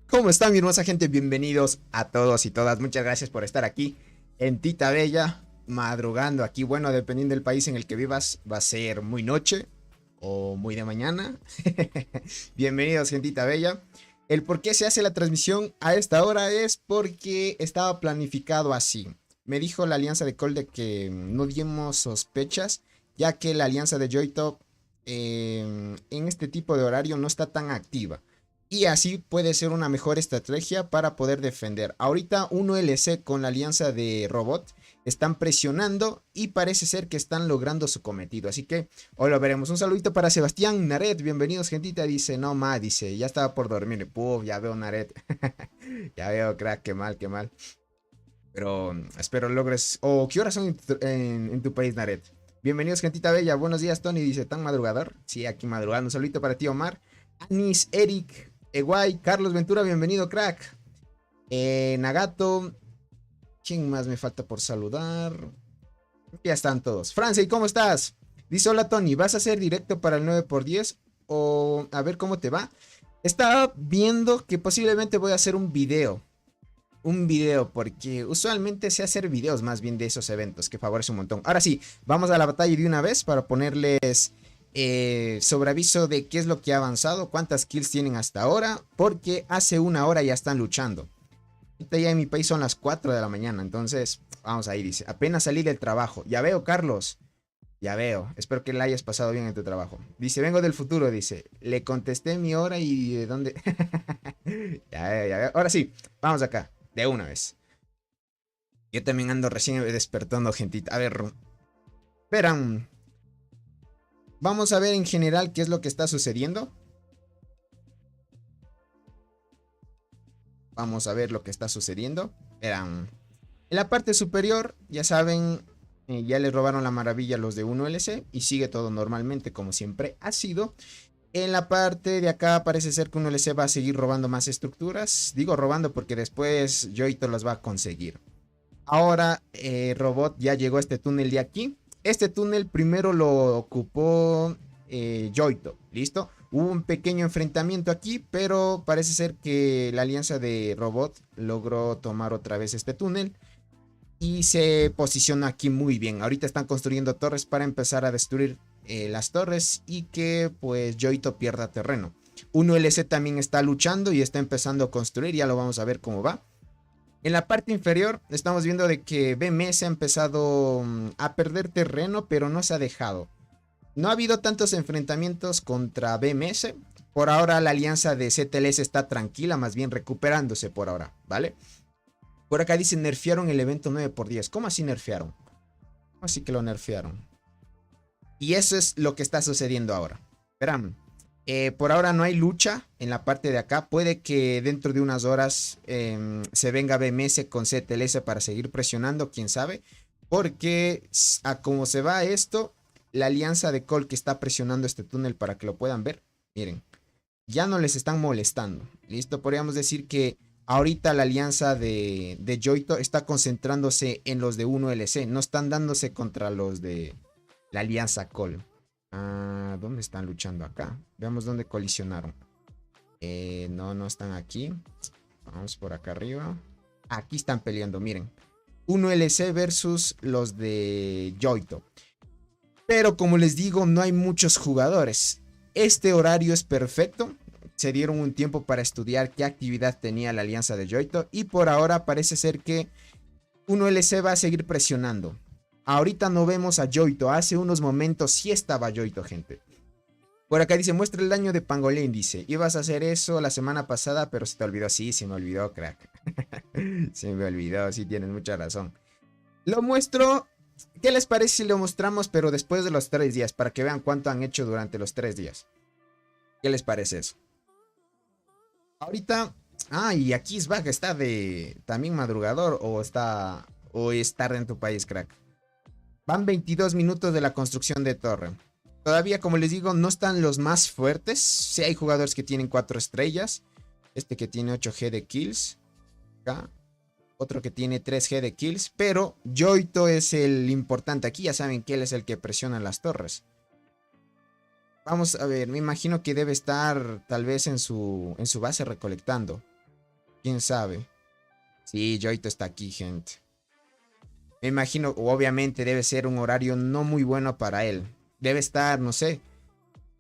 ¿Cómo están, mi hermosa gente? Bienvenidos a todos y todas. Muchas gracias por estar aquí en Tita Bella, madrugando aquí. Bueno, dependiendo del país en el que vivas, va a ser muy noche o muy de mañana. Bienvenidos, gentita bella. El por qué se hace la transmisión a esta hora es porque estaba planificado así. Me dijo la alianza de Colde que no diemos sospechas, ya que la alianza de Joytop en este tipo de horario no está tan activa. Y así puede ser una mejor estrategia para poder defender. Ahorita 1LC con la alianza de Robot están presionando y parece ser que están logrando su cometido. Así que hoy lo veremos. Un saludito para Sebastián Naret. Bienvenidos, gentita. Dice, no ma, dice, ya estaba por dormir. Puf, ya veo Naret. Ya veo, crack, qué mal, qué mal. Pero espero logres. ¿Qué horas son en tu país, Naret? Bienvenidos, gentita bella. Buenos días, Tony. Dice, ¿tan madrugador? Sí, aquí madrugando. Un saludito para ti, Omar. Anis, Eric, Eguay, Carlos Ventura, bienvenido, crack. Nagato. ¿Quién más me falta por saludar? Ya están todos. Francie, ¿cómo estás? Dice, hola Tony, ¿vas a hacer directo para el 9x10? O a ver cómo te va. Estaba viendo que posiblemente voy a hacer un video. Porque usualmente sé hacer videos más bien de esos eventos, que favorece un montón. Ahora sí, vamos a la batalla de una vez para ponerles sobreaviso de qué es lo que ha avanzado, cuántas kills tienen hasta ahora, porque hace una hora ya están luchando. Ahorita ya en mi país son las 4 de la mañana, entonces vamos ahí, dice, apenas salí del trabajo. Ya veo, Carlos, ya veo, espero que la hayas pasado bien en tu trabajo. Dice, vengo del futuro, dice, le contesté mi hora y de dónde. Ya veo. Ahora sí, vamos acá, de una vez. Yo también ando recién despertando, gentita. A ver, verán. Vamos a ver en general qué es lo que está sucediendo. Vamos a ver lo que está sucediendo. Verán. En la parte superior, ya saben, ya les robaron la maravilla a los de 1LC y sigue todo normalmente como siempre ha sido. En la parte de acá parece ser que 1LC va a seguir robando más estructuras. Digo robando porque después Joyto las va a conseguir. Ahora Robot ya llegó a este túnel de aquí. Este túnel primero lo ocupó Joyto, ¿listo? Hubo un pequeño enfrentamiento aquí, pero parece ser que la alianza de Robot logró tomar otra vez este túnel y se posiciona aquí muy bien. Ahorita están construyendo torres para empezar a destruir las torres y que pues Yoito pierda terreno. 1LC también está luchando y está empezando a construir, ya lo vamos a ver cómo va. En la parte inferior estamos viendo de que BMS ha empezado a perder terreno, pero no se ha dejado. No ha habido tantos enfrentamientos contra BMS. Por ahora la alianza de ZLS está tranquila, más bien recuperándose por ahora, ¿vale? Por acá dice nerfearon el evento 9×10. ¿Cómo así nerfearon? ¿Cómo así que lo nerfearon? Y eso es lo que está sucediendo ahora. Verán, por ahora no hay lucha en la parte de acá. Puede que dentro de unas horas se venga BMS con ZLS para seguir presionando, quién sabe. Porque a como se va esto, la alianza de Cole que está presionando este túnel para que lo puedan ver. Miren, ya no les están molestando. Listo, podríamos decir que ahorita la alianza de Yoito está concentrándose en los de 1LC. No están dándose contra los de la alianza Cole. ¿Dónde están luchando acá? Veamos dónde colisionaron. No están aquí. Vamos por acá arriba. Aquí están peleando, miren. 1LC versus los de Yoito. Pero como les digo, no hay muchos jugadores. Este horario es perfecto. Se dieron un tiempo para estudiar qué actividad tenía la alianza de Yoito. Y por ahora parece ser que 1LC va a seguir presionando. Ahorita no vemos a Yoito. Hace unos momentos sí estaba Yoito, gente. Por acá dice, muestra el daño de Pangolin, dice. Ibas a hacer eso la semana pasada, pero se te olvidó. Sí, se me olvidó, crack. Se me olvidó, sí tienes mucha razón. Lo muestro. ¿Qué les parece si lo mostramos, pero después de los 3 días? Para que vean cuánto han hecho durante los 3 días. ¿Qué les parece eso? Ahorita... y aquí es baja. ¿Está de también madrugador o está... o es tarde en tu país, crack? Van 22 minutos de la construcción de torre. Todavía, como les digo, no están los más fuertes. Sí hay jugadores que tienen 4 estrellas. Este que tiene 8G de kills. Acá. Otro que tiene 3G de kills. Pero Yoito es el importante aquí. Ya saben que él es el que presiona las torres. Vamos a ver. Me imagino que debe estar tal vez en su base recolectando. ¿Quién sabe? Sí, Yoito está aquí, gente. Me imagino, obviamente debe ser un horario no muy bueno para él. Debe estar, no sé.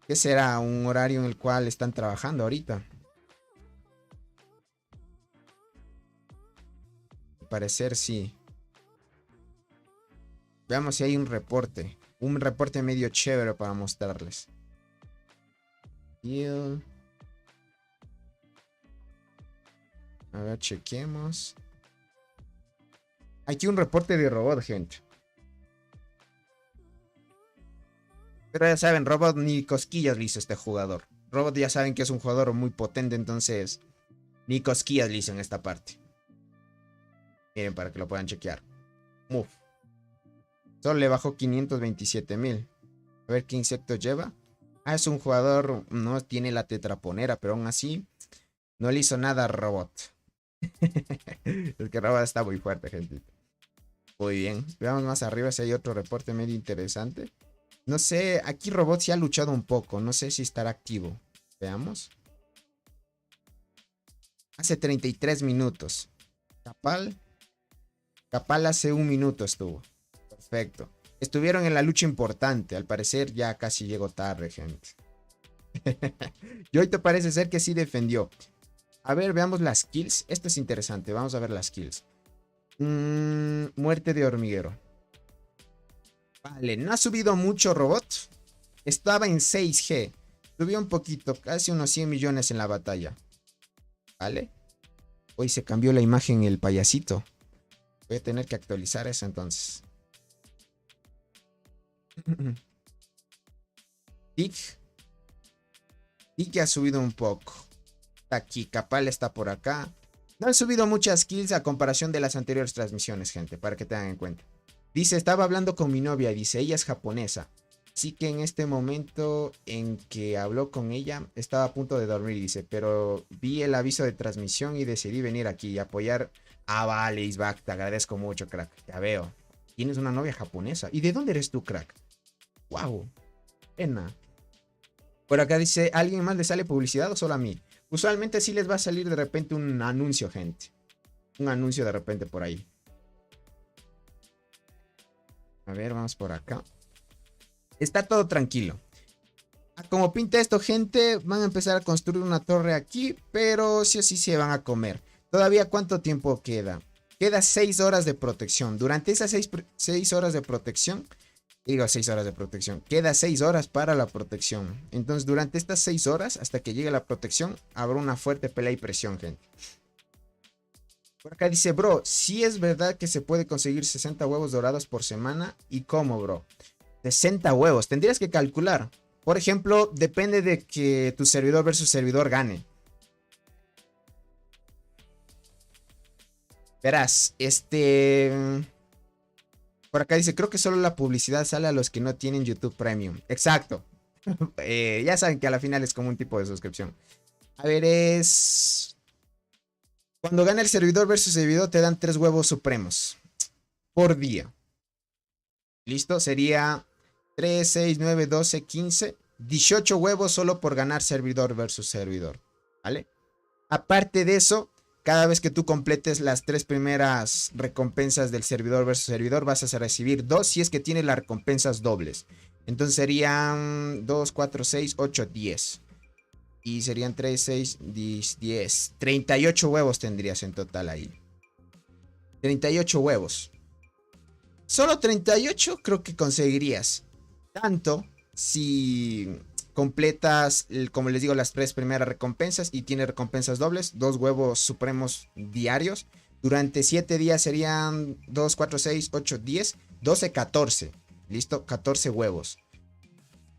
¿Qué será? Un horario en el cual están trabajando ahorita. Al parecer sí. Veamos si hay un reporte. Un reporte medio chévere para mostrarles. A ver, chequemos. Aquí un reporte de robot, gente. Pero ya saben, Robot ni cosquillas le hizo este jugador. Robot ya saben que es un jugador muy potente, entonces ni cosquillas le hizo en esta parte. Miren, para que lo puedan chequear. Move. Solo le bajó 527,000. A ver qué insecto lleva. Es un jugador, no tiene la tetraponera, pero aún así no le hizo nada a Robot. Es que Robot está muy fuerte, gente. Muy bien. Veamos más arriba si hay otro reporte medio interesante. No sé, aquí Robot sí ha luchado un poco. No sé si estará activo. Veamos. Hace 33 minutos. Capal hace 1 minuto estuvo. Perfecto. Estuvieron en la lucha importante. Al parecer ya casi llegó tarde, gente. Yoito parece ser que sí defendió. A ver, veamos las kills. Esto es interesante. Vamos a ver las kills. Muerte de hormiguero. Vale, no ha subido mucho Robot. Estaba en 6G. Subió un poquito, casi unos 100 millones en la batalla. Vale. Hoy se cambió la imagen el payasito. Voy a tener que actualizar eso entonces. Tic ha subido un poco. Está aquí, Capal está por acá. No han subido muchas kills a comparación de las anteriores transmisiones, gente, para que tengan en cuenta. Dice, estaba hablando con mi novia, dice, ella es japonesa. Así que en este momento en que habló con ella, estaba a punto de dormir, dice, pero vi el aviso de transmisión y decidí venir aquí y apoyar. Vale, Isbak, te agradezco mucho, crack. Ya veo. Tienes una novia japonesa. ¿Y de dónde eres tú, crack? Wow. Pena. Por acá dice, ¿a alguien más le sale publicidad o solo a mí? Usualmente sí les va a salir de repente un anuncio, gente. Un anuncio de repente por ahí. A ver, vamos por acá. Está todo tranquilo. Como pinta esto, gente, van a empezar a construir una torre aquí, pero sí o sí se van a comer. Todavía, ¿cuánto tiempo queda? Queda 6 horas de protección. Durante esas 6 horas de protección, digo 6 horas de protección, queda 6 horas para la protección. Entonces, durante estas 6 horas, hasta que llegue la protección, habrá una fuerte pelea y presión, gente. Por acá dice, bro, sí es verdad que se puede conseguir 60 huevos dorados por semana. ¿Y cómo, bro? 60 huevos, tendrías que calcular. Por ejemplo, depende de que tu servidor versus servidor gane. Verás, por acá dice, creo que solo la publicidad sale a los que no tienen YouTube Premium. Exacto. Ya saben que a la final es como un tipo de suscripción. A ver, cuando gana el servidor versus servidor te dan 3 huevos supremos por día. ¿Listo? Sería 3, 6, 9, 12, 15, 18 huevos solo por ganar servidor versus servidor. ¿Vale? Aparte de eso, cada vez que tú completes las 3 primeras recompensas del servidor versus servidor, vas a recibir 2 si es que tienes las recompensas dobles. Entonces serían 2, 4, 6, 8, 10. Y serían 3, 6, 10. 38 huevos tendrías en total ahí. 38 huevos. Solo 38 creo que conseguirías. Tanto si completas, como les digo, las 3 primeras recompensas y tiene recompensas dobles, 2 huevos supremos diarios. Durante 7 días serían 2, 4, 6, 8, 10, 12, 14. ¿Listo? 14 huevos.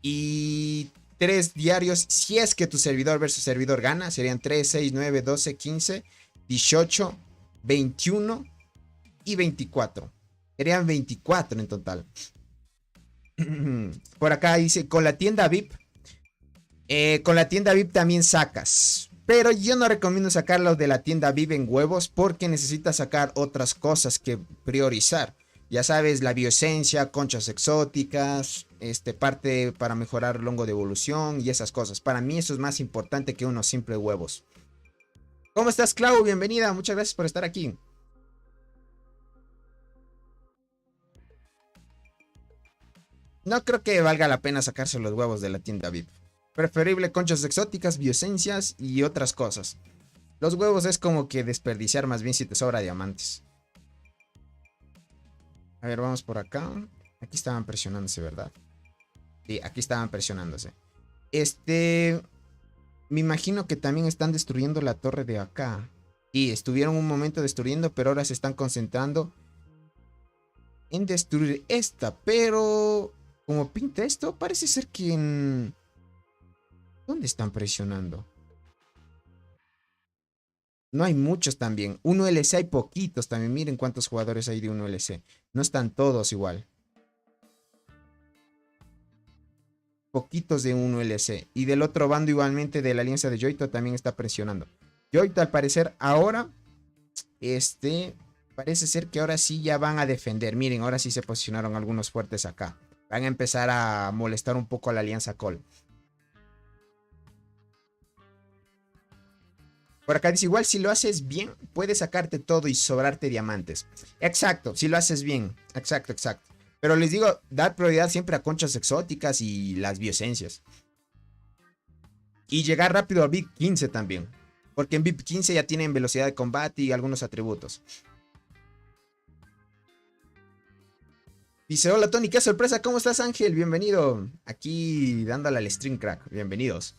Y 3 diarios, si es que tu servidor versus servidor gana, serían 3, 6, 9, 12, 15, 18, 21 y 24. Serían 24 en total. Por acá dice, con la tienda VIP. Con la tienda VIP también sacas. Pero yo no recomiendo sacarlo de la tienda VIP en huevos porque necesitas sacar otras cosas que priorizar. Ya sabes, la bioesencia, conchas exóticas, parte para mejorar el hongo de evolución y esas cosas. Para mí eso es más importante que unos simples huevos. ¿Cómo estás, Clau? Bienvenida, muchas gracias por estar aquí. No creo que valga la pena sacarse los huevos de la tienda VIP. Preferible conchas exóticas, bioesencias y otras cosas. Los huevos es como que desperdiciar más bien si te sobra diamantes. A ver, vamos por acá. Aquí estaban presionándose, ¿verdad? Sí, aquí estaban presionándose. Me imagino que también están destruyendo la torre de acá. Y estuvieron un momento destruyendo, pero ahora se están concentrando en destruir esta. Pero como pinta esto, parece ser que... ¿Dónde están presionando? No hay muchos también. 1LC hay poquitos también. Miren cuántos jugadores hay de 1LC. No están todos igual. Poquitos de 1LC. Y del otro bando igualmente de la alianza de Yoito también está presionando. Yoito al parecer ahora... Parece ser que ahora sí ya van a defender. Miren, ahora sí se posicionaron algunos fuertes acá. Van a empezar a molestar un poco a la alianza Cole. Por acá dice, igual si lo haces bien, puedes sacarte todo y sobrarte diamantes. Exacto, si lo haces bien. Exacto, exacto. Pero les digo, dar prioridad siempre a conchas exóticas y las bioesencias. Y llegar rápido a VIP 15 también. Porque en VIP 15 ya tienen velocidad de combate y algunos atributos. Dice, hola Tony, qué sorpresa, ¿cómo estás Ángel? Bienvenido. Aquí dándole al stream crack, bienvenidos.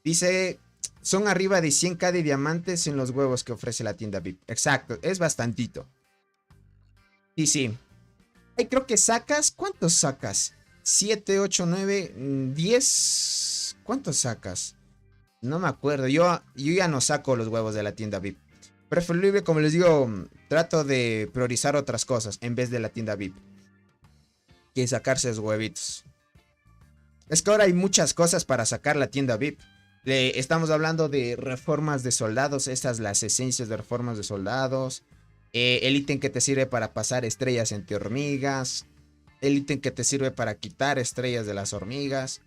Dice... Son arriba de 100k de diamantes en los huevos que ofrece la tienda VIP. Exacto, es bastantito. Y sí. Ay, creo que sacas. ¿Cuántos sacas? 7, 8, 9, 10. ¿Cuántos sacas? No me acuerdo. Yo ya no saco los huevos de la tienda VIP. Preferible, como les digo, trato de priorizar otras cosas en vez de la tienda VIP. Que sacarse los huevitos. Es que ahora hay muchas cosas para sacar la tienda VIP. Estamos hablando de reformas de soldados. Estas las esencias de reformas de soldados. El ítem que te sirve para pasar estrellas entre hormigas. El ítem que te sirve para quitar estrellas de las hormigas.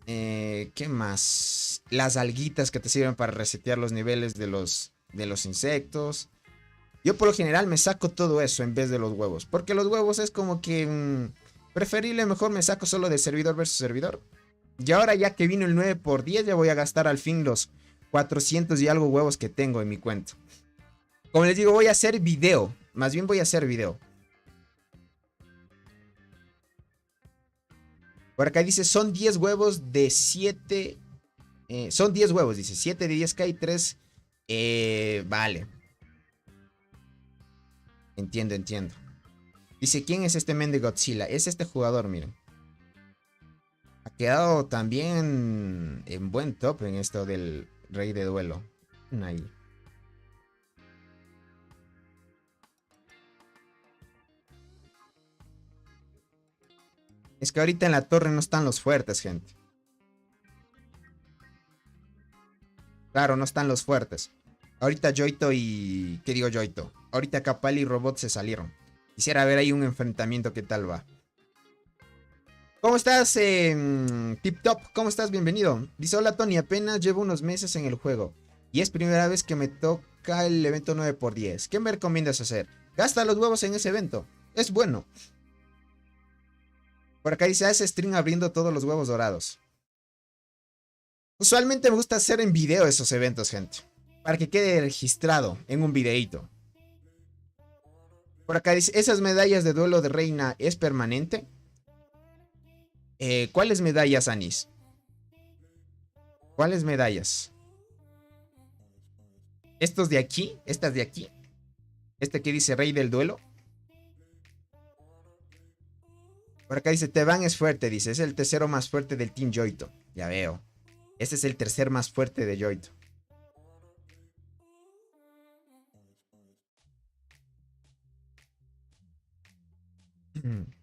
¿Qué más? Las alguitas que te sirven para resetear los niveles de los insectos. Yo por lo general me saco todo eso en vez de los huevos. Porque los huevos es como que... Preferible, mejor me saco solo de servidor versus servidor. Y ahora ya que vino el 9x10, ya voy a gastar al fin los 400 y algo huevos que tengo en mi cuenta. Como les digo, voy a hacer video. Más bien voy a hacer video. Por acá dice, son 10 huevos de 7. Son 10 huevos, dice. 7 de 10k y 3. Vale. Entiendo. Dice, ¿quién es este men de Godzilla? Es este jugador, miren. Ha quedado también en buen top en esto del rey de duelo. Ahí. Es que ahorita en la torre no están los fuertes, gente. Claro, no están los fuertes. Ahorita Yoito y... ¿Qué digo Yoito? Ahorita Capal y Robot se salieron. Quisiera ver ahí un enfrentamiento, ¿qué tal va? ¿Cómo estás, Tip Top? ¿Cómo estás? Bienvenido. Dice, hola Tony, apenas llevo unos meses en el juego. Y es primera vez que me toca el evento 9x10. ¿Qué me recomiendas hacer? Gasta los huevos en ese evento. Es bueno. Por acá dice, hace stream abriendo todos los huevos dorados. Usualmente me gusta hacer en video esos eventos, gente. Para que quede registrado en un videíto. Por acá dice, ¿esas medallas de duelo de reina es permanente? ¿Cuáles medallas, Anis? ¿Cuáles medallas? ¿Estos de aquí? ¿Estas de aquí? ¿Este que dice rey del duelo? Por acá dice, Teban es fuerte, dice. Es el tercero más fuerte del Team Yoito. Ya veo. Este es el tercer más fuerte de Yoito.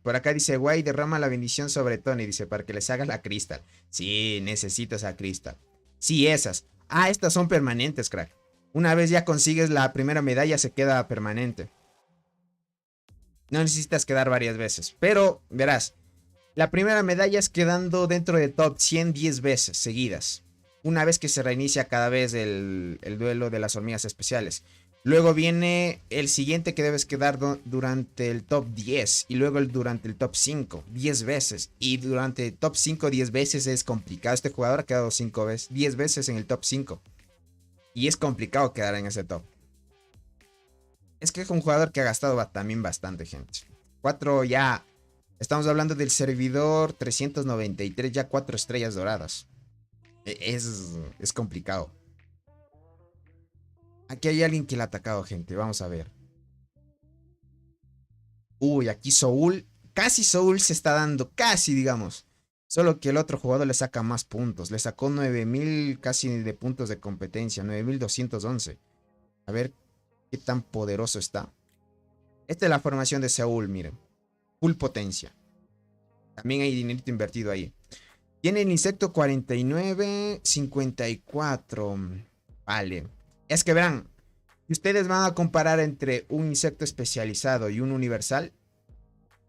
Por acá dice, guay, derrama la bendición sobre Tony. Dice, para que les haga la cristal. Sí, necesito esa cristal. Sí, esas. Ah, estas son permanentes, crack. Una vez ya consigues la primera medalla, se queda permanente. No necesitas quedar varias veces. Pero, verás, la primera medalla es quedando dentro de top 100 10 veces seguidas. Una vez que se reinicia cada vez el duelo de las hormigas especiales. Luego viene el siguiente que debes quedar durante el top 10. Y luego durante el top 5, 10 veces. Y durante el top 5, 10 veces es complicado. Este jugador ha quedado 5 veces, 10 veces en el top 5. Y es complicado quedar en ese top. Es que es un jugador que ha gastado también bastante, gente. 4 ya. Estamos hablando del servidor 393, ya 4 estrellas doradas. Es complicado. Aquí hay alguien que le ha atacado, gente. Vamos a ver. Uy, aquí Soul. Casi Soul se está dando. Casi, digamos. Solo que el otro jugador le saca más puntos. Le sacó 9000 casi de puntos de competencia. 9211. A ver qué tan poderoso está. Esta es la formación de Soul, miren. Full potencia. También hay dinerito invertido ahí. Tiene el insecto 49, 54. Vale. Es que verán, si ustedes van a comparar entre un insecto especializado y un universal,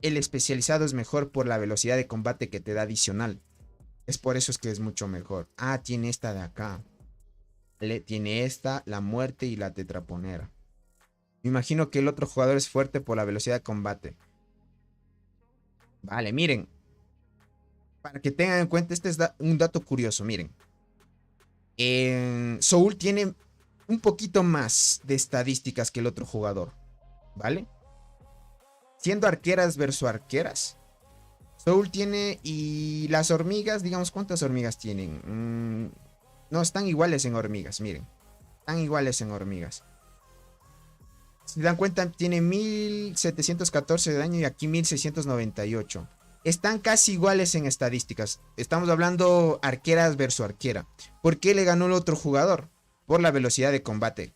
el especializado es mejor por la velocidad de combate que te da adicional. Es por eso es que es mucho mejor. Ah, tiene esta de acá. Tiene esta, la muerte y la tetraponera. Me imagino que el otro jugador es fuerte por la velocidad de combate. Vale, miren. Para que tengan en cuenta, este es un dato curioso, miren. Soul tiene un poquito más de estadísticas que el otro jugador, ¿vale? Siendo arqueras versus arqueras, Soul tiene, y las hormigas, digamos, ¿cuántas hormigas tienen? No, están iguales en hormigas, miren. Están iguales en hormigas. Si dan cuenta, tiene 1714 de daño y aquí 1698. Están casi iguales en estadísticas. Estamos hablando arqueras versus arquera. ¿Por qué le ganó el otro jugador? Por la velocidad de combate.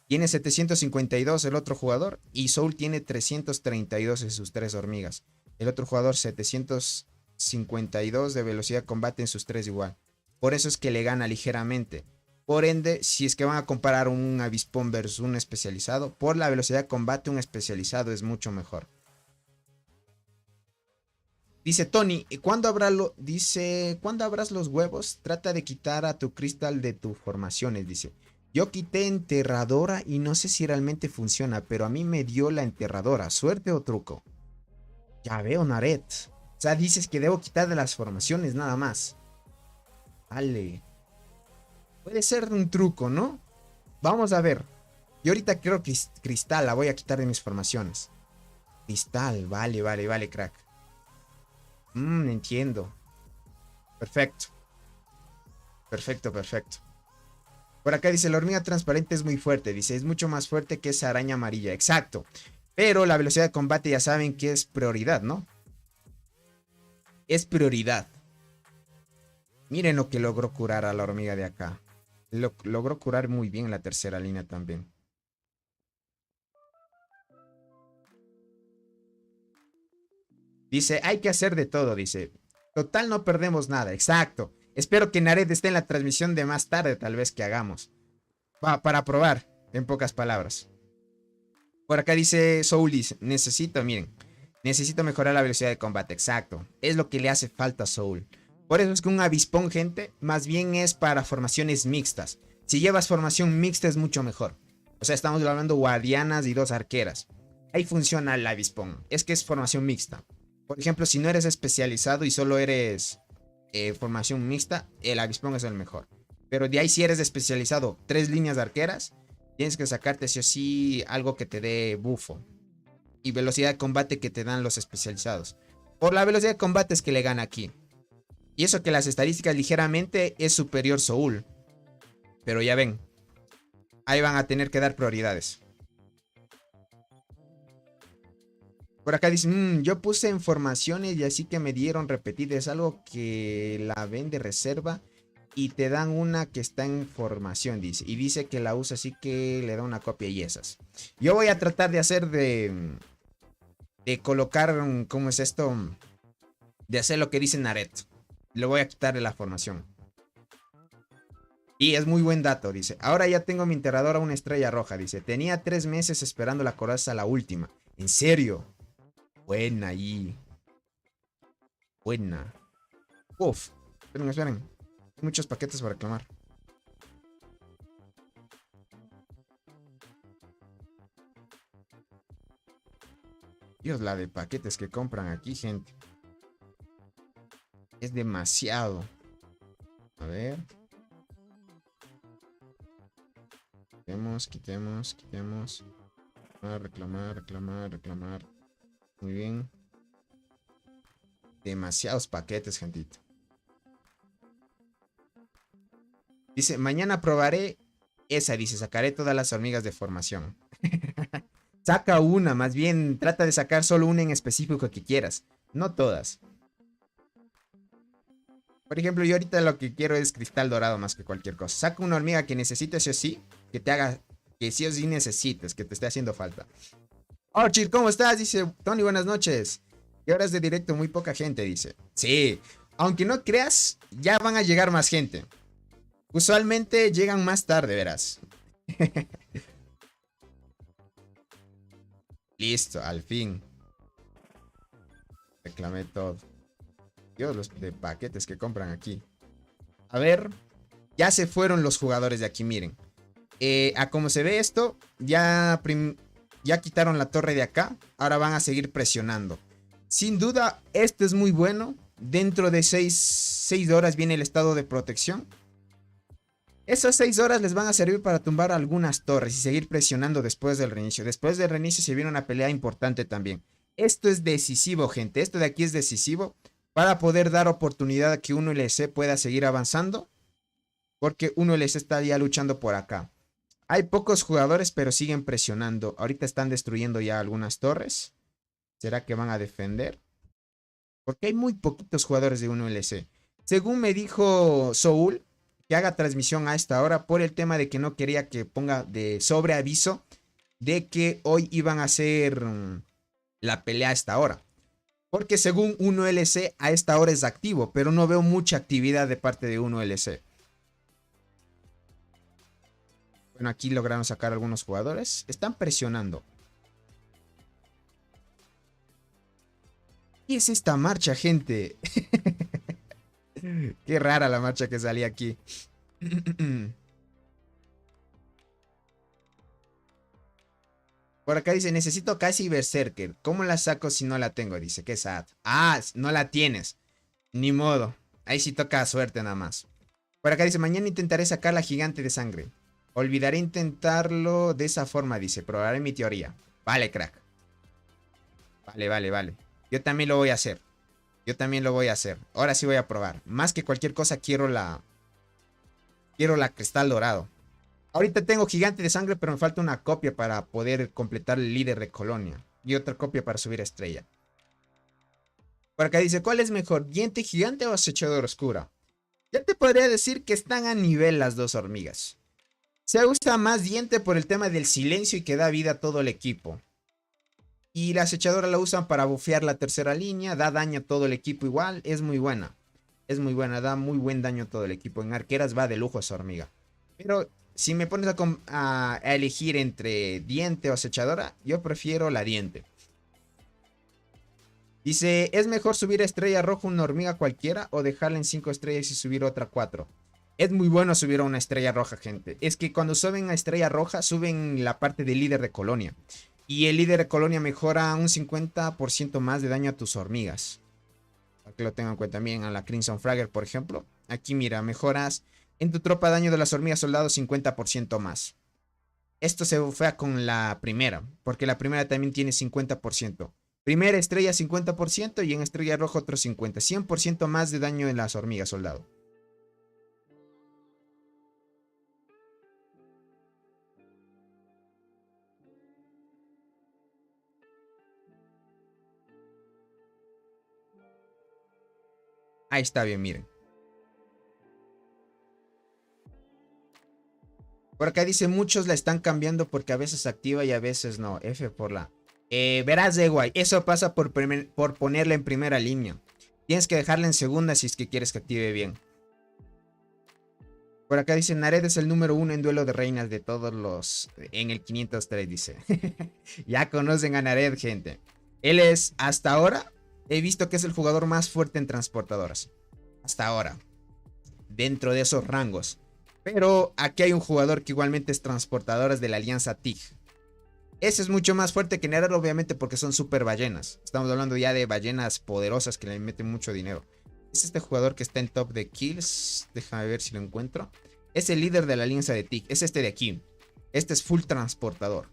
Tiene 752 el otro jugador y Soul tiene 332 en sus 3 hormigas. El otro jugador 752 de velocidad de combate en sus 3 igual. Por eso es que le gana ligeramente. Por ende, si es que van a comparar un avispón versus un especializado, por la velocidad de combate un especializado es mucho mejor. Dice Tony, ¿cuándo habrás los huevos? Trata de quitar a tu cristal de tus formaciones, dice. Yo quité enterradora y no sé si realmente funciona, pero a mí me dio la enterradora. ¿Suerte o truco? Ya veo, Naret. O sea, dices que debo quitar de las formaciones nada más. Vale. Puede ser un truco, ¿no? Vamos a ver. Yo ahorita creo que Cristal la voy a quitar de mis formaciones. Cristal, vale, vale, vale, crack. Entiendo. Perfecto. Perfecto, perfecto. Por acá dice, la hormiga transparente es muy fuerte. Dice, es mucho más fuerte que esa araña amarilla. Exacto. Pero la velocidad de combate ya saben que es prioridad, ¿no? Es prioridad. Miren lo que logró curar a la hormiga de acá. Logró curar muy bien en la tercera línea también. Dice, hay que hacer de todo, dice. Total, no perdemos nada. Exacto. Espero que Nared esté en la transmisión de más tarde, tal vez que hagamos. Va, para probar, en pocas palabras. Por acá dice Soulis, miren, necesito mejorar la velocidad de combate. Exacto. Es lo que le hace falta a Soul. Por eso es que un avispón, gente, más bien es para formaciones mixtas. Si llevas formación mixta es mucho mejor. O sea, estamos hablando guardianas y 2 arqueras. Ahí funciona el avispón. Es que es formación mixta. Por ejemplo, si no eres especializado y solo eres formación mixta, el avispón es el mejor. Pero de ahí si eres especializado, 3 líneas de arqueras, tienes que sacarte sí o sí algo que te dé bufo. Y velocidad de combate que te dan los especializados. Por la velocidad de combate es que le gana aquí. Y eso que las estadísticas ligeramente es superior Soul. Pero ya ven, ahí van a tener que dar prioridades. Por acá dicen, yo puse en formaciones y así que me dieron repetidas. Es algo que la ven de reserva y te dan una que está en formación, dice. Y dice que la usa así que le da una copia y esas. Yo voy a tratar de hacer de colocar, ¿cómo es esto? De hacer lo que dice Naret. Le voy a quitar de la formación. Y es muy buen dato, dice. Ahora ya tengo mi enterrador a una estrella roja, dice. Tenía 3 meses esperando la coraza a la última. ¿En serio? Buena ahí. Buena. Uf. Esperen, esperen. Hay muchos paquetes para reclamar. Dios, la de paquetes que compran aquí, gente. Es demasiado. A ver. Quitemos, quitemos, quitemos. Reclamar, reclamar, reclamar. Muy bien. Demasiados paquetes, gentito. Dice, mañana probaré esa, dice, sacaré todas las hormigas de formación. Saca una, más bien trata de sacar solo una en específico que quieras. No todas. Por ejemplo, yo ahorita lo que quiero es cristal dorado más que cualquier cosa. Saca una hormiga que necesites sí o sí, que te haga, que sí o sí necesites, que te esté haciendo falta. Orchid, ¿cómo estás? Dice Tony, buenas noches. Y horas de directo, muy poca gente, dice. Sí, aunque no creas, ya van a llegar más gente. Usualmente llegan más tarde, verás. Listo, al fin. Reclamé todo. Dios, los de paquetes que compran aquí. A ver, ya se fueron los jugadores de aquí, miren. A como se ve esto, ya quitaron la torre de acá. Ahora van a seguir presionando. Sin duda, esto es muy bueno. Dentro de 6 horas viene el estado de protección. Esas 6 horas les van a servir para tumbar algunas torres y seguir presionando después del reinicio. Después del reinicio se viene una pelea importante también. Esto es decisivo, gente. Esto de aquí es decisivo para poder dar oportunidad a que 1LC pueda seguir avanzando. Porque 1LC está ya luchando por acá. Hay pocos jugadores, pero siguen presionando. Ahorita están destruyendo ya algunas torres. ¿Será que van a defender? Porque hay muy poquitos jugadores de 1LC. Según me dijo Soul, que haga transmisión a esta hora por el tema de que no quería que ponga de sobreaviso de que hoy iban a hacer la pelea a esta hora. Porque según 1LC a esta hora es activo, pero no veo mucha actividad de parte de 1LC. Bueno, aquí lograron sacar algunos jugadores. Están presionando. ¿Qué es esta marcha, gente? Qué rara la marcha que salía aquí. Por acá dice, necesito casi Berserker. ¿Cómo la saco si no la tengo? Dice, qué sad. Ah, no la tienes. Ni modo. Ahí sí toca suerte nada más. Por acá dice, mañana intentaré sacar la gigante de sangre. Olvidaré intentarlo de esa forma, dice. Probaré mi teoría. Vale, crack. Vale. Yo también lo voy a hacer. Ahora sí voy a probar. Más que cualquier cosa quiero la... Quiero la cristal dorado. Ahorita tengo gigante de sangre, pero me falta una copia para poder completar el líder de colonia. Y otra copia para subir a estrella. Por acá dice, ¿cuál es mejor? ¿Diente gigante o acechadora oscura? Ya te podría decir que están a nivel las dos hormigas. Se usa más diente por el tema del silencio y que da vida a todo el equipo. Y la acechadora la usan para bufear la tercera línea. Da daño a todo el equipo igual. Es muy buena. Da muy buen daño a todo el equipo. En arqueras va de lujo esa hormiga. Pero si me pones a elegir entre diente o acechadora, yo prefiero la diente. Dice, ¿es mejor subir a estrella roja una hormiga cualquiera o dejarla en 5 estrellas y subir otra 4? Es muy bueno subir a una estrella roja, gente. Es que cuando suben a estrella roja, suben la parte del líder de colonia. Y el líder de colonia mejora un 50% más de daño a tus hormigas. Para que lo tengan en cuenta bien, a la Crimson Fragger, por ejemplo. Aquí, mira, mejoras en tu tropa daño de las hormigas soldados 50% más. Esto se bufea con la primera, porque la primera también tiene 50%. Primera estrella 50% y en estrella roja otro 50%. 100% más de daño en las hormigas soldado. Ahí está bien, miren. Por acá dice, muchos la están cambiando porque a veces activa y a veces no. F por la... verás de guay, eso pasa por ponerla en primera línea. Tienes que dejarla en segunda si es que quieres que active bien. Por acá dice, Nared es el número 1 en duelo de reinas de todos los... En el 503 dice. Ya conocen a Nared, gente. Él es, hasta ahora, he visto que es el jugador más fuerte en transportadoras. Hasta ahora. Dentro de esos rangos. Pero aquí hay un jugador que igualmente es transportadoras de la alianza TIG. Ese es mucho más fuerte que Nared, obviamente, porque son super ballenas. Estamos hablando ya de ballenas poderosas que le meten mucho dinero. Es este jugador que está en top de kills. Déjame ver si lo encuentro. Es el líder de la alianza de TIG. Es este de aquí. Este es full transportador.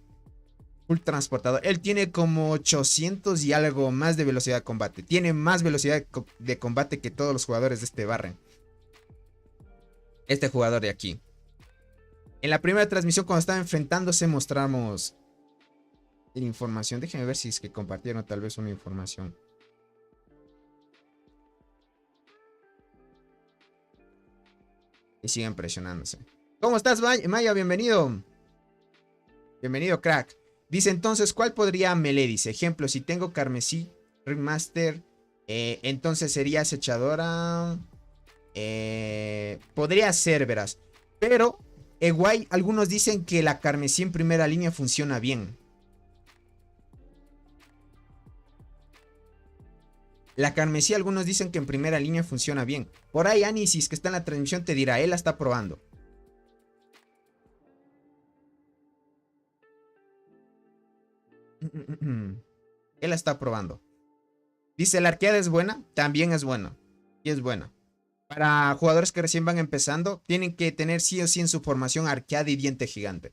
Full transportador. Él tiene como 800 y algo más de velocidad de combate. Tiene más velocidad de combate que todos los jugadores de este barren. Este jugador de aquí. En la primera transmisión, cuando estaba enfrentándose, mostramos la información. Déjenme ver si es que compartieron tal vez una información. Y siguen presionándose. ¿Cómo estás, Maya? Bienvenido. Bienvenido, crack. Dice entonces, ¿cuál podría melee? Dice, ejemplo, si tengo carmesí, remaster, entonces sería acechadora. Podría ser, verás. Pero, guay, algunos dicen que la carmesí en primera línea funciona bien. La carmesí, algunos dicen que en primera línea funciona bien. Por ahí Anisis, que está en la transmisión, te dirá, él la está probando. Él la está probando. Dice, la arqueada es buena, también es buena. Y es buena. Para jugadores que recién van empezando, tienen que tener sí o sí en su formación arqueada y diente gigante.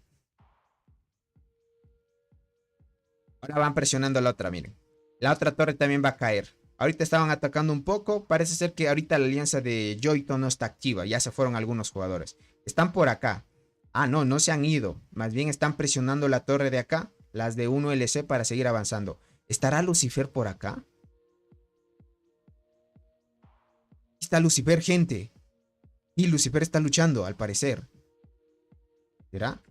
Ahora van presionando la otra, miren. La otra torre también va a caer. Ahorita estaban atacando un poco. Parece ser que ahorita la alianza de Joito no está activa. Ya se fueron algunos jugadores. Están por acá. Ah, no, no se han ido. Más bien están presionando la torre de acá. Las de 1LC para seguir avanzando. ¿Estará Lucifer por acá? Está Lucifer, gente. Y Lucifer está luchando, al parecer. ¿Será?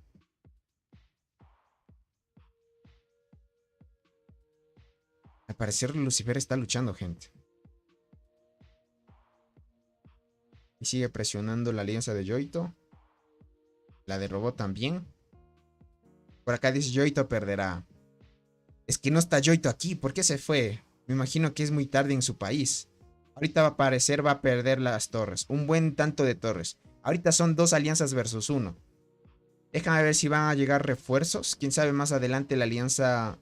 Al parecer Lucifer está luchando, gente. Y sigue presionando la alianza de Joito. La de Robot también. Por acá dice Joito perderá. Es que no está Joito aquí. ¿Por qué se fue? Me imagino que es muy tarde en su país. Ahorita va a aparecer, va a perder las torres. Un buen tanto de torres. Ahorita son dos alianzas versus uno. Déjame ver si van a llegar refuerzos. Quién sabe, más adelante la alianza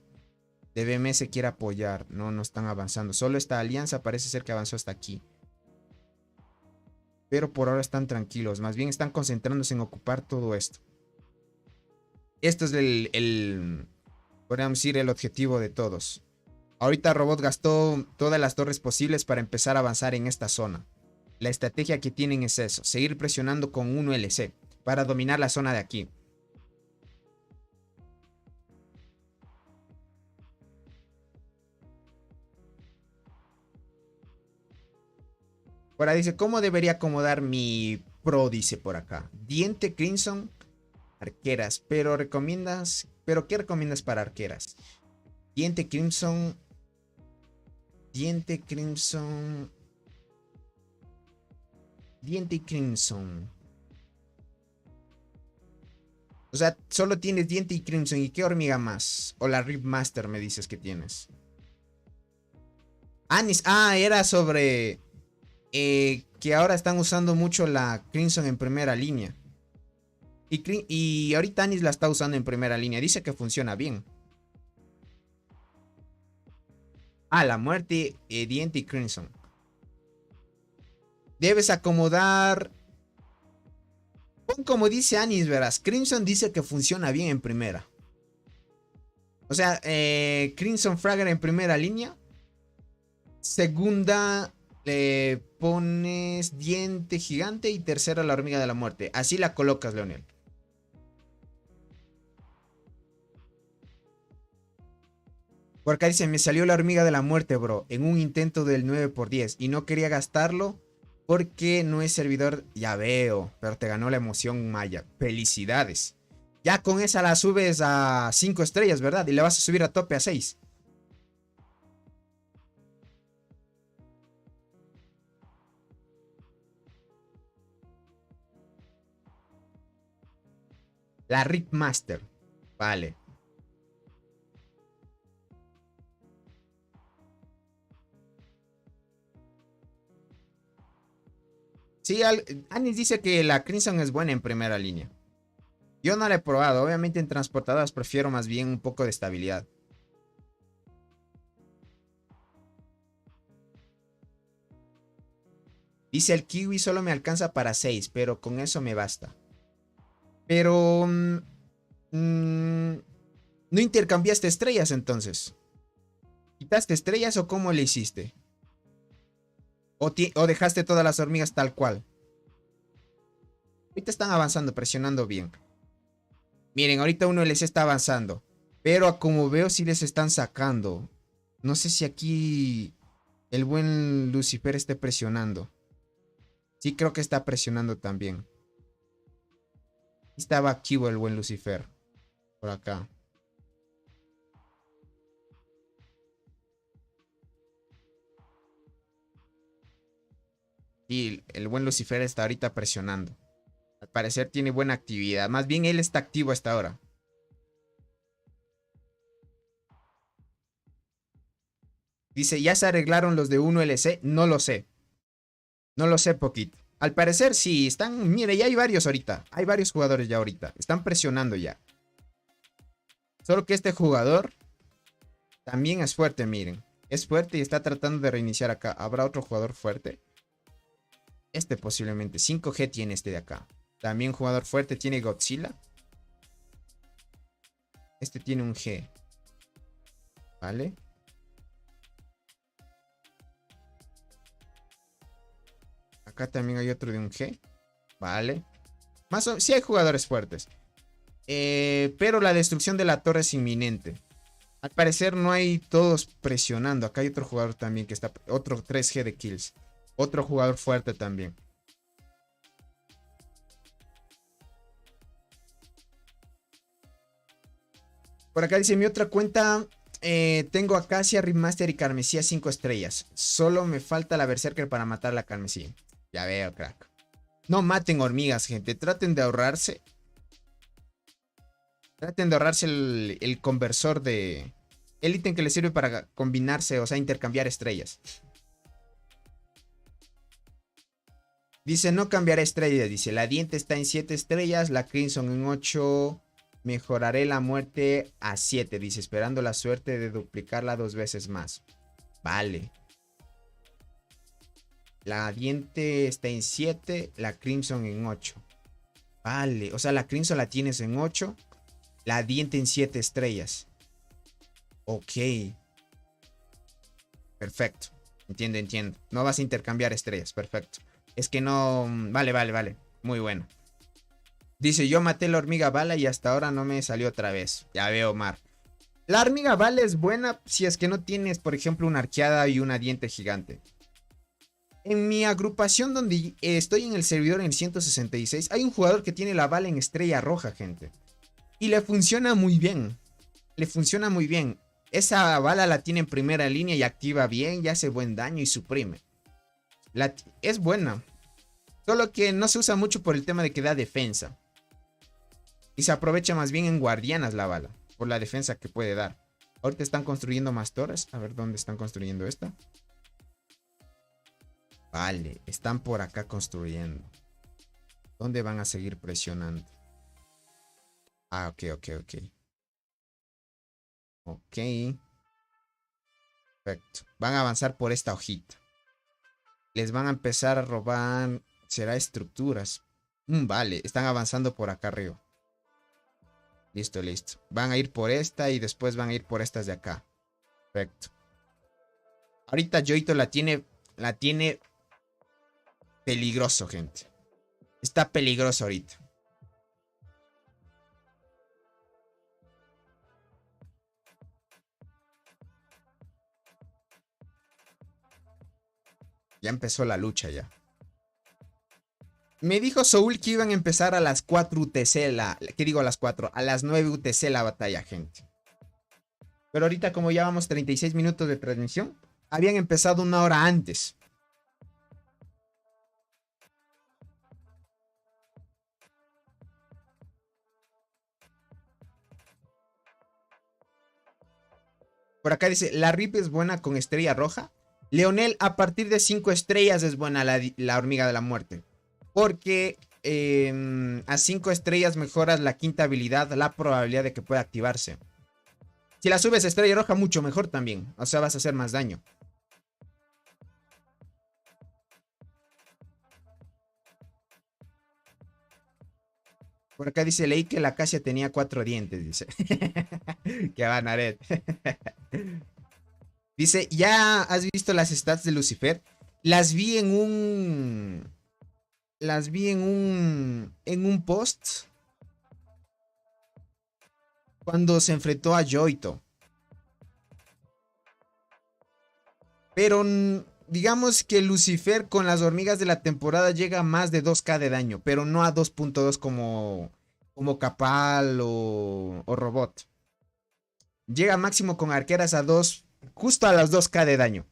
de BMS quiere apoyar. No, no están avanzando. Solo esta alianza parece ser que avanzó hasta aquí. Pero por ahora están tranquilos. Más bien están concentrándose en ocupar todo esto. Esto es podríamos decir, el objetivo de todos. Ahorita Robot gastó todas las torres posibles para empezar a avanzar en esta zona. La estrategia que tienen es eso. Seguir presionando con 1LC para dominar la zona de aquí. Ahora dice, ¿cómo debería acomodar mi pro? Dice por acá. Diente Crimson, arqueras. Pero ¿qué recomiendas para arqueras? Diente Crimson. Diente Crimson. Diente Crimson. O sea, solo tienes Diente y Crimson. ¿Y qué hormiga más? O la Rip Master me dices que tienes. Anis. Ah, era sobre... que ahora están usando mucho la Crimson en primera línea. Y ahorita Anis la está usando en primera línea. Dice que funciona bien. Ah, la muerte, Diente y Crimson. Debes acomodar... Pon como dice Anis, verás. Crimson dice que funciona bien en primera. O sea, Crimson Fragger en primera línea. Segunda... Le pones Diente Gigante y tercera la Hormiga de la Muerte. Así la colocas, Leonel. Por acá dice, me salió la Hormiga de la Muerte, bro, en un intento del 9×10 y no quería gastarlo porque no es servidor. Ya veo, pero te ganó la emoción, Maya. Felicidades. Ya con esa la subes a 5 estrellas, ¿verdad? Y le vas a subir a tope a 6. La Rip Master. Vale. Sí, Anis dice que la Crimson es buena en primera línea. Yo no la he probado. Obviamente en transportadoras prefiero más bien un poco de estabilidad. Dice el Kiwi solo me alcanza para 6, pero con eso me basta. Pero... ¿no intercambiaste estrellas entonces? ¿Quitaste estrellas o cómo le hiciste? ¿O dejaste todas las hormigas tal cual? Ahorita están avanzando, presionando bien. Miren, ahorita uno les está avanzando. Pero como veo si les están sacando. No sé si aquí el buen Lucifer esté presionando. Sí, creo que está presionando también. Estaba activo el buen Lucifer. Por acá. Y el buen Lucifer está ahorita presionando. Al parecer tiene buena actividad. Más bien él está activo hasta ahora. Dice, ¿ya se arreglaron los de 1LC? No lo sé. No lo sé, poquito. Al parecer sí, están... Mire, ya hay varios ahorita. Hay varios jugadores ya ahorita. Están presionando ya. Solo que este jugador también es fuerte, miren. Es fuerte y está tratando de reiniciar acá. ¿Habrá otro jugador fuerte? Este posiblemente. 5G tiene este de acá. También jugador fuerte tiene Godzilla. Este tiene un G. ¿Vale? Acá también hay otro de un G. Vale. Más o sí hay jugadores fuertes. Pero la destrucción de la torre es inminente. Al parecer no hay todos presionando. Acá hay otro jugador también que está... Otro 3G de kills. Otro jugador fuerte también. Por acá dice mi otra cuenta. Tengo Acacia, Remaster y Carmesí a 5 estrellas. Solo me falta la Berserker para matar la Carmesí. Ya veo, crack. No maten hormigas, gente. Traten de ahorrarse. Traten de ahorrarse el conversor de... El ítem que les sirve para combinarse, o sea, intercambiar estrellas. Dice, no cambiaré estrellas. Dice, la diente está en 7 estrellas, la Crimson en 8. Mejoraré la muerte a 7. Dice, esperando la suerte de duplicarla 2 veces más. Vale. La diente está en 7, la Crimson en 8. Vale, o sea, la Crimson la tienes en 8, la diente en 7 estrellas. Ok. Perfecto. Entiendo, entiendo. No vas a intercambiar estrellas, perfecto. Es que no... Vale, vale, vale. Muy bueno. Dice, yo maté la hormiga bala y hasta ahora no me salió otra vez. Ya veo, Mar. La hormiga bala es buena si es que no tienes, por ejemplo, una arqueada y una diente gigante. En mi agrupación donde estoy en el servidor en el 166, hay un jugador que tiene la bala en estrella roja, gente. Y le funciona muy bien. Le funciona muy bien. Esa bala la tiene en primera línea y activa bien y hace buen daño y suprime. Es buena. Solo que no se usa mucho por el tema de que da defensa. Y se aprovecha más bien en guardianas la bala. Por la defensa que puede dar. Ahorita están construyendo más torres. A ver dónde están construyendo esta. Vale, están por acá construyendo. ¿Dónde van a seguir presionando? Ah, ok, ok, ok. Ok. Perfecto. Van a avanzar por esta hojita. Les van a empezar a robar. Será estructuras. Vale, están avanzando por acá arriba. Listo, listo. Van a ir por esta y después van a ir por estas de acá. Perfecto. Ahorita Joito la tiene peligroso, gente. Está peligroso ahorita. Ya empezó la lucha ya. Me dijo Soul que iban a empezar a las 4 UTC ¿qué digo a las 4? A las 9 UTC la batalla, gente. Pero ahorita como ya vamos 36 minutos de transmisión, habían empezado una hora antes. Por acá dice, la RIP es buena con estrella roja. Leonel, a partir de 5 estrellas es buena la hormiga de la muerte. Porque a 5 estrellas mejoras la quinta habilidad, la probabilidad de que pueda activarse. Si la subes a estrella roja, mucho mejor también. O sea, vas a hacer más daño. Por acá dice, leí que la acacia tenía 4 dientes, dice. Que va, Naret. Dice, ¿ya has visto las stats de Lucifer? Las vi en un... Las vi en un post. Cuando se enfrentó a Joito. Pero digamos que Lucifer con las hormigas de la temporada llega a más de 2k de daño. Pero no a 2.2 como Capal o Robot. Llega máximo con arqueras a 2, justo a las 2k de daño.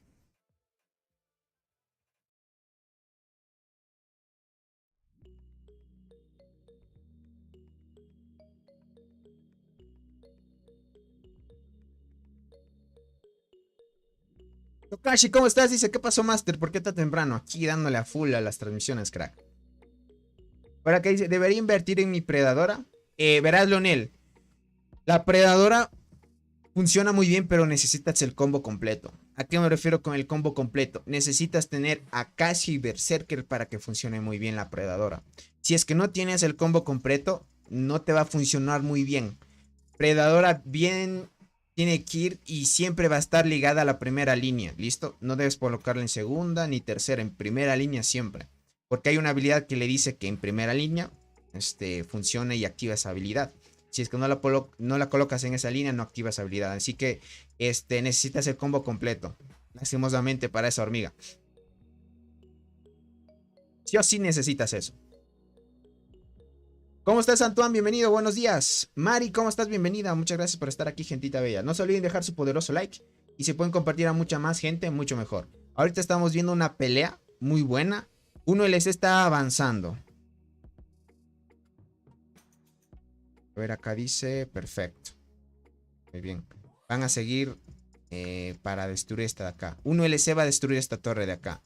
Tokashi, ¿cómo estás? Dice, ¿qué pasó, Master? ¿Por qué tan temprano? Aquí dándole a full a las transmisiones, crack. Por acá dice, ¿debería invertir en mi predadora? Verás, Leonel. La predadora funciona muy bien, pero necesitas el combo completo. ¿A qué me refiero con el combo completo? Necesitas tener Acacia y Berserker para que funcione muy bien la predadora. Si es que no tienes el combo completo, no te va a funcionar muy bien. Predadora bien tiene que ir y siempre va a estar ligada a la primera línea, ¿listo? No debes colocarla en segunda ni tercera, en primera línea siempre. Porque hay una habilidad que le dice que en primera línea funciona y activa esa habilidad. Si es que no la colocas en esa línea, no activa esa habilidad. Así que necesitas el combo completo. Lastimosamente para esa hormiga. Sí o sí necesitas eso. ¿Cómo estás, Antoine? Bienvenido, buenos días. Mari, ¿cómo estás? Bienvenida. Muchas gracias por estar aquí, gentita bella. No se olviden dejar su poderoso like. Y si pueden compartir a mucha más gente, mucho mejor. Ahorita estamos viendo una pelea muy buena. Uno LC está avanzando. A ver, acá dice, perfecto. Muy bien. Van a seguir para destruir esta de acá. Uno LC va a destruir esta torre de acá.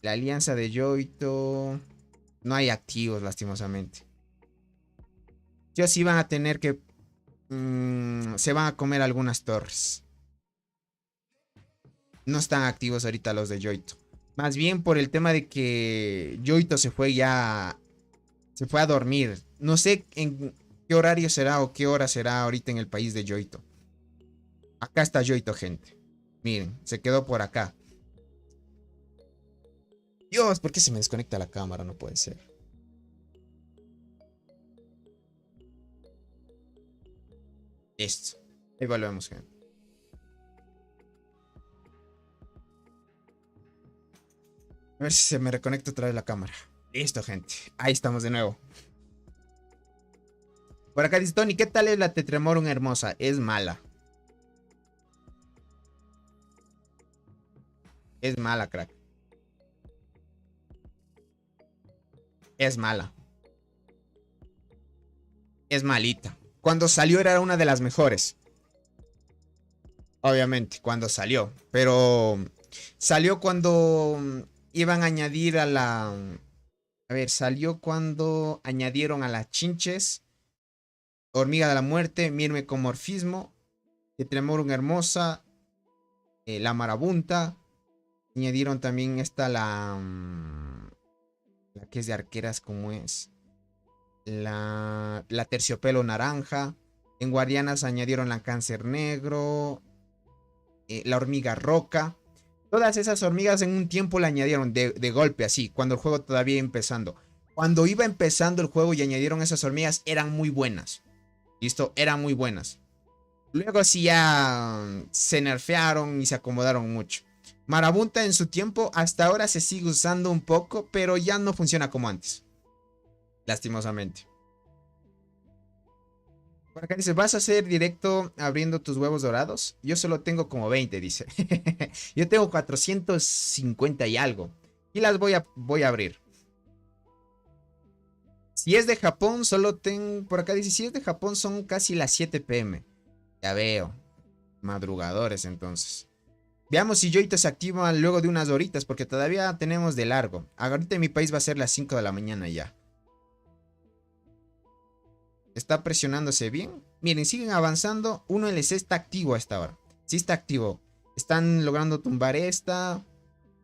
La alianza de Yoito. No hay activos, lastimosamente. Yo sí van a tener que... se van a comer algunas torres. No están activos ahorita los de Yoito. Más bien por el tema de que Yoito se fue ya... Se fue a dormir. No sé en qué horario será o qué hora será ahorita en el país de Yoito. Acá está Yoito, gente. Miren, se quedó por acá. Dios, ¿por qué se me desconecta la cámara? No puede ser. Listo. Ahí volvemos, gente. A ver si se me reconecta otra vez la cámara. Listo, gente. Ahí estamos de nuevo. Por acá dice Tony, ¿qué tal es la Tetremorum hermosa? Es mala. Es mala, crack. Es mala. Es malita. Cuando salió era una de las mejores. Obviamente, cuando salió. Pero salió cuando iban a añadir a la... A ver, salió cuando añadieron a las chinches, hormiga de la muerte, mirmecomorfismo, Tetremorum hermosa, la marabunta. Añadieron también esta, la que es de arqueras, ¿cómo es? La terciopelo naranja. En guardianas añadieron la cáncer negro, la hormiga roca. Todas esas hormigas en un tiempo la añadieron de golpe, así, cuando el juego todavía iba empezando. Cuando iba empezando el juego y añadieron esas hormigas, eran muy buenas. ¿Listo? Eran muy buenas. Luego sí ya se nerfearon y se acomodaron mucho. Marabunta en su tiempo, hasta ahora se sigue usando un poco, pero ya no funciona como antes. Lastimosamente. Por acá dice, ¿vas a hacer directo abriendo tus huevos dorados? Yo solo tengo como 20, dice. Yo tengo 450 y algo. Y las voy a abrir. Si es de Japón, solo tengo... Por acá dice, si es de Japón son casi las 7 p.m. Ya veo. Madrugadores entonces. Veamos si Yoito se activa luego de unas horitas, porque todavía tenemos de largo. Ahorita en mi país va a ser las 5 de la mañana ya. Está presionándose bien. Miren, siguen avanzando. 1LC está activo a esta hora. Sí está activo. Están logrando tumbar esta.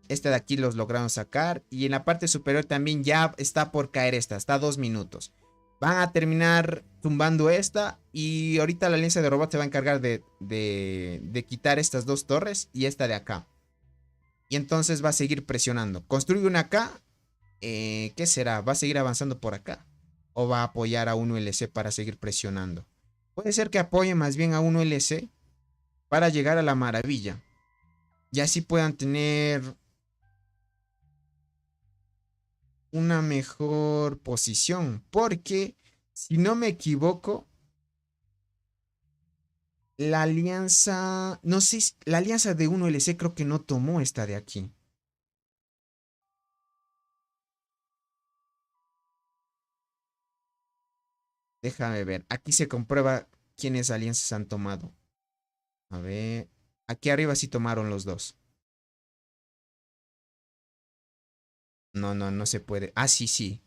Esta de aquí los lograron sacar. Y en la parte superior también ya está por caer esta. Está a 2 minutos. Van a terminar tumbando esta. Y ahorita la alianza de robots se va a encargar de quitar estas dos torres y esta de acá. Y entonces va a seguir presionando. Construye una acá. ¿Qué será? ¿Va a seguir avanzando por acá? ¿O va a apoyar a 1LC para seguir presionando? Puede ser que apoye más bien a 1LC para llegar a la maravilla. Y así puedan tener una mejor posición. Porque, si no me equivoco, la alianza... No sé, la alianza de 1LC creo que no tomó esta de aquí. Déjame ver. Aquí se comprueba quiénes alianzas han tomado. A ver. Aquí arriba sí tomaron los dos. No, no se puede. Ah, sí, sí.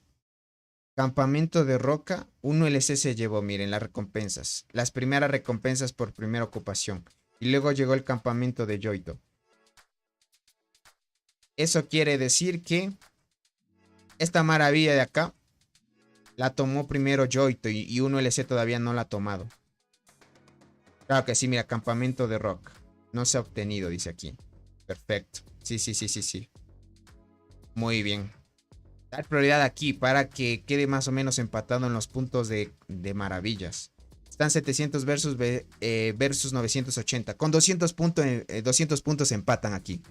Campamento de Roca. 1LC se llevó, miren, las recompensas. Las primeras recompensas por primera ocupación. Y luego llegó el campamento de Yoito. Eso quiere decir que esta maravilla de acá la tomó primero Yoito y 1LC todavía no la ha tomado. Claro que sí, mira, campamento de Roca. No se ha obtenido, dice aquí. Perfecto. Sí. Muy bien. Dar prioridad aquí para que quede más o menos empatado en los puntos de maravillas. Están 700 versus 980. Con 200 puntos empatan aquí.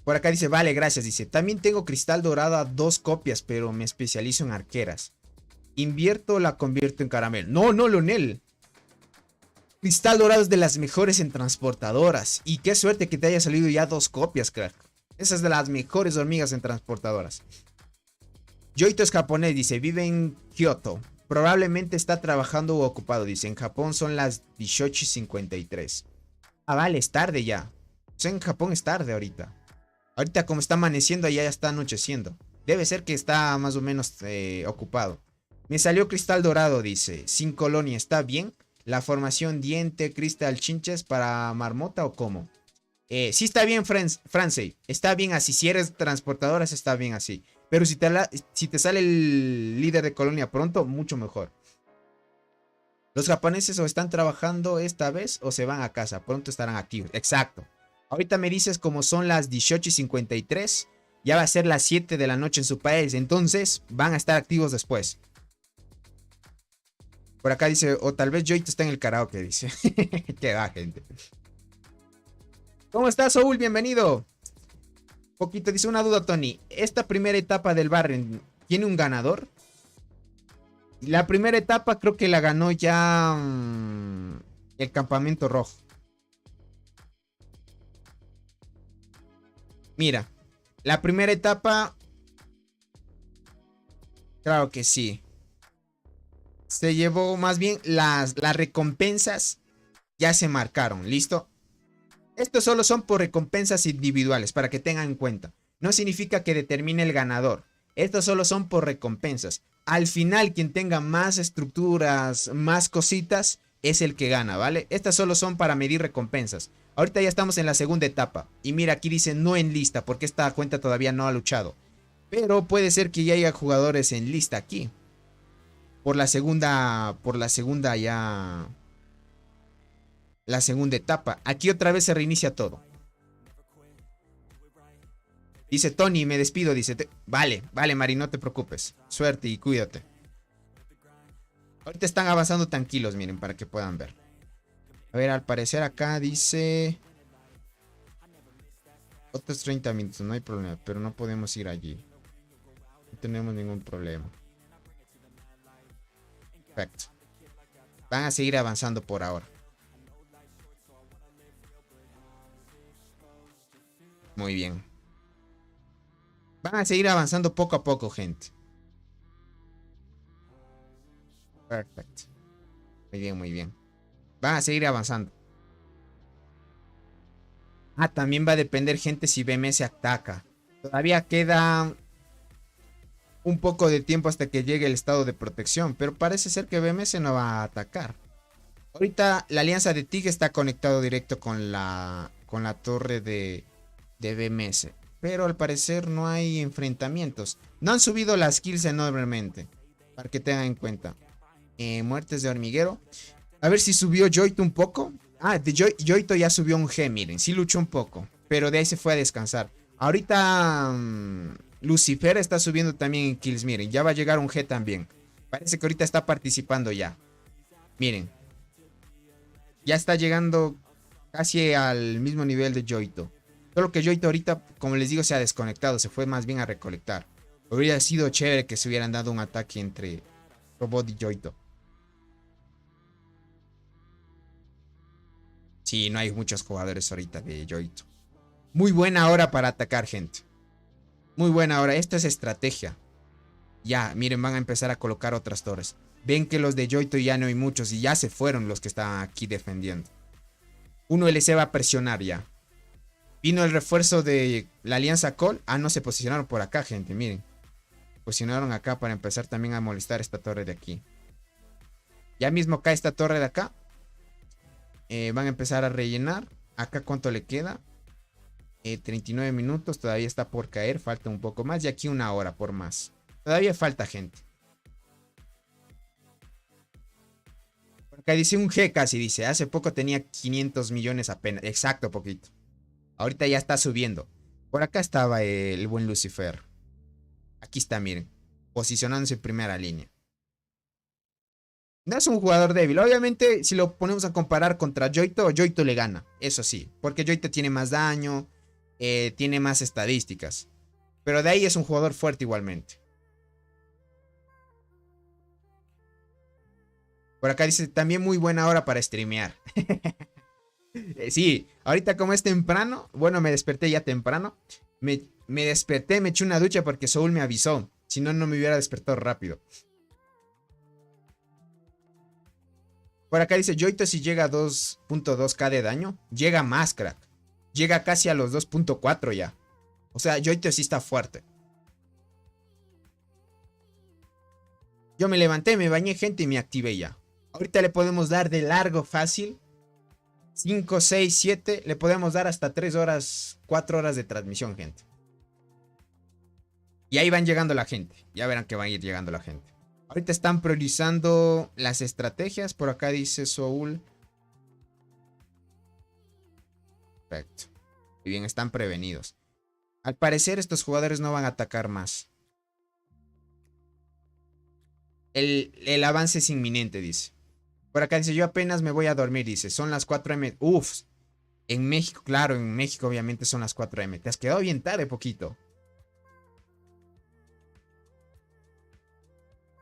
Por acá dice, vale, gracias. Dice, también tengo cristal dorada 2 copias, pero me especializo en arqueras. Invierto o la convierto en caramelo. No, Leonel. Cristal dorado es de las mejores en transportadoras. Y qué suerte que te haya salido ya 2 copias, crack. Esa es de las mejores hormigas en transportadoras. Yoito es japonés, dice, vive en Kioto. Probablemente está trabajando o ocupado, dice. En Japón son las 18:53. Ah, vale, es tarde ya. O sea, en Japón es tarde ahorita. Ahorita como está amaneciendo, allá ya está anocheciendo. Debe ser que está más o menos ocupado. Me salió cristal dorado, dice. Sin colonia, ¿está bien? La formación diente, cristal chinches para marmota o cómo. Sí está bien, Francey. Está bien así. Si eres transportadoras, está bien así. Pero si te sale el líder de colonia pronto, mucho mejor. Los japoneses o están trabajando esta vez o se van a casa. Pronto estarán activos. Exacto. Ahorita me dices como son las 18:53. Ya va a ser las 7 de la noche en su país. Entonces van a estar activos después. Por acá dice, o tal vez Joito está en el karaoke, dice. Qué va, gente. ¿Cómo estás, Saúl? Bienvenido. Poquito, dice una duda, Tony. ¿Esta primera etapa del Barren tiene un ganador? La primera etapa creo que la ganó ya el campamento rojo. Mira, la primera etapa, claro que sí. Se llevó más bien las recompensas ya se marcaron, ¿listo? Estos solo son por recompensas individuales, para que tengan en cuenta. No significa que determine el ganador. Estos solo son por recompensas. Al final, quien tenga más estructuras, más cositas, es el que gana, ¿vale? Estas solo son para medir recompensas. Ahorita ya estamos en la segunda etapa. Y mira, aquí dice no en lista, porque esta cuenta todavía no ha luchado. Pero puede ser que ya haya jugadores en lista aquí. Por la segunda ya... La segunda etapa. Aquí otra vez se reinicia todo. Dice Tony, me despido. Dice, vale, vale, Mari, no te preocupes. Suerte y cuídate. Ahorita están avanzando tranquilos, miren, para que puedan ver. A ver, al parecer acá dice... Otros 30 minutos, no hay problema. Pero no podemos ir allí. No tenemos ningún problema. Perfecto. Van a seguir avanzando por ahora. Muy bien. Van a seguir avanzando poco a poco, gente. Perfecto. Muy bien, muy bien. Van a seguir avanzando. Ah, también va a depender, gente, si BMS ataca. Todavía queda un poco de tiempo hasta que llegue el estado de protección, pero parece ser que BMS no va a atacar. Ahorita la alianza de TIG está conectado directo con la torre de BMS. Pero al parecer no hay enfrentamientos. No han subido las kills enormemente. Para que tengan en cuenta. Muertes de hormiguero. A ver si subió Joito un poco. Ah, de Joito ya subió un G, miren. Sí luchó un poco. Pero de ahí se fue a descansar. Ahorita Lucifer está subiendo también en kills, miren. Ya va a llegar un G también. Parece que ahorita está participando ya. Miren. Ya está llegando casi al mismo nivel de Joito. Solo que Joito ahorita, como les digo, se ha desconectado. Se fue más bien a recolectar. Hubiera sido chévere que se hubieran dado un ataque entre Robot y Joito. Sí, no hay muchos jugadores ahorita de Joito. Muy buena hora para atacar, gente. Muy buena hora. Esto es estrategia. Ya, miren, van a empezar a colocar otras torres. Ven que los de Joito ya no hay muchos y ya se fueron los que estaban aquí defendiendo. Uno LC va a presionar ya. Vino el refuerzo de la alianza Col. Ah, no, se posicionaron por acá, gente, miren. Posicionaron acá para empezar también a molestar esta torre de aquí. Ya mismo cae esta torre de acá. Van a empezar a rellenar. Acá cuánto le queda. 39 minutos. Todavía está por caer. Falta un poco más. Y aquí una hora por más. Todavía falta gente. Por acá dice un G casi. Dice. Hace poco tenía 500 millones apenas. Exacto, poquito. Ahorita ya está subiendo. Por acá estaba el buen Lucifer. Aquí está, miren. Posicionándose en primera línea. No es un jugador débil. Obviamente, si lo ponemos a comparar contra Joito, Joito le gana. Eso sí. Porque Joito tiene más daño. Tiene más estadísticas. Pero de ahí es un jugador fuerte igualmente. Por acá dice, también muy buena hora para streamear. Sí, ahorita como es temprano. Bueno, me desperté ya temprano. Me desperté, me eché una ducha porque Saúl me avisó. Si no, no me hubiera despertado rápido. Por acá dice, Yoito si llega a 2.2k de daño. Llega más, crack. Llega casi a los 2.4 ya. O sea, Yoito sí está fuerte. Yo me levanté, me bañé, gente, y me activé ya. Ahorita le podemos dar de largo fácil. 5, 6, 7. Le podemos dar hasta 3 horas, 4 horas de transmisión, gente. Y ahí van llegando la gente. Ya verán que va a ir llegando la gente. Ahorita están priorizando las estrategias. Por acá dice Soul. Perfecto. Y bien, están prevenidos. Al parecer estos jugadores no van a atacar más. El avance es inminente, dice. Por acá dice, yo apenas me voy a dormir, dice. Son las 4 m. Uf. En México, claro, en México obviamente son las 4 m. Te has quedado bien tarde, poquito.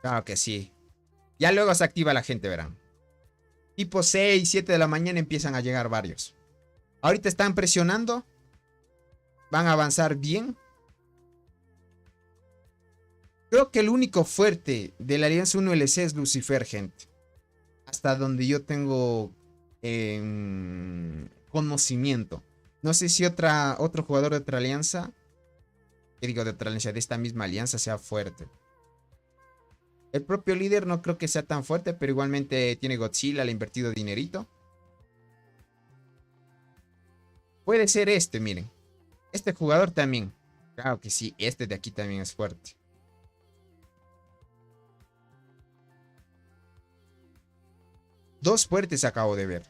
Claro que sí. Ya luego se activa la gente, verán. Tipo 6, 7 de la mañana empiezan a llegar varios. Ahorita están presionando. Van a avanzar bien. Creo que el único fuerte de la Alianza 1LC es Lucifer, gente. Hasta donde yo tengo conocimiento. No sé si otro jugador de otra alianza, que digo de otra alianza, de esta misma alianza sea fuerte. El propio líder no creo que sea tan fuerte, pero igualmente tiene Godzilla, le ha invertido dinerito. Puede ser este, miren. Este jugador también. Claro que sí, este de aquí también es fuerte. Dos fuertes acabo de ver.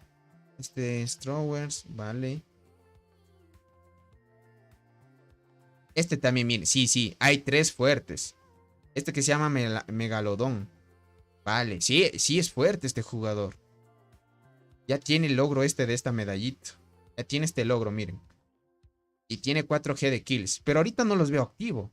Este Strowers, vale. Este también, miren. Sí, sí, hay 3 fuertes. Este que se llama Megalodón. Vale, sí, sí es fuerte este jugador. Ya tiene el logro este de esta medallita. Ya tiene este logro, miren. Y tiene 4G de kills. Pero ahorita no los veo activo.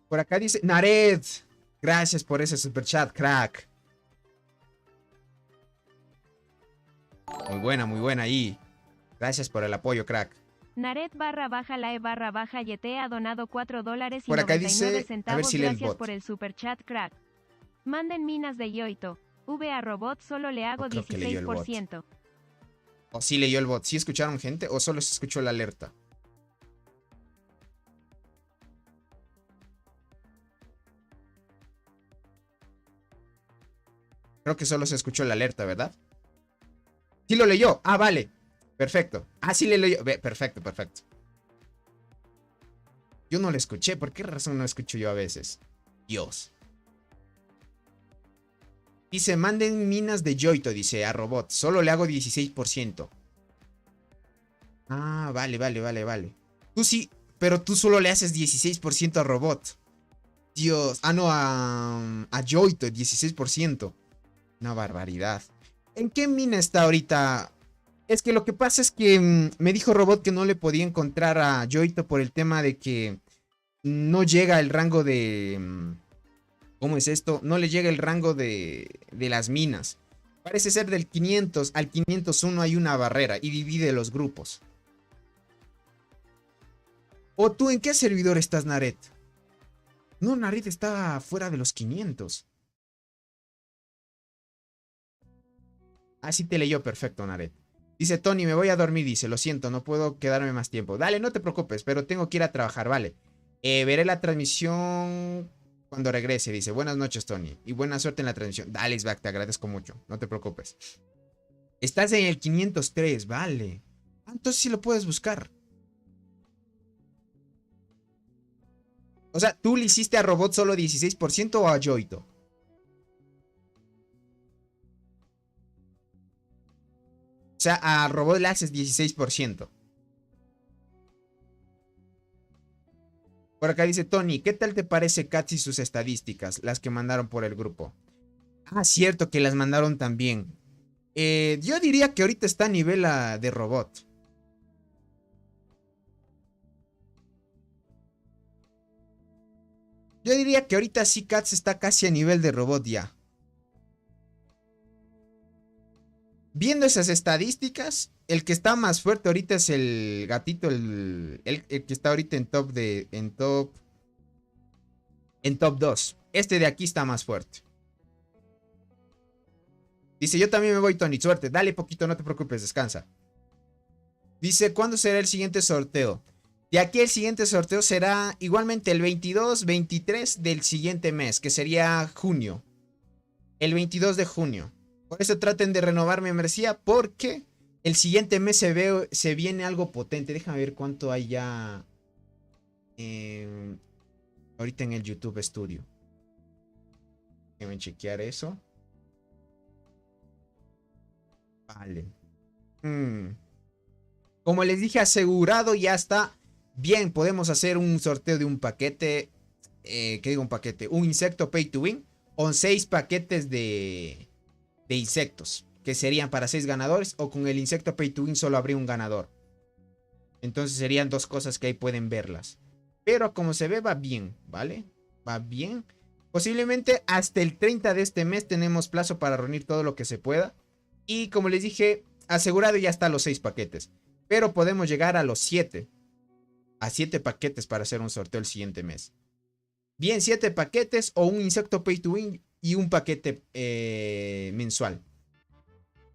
Por acá dice Nared. Gracias por ese super chat, crack. Muy buena ahí. Gracias por el apoyo, crack. Nared _lae _yete ha donado $4 y Por acá 99 dice, centavos. a ver si lee el Gracias bot. por el super chat, crack. Manden minas de Yoito. A robot solo le hago No creo que leyó el bot. 16%. O sí leyó el bot. ¿Sí escucharon, gente? ¿O solo se escuchó la alerta? Creo que solo se escuchó la alerta, ¿verdad? Sí lo leyó. Ah, vale. Perfecto. Ah, sí le leyó. Perfecto, perfecto. Yo no lo escuché. ¿Por qué razón no escucho yo a veces? Dios. Dice, manden minas de Yoito, dice, a robot. Solo le hago 16%. Ah, vale. Tú sí, pero tú solo le haces 16% a robot. Dios. Ah, no, a Yoito, 16%. Una barbaridad. ¿En qué mina está ahorita? Es que lo que pasa es que me dijo Robot que no le podía encontrar a Yoito por el tema de que no llega el rango de... ¿Cómo es esto? No le llega el rango de las minas. Parece ser del 500 al 501 hay una barrera y divide los grupos. ¿O tú en qué servidor estás, Naret? No, Naret está fuera de los 500. Así te leyó perfecto, Naret. Dice Tony, me voy a dormir, dice, lo siento, no puedo quedarme más tiempo. Dale, no te preocupes, pero tengo que ir a trabajar, vale. Veré la transmisión cuando regrese, dice. Buenas noches, Tony, y buena suerte en la transmisión. Dale, Isback, te agradezco mucho, no te preocupes. Estás en el 503, vale. Ah, entonces sí lo puedes buscar. O sea, ¿tú le hiciste a Robot solo 16% o a Yoito? O sea, a Robot le haces 16%. Por acá dice Tony, ¿qué tal te parece Cats y sus estadísticas? Las que mandaron por el grupo. Ah, cierto que las mandaron también. Yo diría que ahorita está a nivel de Robot. Yo diría que ahorita sí Cats está casi a nivel de Robot ya. Viendo esas estadísticas, el que está más fuerte ahorita es el gatito, el que está ahorita en top 2. Este de aquí está más fuerte. Dice, yo también me voy, Tony, suerte. Dale poquito, no te preocupes, descansa. Dice, ¿cuándo será el siguiente sorteo? De aquí el siguiente sorteo será igualmente el 22-23 del siguiente mes, que sería junio. El 22 de junio. Por eso traten de renovar mi membresía, porque el siguiente mes se viene algo potente. Déjame ver cuánto hay ya ahorita en el YouTube Studio. Déjenme chequear eso. Vale. Como les dije, asegurado ya está. Bien, podemos hacer un sorteo de un paquete. ¿Qué digo un paquete? Un insecto pay to win. O 6 paquetes de insectos. Que serían para 6 ganadores. O con el insecto pay to win solo habría un ganador. Entonces serían 2 cosas que ahí pueden verlas. Pero como se ve va bien, ¿vale? Va bien. Posiblemente hasta el 30 de este mes tenemos plazo para reunir todo lo que se pueda. Y como les dije, asegurado ya está los 6 paquetes. Pero podemos llegar a los 7. A 7 paquetes para hacer un sorteo el siguiente mes. Bien, 7 paquetes o un insecto pay to win y un paquete mensual.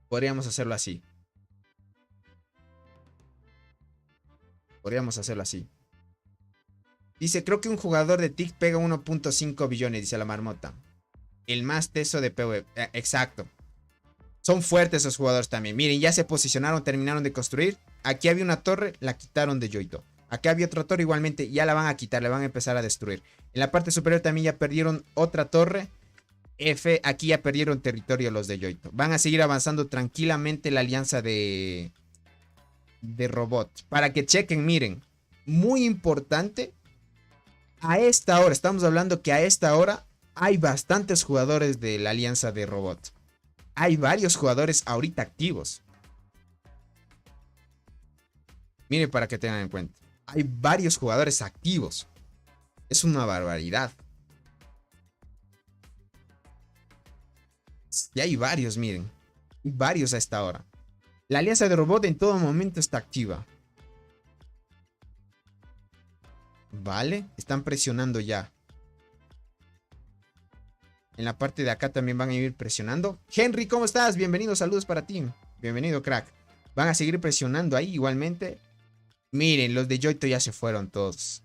Podríamos hacerlo así. Podríamos hacerlo así. Dice, creo que un jugador de TIC pega 1.5 billones, dice la marmota. El más teso de PvP. Exacto. Son fuertes esos jugadores también. Miren, ya se posicionaron, terminaron de construir. Aquí había una torre, la quitaron de Yoito. Acá había otra torre igualmente, ya la van a quitar, la van a empezar a destruir. En la parte superior también ya perdieron otra torre. Aquí ya perdieron territorio los de Yoito. Van a seguir avanzando tranquilamente la alianza de robots. Para que chequen, miren. Muy importante. A esta hora, estamos hablando que a esta hora hay bastantes jugadores de la alianza de robots. Hay varios jugadores ahorita activos. Miren para que tengan en cuenta. Hay varios jugadores activos. Es una barbaridad. Y hay varios, miren. Hay varios a esta hora. La alianza de robot en todo momento está activa. Vale, están presionando ya. En la parte de acá también van a ir presionando. Henry, ¿cómo estás? Bienvenido, saludos para ti. Bienvenido, crack. Van a seguir presionando ahí igualmente. Miren, los de Yoito ya se fueron todos.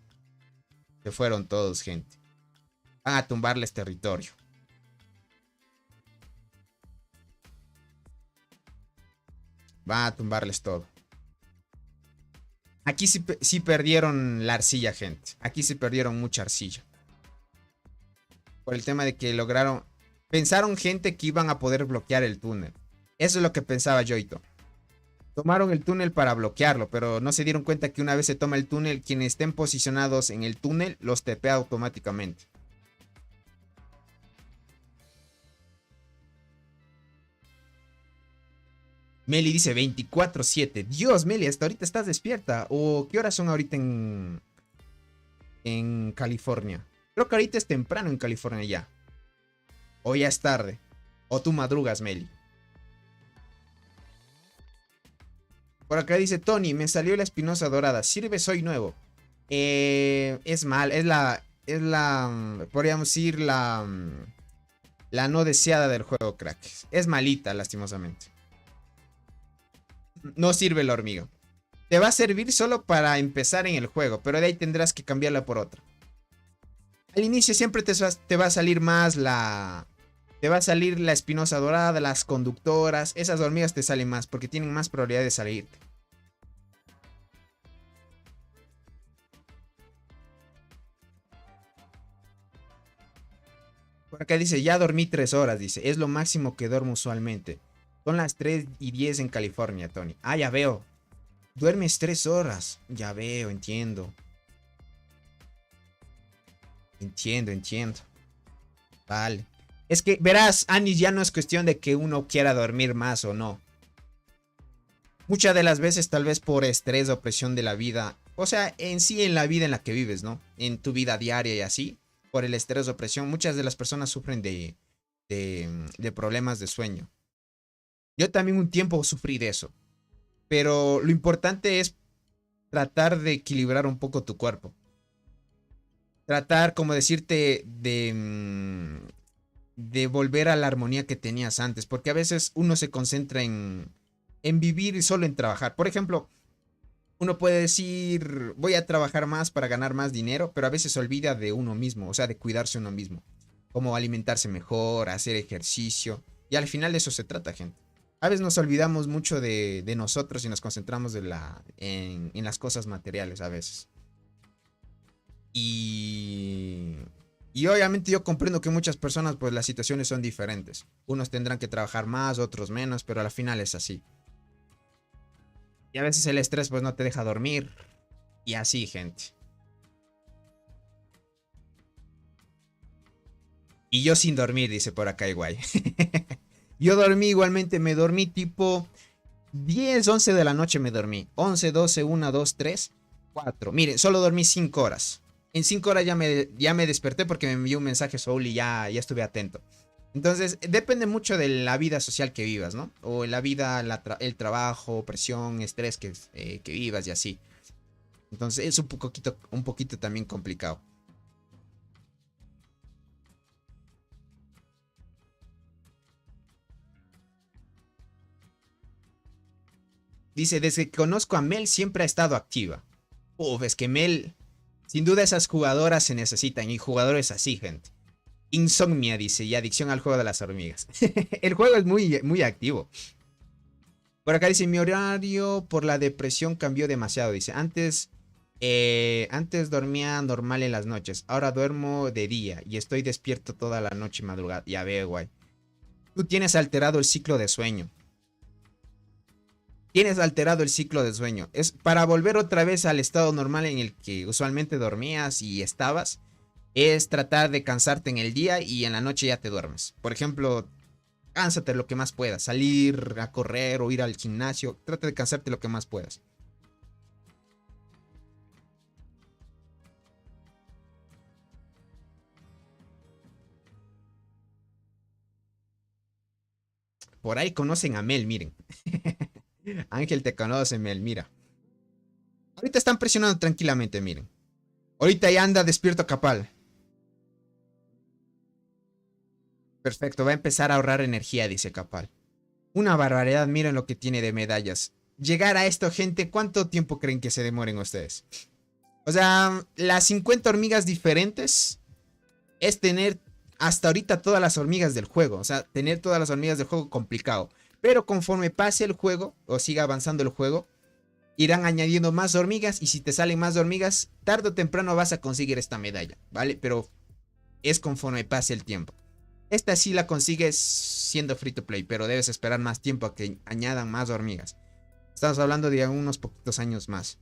Se fueron todos, gente. Van a tumbarles territorio. Van a tumbarles todo. Aquí sí perdieron la arcilla, gente. Aquí sí perdieron mucha arcilla. Por el tema de que lograron... Pensaron, gente, que iban a poder bloquear el túnel. Eso es lo que pensaba Yoito. Tomaron el túnel para bloquearlo, pero no se dieron cuenta que una vez se toma el túnel, quienes estén posicionados en el túnel los tepea automáticamente. Meli dice 24/7. Dios, Meli, hasta ahorita estás despierta. ¿O qué horas son ahorita en California? Creo que ahorita es temprano en California ya. O ya es tarde. O tú madrugas, Meli. Por acá dice Tony, me salió la espinosa dorada. Sirve, soy nuevo. Es mal. Es la... Podríamos decir la no deseada del juego, crack. Es malita, lastimosamente. No sirve la hormiga. Te va a servir solo para empezar en el juego, pero de ahí tendrás que cambiarla por otra. Al inicio siempre te va a salir más la... Te va a salir la espinosa dorada, las conductoras. Esas hormigas te salen más porque tienen más probabilidad de salirte. Por acá dice, ya dormí 3 horas, dice. Es lo máximo que duermo usualmente. Son las 3:10 en California, Tony. Ah, ya veo. Duermes 3 horas. Ya veo, entiendo. Entiendo. Vale. Es que, verás, Anis, ya no es cuestión de que uno quiera dormir más o no. Muchas de las veces, tal vez por estrés o presión de la vida. O sea, en sí, en la vida en la que vives, ¿no? En tu vida diaria y así. Por el estrés o presión, muchas de las personas sufren de problemas de sueño. Yo también un tiempo sufrí de eso. Pero lo importante es tratar de equilibrar un poco tu cuerpo. Tratar, como decirte, de volver a la armonía que tenías antes. Porque a veces uno se concentra en vivir y solo en trabajar. Por ejemplo, uno puede decir, voy a trabajar más para ganar más dinero, pero a veces se olvida de uno mismo, o sea, de cuidarse uno mismo. Como alimentarse mejor, hacer ejercicio. Y al final de eso se trata, gente. A veces nos olvidamos mucho de nosotros y nos concentramos en las cosas materiales a veces. Y, y obviamente yo comprendo que muchas personas, pues las situaciones son diferentes. Unos tendrán que trabajar más, otros menos, pero al final es así. Y a veces el estrés pues no te deja dormir. Y así, gente. Y yo sin dormir, dice por acá igual. Yo dormí igualmente, me dormí tipo 10, 11 de la noche me dormí. 11, 12, 1, 2, 3, 4. Miren, solo dormí 5 horas. En 5 horas ya me desperté porque me envió un mensaje Soul y ya estuve atento. Entonces, depende mucho de la vida social que vivas, ¿no? O la vida, el trabajo, presión, estrés que vivas y así. Entonces, es un poquito también complicado. Dice, desde que conozco a Mel siempre ha estado activa. Uf, es que Mel, sin duda esas jugadoras se necesitan y jugadores así, gente. Insomnia, dice, y adicción al juego de las hormigas. El juego es muy, muy activo. Por acá dice, mi horario por la depresión cambió demasiado. Dice, antes dormía normal en las noches. Ahora duermo de día y estoy despierto toda la noche y madrugada. Ya veo, guay. Tú tienes alterado el ciclo de sueño. Tienes alterado el ciclo de sueño. Es para volver otra vez al estado normal en el que usualmente dormías y estabas. Es tratar de cansarte en el día y en la noche ya te duermes. Por ejemplo, cánsate lo que más puedas. Salir a correr o ir al gimnasio. Trata de cansarte lo que más puedas. Por ahí conocen a Mel, miren. Ángel te conoce, Mel, mira. Ahorita están presionando tranquilamente, miren. Ahorita ya anda despierto Capal. Perfecto, va a empezar a ahorrar energía, dice Capal. Una barbaridad, miren lo que tiene de medallas. Llegar a esto, gente, ¿cuánto tiempo creen que se demoren ustedes? O sea, las 50 hormigas diferentes es tener hasta ahorita todas las hormigas del juego. O sea, tener todas las hormigas del juego complicado. Pero conforme pase el juego o siga avanzando el juego, irán añadiendo más hormigas. Y si te salen más hormigas, tarde o temprano vas a conseguir esta medalla, ¿vale? Pero es conforme pase el tiempo. Esta sí la consigues siendo free to play, pero debes esperar más tiempo a que añadan más hormigas. Estamos hablando de unos poquitos años más.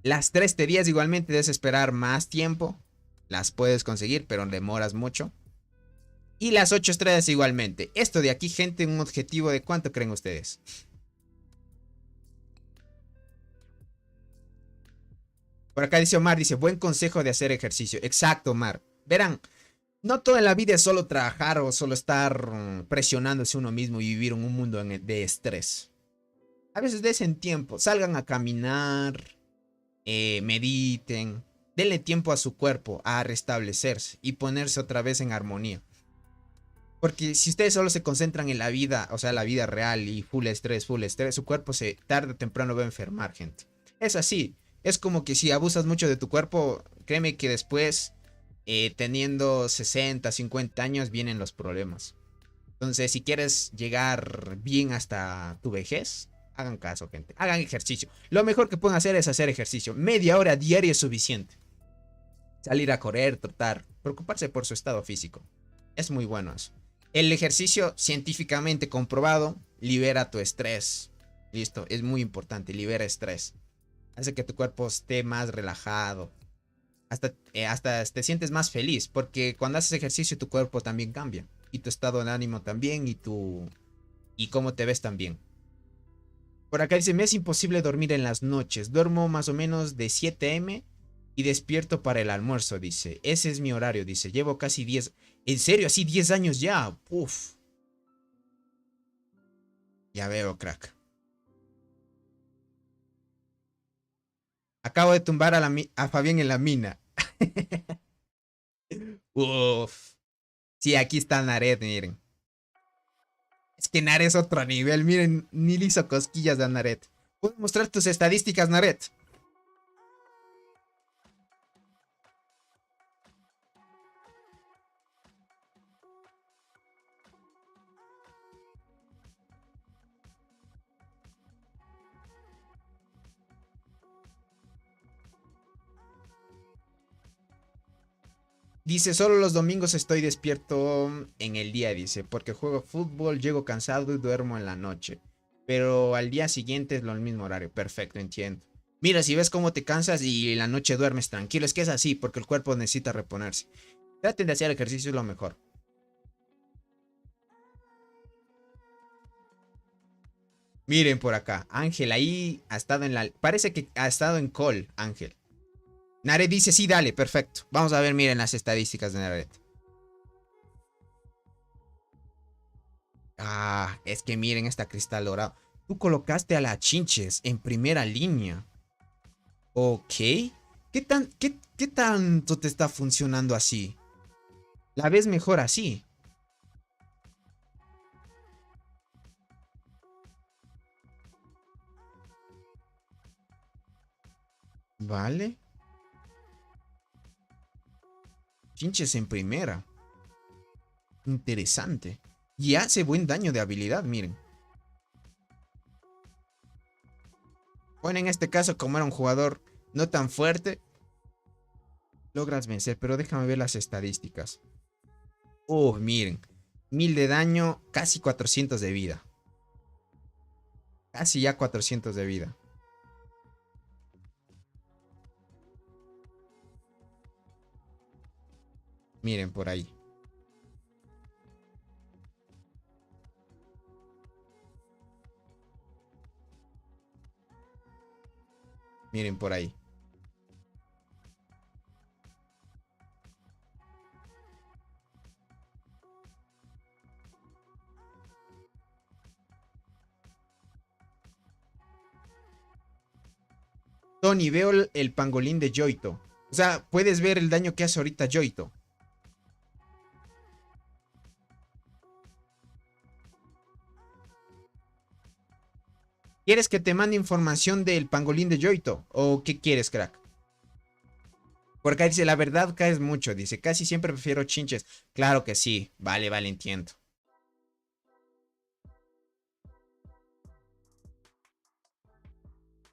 Las 3 teorías igualmente debes esperar más tiempo. Las puedes conseguir, pero demoras mucho. Y las 8 estrellas igualmente. Esto de aquí, gente, un objetivo de ¿cuánto creen ustedes? Por acá dice Omar, dice, buen consejo de hacer ejercicio. Exacto, Omar. Verán, no toda la vida es solo trabajar o solo estar presionándose uno mismo y vivir en un mundo de estrés. A veces desen tiempo, salgan a caminar, mediten, denle tiempo a su cuerpo a restablecerse y ponerse otra vez en armonía. Porque si ustedes solo se concentran en la vida, o sea, la vida real y full estrés, su cuerpo se tarde o temprano va a enfermar, gente. Es así. Es como que si abusas mucho de tu cuerpo, créeme que después, teniendo 60, 50 años, vienen los problemas. Entonces, si quieres llegar bien hasta tu vejez, hagan caso, gente. Hagan ejercicio. Lo mejor que pueden hacer es hacer ejercicio. Media hora diaria es suficiente. Salir a correr, trotar, preocuparse por su estado físico. Es muy bueno eso. El ejercicio científicamente comprobado libera tu estrés. Listo, es muy importante, libera estrés. Hace que tu cuerpo esté más relajado. Hasta te sientes más feliz. Porque cuando haces ejercicio tu cuerpo también cambia. Y tu estado de ánimo también. Y cómo te ves también. Por acá dice, me es imposible dormir en las noches. Duermo más o menos de 7 m y despierto para el almuerzo, dice. Ese es mi horario, dice. Llevo casi 10. ¿En serio? ¿Así 10 años ya? Uf. Ya veo, crack. Acabo de tumbar a Fabián en la mina. Uf. Sí, aquí está Nared, miren. Es que Nared es otro nivel, miren, ni le hizo cosquillas a Nared. ¿Puedo mostrar tus estadísticas, Nared? Dice, solo los domingos estoy despierto en el día, dice, porque juego fútbol, llego cansado y duermo en la noche. Pero al día siguiente es lo mismo horario. Perfecto, entiendo. Mira, si ves cómo te cansas y en la noche duermes tranquilo, es que es así, porque el cuerpo necesita reponerse. Traten de hacer ejercicio, es lo mejor. Miren por acá, Ángel ahí ha estado en la... Parece que ha estado en call, Ángel. Naret dice, sí, dale, perfecto. Vamos a ver, miren las estadísticas de Naret. Ah, es que miren esta cristal dorado. Tú colocaste a la Chinches en primera línea. Ok. ¿Qué tanto te está funcionando así? ¿La ves mejor así? Vale. Chinches en primera. Interesante. Y hace buen daño de habilidad, miren. Bueno, en este caso, como era un jugador no tan fuerte, logras vencer, pero déjame ver las estadísticas. Oh, miren. 1000 de daño, casi 400 de vida. Casi ya 400 de vida. Miren por ahí. Miren por ahí. Tony, veo el pangolín de Yoito. O sea, puedes ver el daño que hace ahorita Yoito. ¿Quieres que te mande información del pangolín de Yoito? ¿O qué quieres, crack? Por acá dice, la verdad caes mucho. Dice, casi siempre prefiero chinches. Claro que sí. Vale, vale, entiendo.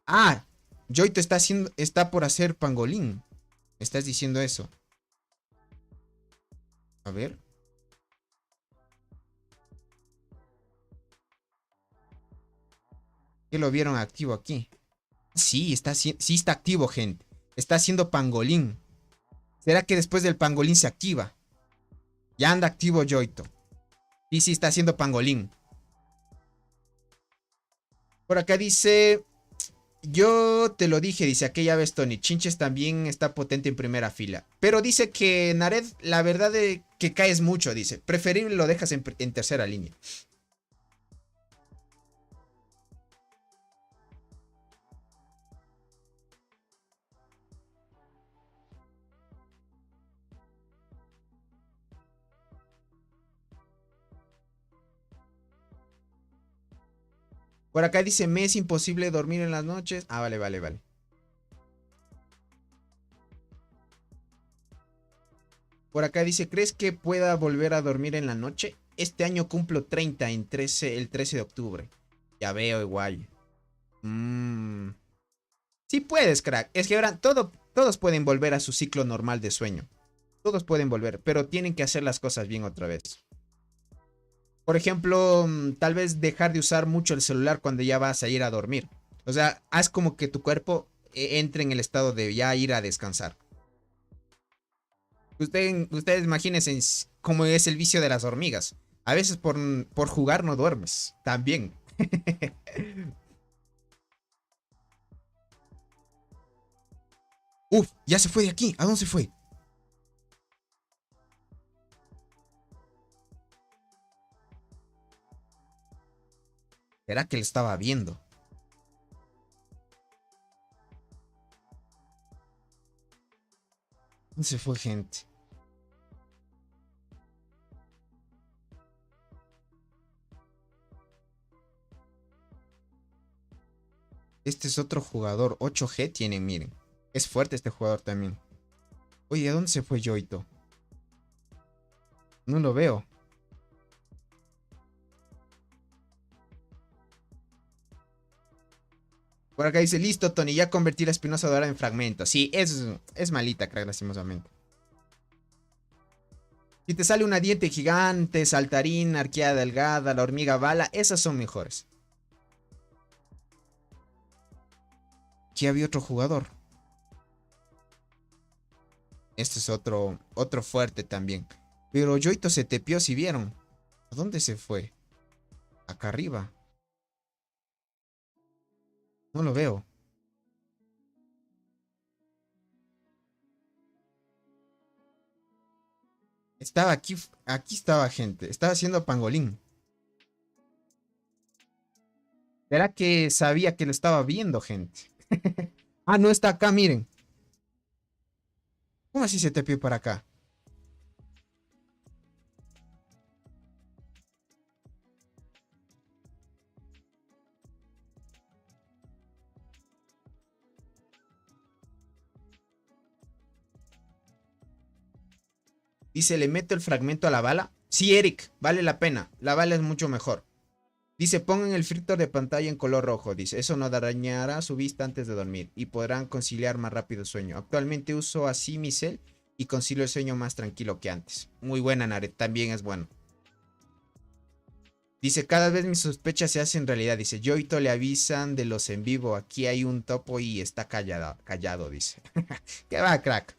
Ah, Yoito está por hacer pangolín. ¿Estás diciendo eso? A ver. ¿Qué lo vieron activo aquí? Sí, sí está activo, gente. Está haciendo pangolín. ¿Será que después del pangolín se activa? Ya anda activo Yoito. Sí, sí, está haciendo pangolín. Por acá dice... Yo te lo dije, dice aquella vez Tony. Chinches también está potente en primera fila. Pero dice que Nared, la verdad es que caes mucho, dice. Preferible lo dejas en tercera línea. Por acá dice, me es imposible dormir en las noches. Ah, vale, vale, vale. Por acá dice, ¿crees que pueda volver a dormir en la noche? Este año cumplo 30 el 13 de octubre. Ya veo igual. Sí puedes, crack. Es que ahora todos pueden volver a su ciclo normal de sueño. Todos pueden volver, pero tienen que hacer las cosas bien otra vez. Por ejemplo, tal vez dejar de usar mucho el celular cuando ya vas a ir a dormir. O sea, haz como que tu cuerpo entre en el estado de ya ir a descansar. Ustedes imagínense cómo es el vicio de las hormigas. A veces por jugar no duermes. También. Uf, ya se fue de aquí. ¿A dónde se fue? ¿Será que lo estaba viendo? ¿Dónde se fue, gente? Este es otro jugador. 8G tiene, miren. Es fuerte este jugador también. Oye, ¿a dónde se fue Yoito? No lo veo. Por acá dice, listo, Tony, ya convertí la Espinosa Dorada en fragmentos. Sí, es malita, crack, lastimosamente. Si te sale una diente gigante, saltarín, arqueada delgada, la hormiga bala, esas son mejores. Aquí había otro jugador. Este es otro fuerte también. Pero Yoito se tepió, si vieron. ¿A dónde se fue? Acá arriba. No lo veo. Estaba aquí estaba gente. Estaba haciendo pangolín. ¿Será que sabía que lo estaba viendo, gente? Ah, no está acá, miren. ¿Cómo así se tepió para acá? Dice, ¿le meto el fragmento a la bala? Sí, Eric, vale la pena. La bala es mucho mejor. Dice, pongan el filtro de pantalla en color rojo. Dice, eso no dañará su vista antes de dormir y podrán conciliar más rápido el sueño. Actualmente uso así mi cel y concilio el sueño más tranquilo que antes. Muy buena, Naret, también es bueno. Dice, cada vez mis sospechas se hacen realidad. Dice, Yoito le avisan de los en vivo. Aquí hay un topo y está callado, dice. ¿Qué va, crack?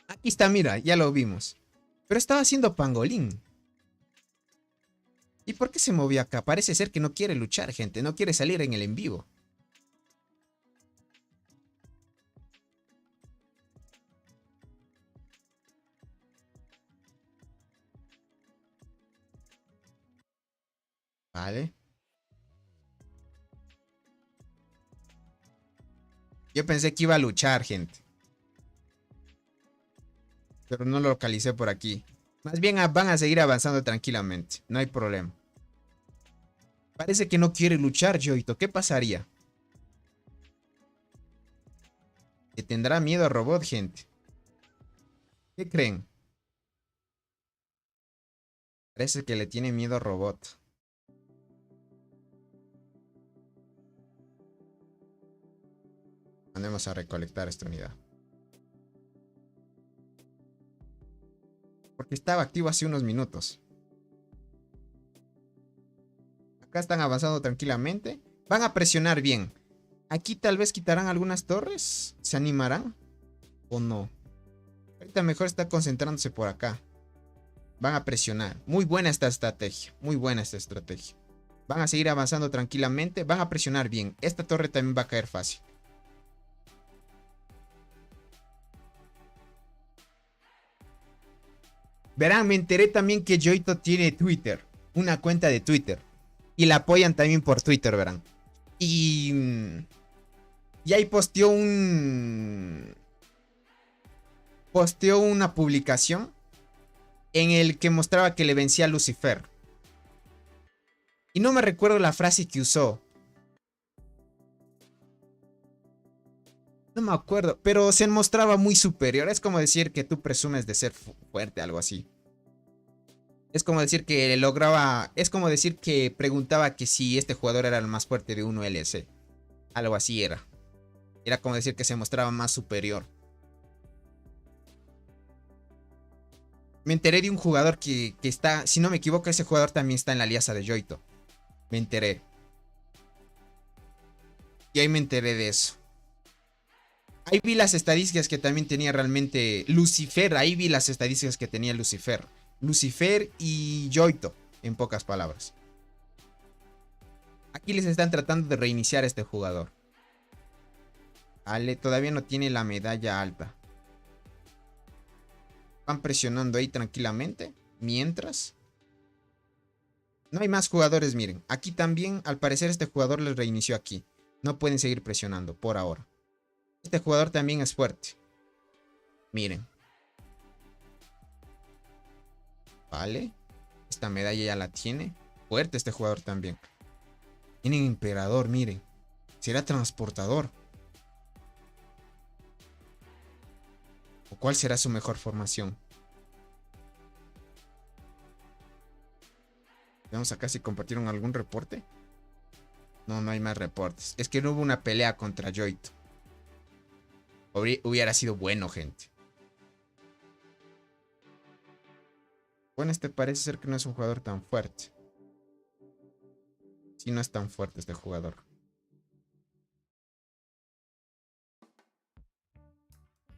Aquí está, mira, ya lo vimos. Pero estaba haciendo pangolín. ¿Y por qué se movió acá? Parece ser que no quiere luchar, gente. No quiere salir en el en vivo. Vale. Yo pensé que iba a luchar, gente. Pero no lo localicé por aquí. Más bien van a seguir avanzando tranquilamente. No hay problema. Parece que no quiere luchar, Yoito. ¿Qué pasaría? Que tendrá miedo a Robot, gente. ¿Qué creen? Parece que le tiene miedo a Robot. Andemos a recolectar esta unidad. Porque estaba activo hace unos minutos. Acá están avanzando tranquilamente. Van a presionar bien. Aquí tal vez quitarán algunas torres. ¿Se animarán? ¿O no? Ahorita mejor está concentrándose por acá. Van a presionar. Muy buena esta estrategia. Muy buena esta estrategia. Van a seguir avanzando tranquilamente. Van a presionar bien. Esta torre también va a caer fácil. Verán, me enteré también que Yoito tiene Twitter. Una cuenta de Twitter. Y la apoyan también por Twitter, verán. Y ahí posteó una publicación en el que mostraba que le vencía a Lucifer. Y no me recuerdo la frase que usó. No me acuerdo, pero se mostraba muy superior. Es como decir que tú presumes de ser fuerte, algo así. Es como decir que lograba... Es como decir que preguntaba que si este jugador era el más fuerte de 1LC. Algo así era. Era como decir que se mostraba más superior. Me enteré de un jugador que está... Si no me equivoco, ese jugador también está en la alianza de Yoito. Me enteré. Y ahí me enteré de eso. Ahí vi las estadísticas que también tenía realmente Lucifer. Ahí vi las estadísticas que tenía Lucifer. Lucifer y Yoito, en pocas palabras. Aquí les están tratando de reiniciar a este jugador. Ale todavía no tiene la medalla alta. Van presionando ahí tranquilamente. Mientras. No hay más jugadores, miren. Aquí también, al parecer, este jugador les reinició aquí. No pueden seguir presionando por ahora. Este jugador también es fuerte. Miren. Vale. Esta medalla ya la tiene. Fuerte este jugador también. Tienen Emperador, miren. ¿Será transportador? ¿O cuál será su mejor formación? Vamos acá si compartieron algún reporte. No, no hay más reportes. Es que no hubo una pelea contra Yoito. Hubiera sido bueno, gente. Bueno, este parece ser que no es un jugador tan fuerte. Sí, no es tan fuerte este jugador.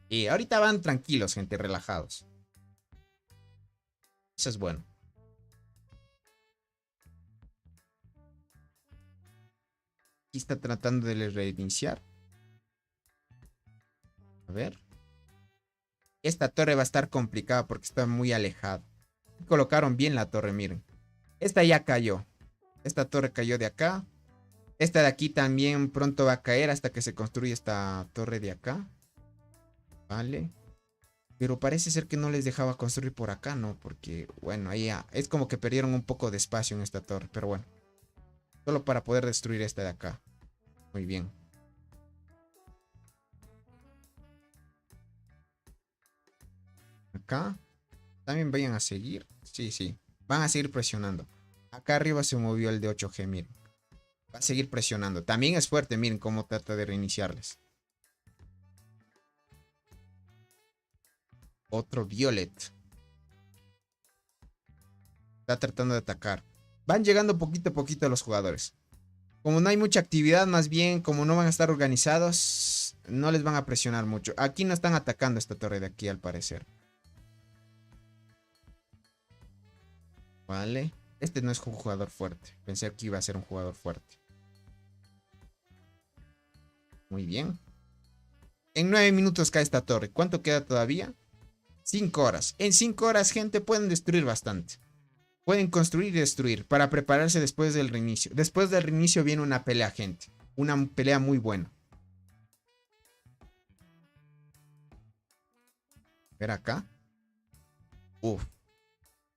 Y ahorita van tranquilos, gente, relajados. Eso es bueno. Aquí está tratando de reiniciar. A ver. Esta torre va a estar complicada porque está muy alejada. Colocaron bien la torre, miren. Esta ya cayó. Esta torre cayó de acá. Esta de aquí también pronto va a caer hasta que se construya esta torre de acá. Vale. Pero parece ser que no les dejaba construir por acá, ¿no? Porque, bueno, ahí ya es como que perdieron un poco de espacio en esta torre. Pero bueno. Solo para poder destruir esta de acá. Muy bien. Acá. También vayan a seguir. Sí, sí. Van a seguir presionando. Acá arriba se movió el de 8G, miren. Va a seguir presionando. También es fuerte, miren cómo trata de reiniciarles. Otro Violet. Está tratando de atacar. Van llegando poquito a poquito los jugadores. Como no hay mucha actividad, más bien, como no van a estar organizados, no les van a presionar mucho. Aquí no están atacando esta torre de aquí, al parecer. Vale. Este no es un jugador fuerte. Pensé que iba a ser un jugador fuerte. Muy bien. En 9 minutos cae esta torre. ¿Cuánto queda todavía? 5 horas. En 5 horas, gente, pueden destruir bastante. Pueden construir y destruir para prepararse después del reinicio. Después del reinicio viene una pelea, gente. Una pelea muy buena. Ver acá. Uf.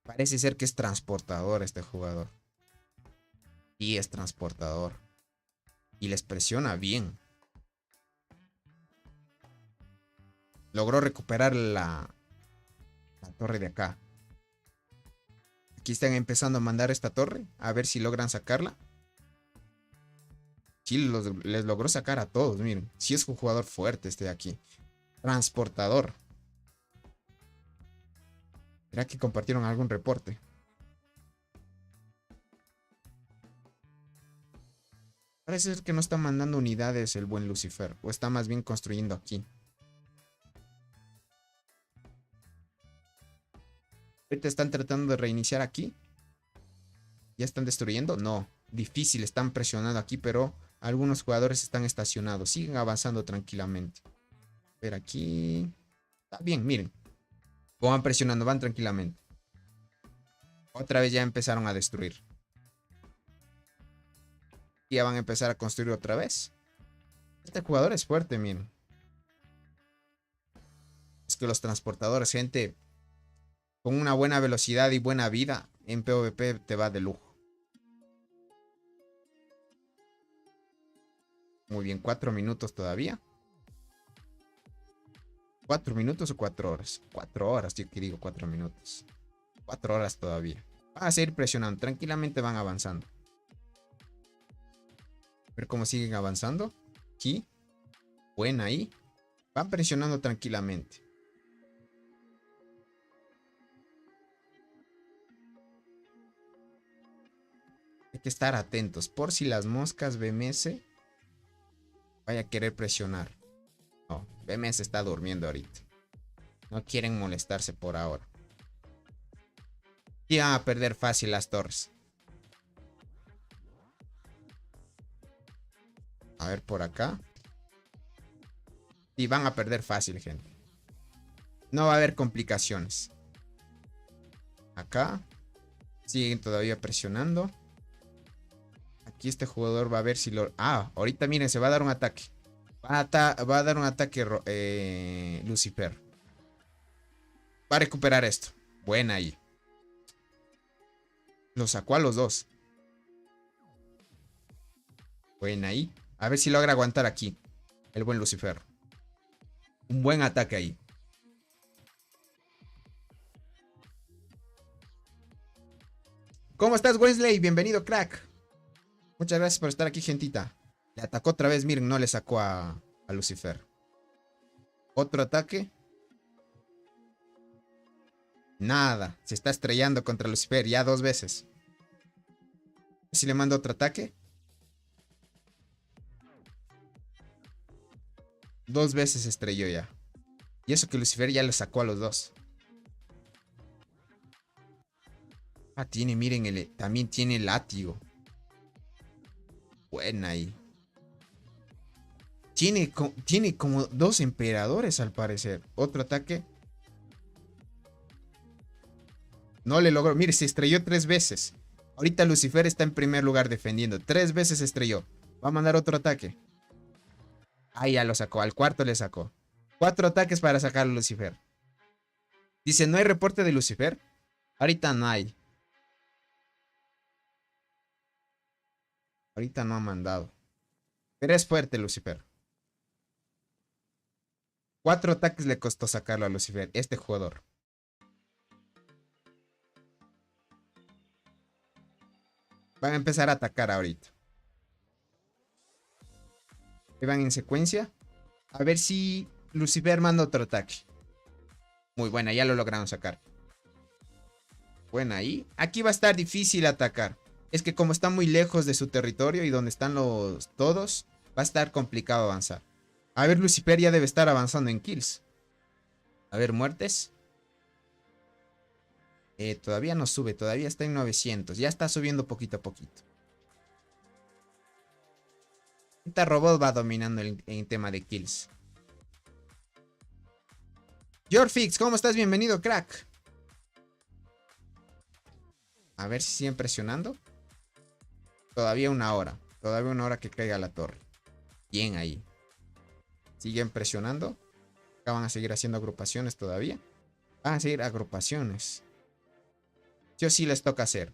Parece ser que es transportador este jugador. Y es transportador. Y les presiona bien. Logró recuperar la torre de acá. Aquí están empezando a mandar esta torre. A ver si logran sacarla. Sí, les logró sacar a todos, miren. Sí es un jugador fuerte este de aquí. Transportador. ¿Será que compartieron algún reporte? Parece ser que no está mandando unidades el buen Lucifer. O está más bien construyendo aquí. Ahorita están tratando de reiniciar aquí. ¿Ya están destruyendo? No. Difícil, están presionando aquí, pero algunos jugadores están estacionados. Siguen avanzando tranquilamente. A ver aquí. Está bien, miren. Como van presionando, van tranquilamente. Otra vez ya empezaron a destruir. Y ya van a empezar a construir otra vez. Este jugador es fuerte, miren. Es que los transportadores, gente, con una buena velocidad y buena vida, en PvP te va de lujo. Muy bien, 4 minutos todavía. 4 minutos o 4 horas. 4 horas, yo que digo 4 minutos. 4 horas todavía. Van a seguir presionando. Tranquilamente van avanzando. Ver cómo siguen avanzando. Aquí. Buena ahí. Van presionando tranquilamente. Hay que estar atentos. Por si las moscas BMS vaya a querer presionar. No, BMS está durmiendo ahorita. No quieren molestarse por ahora. Y van a perder fácil las torres. A ver por acá. Y van a perder fácil, gente. No va a haber complicaciones. Acá. Siguen todavía presionando. Aquí este jugador va a ver si lo... Ah, ahorita miren, se va a dar un ataque. Va a dar un ataque Lucifer. Va a recuperar esto. Buena ahí. Lo sacó a los dos. Buena ahí. A ver si logra aguantar aquí. El buen Lucifer. Un buen ataque ahí. ¿Cómo estás, Wesley? Bienvenido, crack. Muchas gracias por estar aquí, gentita. Le atacó otra vez, miren, no le sacó a Lucifer. Otro ataque. Nada, se está estrellando contra Lucifer ya 2 veces. Si le mando otro ataque. 2 veces se estrelló ya. Y eso que Lucifer ya le sacó a los dos. Ah, tiene, miren, también tiene el látigo. Buena ahí. Tiene como 2 emperadores al parecer. Otro ataque. No le logró. Mire, se estrelló 3 veces. Ahorita Lucifer está en primer lugar defendiendo. 3 veces se estrelló. Va a mandar otro ataque. Ah, ya lo sacó. Al cuarto le sacó. 4 ataques para sacar a Lucifer. Dice, ¿no hay reporte de Lucifer? Ahorita no hay. Ahorita no ha mandado. Pero es fuerte Lucifer. 4 ataques le costó sacarlo a Lucifer. Este jugador. Van a empezar a atacar ahorita. Y van en secuencia. A ver si Lucifer manda otro ataque. Muy buena, ya lo lograron sacar. Buena ahí. Aquí va a estar difícil atacar. Es que como está muy lejos de su territorio y donde están los todos, va a estar complicado avanzar. A ver, Lucifer ya debe estar avanzando en kills. A ver, muertes. Todavía no sube, todavía está en 900. Ya está subiendo poquito a poquito. Esta robot va dominando en tema de kills. Jorfix, ¿cómo estás? Bienvenido, crack. A ver si siguen presionando. Todavía una hora. Todavía una hora que caiga la torre. Bien ahí. Siguen presionando. Acá van a seguir haciendo agrupaciones todavía. Van a seguir agrupaciones. Sí o sí les toca hacer.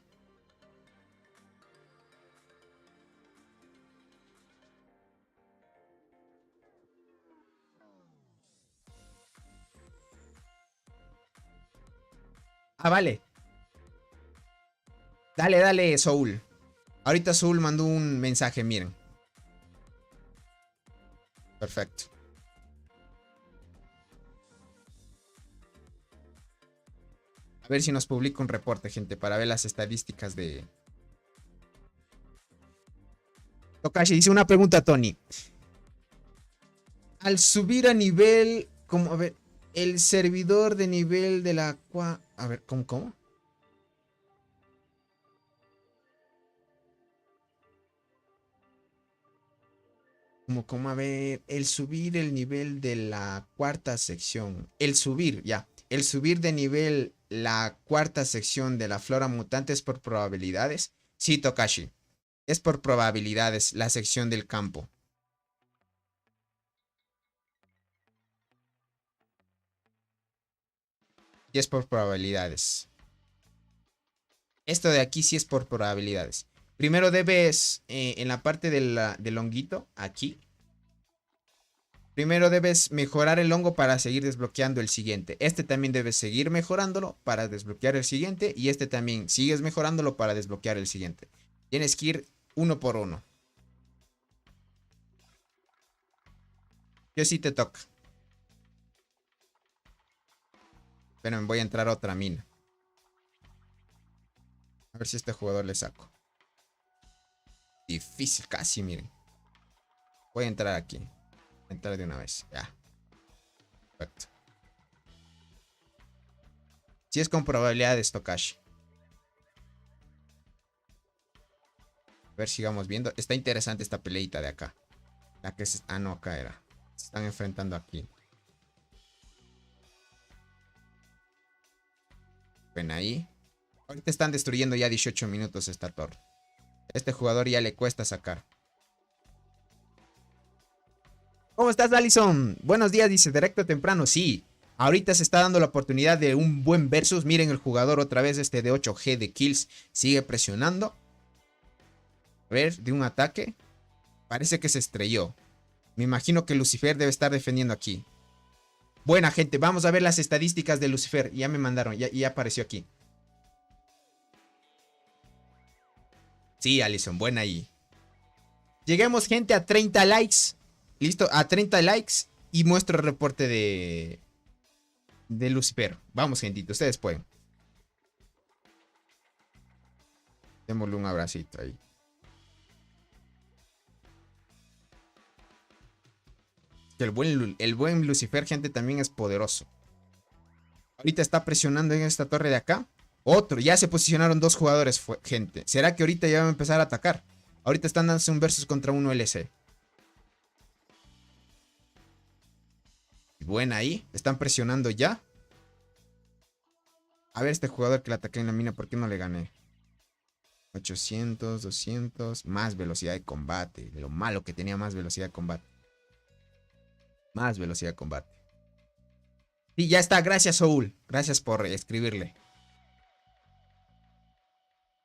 Ah, vale. Dale, dale, Soul. Ahorita Soul mandó un mensaje, miren. Perfecto. A ver si nos publica un reporte, gente, para ver las estadísticas de... Tokashi dice una pregunta, Tony. Al subir a nivel... ¿Cómo? A ver, el servidor de nivel de la... A ver, ¿cómo? A ver, el subir el nivel de la cuarta sección. El subir, ya. El subir de nivel la cuarta sección de la flora mutante es por probabilidades. Sí, Tokashi. Es por probabilidades la sección del campo. Y es por probabilidades. Esto de aquí sí es por probabilidades. Primero debes, en la parte del honguito, aquí. Primero debes mejorar el hongo para seguir desbloqueando el siguiente. Este también debes seguir mejorándolo para desbloquear el siguiente. Y este también sigues mejorándolo para desbloquear el siguiente. Tienes que ir uno por uno. Que sí te toca. Pero me voy a entrar a otra mina. A ver si a este jugador le saco. Difícil, casi, miren. Voy a entrar aquí. Voy a entrar de una vez. Ya. Perfecto. Si es con probabilidades, Tokashi. A ver, sigamos viendo. Está interesante esta peleita de acá. La que se... Ah, no, acá era. Se están enfrentando aquí. Ven ahí. Ahorita están destruyendo ya 18 minutos esta torre. Este jugador ya le cuesta sacar. ¿Cómo estás, Allison? Buenos días, dice directo temprano. Sí, ahorita se está dando la oportunidad de un buen versus. Miren el jugador otra vez este de 8G de kills. Sigue presionando. A ver, de un ataque. Parece que se estrelló. Me imagino que Lucifer debe estar defendiendo aquí. Buena, gente. Vamos a ver las estadísticas de Lucifer. Ya me mandaron. Ya apareció aquí. Sí, Allison. Buena ahí. Lleguemos, gente, a 30 likes. Listo, a 30 likes. Y muestro el reporte de Lucifer. Vamos, gentito. Ustedes pueden. Démosle un abracito ahí. El buen Lucifer, gente, también es poderoso. Ahorita está presionando en esta torre de acá. Otro, ya se posicionaron dos jugadores, gente. ¿Será que ahorita ya van a empezar a atacar? Ahorita están dándose un versus contra uno LC. Buena ahí. Están presionando ya. A ver este jugador que le ataqué en la mina, ¿por qué no le gané? 800, 200. Más velocidad de combate. De lo malo que tenía más velocidad de combate. Más velocidad de combate. Y ya está. Gracias, Soul. Gracias por escribirle.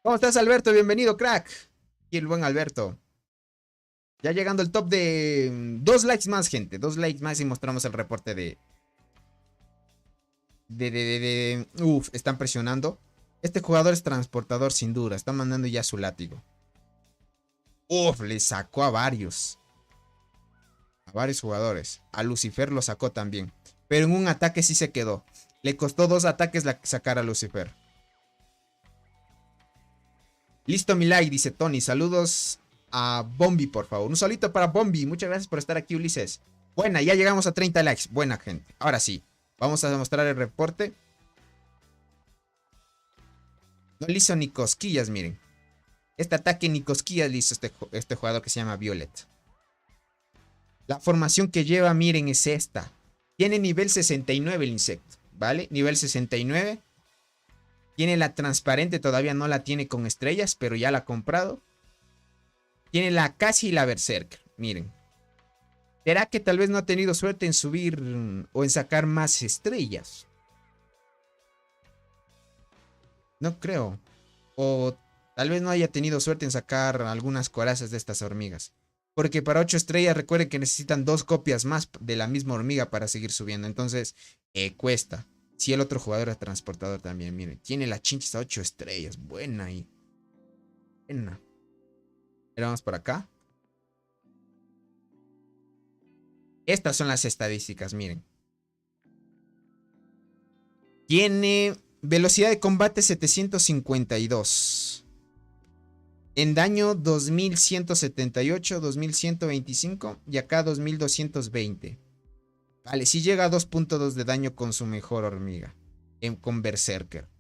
¿Cómo estás, Alberto? Bienvenido, crack. Y el buen Alberto. Ya llegando al top de 2 likes más, gente. 2 likes más y mostramos el reporte de... Uf, están presionando. Este jugador es transportador sin duda. Está mandando ya su látigo. Uf, le sacó a varios. A varios jugadores. A Lucifer lo sacó también. Pero en un ataque sí se quedó. Le costó 2 ataques sacar a Lucifer. Listo mi like, dice Tony. Saludos a Bombi, por favor. Un saludito para Bombi. Muchas gracias por estar aquí, Ulises. Buena, ya llegamos a 30 likes. Buena, gente. Ahora sí. Vamos a mostrar el reporte. No le hizo ni cosquillas, miren. Este ataque ni cosquillas le hizo este jugador que se llama Violet. La formación que lleva, miren, es esta. Tiene nivel 69 el insecto, ¿vale? Nivel 69. Tiene la transparente, todavía no la tiene con estrellas, pero ya la ha comprado. Tiene la casi y la berserker, miren. ¿Será que tal vez no ha tenido suerte en subir o en sacar más estrellas? No creo. O tal vez no haya tenido suerte en sacar algunas corazas de estas hormigas. Porque para 8 estrellas recuerden que necesitan 2 copias más de la misma hormiga para seguir subiendo. Entonces cuesta. Si el otro jugador es transportador también, miren. Tiene la chinchis a 8 estrellas. Buena ahí. Buena. Ahora vamos por acá. Estas son las estadísticas, miren. Tiene velocidad de combate 752. En daño 2178, 2125 y acá 2220. Vale, si llega a 2.2 de daño con su mejor hormiga. Con Berserker.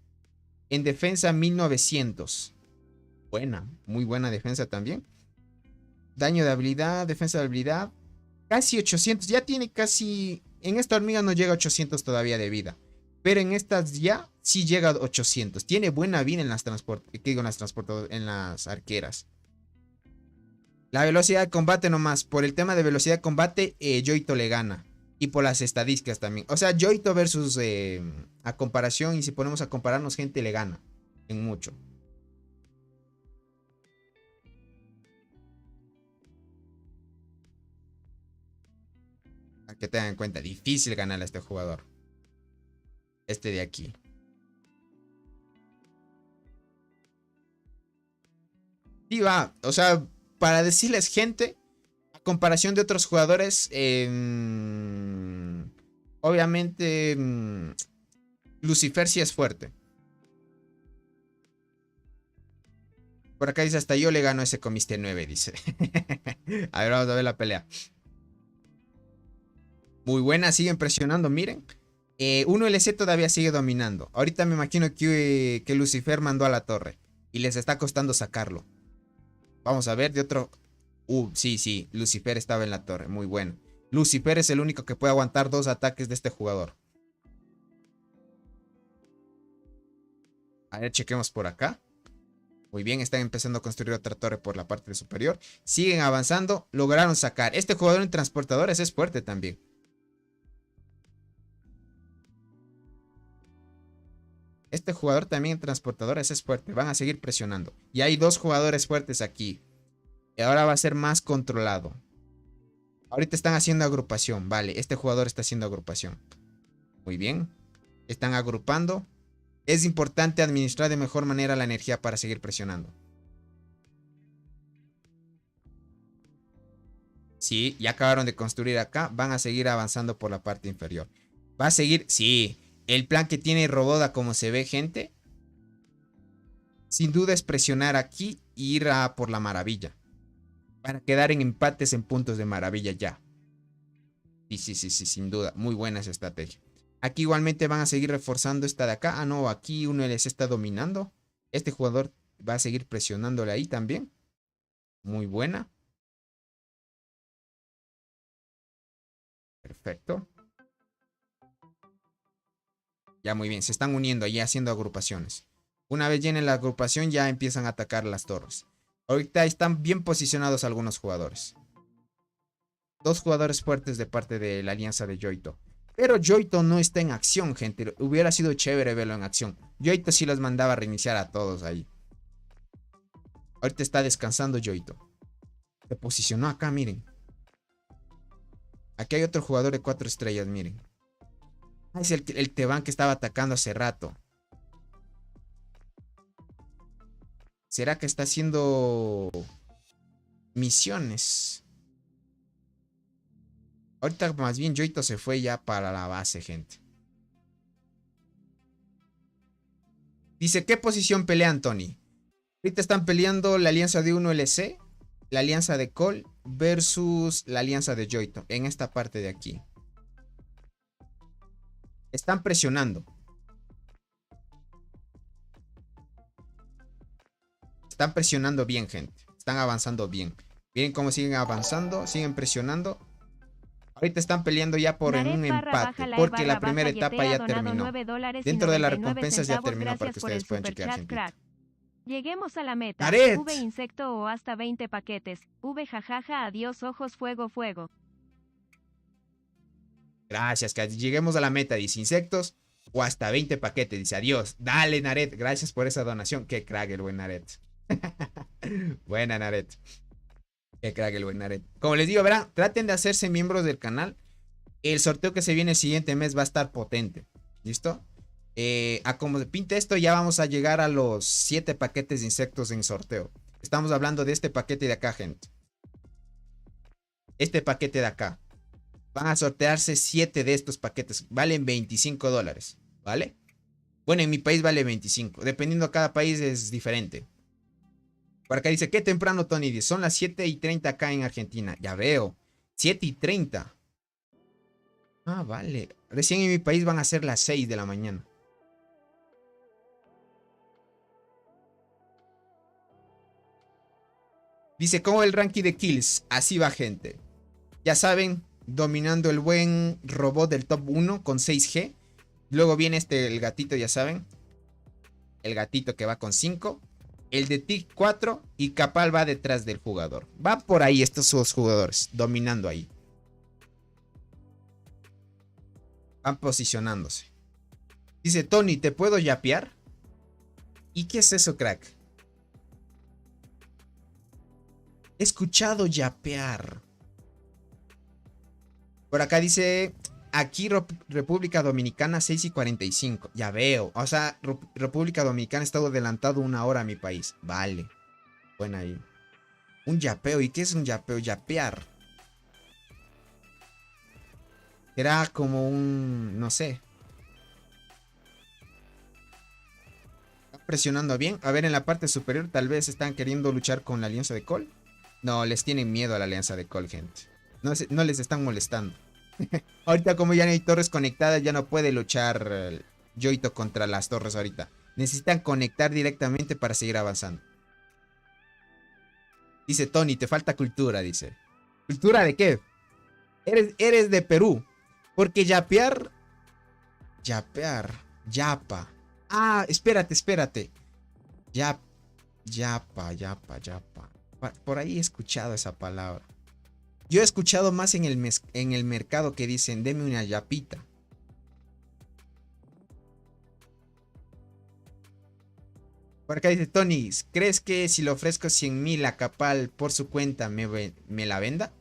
En defensa 1900. Buena, muy buena defensa también. Daño de habilidad, defensa de habilidad. Casi 800, ya tiene casi... En esta hormiga no llega a 800 todavía de vida. Pero en estas ya sí llega a 800. Tiene buena vida en las en las arqueras. La velocidad de combate nomás. Por el tema de velocidad de combate, Yoito le gana. Y por las estadísticas también. O sea, Yoito versus a comparación. Y si ponemos a compararnos, gente le gana. En mucho. A que tengan en cuenta. Difícil ganarle a este jugador. Este de aquí. Sí va. O sea, para decirles, gente, a comparación de otros jugadores, obviamente Lucifer sí es fuerte. Por acá dice, hasta yo le gano a ese comiste 9, dice. A ver, vamos a ver la pelea. Muy buena, siguen presionando, miren. 1LC todavía sigue dominando. Ahorita me imagino que Lucifer mandó a la torre. Y les está costando sacarlo. Vamos a ver de otro... sí, Lucifer estaba en la torre, muy bueno. Lucifer es el único que puede aguantar 2 ataques de este jugador. A ver, chequemos por acá. Muy bien, están empezando a construir otra torre por la parte superior. Siguen avanzando, lograron sacar. Este jugador en transportadores es fuerte también. Este jugador también en transportadores es fuerte. Van a seguir presionando. Y hay dos jugadores fuertes aquí. Y ahora va a ser más controlado. Ahorita están haciendo agrupación. Vale, este jugador está haciendo agrupación. Muy bien. Están agrupando. Es importante administrar de mejor manera la energía para seguir presionando. Sí, ya acabaron de construir acá. Van a seguir avanzando por la parte inferior. Va a seguir, sí. El plan que tiene Roboda, como se ve, gente. Sin duda es presionar aquí e ir a por la maravilla. Para quedar en empates en puntos de maravilla ya. Sí, sin duda. Muy buena esa estrategia. Aquí igualmente van a seguir reforzando esta de acá. Ah, no, aquí uno les está dominando. Este jugador va a seguir presionándole ahí también. Muy buena. Perfecto. Ya muy bien, se están uniendo ahí haciendo agrupaciones. Una vez llenen la agrupación ya empiezan a atacar las torres. Ahorita están bien posicionados algunos jugadores. Dos jugadores fuertes de parte de la alianza de Yoito. Pero Yoito no está en acción, gente. Hubiera sido chévere verlo en acción. Yoito sí los mandaba a reiniciar a todos ahí. Ahorita está descansando Yoito. Se posicionó acá, miren. Aquí hay otro jugador de 4 estrellas, miren. Es el Teban que estaba atacando hace rato. ¿Será que está haciendo misiones? Ahorita más bien Yoito se fue ya para la base, gente. Dice, ¿qué posición pelean, Tony? Ahorita están peleando la alianza de 1LC, la alianza de Cole versus la alianza de Yoito. En esta parte de aquí. Están presionando. Están presionando bien, gente. Están avanzando bien. Miren cómo siguen avanzando. Siguen presionando. Ahorita están peleando ya por un empate. Porque la primera etapa ya terminó. Dentro de las recompensas ya terminó para que ustedes puedan chequear, gente. Lleguemos a la meta. Naret. V insecto o hasta 20 paquetes. V jajaja, adiós ojos, fuego, fuego. Gracias, que lleguemos a la meta, dice insectos o hasta 20 paquetes, dice adiós. Dale, Naret, gracias por esa donación. Qué crack el buen Naret. Buena, Naret. Qué crack el buen Naret. Como les digo, verán, traten de hacerse miembros del canal. El sorteo que se viene el siguiente mes va a estar potente. ¿Listo? A como se pinte esto, ya vamos a llegar a los 7 paquetes de insectos en sorteo. Estamos hablando de este paquete de acá, gente. Este paquete de acá. Van a sortearse 7 de estos paquetes. Valen $25, ¿vale? Bueno, en mi país vale 25. Dependiendo de cada país es diferente. Por acá dice, qué temprano, Tony. Dice, son las 7:30 acá en Argentina. Ya veo. 7:30. Ah, vale. Recién en mi país van a ser las 6 de la mañana. Dice, ¿cómo el ranking de kills? Así va, gente. Ya saben, dominando el buen robot del top 1 con 6G. Luego viene el gatito, ya saben. El gatito que va con 5. El de TIC 4 y Capal va detrás del jugador. Va por ahí estos dos jugadores, dominando ahí. Van posicionándose. Dice, Tony, ¿te puedo yapear? ¿Y qué es eso, crack? He escuchado yapear. Por acá dice, aquí República Dominicana 6:45. Ya veo. O sea, República Dominicana ha estado adelantado 1 hora a mi país. Vale. Bueno ahí. Un yapeo. ¿Y qué es un yapeo? Yapear. Era como un... no sé. Están presionando bien. A ver, en la parte superior tal vez están queriendo luchar con la alianza de Cole. No, les tienen miedo a la alianza de Cole, gente. No les están molestando. Ahorita como ya no hay torres conectadas, ya no puede luchar Yoito contra las torres ahorita. Necesitan conectar directamente para seguir avanzando. Dice Tony, te falta cultura, dice. ¿Cultura de qué? Eres de Perú. Porque yapear... Yapa. Ah, espérate, espérate. Ya, yapa. Por ahí he escuchado esa palabra. Yo he escuchado más en en el mercado que dicen, deme una yapita. Por acá dice Tony, ¿crees que si le ofrezco 100,000 a Capal por su cuenta me la venda?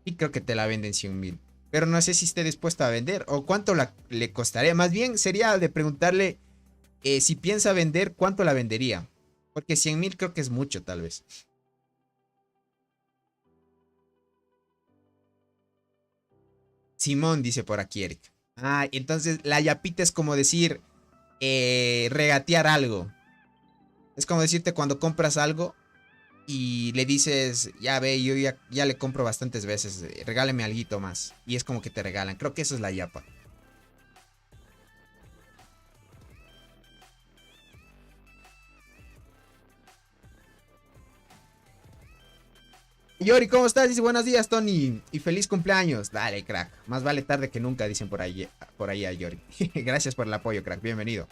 Y creo que te la venden 100,000. Pero no sé si esté dispuesto a vender o cuánto le costaría. Más bien sería de preguntarle si piensa vender, cuánto la vendería. Porque 100,000 creo que es mucho, tal vez. Simón dice por aquí, Eric. Ah, entonces la yapita es como decir regatear algo. Es como decirte cuando compras algo y le dices, ya ve, yo ya le compro bastantes veces, regáleme alguito más. Y es como que te regalan. Creo que eso es la yapa. Yori, ¿cómo estás? Dice, buenos días, Tony. Y feliz cumpleaños. Dale, crack. Más vale tarde que nunca, dicen por ahí a Yori. Gracias por el apoyo, crack. Bienvenido.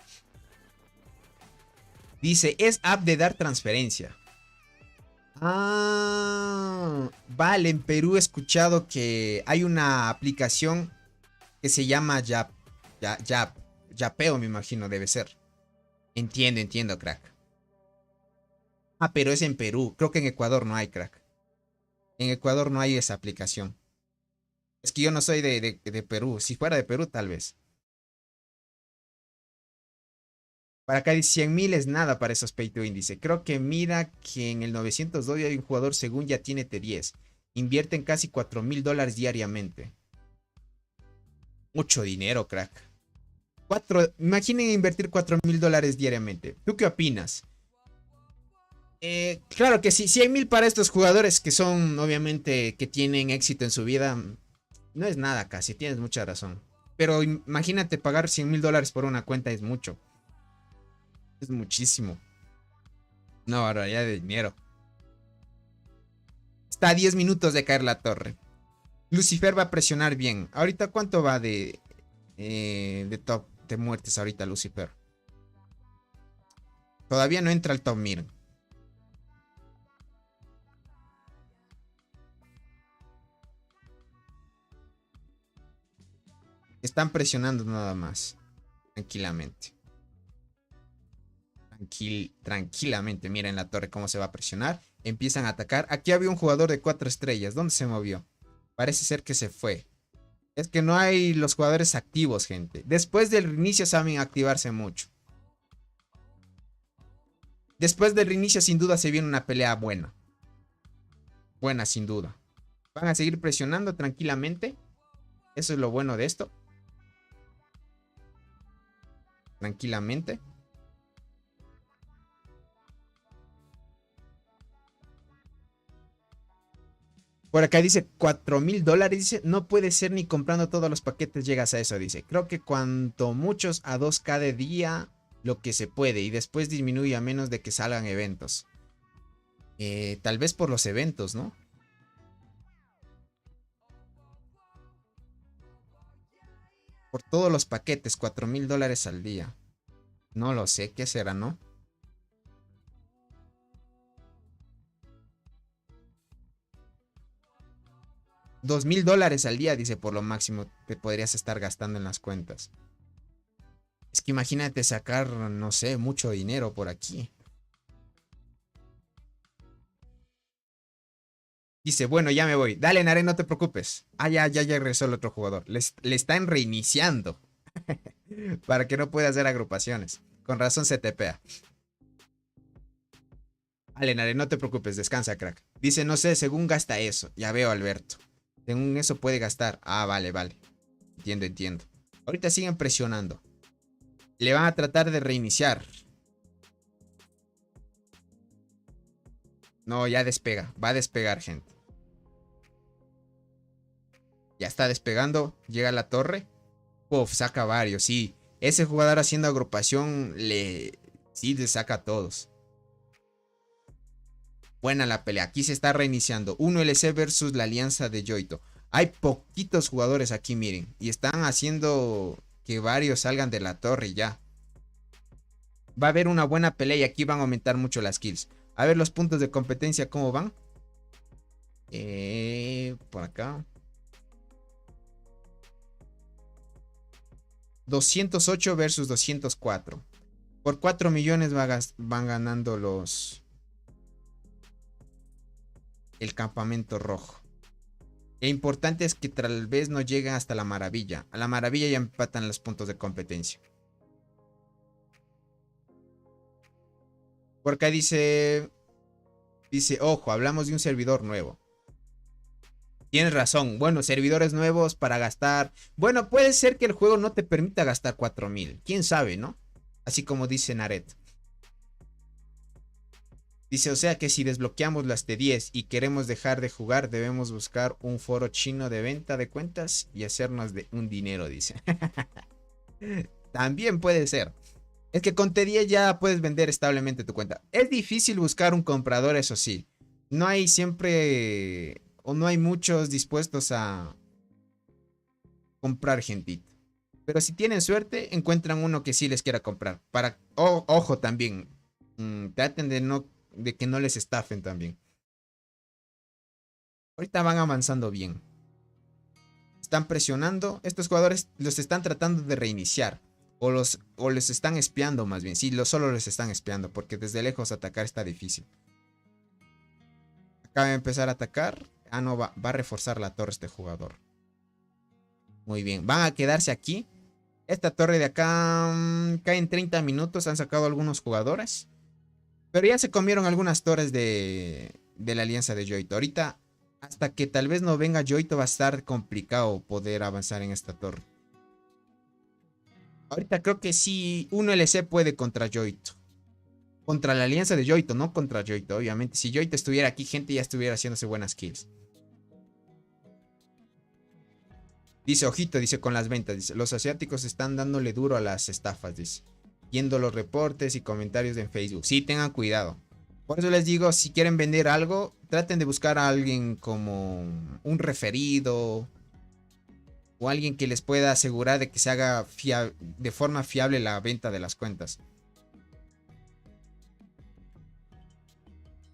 Dice, es app de dar transferencia. Ah, vale, en Perú he escuchado que hay una aplicación que se llama Yapeo, me imagino, debe ser. Entiendo, crack. Ah, pero es en Perú. Creo que en Ecuador no hay, crack. En Ecuador no hay esa aplicación. Es que yo no soy de Perú. Si fuera de Perú, tal vez. Para acá dice 100,000 es nada para esos pay to win. Dice, creo que mira que en el 902 hay un jugador según ya tiene T10. Invierten casi $4,000 diariamente. Mucho dinero, crack. Imaginen invertir $4,000 diariamente. ¿Tú qué opinas? Claro que sí, 100,000 para estos jugadores que son, obviamente, que tienen éxito en su vida. No es nada casi, tienes mucha razón. Pero imagínate pagar $100,000 por una cuenta es mucho. Es muchísimo. Una barbaridad de dinero. Está a 10 minutos de caer la torre. Lucifer va a presionar bien. Ahorita, ¿cuánto va de top de muertes ahorita Lucifer? Todavía no entra al top, miren. Están presionando nada más. Tranquilamente. Tranquilamente. Miren la torre cómo se va a presionar. Empiezan a atacar. Aquí había un jugador de 4 estrellas. ¿Dónde se movió? Parece ser que se fue. Es que no hay los jugadores activos, gente. Después del reinicio saben activarse mucho. Después del reinicio sin duda se viene una pelea buena. Buena sin duda. Van a seguir presionando tranquilamente. Eso es lo bueno de esto. Tranquilamente. Por acá dice $4,000. Dice, no puede ser ni comprando todos los paquetes llegas a eso. Dice, creo que cuanto muchos a 2K de día lo que se puede. Y después disminuye a menos de que salgan eventos. Tal vez por los eventos, ¿no? Por todos los paquetes, $4,000 al día. No lo sé, ¿qué será, no? $2,000 al día, dice, por lo máximo te podrías estar gastando en las cuentas. Es que imagínate sacar, no sé, mucho dinero por aquí. Dice, bueno, ya me voy. Dale, Nare, no te preocupes. Ah, ya regresó el otro jugador. Le están reiniciando. Para que no pueda hacer agrupaciones. Con razón se tepea. Dale, Nare, no te preocupes. Descansa, crack. Dice, no sé, según gasta eso. Ya veo, Alberto. Según eso puede gastar. Ah, vale. Entiendo. Ahorita siguen presionando. Le van a tratar de reiniciar. No, ya despega. Va a despegar, gente. Ya está despegando. Llega a la torre. Uf, saca varios, sí. Ese jugador haciendo agrupación sí le saca a todos. Buena la pelea. Aquí se está reiniciando. 1LC versus la alianza de Yoito. Hay poquitos jugadores aquí, miren. Y están haciendo que varios salgan de la torre ya. Va a haber una buena pelea y aquí van a aumentar mucho las kills. A ver los puntos de competencia, ¿cómo van? Por acá. 208 versus 204. Por 4 millones van ganando el campamento rojo. Lo importante es que tal vez no lleguen hasta la maravilla. A la maravilla ya empatan los puntos de competencia. Por acá dice, ojo, hablamos de un servidor nuevo. Tienes razón. Bueno, servidores nuevos para gastar. Bueno, puede ser que el juego no te permita gastar 4000. Quién sabe, ¿no? Así como dice Naret. Dice, o sea que si desbloqueamos las T10 y queremos dejar de jugar, debemos buscar un foro chino de venta de cuentas y hacernos de un dinero, dice. También puede ser. Es que con T10 ya puedes vender establemente tu cuenta. Es difícil buscar un comprador, eso sí. No hay siempre, o no hay muchos dispuestos a comprar gentita. Pero si tienen suerte, encuentran uno que sí les quiera comprar. Ojo también. Traten de que no les estafen también. Ahorita van avanzando bien. Están presionando. Estos jugadores los están tratando de reiniciar. O les están espiando más bien. Sí, solo les están espiando. Porque desde lejos atacar está difícil. Acaba de empezar a atacar. Ah, no, va a reforzar la torre este jugador. Muy bien. Van a quedarse aquí. Esta torre de acá cae en 30 minutos. Han sacado algunos jugadores. Pero ya se comieron algunas torres de la alianza de Yoito. Ahorita, hasta que tal vez no venga Yoito, va a estar complicado poder avanzar en esta torre. Ahorita creo que sí, 1LC puede contra Yoito. Contra la alianza de Yoito, no contra Yoito, obviamente. Si Yoito estuviera aquí, gente ya estuviera haciéndose buenas kills. Dice, ojito, dice, con las ventas. Dice, los asiáticos están dándole duro a las estafas, dice. Viendo los reportes y comentarios en Facebook. Sí, tengan cuidado. Por eso les digo, si quieren vender algo, traten de buscar a alguien como un referido. O alguien que les pueda asegurar de que se haga de forma fiable la venta de las cuentas.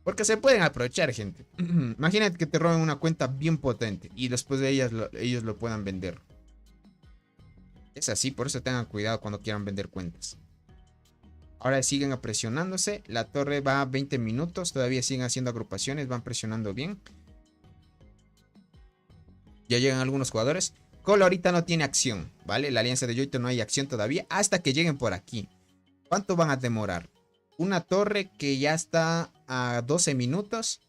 Porque se pueden aprovechar, gente. Imagínate que te roben una cuenta bien potente y después de ellos lo puedan vender. Es así, por eso tengan cuidado cuando quieran vender cuentas. Ahora siguen presionándose. La torre va a 20 minutos. Todavía siguen haciendo agrupaciones. Van presionando bien. Ya llegan algunos jugadores. Colo ahorita no tiene acción, ¿vale? La alianza de Yoito no hay acción todavía. Hasta que lleguen por aquí. ¿Cuánto van a demorar? Una torre que ya está a 12 minutos.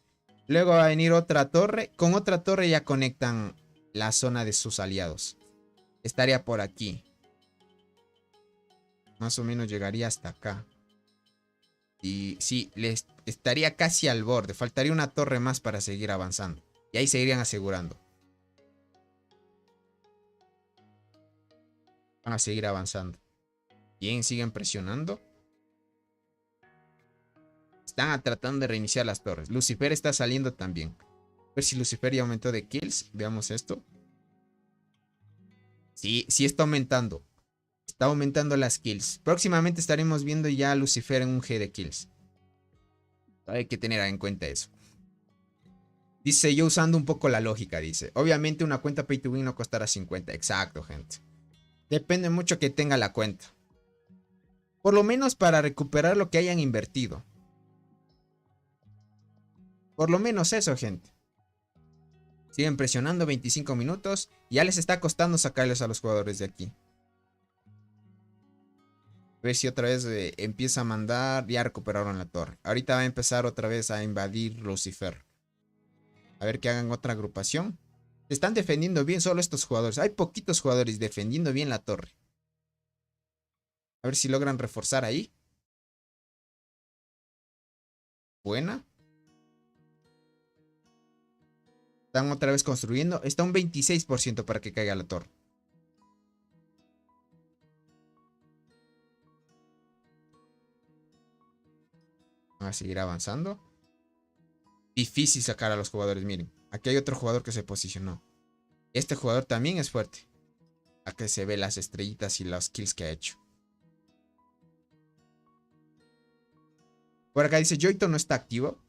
Luego va a venir otra torre. Con otra torre ya conectan la zona de sus aliados. Estaría por aquí. Más o menos llegaría hasta acá. Y sí, les estaría casi al borde. Faltaría una torre más para seguir avanzando. Y ahí seguirían asegurando. Van a seguir avanzando. Bien, siguen presionando. Están tratando de reiniciar las torres. Lucifer está saliendo también. A ver si Lucifer ya aumentó de kills. Veamos esto. Sí, sí está aumentando. Está aumentando las kills. Próximamente estaremos viendo ya a Lucifer en un G de kills. Hay que tener en cuenta eso. Dice, yo usando un poco la lógica, dice. Obviamente una cuenta pay to win no costará 50. Exacto, gente. Depende mucho que tenga la cuenta. Por lo menos para recuperar lo que hayan invertido. Por lo menos eso, gente. Siguen presionando 25 minutos. Ya les está costando sacarles a los jugadores de aquí. A ver si otra vez empieza a mandar. Ya recuperaron la torre. Ahorita va a empezar otra vez a invadir Lucifer. A ver que hagan otra agrupación. Se están defendiendo bien solo estos jugadores. Hay poquitos jugadores defendiendo bien la torre. A ver si logran reforzar ahí. Buena. Están otra vez construyendo. Está un 26% para que caiga la torre. Van a seguir avanzando. Difícil sacar a los jugadores. Miren, aquí hay otro jugador que se posicionó. Este jugador también es fuerte. Aquí se ve las estrellitas y los kills que ha hecho. Por acá dice, Yoito no está activo.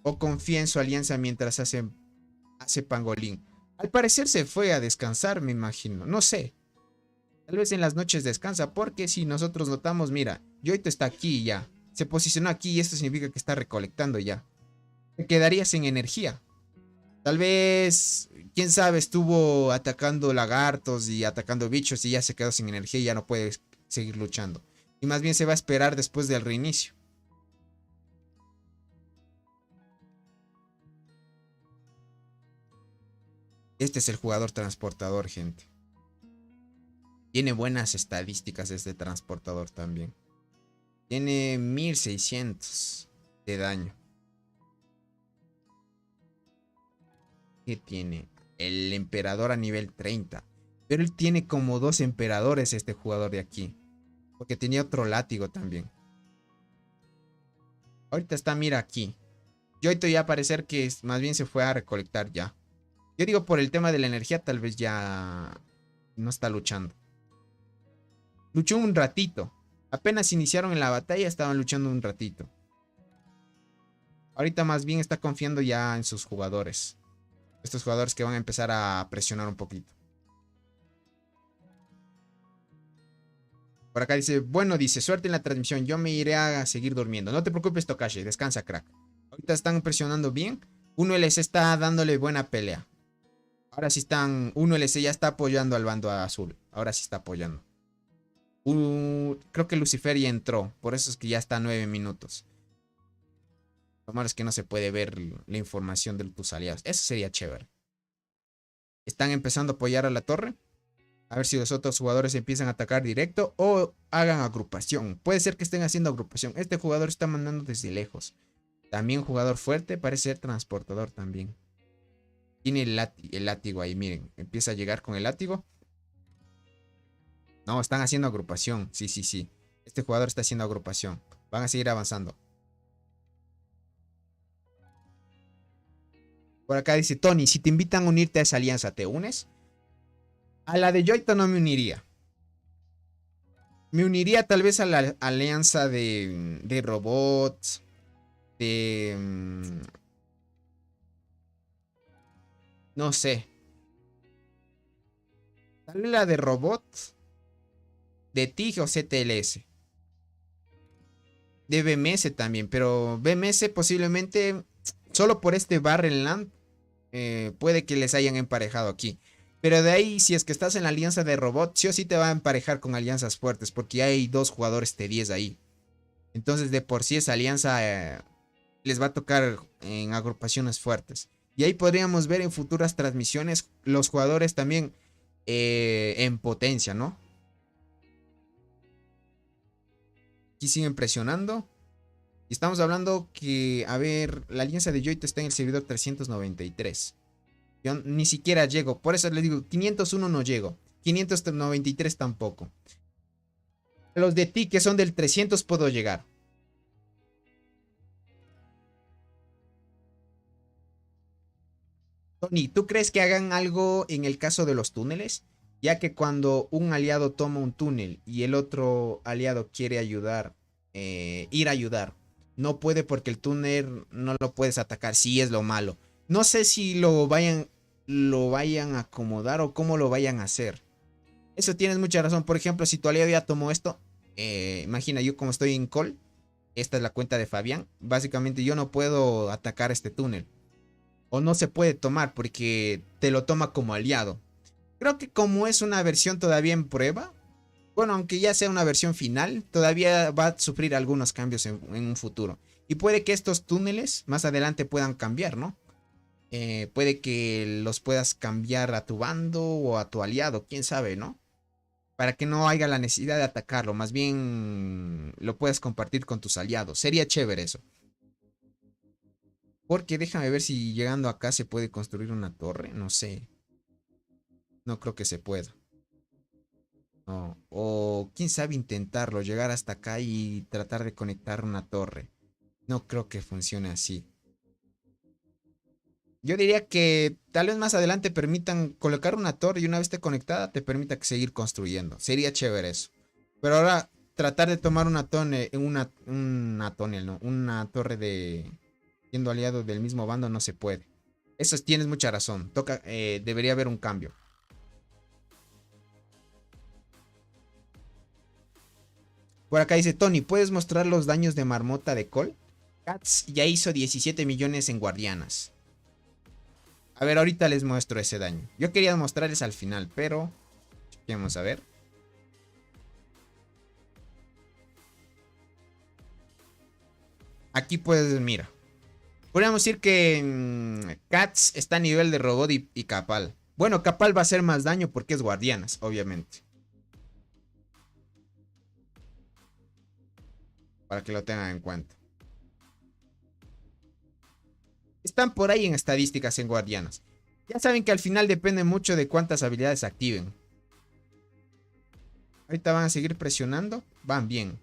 O confía en su alianza mientras hace pangolín. Al parecer se fue a descansar, me imagino. No sé. Tal vez en las noches descansa. Porque si nosotros notamos, mira, Yoito está aquí ya. Se posicionó aquí y esto significa que está recolectando ya. Te quedarías sin energía. Tal vez, quién sabe, estuvo atacando lagartos y atacando bichos y ya se quedó sin energía y ya no puede seguir luchando. Y más bien se va a esperar después del reinicio. Este es el jugador transportador, gente. Tiene buenas estadísticas este transportador también. Tiene 1600 de daño. ¿Qué tiene? El emperador a nivel 30. Pero él tiene como 2 emperadores este jugador de aquí. Porque tenía otro látigo también. Ahorita está, mira aquí. Yoito ya parecer que más bien se fue a recolectar ya. Yo digo por el tema de la energía tal vez ya no está luchando. Luchó un ratito. Apenas iniciaron en la batalla estaban luchando un ratito. Ahorita más bien está confiando ya en sus jugadores. Estos jugadores que van a empezar a presionar un poquito. Por acá dice, bueno, dice, suerte en la transmisión, yo me iré a seguir durmiendo. No te preocupes, Tokashi, descansa, crack. Ahorita están presionando bien. 1LC está dándole buena pelea. Ahora sí están, 1LC ya está apoyando al bando azul. Ahora sí está apoyando. Creo que Lucifer ya entró, por eso es que ya está a 9 minutos. Lo malo es que no se puede ver la información de tus aliados. Eso sería chévere. Están empezando a apoyar a la torre. A ver si los otros jugadores empiezan a atacar directo o hagan agrupación. Puede ser que estén haciendo agrupación. Este jugador está mandando desde lejos. También jugador fuerte. Parece ser transportador también. Tiene el látigo ahí, miren. Empieza a llegar con el látigo. No, están haciendo agrupación. Sí, sí, sí. Este jugador está haciendo agrupación. Van a seguir avanzando. Por acá dice Tony, si te invitan a unirte a esa alianza, ¿te unes? A la de Yoito no me uniría. Me uniría tal vez a la alianza de robots. No sé. Tal vez la de robots. De TIG o CTLS. De BMS también. Pero BMS posiblemente. Solo por este Barren Land. Puede que les hayan emparejado aquí. Pero de ahí, si es que estás en la alianza de robots, sí o sí te va a emparejar con alianzas fuertes. Porque hay 2 jugadores T10 ahí. Entonces de por sí esa alianza les va a tocar en agrupaciones fuertes. Y ahí podríamos ver en futuras transmisiones los jugadores también en potencia, ¿no? Aquí siguen presionando. Y estamos hablando que, a ver, la alianza de Yoito está en el servidor 393. Yo ni siquiera llego. Por eso les digo, 501 no llego. 593 tampoco. Los de ti que son del 300 puedo llegar. Tony, ¿tú crees que hagan algo en el caso de los túneles? Ya que cuando un aliado toma un túnel y el otro aliado quiere ayudar, ir a ayudar, no puede porque el túnel no lo puedes atacar. Sí, es lo malo. No sé si lo vayan a acomodar o cómo lo vayan a hacer. Eso tienes mucha razón. Por ejemplo, si tu aliado ya tomó esto, imagina yo como estoy en call, esta es la cuenta de Fabián. Básicamente yo no puedo atacar este túnel. O no se puede tomar porque te lo toma como aliado. Creo que como es una versión todavía en prueba, bueno, aunque ya sea una versión final, todavía va a sufrir algunos cambios en un futuro. Y puede que estos túneles más adelante puedan cambiar, ¿no? Puede que los puedas cambiar a tu bando o a tu aliado, quién sabe, ¿no? Para que no haya la necesidad de atacarlo, más bien lo puedas compartir con tus aliados. Sería chévere eso. Porque déjame ver si llegando acá se puede construir una torre. No sé. No creo que se pueda. No. O quién sabe intentarlo. Llegar hasta acá y tratar de conectar una torre. No creo que funcione así. Yo diría que tal vez más adelante permitan colocar una torre y una vez esté conectada te permita seguir construyendo. Sería chévere eso. Pero ahora tratar de tomar una tonel, ¿no? Una torre de... Siendo aliado del mismo bando no se puede. Eso tienes mucha razón. Debería haber un cambio. Por acá dice Tony, ¿puedes mostrar los daños de marmota de Cole? Cats ya hizo 17 millones en guardianas. A ver, ahorita les muestro ese daño. Yo quería mostrarles al final, pero... Vamos a ver. Aquí puedes, mira. Podríamos decir que Cats está a nivel de robot y Capal. Bueno, Capal va a hacer más daño porque es guardianas, obviamente. Para que lo tengan en cuenta. Están por ahí en estadísticas en guardianas. Ya saben que al final depende mucho de cuántas habilidades activen. Ahorita van a seguir presionando. Van bien.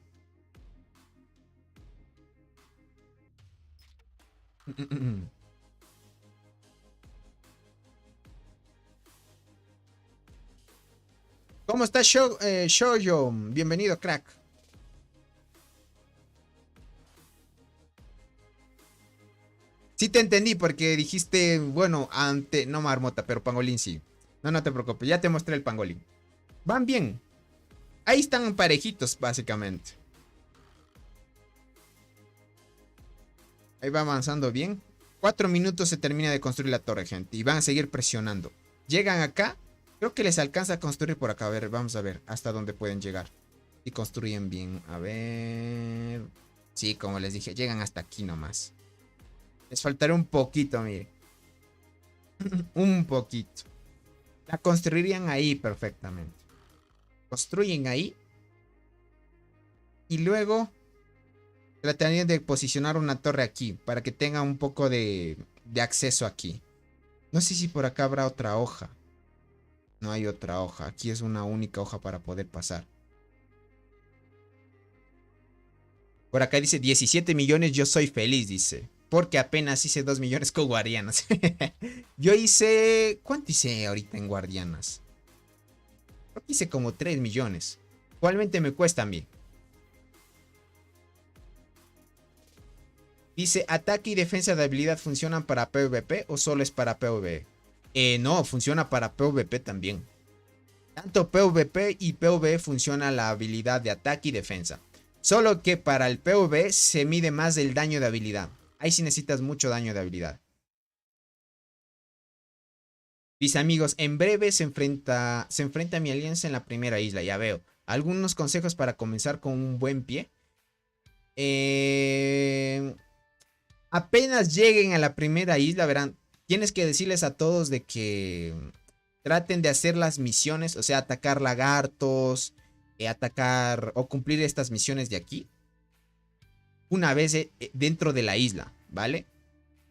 ¿Cómo estás, Shoujo? Bienvenido, crack. Sí te entendí porque dijiste, bueno, no marmota, pero pangolín sí. No, no te preocupes, ya te mostré el pangolín. Van bien. Ahí están parejitos, básicamente. Ahí va avanzando bien. 4 minutos se termina de construir la torre, gente. Y van a seguir presionando. Llegan acá. Creo que les alcanza a construir por acá. A ver, vamos a ver hasta dónde pueden llegar. Y construyen bien. A ver. Sí, como les dije, llegan hasta aquí nomás. Les faltará un poquito, mire. Un poquito. La construirían ahí perfectamente. Construyen ahí. Y luego tratarían de posicionar una torre aquí. Para que tenga un poco de acceso aquí. No sé si por acá habrá otra hoja. No hay otra hoja. Aquí es una única hoja para poder pasar. Por acá dice 17 millones. Yo soy feliz, dice. Porque apenas hice 2 millones con guardianas. Yo hice... ¿Cuánto hice ahorita en guardianas? Creo que hice como 3 millones. Igualmente me cuesta a mí. Dice, ¿ataque y defensa de habilidad funcionan para PvP o solo es para PvE? No, funciona para PvP también. Tanto PvP y PvE funciona la habilidad de ataque y defensa. Solo que para el PvE se mide más el daño de habilidad. Ahí sí necesitas mucho daño de habilidad. Dice, amigos, en breve se enfrenta a mi alianza en la primera isla. Ya veo. ¿Algunos consejos para comenzar con un buen pie? Apenas lleguen a la primera isla, verán. Tienes que decirles a todos de que traten de hacer las misiones. O sea, atacar lagartos. Atacar o cumplir estas misiones de aquí. Una vez dentro de la isla, ¿vale?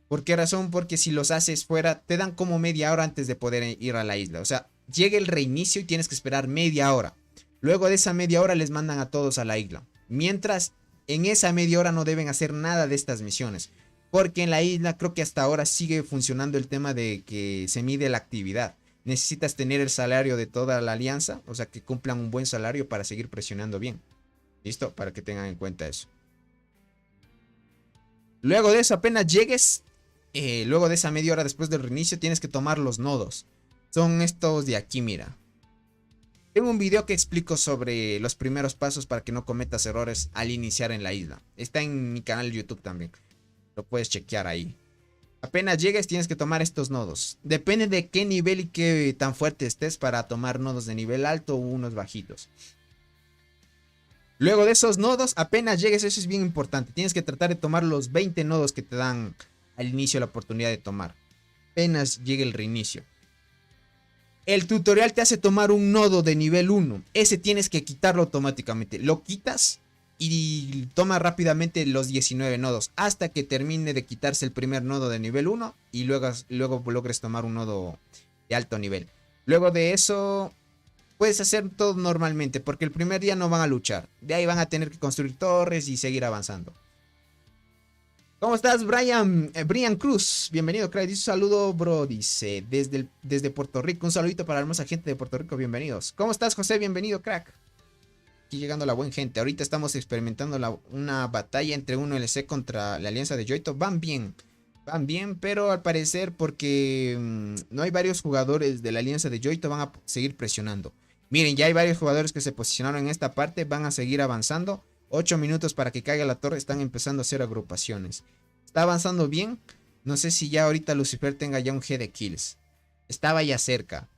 ¿Por qué razón? Porque si los haces fuera, te dan como media hora antes de poder ir a la isla. O sea, llega el reinicio y tienes que esperar media hora. Luego de esa media hora les mandan a todos a la isla. Mientras, en esa media hora no deben hacer nada de estas misiones. Porque en la isla creo que hasta ahora sigue funcionando el tema de que se mide la actividad. Necesitas tener el salario de toda la alianza. O sea, que cumplan un buen salario para seguir presionando bien. ¿Listo? Para que tengan en cuenta eso. Luego de eso, apenas llegues, luego de esa media hora después del reinicio, tienes que tomar los nodos. Son estos de aquí, mira. Tengo un video que explico sobre los primeros pasos para que no cometas errores al iniciar en la isla. Está en mi canal de YouTube también. Lo puedes chequear ahí. Apenas llegues, tienes que tomar estos nodos. Depende de qué nivel y qué tan fuerte estés para tomar nodos de nivel alto o unos bajitos. Luego de esos nodos, apenas llegues, eso es bien importante. Tienes que tratar de tomar los 20 nodos que te dan al inicio la oportunidad de tomar. Apenas llegue el reinicio. El tutorial te hace tomar un nodo de nivel 1. Ese tienes que quitarlo automáticamente. Lo quitas y toma rápidamente los 19 nodos. Hasta que termine de quitarse el primer nodo de nivel 1. Y luego logres tomar un nodo de alto nivel. Luego de eso... puedes hacer todo normalmente, porque el primer día no van a luchar. De ahí van a tener que construir torres y seguir avanzando. ¿Cómo estás, Brian Cruz? Bienvenido, crack. Dice un saludo, bro. Dice, desde Puerto Rico. Un saludito para la hermosa gente de Puerto Rico. Bienvenidos. ¿Cómo estás, José? Bienvenido, crack. aquí llegando la buena gente. Ahorita estamos experimentando una batalla entre 1LC contra la alianza de Yoito. Van bien, pero al parecer porque no hay varios jugadores de la alianza de Yoito, van a seguir presionando. Miren, ya hay varios jugadores que se posicionaron en esta parte, van a seguir avanzando. 8 minutos para que caiga la torre, están empezando a hacer agrupaciones. Está avanzando bien. No sé si ya ahorita Lucifer tenga ya un G de kills. Estaba ya cerca.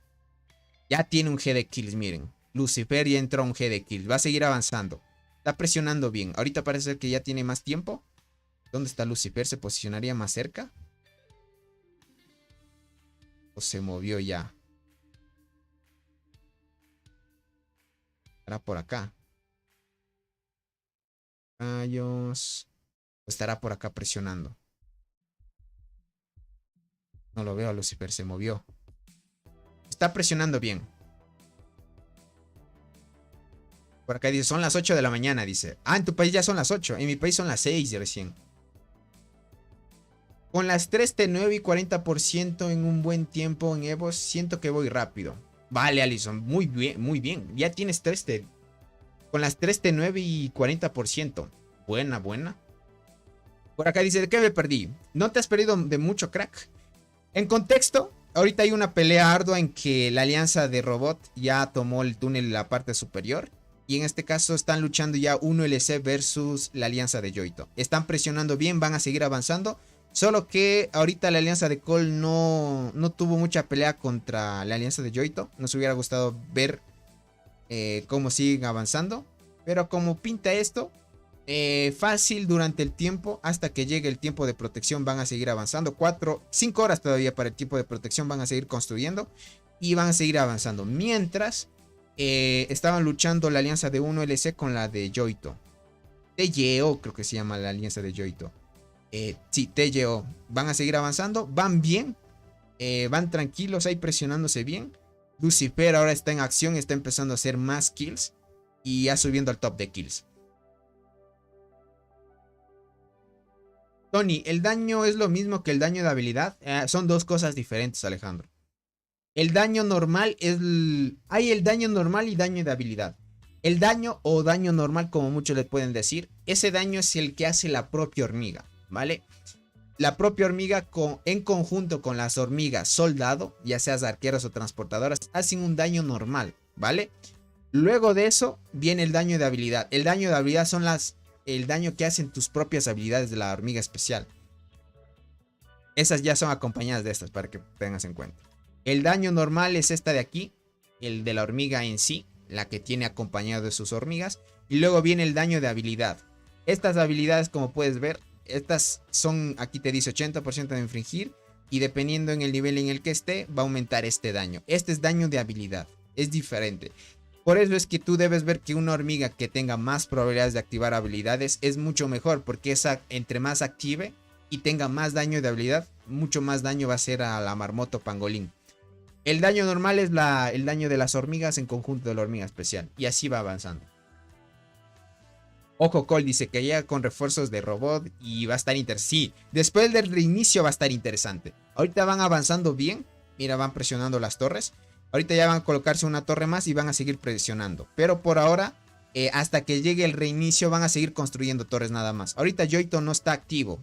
Ya tiene un G de kills, miren. Lucifer ya entró a un G de kills. Va a seguir avanzando. Está presionando bien. Ahorita parece ser que ya tiene más tiempo. ¿Dónde está Lucifer? ¿Se posicionaría más cerca? ¿O se movió ya? Estará por acá. Rayos. Estará por acá presionando. No lo veo a Lucifer. Se movió. Está presionando bien. Por acá dice, son las 8 de la mañana, dice. Ah, en tu país ya son las 8. En mi país son las 6 recién. Con las 3 T9 y 40% en un buen tiempo en Evo, siento que voy rápido. Vale, Alison, muy bien, muy bien. Ya tienes 3 T. Con las 3 T9 y 40%. Buena, buena. Por acá dice, ¿de qué me perdí? ¿No te has perdido de mucho, crack? En contexto, ahorita hay una pelea ardua en que la alianza de Robot ya tomó el túnel en la parte superior. Y en este caso están luchando ya 1LC versus la alianza de Yoito. Están presionando bien, van a seguir avanzando. Solo que ahorita la alianza de Cole no tuvo mucha pelea contra la alianza de Yoito. Nos hubiera gustado ver cómo siguen avanzando. Pero como pinta esto, fácil durante el tiempo hasta que llegue el tiempo de protección van a seguir avanzando. 5 horas todavía para el tiempo de protección van a seguir construyendo y van a seguir avanzando. Mientras estaban luchando la alianza de 1LC con la de Yoito. TYO creo que se llama la alianza de Yoito. Sí, TYO. Van a seguir avanzando. Van bien. Van tranquilos ahí presionándose bien. Lucifer ahora está en acción. Está empezando a hacer más kills. Y ya subiendo al top de kills. Tony, ¿el daño es lo mismo que el daño de habilidad? Son dos cosas diferentes, Alejandro. El daño normal es... Hay el daño normal y daño de habilidad. El daño o daño normal, como muchos le pueden decir, ese daño es el que hace la propia hormiga, ¿vale? La propia hormiga en conjunto con las hormigas soldado, ya seas arqueros o transportadoras, hacen un daño normal, ¿vale? Luego de eso viene el daño de habilidad. El daño de habilidad son el daño que hacen tus propias habilidades de la hormiga especial. Esas ya son acompañadas de estas para que tengas en cuenta. El daño normal es esta de aquí, el de la hormiga en sí, la que tiene acompañado de sus hormigas. Y luego viene el daño de habilidad. Estas habilidades, como puedes ver, estas son, aquí te dice 80% de infringir. Y dependiendo en el nivel en el que esté, va a aumentar este daño. Este es daño de habilidad, es diferente. Por eso es que tú debes ver que una hormiga que tenga más probabilidades de activar habilidades es mucho mejor. Porque esa, entre más active y tenga más daño de habilidad, mucho más daño va a hacer a la marmoto pangolín. El daño normal es el daño de las hormigas en conjunto de la hormiga especial. Y así va avanzando. Ojo, Cole dice que llega con refuerzos de robot y va a estar interesante. Sí, después del reinicio va a estar interesante. Ahorita van avanzando bien. Mira, van presionando las torres. Ahorita ya van a colocarse una torre más y van a seguir presionando. Pero por ahora, hasta que llegue el reinicio, van a seguir construyendo torres nada más. Ahorita Yoito no está activo.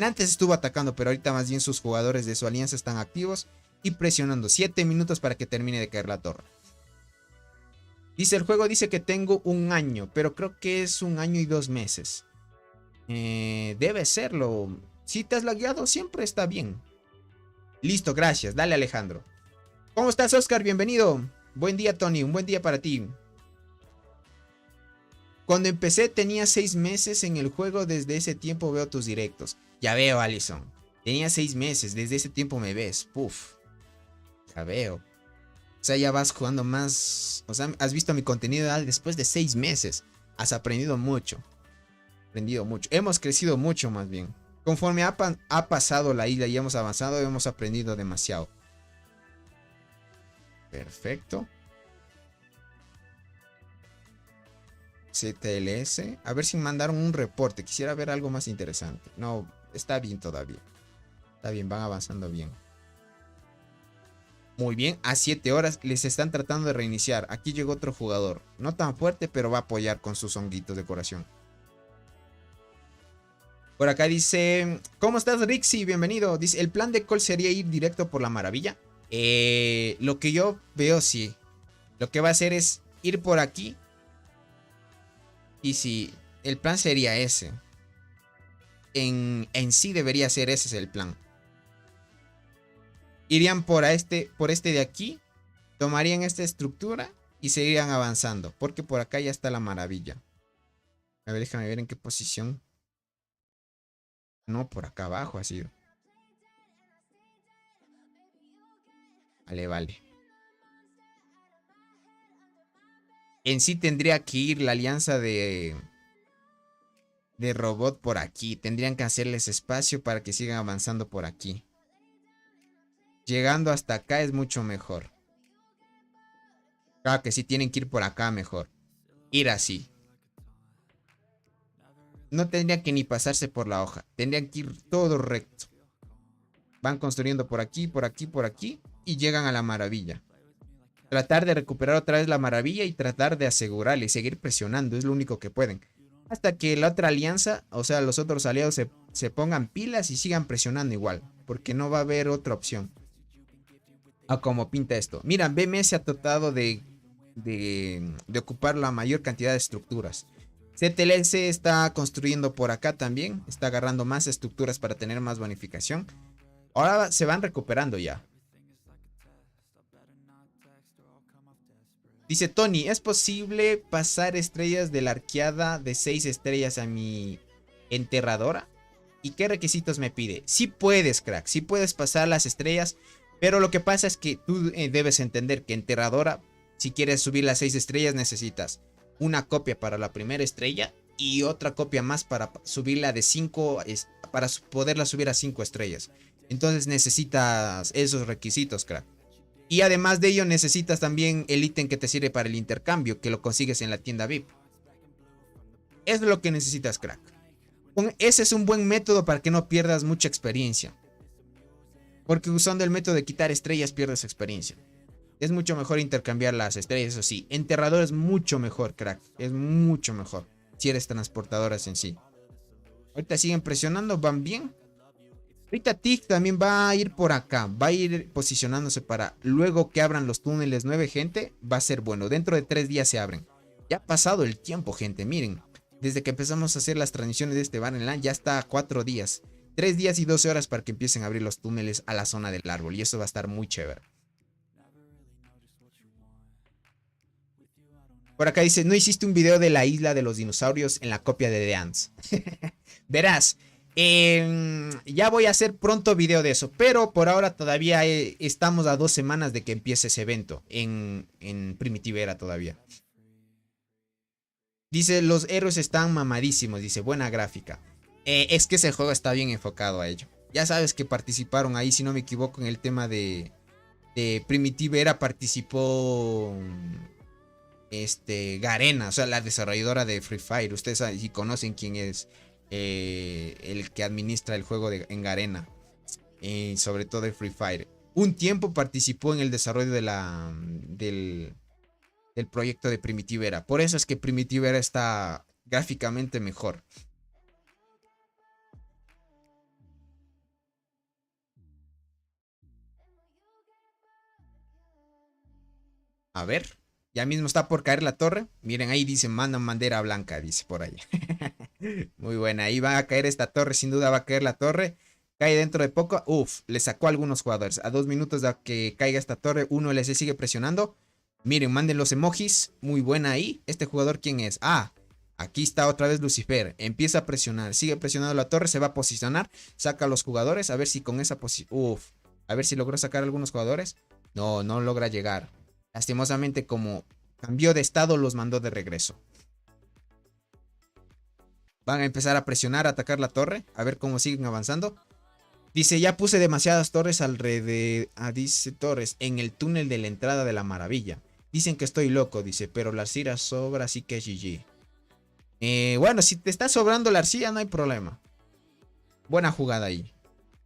Antes estuvo atacando, pero ahorita más bien sus jugadores de su alianza están activos. Y presionando 7 minutos para que termine de caer la torre. Dice el juego, dice que tengo un año, pero creo que es 1 año y 2 meses. Debe serlo. Si te has lagueado siempre está bien. Listo, gracias. Dale, Alejandro. ¿Cómo estás, Oscar? Bienvenido. Buen día, Tony. Un buen día para ti. Cuando empecé tenía 6 meses en el juego. Desde ese tiempo veo tus directos. Ya veo, Alison. Tenía 6 meses. Desde ese tiempo me ves. Puf. Ya veo. O sea, ya vas jugando más. O sea, has visto mi contenido después de 6 meses. Has aprendido mucho. Hemos crecido mucho más bien. Conforme ha pasado la isla y hemos avanzado, hemos aprendido demasiado. Perfecto. CTLS. A ver si mandaron un reporte. Quisiera ver algo más interesante. No, está bien todavía. Está bien, van avanzando bien. Muy bien, a 7 horas les están tratando de reiniciar. Aquí llegó otro jugador. No tan fuerte, pero va a apoyar con sus honguitos de decoración. Por acá dice, ¿cómo estás, Rixi? Bienvenido. Dice, ¿el plan de Cole sería ir directo por la maravilla? Lo que yo veo, sí. Lo que va a hacer es ir por aquí. Y sí, el plan sería ese. En sí debería ser ese es el plan. Irían por este de aquí. Tomarían esta estructura y seguirían avanzando. Porque por acá ya está la maravilla. A ver, déjame ver en qué posición. No, por acá abajo ha sido. Vale, vale. En sí tendría que ir la alianza de robot por aquí. Tendrían que hacerles espacio para que sigan avanzando por aquí. Llegando hasta acá es mucho mejor. Claro que sí, tienen que ir por acá mejor. Ir así. No tendrían que ni pasarse por la hoja. Tendrían que ir todo recto. Van construyendo por aquí, por aquí, por aquí. Y llegan a la maravilla. Tratar de recuperar otra vez la maravilla y tratar de asegurarle y seguir presionando. Es lo único que pueden. Hasta que la otra alianza, o sea, los otros aliados se pongan pilas y sigan presionando igual. Porque no va a haber otra opción. A como pinta esto. Mira, BMS ha tratado de ocupar la mayor cantidad de estructuras. CTLC está construyendo por acá también. Está agarrando más estructuras para tener más bonificación. Ahora se van recuperando ya. Dice Tony, ¿es posible pasar estrellas de la arqueada de 6 estrellas a mi enterradora? ¿Y qué requisitos me pide? Sí puedes, crack, sí puedes pasar las estrellas, pero lo que pasa es que tú debes entender que enterradora, si quieres subir las 6 estrellas necesitas una copia para la primera estrella y otra copia más para subirla de 5, para poderla subir a 5 estrellas. Entonces necesitas esos requisitos, crack. Y además de ello necesitas también el ítem que te sirve para el intercambio, que lo consigues en la tienda VIP. Es lo que necesitas, crack. Ese es un buen método para que no pierdas mucha experiencia. Porque usando el método de quitar estrellas pierdes experiencia. Es mucho mejor intercambiar las estrellas, eso sí. Enterrador es mucho mejor, crack. Es mucho mejor. Si eres transportadoras en sí. Ahorita siguen presionando, van bien. Ahorita Tig también va a ir por acá. Va a ir posicionándose para luego que abran los túneles 9, gente. Va a ser bueno. Dentro de 3 días se abren. Ya ha pasado el tiempo, gente. Miren. Desde que empezamos a hacer las transmisiones de este Barrenland ya está a 4 días. 3 días y 12 horas para que empiecen a abrir los túneles a la zona del árbol. Y eso va a estar muy chévere. Por acá dice, ¿no hiciste un video de la isla de los dinosaurios en la copia de The Ants? Verás. Ya voy a hacer pronto video de eso, pero por ahora todavía estamos a 2 semanas de que empiece ese evento en Primitivera todavía. Dice, los héroes están mamadísimos, dice, buena gráfica. Es que ese juego está bien enfocado a ello. Ya sabes que participaron ahí, si no me equivoco, en el tema de Primitivera participó Garena, o sea, la desarrolladora de Free Fire. Ustedes si conocen quién es. El que administra el juego en Garena, sobre todo de Free Fire. Un tiempo participó en el desarrollo del proyecto de Primitivera. Por eso es que Primitivera está gráficamente mejor. A ver, ya mismo está por caer la torre. Miren, ahí dice, mandan bandera blanca, dice por ahí. Muy buena, ahí va a caer esta torre, sin duda va a caer la torre. Cae dentro de poco, le sacó a algunos jugadores. A 2 minutos de que caiga esta torre, uno LC sigue presionando. Miren, manden los emojis, muy buena ahí. ¿Este jugador quién es? Ah, aquí está otra vez Lucifer. Empieza a presionar, sigue presionando la torre, se va a posicionar. Saca a los jugadores, a ver si con esa posición... a ver si logró sacar a algunos jugadores. No, no logra llegar. Lastimosamente, como cambió de estado, los mandó de regreso. Van a empezar a presionar, a atacar la torre. A ver cómo siguen avanzando. Dice, ya puse demasiadas torres alrededor. Dice torres en el túnel de la entrada de la maravilla. Dicen que estoy loco, dice, pero la arcilla sobra, así que GG. Bueno, si te está sobrando la arcilla, no hay problema. Buena jugada ahí.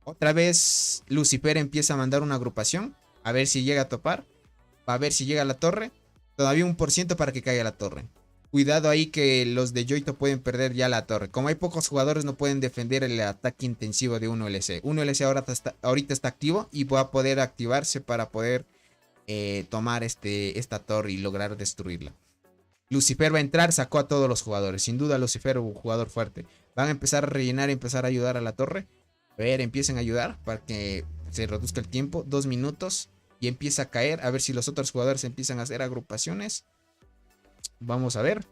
Otra vez Lucifer empieza a mandar una agrupación. A ver si llega a topar. A ver si llega a la torre. Todavía 1% para que caiga la torre. Cuidado ahí que los de Yoito pueden perder ya la torre. Como hay pocos jugadores no pueden defender el ataque intensivo de 1LC. 1LC ahorita está activo y va a poder activarse para poder tomar esta torre y lograr destruirla. Lucifer va a entrar, sacó a todos los jugadores. Sin duda Lucifer un jugador fuerte. Van a empezar a rellenar y empezar a ayudar a la torre. A ver, empiecen a ayudar para que se reduzca el tiempo. 2 minutos y empieza a caer. A ver si los otros jugadores empiezan a hacer agrupaciones. Vamos a ver.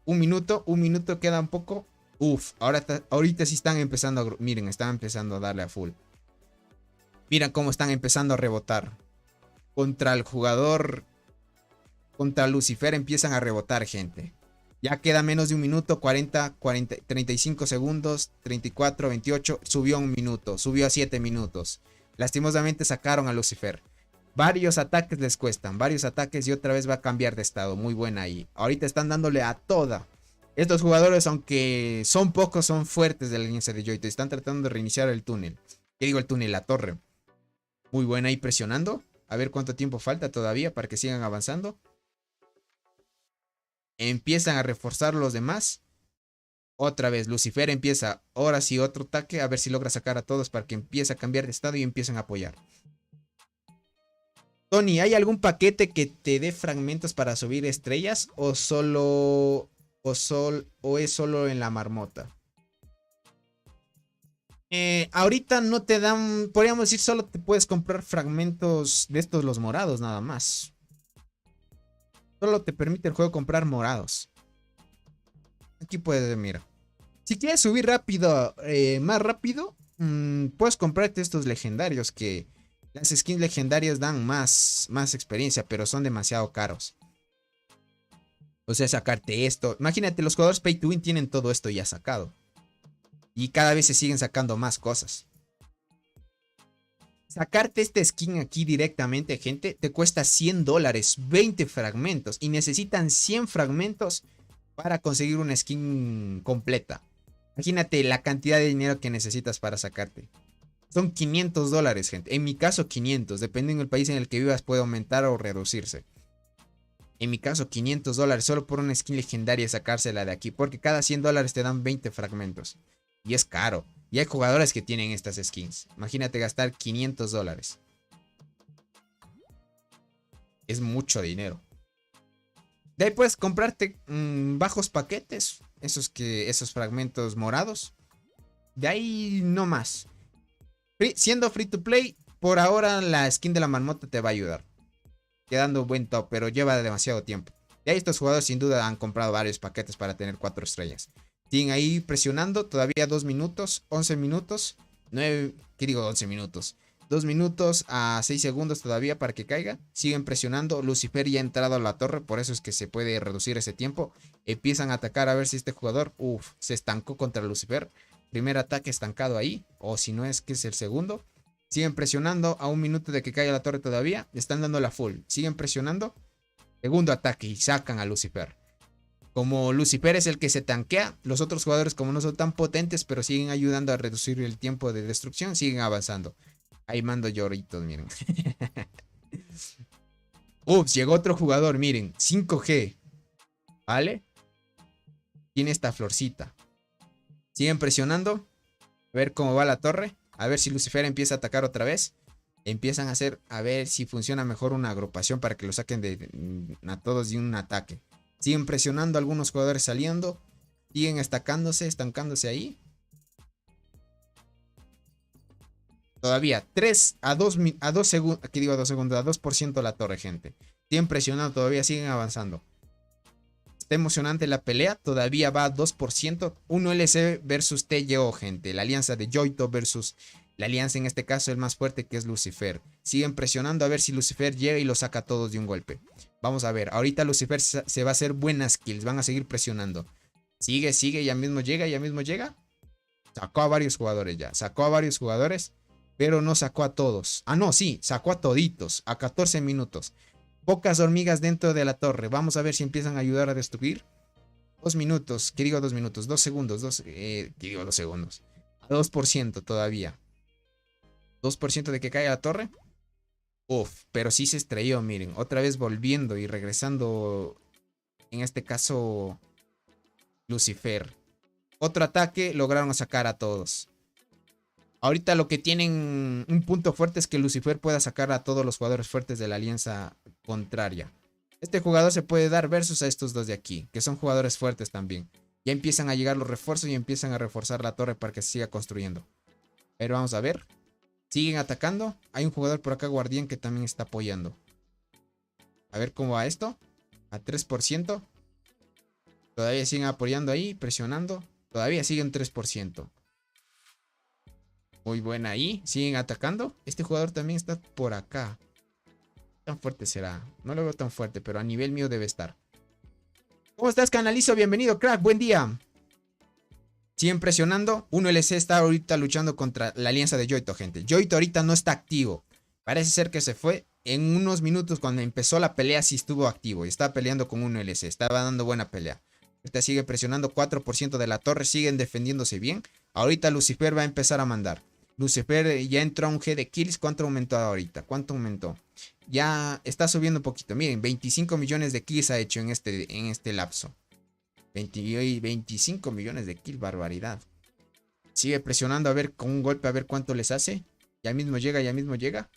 1 minuto, queda un poco. Uf, ahorita sí están empezando a... Miren, están empezando a darle a full. Miren cómo están empezando a rebotar. Contra el jugador... Contra Lucifer empiezan a rebotar, gente. Ya queda menos de 1 minuto, 35 segundos, 34, 28. Subió 1 minuto, subió a 7 minutos. Lastimosamente sacaron a Lucifer. Varios ataques les cuestan, varios ataques y otra vez va a cambiar de estado. Muy buena ahí. Ahorita están dándole a toda. Estos jugadores, aunque son pocos, son fuertes de la alianza de Yoito. Están tratando de reiniciar el túnel. ¿Qué digo el túnel? La torre. Muy buena ahí presionando. A ver cuánto tiempo falta todavía para que sigan avanzando. Empiezan a reforzar los demás. Otra vez, Lucifer empieza. Ahora sí, otro ataque. A ver si logra sacar a todos para que empiece a cambiar de estado y empiecen a apoyar. Tony, ¿hay algún paquete que te dé fragmentos para subir estrellas? ¿O solo... o es solo en la marmota? Ahorita no te dan... Podríamos decir, solo te puedes comprar fragmentos de estos, los morados, nada más. Solo te permite el juego comprar morados. Aquí puedes, mira. Si quieres subir rápido, más rápido, puedes comprarte estos legendarios que... Las skins legendarias dan más experiencia, pero son demasiado caros. O sea, sacarte esto. Imagínate, los jugadores Pay to Win tienen todo esto ya sacado. Y cada vez se siguen sacando más cosas. Sacarte este skin aquí directamente, gente, te cuesta $100, 20 fragmentos. Y necesitan 100 fragmentos para conseguir una skin completa. Imagínate la cantidad de dinero que necesitas para sacarte. Son $500, gente. En mi caso, 500. Dependiendo del país en el que vivas, puede aumentar o reducirse. En mi caso, $500 solo por una skin legendaria sacársela de aquí. Porque cada $100 te dan 20 fragmentos. Y es caro. Y hay jugadores que tienen estas skins. Imagínate gastar $500. Es mucho dinero. De ahí puedes comprarte bajos paquetes. Esos fragmentos morados. De ahí no más. Siendo free to play, por ahora la skin de la marmota te va a ayudar. Quedando buen top, pero lleva demasiado tiempo. De ahí estos jugadores sin duda han comprado varios paquetes para tener 4 estrellas. Siguen ahí presionando, todavía 2 minutos, 11 minutos, 9, ¿qué digo 11 minutos? 2 minutos a 6 segundos todavía para que caiga. Siguen presionando, Lucifer ya ha entrado a la torre, por eso es que se puede reducir ese tiempo. Empiezan a atacar a ver si este jugador, se estancó contra Lucifer. Primer ataque estancado ahí, o si no es que es el segundo. Siguen presionando a 1 minuto de que caiga la torre todavía. Están dando la full, siguen presionando. Segundo ataque y sacan a Lucifer. Como Lucifer es el que se tanquea, los otros jugadores como no son tan potentes, pero siguen ayudando a reducir el tiempo de destrucción, siguen avanzando. Ahí mando lloritos, miren. Ups, llegó otro jugador, miren, 5G. ¿Vale? Tiene esta florcita. Siguen presionando. A ver cómo va la torre. A ver si Lucifer empieza a atacar otra vez. Empiezan a hacer, a ver si funciona mejor una agrupación para que lo saquen a todos de un ataque. Siguen presionando, algunos jugadores saliendo. Siguen estancándose ahí. Todavía 3 a 2 segundos. Aquí digo a 2 segundos, a 2% la torre, gente. Siguen presionando, todavía siguen avanzando. Está emocionante la pelea. Todavía va a 2%. 1LC versus TYO, gente. La alianza de Yoito versus la alianza, en este caso, el más fuerte, que es Lucifer. Siguen presionando a ver si Lucifer llega y lo saca a todos de un golpe. Vamos a ver. Ahorita Lucifer se va a hacer buenas kills. Van a seguir presionando. Sigue. Ya mismo llega. Sacó a varios jugadores ya. Sacó a varios jugadores. Pero no sacó a todos. Ah, no, sí. Sacó a toditos. A 14 minutos. Pocas hormigas dentro de la torre. Vamos a ver si empiezan a ayudar a destruir. 2 minutos. ¿Qué digo 2 minutos? 2 segundos. ¿Qué digo 2 segundos? A 2% todavía. 2% de que caiga la torre. Uf, pero sí se estrelló, miren. Otra vez volviendo y regresando. En este caso, Lucifer. Otro ataque, lograron sacar a todos. Ahorita lo que tienen un punto fuerte es que Lucifer pueda sacar a todos los jugadores fuertes de la alianza contraria. Este jugador se puede dar versus a estos dos de aquí, que son jugadores fuertes también. Ya empiezan a llegar los refuerzos y empiezan a reforzar la torre para que se siga construyendo. Pero vamos a ver. Siguen atacando. Hay un jugador por acá, guardián, que también está apoyando. A ver cómo va esto. A 3%. Todavía siguen apoyando ahí, presionando. Todavía siguen 3%. Muy buena ahí. Siguen atacando. Este jugador también está por acá. ¿Tan fuerte será? No lo veo tan fuerte, pero a nivel mío debe estar. ¿Cómo estás, Canalizo? Bienvenido, crack. Buen día. Siguen presionando. 1LC está ahorita luchando contra la alianza de Yoito, gente. Yoito ahorita no está activo. Parece ser que se fue. En unos minutos cuando empezó la pelea sí estuvo activo. Y estaba peleando con 1LC. Estaba dando buena pelea. Ahorita sigue presionando. 4% de la torre. Siguen defendiéndose bien. Ahorita Lucifer va a empezar a mandar. Lucifer ya entró a un G de kills. ¿Cuánto aumentó ahorita? ¿Cuánto aumentó? Ya está subiendo un poquito. Miren, 25 millones de kills ha hecho en este lapso. 25 millones de kills, barbaridad. Sigue presionando a ver con un golpe, a ver cuánto les hace. Ya mismo llega, ya mismo llega.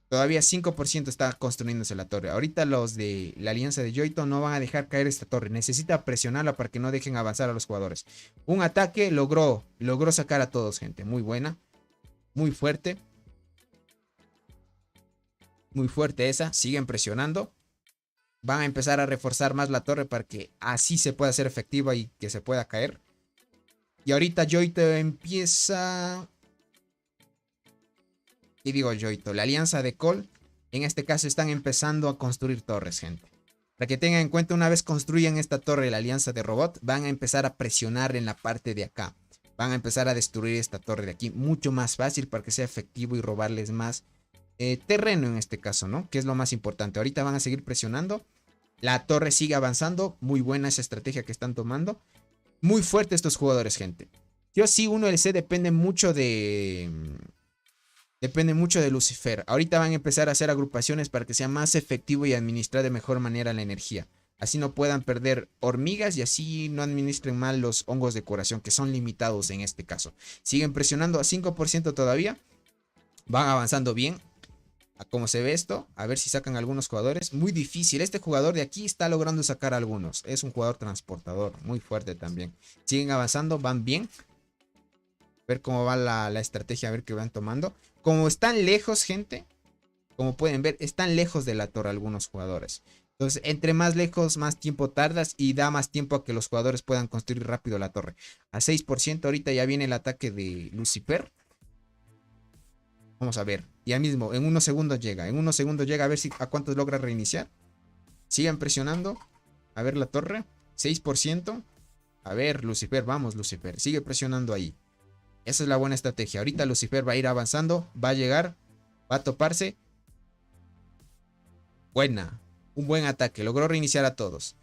Todavía 5% está construyéndose la torre. Ahorita los de la alianza de Yoito no van a dejar caer esta torre. Necesita presionarla para que no dejen avanzar a los jugadores. Un ataque logró sacar a todos, gente. Muy buena. Muy fuerte. Muy fuerte esa. Siguen presionando. Van a empezar a reforzar más la torre para que así se pueda hacer efectiva y que se pueda caer. Y ahorita Yoito empieza... Y digo Yoito, la alianza de Cole, en este caso están empezando a construir torres, gente. Para que tengan en cuenta, una vez construyan esta torre, la alianza de robot, van a empezar a presionar en la parte de acá. Van a empezar a destruir esta torre de aquí, mucho más fácil para que sea efectivo y robarles más terreno en este caso, ¿no? Que es lo más importante. Ahorita van a seguir presionando. La torre sigue avanzando. Muy buena esa estrategia que están tomando. Muy fuerte estos jugadores, gente. Yo sí, 1LC depende mucho de... Depende mucho de Lucifer. Ahorita van a empezar a hacer agrupaciones para que sea más efectivo y administrar de mejor manera la energía. Así no puedan perder hormigas y así no administren mal los hongos de curación, que son limitados en este caso. Siguen presionando a 5% todavía. Van avanzando bien. A cómo se ve esto. A ver si sacan algunos jugadores. Muy difícil. Este jugador de aquí está logrando sacar algunos. Es un jugador transportador. Muy fuerte también. Siguen avanzando. Van bien. Ver cómo va la estrategia. A ver qué van tomando. Como están lejos, gente. Como pueden ver, están lejos de la torre algunos jugadores. Entonces, entre más lejos, más tiempo tardas. Y da más tiempo a que los jugadores puedan construir rápido la torre. A 6%. Ahorita ya viene el ataque de Lucifer. Vamos a ver. Ya mismo, en unos segundos llega. En unos segundos llega a ver a cuántos logra reiniciar. Sigan presionando. A ver la torre. 6%. A ver, Lucifer. Vamos, Lucifer. Sigue presionando ahí. Esa es la buena estrategia. Ahorita Lucifer va a ir avanzando. Va a llegar. Va a toparse. Buena. Un buen ataque. Logró reiniciar a todos.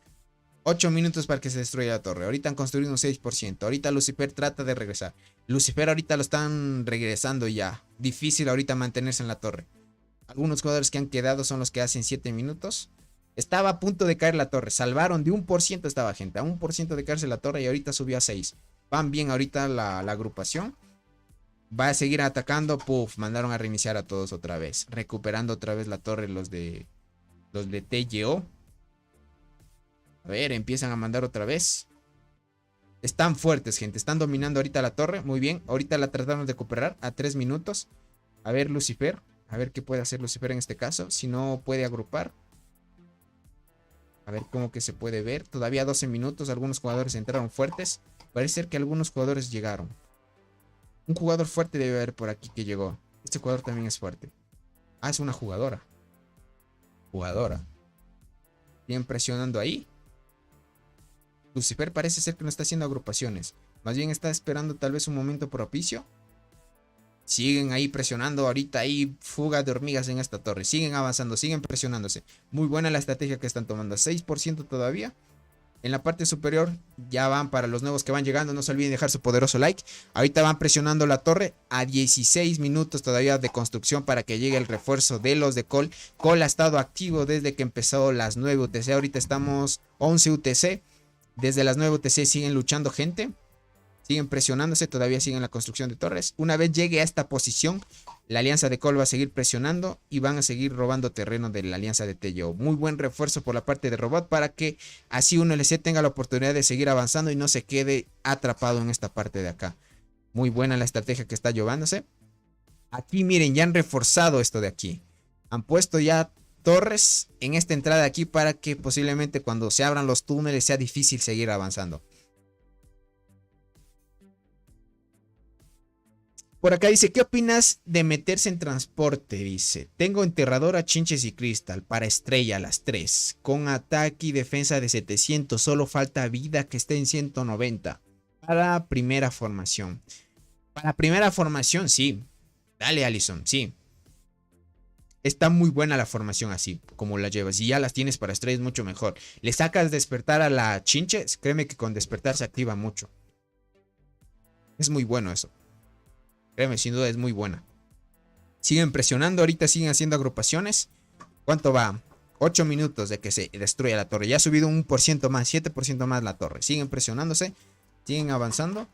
8 minutos para que se destruya la torre. Ahorita han construido un 6%. Ahorita Lucifer trata de regresar. Lucifer ahorita lo están regresando ya. Difícil ahorita mantenerse en la torre. Algunos jugadores que han quedado son los que hacen 7 minutos. Estaba a punto de caer la torre. Salvaron de 1% estaba, gente. A 1% de caerse la torre y ahorita subió a 6. Van bien ahorita la agrupación. Va a seguir atacando. Puff, mandaron a reiniciar a todos otra vez. Recuperando otra vez la torre los de TGO. A ver, empiezan a mandar otra vez. Están fuertes, gente. Están dominando ahorita la torre. Muy bien. Ahorita la trataron de recuperar a 3 minutos. A ver, Lucifer. A ver qué puede hacer Lucifer en este caso. Si no puede agrupar. A ver cómo que se puede ver. Todavía 12 minutos. Algunos jugadores entraron fuertes. Parece ser que algunos jugadores llegaron. Un jugador fuerte debe haber por aquí que llegó. Este jugador también es fuerte. Ah, es una jugadora. Jugadora. Bien presionando ahí. Lucifer parece ser que no está haciendo agrupaciones. Más bien está esperando tal vez un momento propicio. Siguen ahí presionando. Ahorita hay fuga de hormigas en esta torre. Siguen avanzando, siguen presionándose. Muy buena la estrategia que están tomando. 6% todavía. En la parte superior ya van para los nuevos que van llegando. No se olviden dejar su poderoso like. Ahorita van presionando la torre a 16 minutos todavía de construcción para que llegue el refuerzo de los de Cole. Cole ha estado activo desde que empezó las 9 UTC. Ahorita estamos 11 UTC. Desde las 9 UTC siguen luchando gente. Siguen presionándose, todavía siguen la construcción de torres. Una vez llegue a esta posición, la alianza de Cole va a seguir presionando y van a seguir robando terreno de la alianza de Tello. Muy buen refuerzo por la parte de Robot para que así un LC tenga la oportunidad de seguir avanzando y no se quede atrapado en esta parte de acá. Muy buena la estrategia que está llevándose. Aquí miren, ya han reforzado esto de aquí. Han puesto ya torres en esta entrada de aquí para que posiblemente cuando se abran los túneles sea difícil seguir avanzando. Por acá dice, ¿qué opinas de meterse en transporte? Dice, tengo enterradora, chinches y cristal para estrella a las 3. Con ataque y defensa de 700. Solo falta vida que esté en 190. Para primera formación. Para primera formación, sí. Dale, Allison, sí. Está muy buena la formación así, como la llevas. Si ya las tienes para estrellas, mucho mejor. Le sacas despertar a la chinches. Créeme que con despertar se activa mucho. Es muy bueno eso. Créeme, sin duda es muy buena. Siguen presionando, ahorita siguen haciendo agrupaciones. ¿Cuánto va? 8 minutos de que se destruya la torre. Ya ha subido un por ciento más, 7% más la torre. Siguen presionándose, siguen avanzando.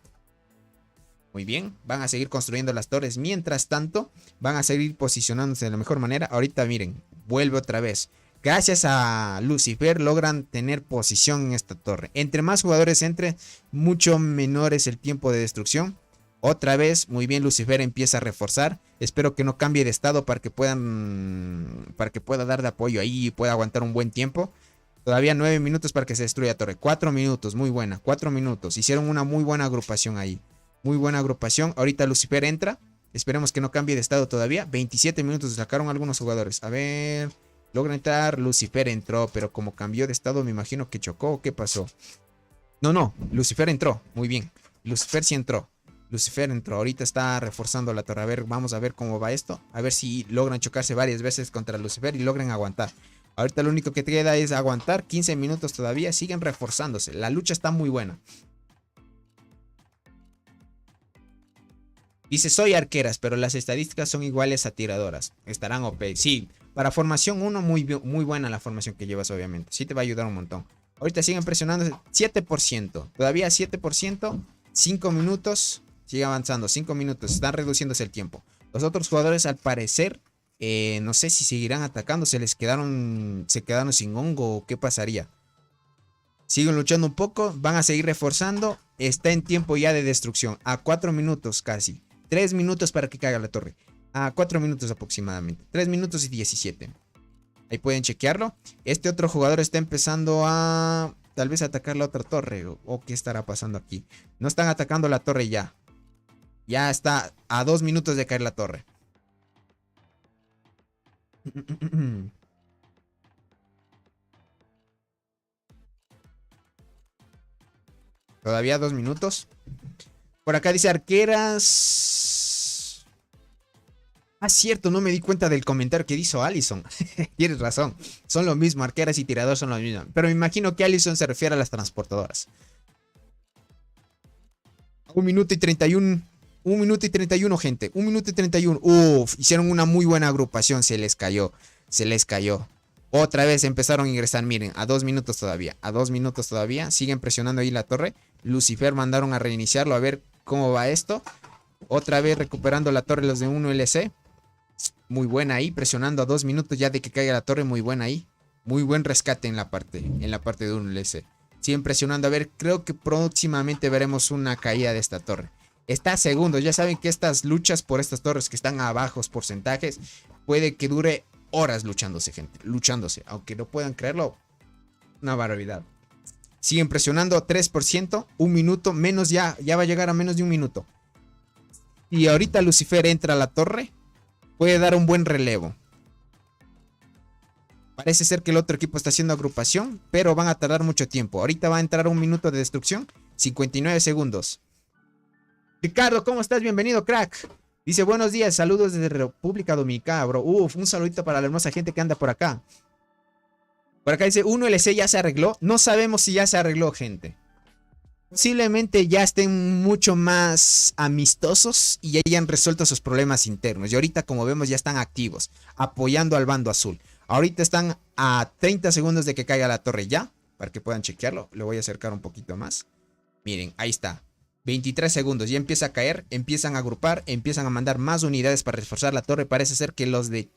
Muy bien, van a seguir construyendo las torres. Mientras tanto, van a seguir posicionándose de la mejor manera. Ahorita miren, vuelve otra vez. Gracias a Lucifer logran tener posición en esta torre. Entre más jugadores entre, mucho menor es el tiempo de destrucción. Otra vez, muy bien, Lucifer empieza a reforzar. Espero que no cambie de estado para que pueda dar de apoyo ahí y pueda aguantar un buen tiempo. Todavía 9 minutos para que se destruya la torre. 4 minutos, muy buena, 4 minutos. Hicieron una muy buena agrupación ahí. Muy buena agrupación. Ahorita Lucifer entra. Esperemos que no cambie de estado todavía. 27 minutos sacaron algunos jugadores. A ver, logra entrar. Lucifer entró, pero como cambió de estado me imagino que chocó. ¿Qué pasó? No, Lucifer entró. Muy bien. Lucifer sí entró. Lucifer entró, ahorita está reforzando la torre. A ver, vamos a ver cómo va esto. A ver si logran chocarse varias veces contra Lucifer y logran aguantar. Ahorita lo único que queda es aguantar. 15 minutos todavía, siguen reforzándose. La lucha está muy buena. Dice, soy arqueras, pero las estadísticas son iguales a tiradoras. Estarán OP. Sí, para formación 1, muy buena la formación que llevas, obviamente. Sí te va a ayudar un montón. Ahorita siguen presionando 7%. Todavía 7%. 5 minutos. Sigue avanzando, 5 minutos, están reduciéndose el tiempo. Los otros jugadores al parecer, no sé si seguirán atacando, se quedaron sin hongo o qué pasaría. Siguen luchando un poco, van a seguir reforzando, está en tiempo ya de destrucción, a 4 minutos casi. 3 minutos para que caiga la torre, a 4 minutos aproximadamente, 3 minutos y 17. Ahí pueden chequearlo. Este otro jugador está empezando a tal vez atacar la otra torre o qué estará pasando aquí. No están atacando la torre ya. Ya está a 2 minutos de caer la torre. Todavía 2 minutos. Por acá dice arqueras. Ah, cierto, no me di cuenta del comentario que hizo Allison. Tienes razón. Son lo mismo, arqueras y tiradores son lo mismo. Pero me imagino que Allison se refiere a las transportadoras. 1 minuto y 31. 1 minuto y 31, gente. 1 minuto y 31. Uf, hicieron una muy buena agrupación. Se les cayó. Se les cayó. Otra vez empezaron a ingresar. Miren, a 2 minutos todavía. A 2 minutos todavía. Siguen presionando ahí la torre. Lucifer mandaron a reiniciarlo. A ver cómo va esto. Otra vez recuperando la torre los de 1LC. Muy buena ahí. Presionando a 2 minutos ya de que caiga la torre. Muy buena ahí. Muy buen rescate en la parte de 1LC. Siguen presionando. A ver, creo que próximamente veremos una caída de esta torre. Está a segundos. Ya saben que estas luchas por estas torres que están a bajos porcentajes puede que dure horas luchándose, gente. Luchándose. Aunque no puedan creerlo. Una barbaridad. Siguen presionando 3%. 1 minuto. Menos ya. Ya va a llegar a menos de 1 minuto. Y ahorita Lucifer entra a la torre. Puede dar un buen relevo. Parece ser que el otro equipo está haciendo agrupación. Pero van a tardar mucho tiempo. Ahorita va a entrar 1 minuto de destrucción. 59 segundos. Ricardo, ¿cómo estás? Bienvenido, crack. Dice, buenos días, saludos desde República Dominicana, bro. Uf, un saludito para la hermosa gente que anda por acá. Por acá dice, 1LC ya se arregló. No sabemos si ya se arregló, gente. Posiblemente ya estén mucho más amistosos y ya hayan resuelto sus problemas internos. Y ahorita, como vemos, ya están activos, apoyando al bando azul. Ahorita están a 30 segundos de que caiga la torre ya, para que puedan chequearlo. Le voy a acercar un poquito más. Miren, ahí está. 23 segundos, ya empieza a caer, empiezan a agrupar, empiezan a mandar más unidades para reforzar la torre. Parece ser que los de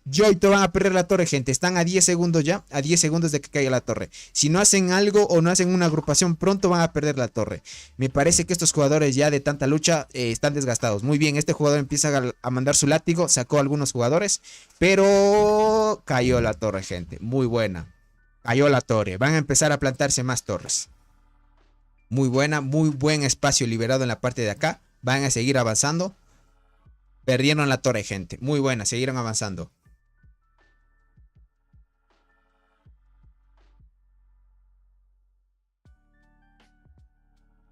Yoito van a perder la torre, gente. Están a 10 segundos ya, a 10 segundos de que caiga la torre. Si no hacen algo o no hacen una agrupación pronto, van a perder la torre. Me parece que estos jugadores ya de tanta lucha están desgastados. Muy bien, este jugador empieza a mandar su látigo, sacó a algunos jugadores, pero cayó la torre, gente. Muy buena. Cayó la torre, van a empezar a plantarse más torres. Muy buena, muy buen espacio liberado en la parte de acá. Van a seguir avanzando. Perdieron la torre, gente. Muy buena, siguieron avanzando.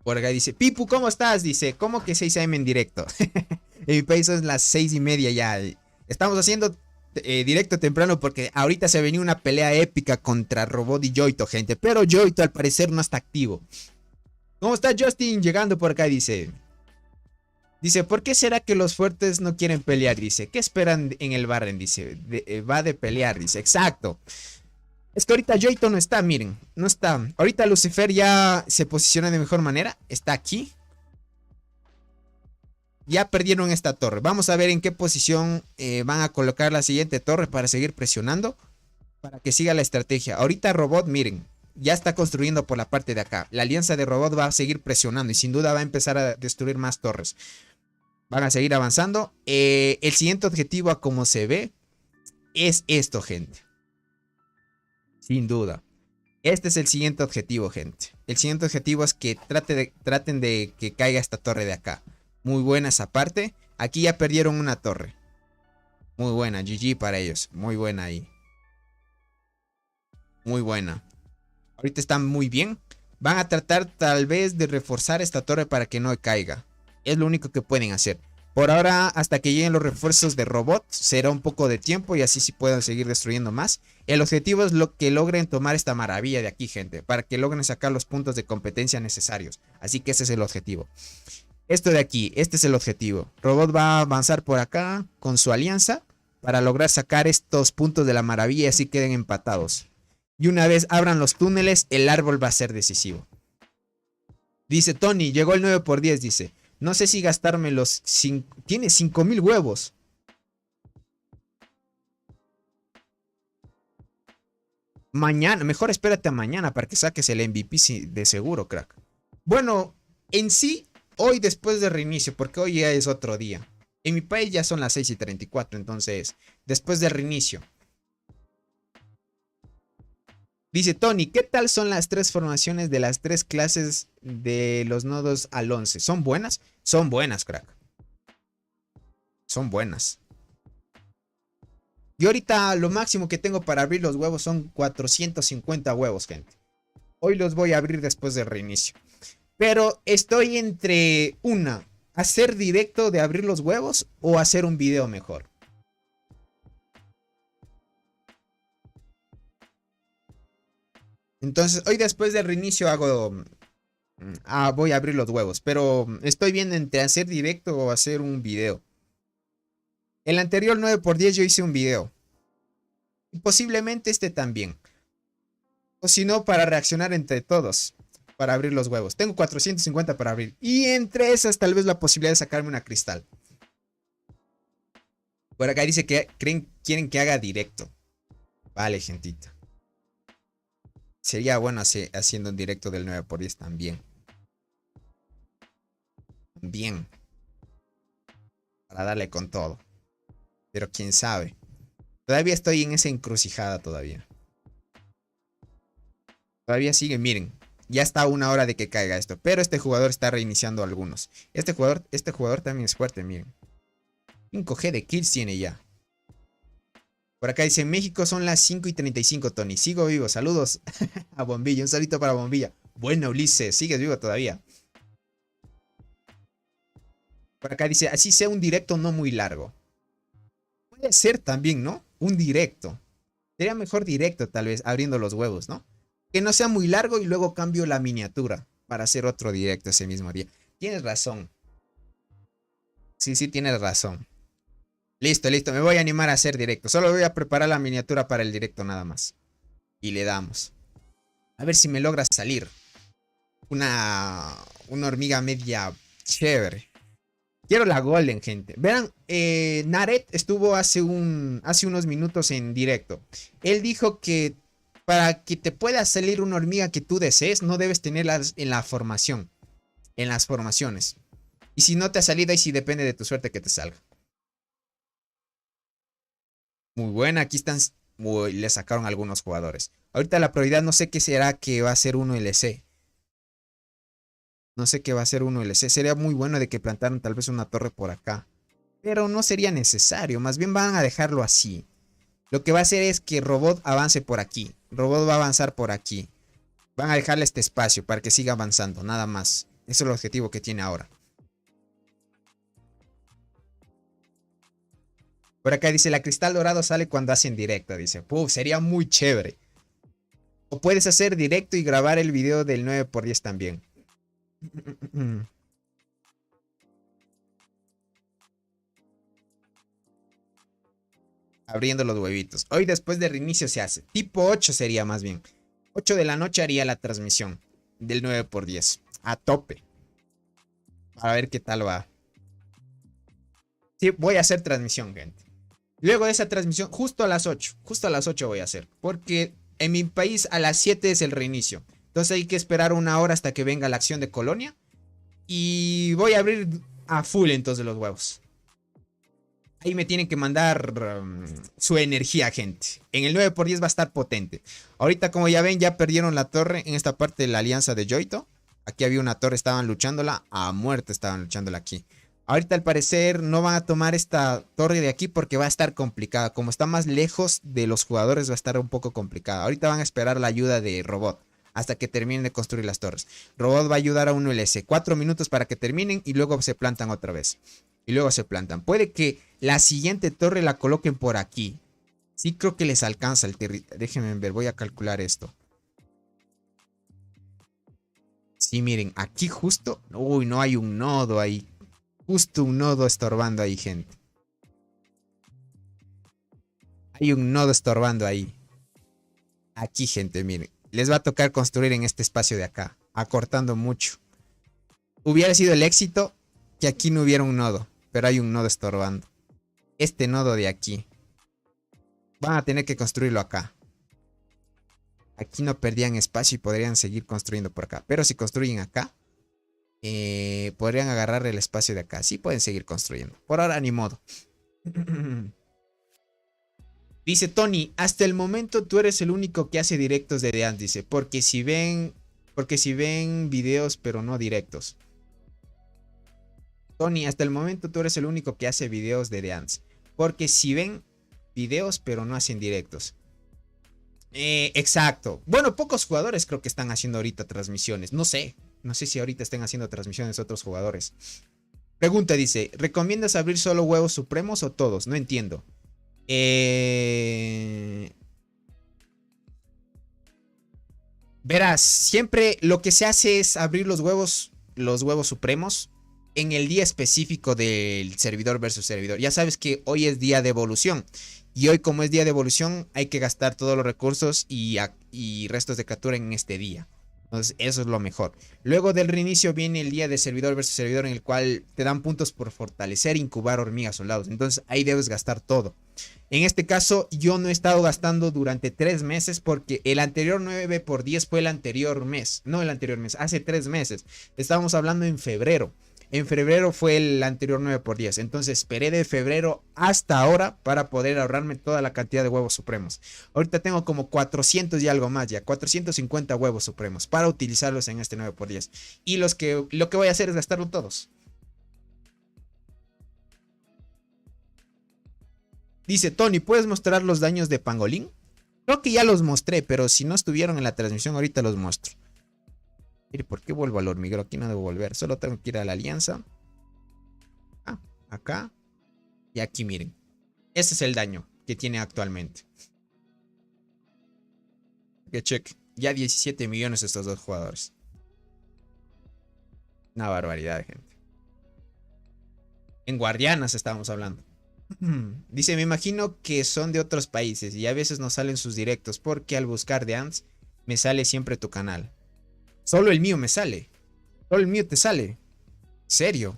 Por acá dice, Pipu, ¿cómo estás? Dice, ¿cómo que 6 AM en directo? En mi país son las 6:30 ya. Estamos haciendo directo temprano porque ahorita se venía una pelea épica contra Robot y Yoito, gente. Pero Yoito al parecer no está activo. ¿Cómo está Justin? Llegando por acá, dice. Dice, ¿por qué será que los fuertes no quieren pelear? Dice, ¿qué esperan en el Barren? Dice, va de pelear, dice, exacto. Es que ahorita Yoito no está, miren, no está. Ahorita Lucifer ya se posiciona de mejor manera, está aquí. Ya perdieron esta torre. Vamos a ver en qué posición van a colocar la siguiente torre para seguir presionando. Para que siga la estrategia. Ahorita Robot, miren, ya está construyendo por la parte de acá. La alianza de Robot va a seguir presionando y sin duda va a empezar a destruir más torres. Van a seguir avanzando. El siguiente objetivo, a como se ve, es esto, gente. Sin duda. Este es el siguiente objetivo, gente. El siguiente objetivo es que traten de que caiga esta torre de acá. Muy buena esa parte. Aquí ya perdieron una torre. Muy buena, GG para ellos. Muy buena ahí. Muy buena. Ahorita están muy bien. Van a tratar tal vez de reforzar esta torre para que no caiga. Es lo único que pueden hacer. Por ahora, hasta que lleguen los refuerzos de Robot, será un poco de tiempo y así sí puedan seguir destruyendo más. El objetivo es que logren tomar esta maravilla de aquí, gente. Para que logren sacar los puntos de competencia necesarios. Así que ese es el objetivo. Esto de aquí, este es el objetivo. Robot va a avanzar por acá con su alianza para lograr sacar estos puntos de la maravilla y así queden empatados. Y una vez abran los túneles, el árbol va a ser decisivo. Dice Tony, llegó el 9×10, dice. No sé si gastarme los... Tiene 5000 huevos. Mañana, mejor espérate a mañana para que saques el MVP de seguro, crack. Bueno, en sí, hoy después de reinicio, porque hoy ya es otro día. En mi país ya son las 6:34, entonces, después del reinicio. Dice Tony, ¿qué tal son las 3 formaciones de las 3 clases de los nodos al 11? ¿Son buenas? Son buenas, crack. Son buenas. Y ahorita lo máximo que tengo para abrir los huevos son 450 huevos, gente. Hoy los voy a abrir después del reinicio. Pero estoy entre hacer directo de abrir los huevos o hacer un video mejor. Entonces, hoy después del reinicio voy a abrir los huevos. Pero estoy viendo entre hacer directo o hacer un video. El anterior 9×10 yo hice un video. Y posiblemente este también. O si no, para reaccionar entre todos. Para abrir los huevos. Tengo 450 para abrir. Y entre esas tal vez la posibilidad de sacarme una cristal. Por acá dice que quieren que haga directo. Vale, gentita. Sería bueno haciendo un directo del 9×10 también. Bien. Para darle con todo. Pero quién sabe. Todavía estoy en esa encrucijada todavía. Todavía sigue, miren. Ya está a 1 hora de que caiga esto. Pero este jugador está reiniciando algunos. Este jugador también es fuerte, miren. 5G de kills tiene ya. Por acá dice, México son las 5:35, Tony. Sigo vivo, saludos a Bombilla. Un saludito para Bombilla. Bueno, Ulises, sigues vivo todavía. Por acá dice, así sea un directo no muy largo. Puede ser también, ¿no? Un directo. Sería mejor directo, tal vez, abriendo los huevos, ¿no? Que no sea muy largo y luego cambio la miniatura para hacer otro directo ese mismo día. Tienes razón. Sí, sí, tienes razón. Listo, listo. Me voy a animar a hacer directo. Solo voy a preparar la miniatura para el directo nada más. Y le damos. A ver si me logra salir. Una hormiga media chévere. Quiero la golden, gente. Verán, Naret estuvo hace unos minutos en directo. Él dijo que para que te pueda salir una hormiga que tú desees, no debes tenerlas en la formación. En las formaciones. Y si no te ha salido, ahí sí depende de tu suerte que te salga. Muy buena, aquí están. Uy, le sacaron algunos jugadores. Ahorita la prioridad no sé qué será que va a ser 1LC. No sé qué va a ser 1LC. Sería muy bueno de que plantaran tal vez una torre por acá. Pero no sería necesario. Más bien van a dejarlo así. Lo que va a hacer es que Robot avance por aquí. Robot va a avanzar por aquí. Van a dejarle este espacio para que siga avanzando. Nada más. Ese es el objetivo que tiene ahora. Por acá dice, la cristal dorado sale cuando hacen directo. Dice, puf, sería muy chévere. O puedes hacer directo y grabar el video del 9×10 también. Abriendo los huevitos. Hoy después de reinicio se hace. Tipo 8 sería más bien. 8 de la noche haría la transmisión del 9×10. A tope. A ver qué tal va. Sí, voy a hacer transmisión, gente. Luego de esa transmisión, justo a las 8. Justo a las 8 voy a hacer. Porque en mi país a las 7 es el reinicio. Entonces hay que esperar una hora hasta que venga la acción de Colonia. Y voy a abrir a full entonces los huevos. Ahí me tienen que mandar su energía, gente. En el 9×10 va a estar potente. Ahorita, como ya ven, ya perdieron la torre en esta parte de la alianza de Yoito. Aquí había una torre, estaban luchándola. A muerte estaban luchándola aquí. Ahorita, al parecer, no van a tomar esta torre de aquí porque va a estar complicada. Como está más lejos de los jugadores, va a estar un poco complicada. Ahorita van a esperar la ayuda de Robot hasta que terminen de construir las torres. Robot va a ayudar a 1LC. 4 minutos para que terminen y luego se plantan otra vez. Y luego se plantan. Puede que la siguiente torre la coloquen por aquí. Sí creo que les alcanza el territorio. Déjenme ver, voy a calcular esto. Sí, miren, aquí justo... Uy, no hay un nodo ahí. Justo un nodo estorbando ahí, gente. Hay un nodo estorbando ahí. Aquí, gente, miren. Les va a tocar construir en este espacio de acá. Acortando mucho. Hubiera sido el éxito que aquí no hubiera un nodo. Pero hay un nodo estorbando. Este nodo de aquí. Van a tener que construirlo acá. Aquí no perdían espacio y podrían seguir construyendo por acá. Pero si construyen acá, podrían agarrar el espacio de acá. Sí pueden seguir construyendo. Por ahora ni modo. Dice Tony, hasta el momento tú eres el único que hace directos de Dance. Dice, porque si ven videos pero no directos. Tony, hasta el momento tú eres el único que hace videos de Dance. Porque si ven videos pero no hacen directos. Exacto. Bueno, pocos jugadores creo que están haciendo ahorita transmisiones. No sé si ahorita estén haciendo transmisiones otros jugadores. Pregunta, dice, ¿recomiendas abrir solo huevos supremos o todos? No entiendo. Verás, siempre lo que se hace es abrir los huevos supremos en el día específico del servidor versus servidor. Ya sabes que hoy es día de evolución. Y hoy, como es día de evolución, hay que gastar todos los recursos y restos de captura en este día. Entonces, eso es lo mejor. Luego del reinicio viene el día de servidor versus servidor, en el cual te dan puntos por fortalecer e incubar hormigas soldados. Entonces, ahí debes gastar todo. En este caso, yo no he estado gastando durante 3 meses porque el anterior 9×10 fue el anterior mes. No el anterior mes, hace 3 meses. Estábamos hablando en febrero. En febrero fue el anterior 9×10. Entonces esperé de febrero hasta ahora para poder ahorrarme toda la cantidad de huevos supremos. Ahorita tengo como 400 y algo más ya. 450 huevos supremos para utilizarlos en este 9×10. Y lo que voy a hacer es gastarlo todos. Dice Tony, ¿puedes mostrar los daños de Pangolín? Creo que ya los mostré, pero si no estuvieron en la transmisión ahorita los muestro. Mire, ¿por qué vuelvo al hormiguero? Aquí no debo volver. Solo tengo que ir a la alianza. Acá. Y aquí, miren. Ese es el daño que tiene actualmente. Que check. Ya 17 millones estos dos jugadores. Una barbaridad de gente. En Guardianas estábamos hablando. Dice, me imagino que son de otros países y a veces no salen sus directos porque al buscar de Ants me sale siempre tu canal. Solo el mío me sale. Solo el mío te sale. ¿Serio?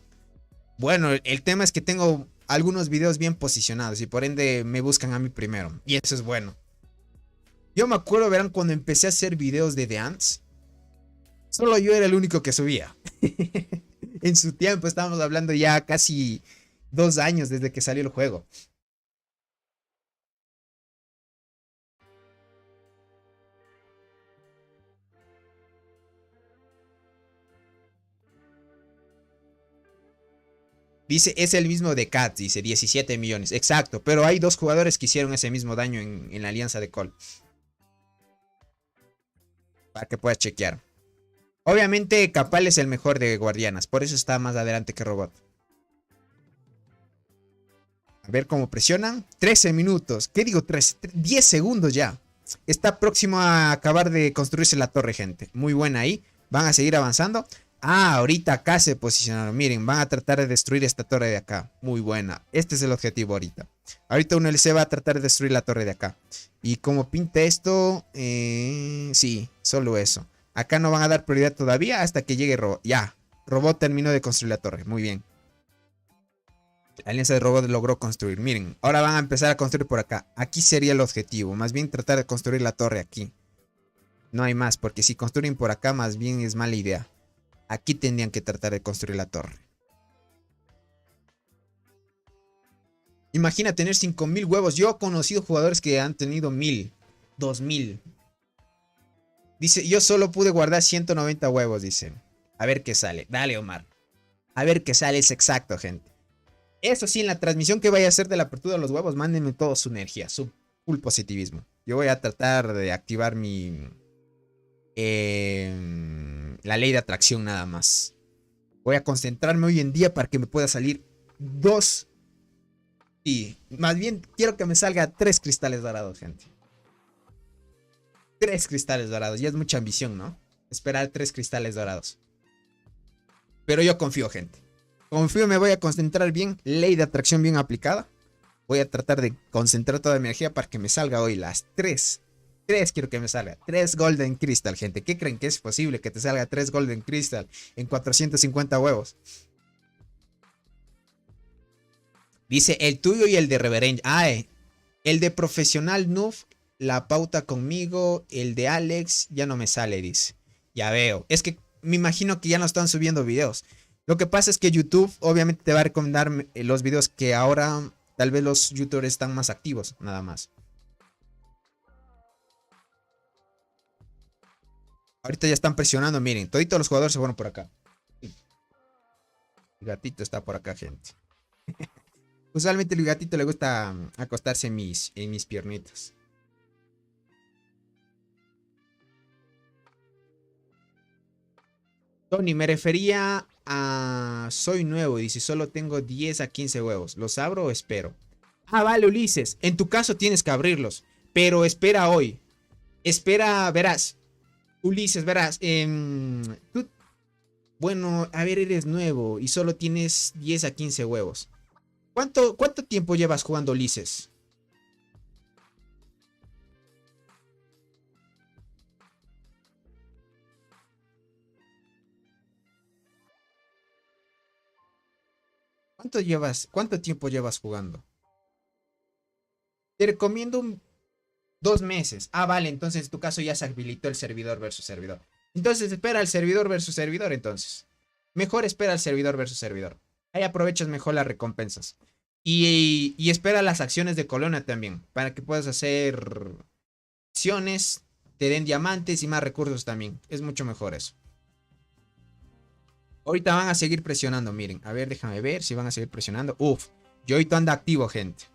Bueno, el tema es que tengo algunos videos bien posicionados y por ende me buscan a mí primero. Y eso es bueno. Yo me acuerdo, verán, cuando empecé a hacer videos de The Ants, solo yo era el único que subía. En su tiempo, estábamos hablando ya casi 2 años desde que salió el juego. Dice, es el mismo de Cats, dice 17 millones. Exacto, pero hay dos jugadores que hicieron ese mismo daño en la alianza de Cole. Para que puedas chequear. Obviamente Capal es el mejor de Guardianas, por eso está más adelante que Robot. A ver cómo presionan. 13 minutos. ¿Qué digo? 10 segundos ya. Está próximo a acabar de construirse la torre, gente. Muy buena ahí. Van a seguir avanzando. Ah, ahorita acá se posicionaron. Miren, van a tratar de destruir esta torre de acá. Muy buena. Este es el objetivo ahorita. Ahorita un LC va a tratar de destruir la torre de acá. Y como pinta esto, sí, solo eso. Acá no van a dar prioridad todavía hasta que llegue Robot. Ya, Robot terminó de construir la torre. Muy bien. La alianza de Robot logró construir. Miren, ahora van a empezar a construir por acá. Aquí sería el objetivo. Más bien tratar de construir la torre aquí. No hay más, porque si construyen por acá, más bien es mala idea. Aquí tendrían que tratar de construir la torre. Imagina tener 5000 huevos. Yo he conocido jugadores que han tenido 1000, 2000. Dice, yo solo pude guardar 190 huevos, dice. A ver qué sale. Dale, Omar. A ver qué sale, es exacto, gente. Eso sí, en la transmisión que vaya a hacer de la apertura de los huevos, mándenme toda su energía, su full positivismo. Yo voy a tratar de activar mi... la ley de atracción nada más. Voy a concentrarme hoy en día para que me pueda salir 2. Y más bien quiero que me salga 3 cristales dorados, gente. 3 cristales dorados. Ya es mucha ambición, ¿no? Esperar 3 cristales dorados. Pero yo confío, gente. Confío, me voy a concentrar bien. Ley de atracción bien aplicada. Voy a tratar de concentrar toda mi energía para que me salga hoy las 3. 3 quiero que me salga. 3 Golden Crystal, gente. ¿Qué creen que es posible que te salga 3 Golden Crystal en 450 huevos? Dice el tuyo y el de Reverend. El de Profesional Noob, la pauta conmigo. El de Alex ya no me sale, dice. Ya veo. Es que me imagino que ya no están subiendo videos. Lo que pasa es que YouTube obviamente te va a recomendar los videos que ahora tal vez los youtubers están más activos, nada más. Ahorita ya están presionando, miren, toditos los jugadores se fueron por acá. El gatito está por acá, gente. Usualmente el gatito le gusta acostarse en mis piernitas. Tony, me refería a... Soy nuevo, dice, solo tengo 10 a 15 huevos. ¿Los abro o espero? Ah, vale, Ulises. En tu caso tienes que abrirlos. Pero espera hoy. Espera, verás. Ulises, verás. Tú... Bueno, a ver, eres nuevo y solo tienes 10 a 15 huevos. ¿Cuánto tiempo llevas jugando, Ulises? ¿Cuánto tiempo llevas jugando? Te recomiendo 2 meses. Ah, vale, entonces en tu caso ya se habilitó el servidor versus servidor. Entonces espera el servidor versus servidor, entonces. Mejor espera el servidor versus servidor. Ahí aprovechas mejor las recompensas. Y espera las acciones de colonia también. Para que puedas hacer acciones, te den diamantes y más recursos también. Es mucho mejor eso. Ahorita van a seguir presionando, miren. A ver, déjame ver si van a seguir presionando. Uf, Joyto anda activo, gente.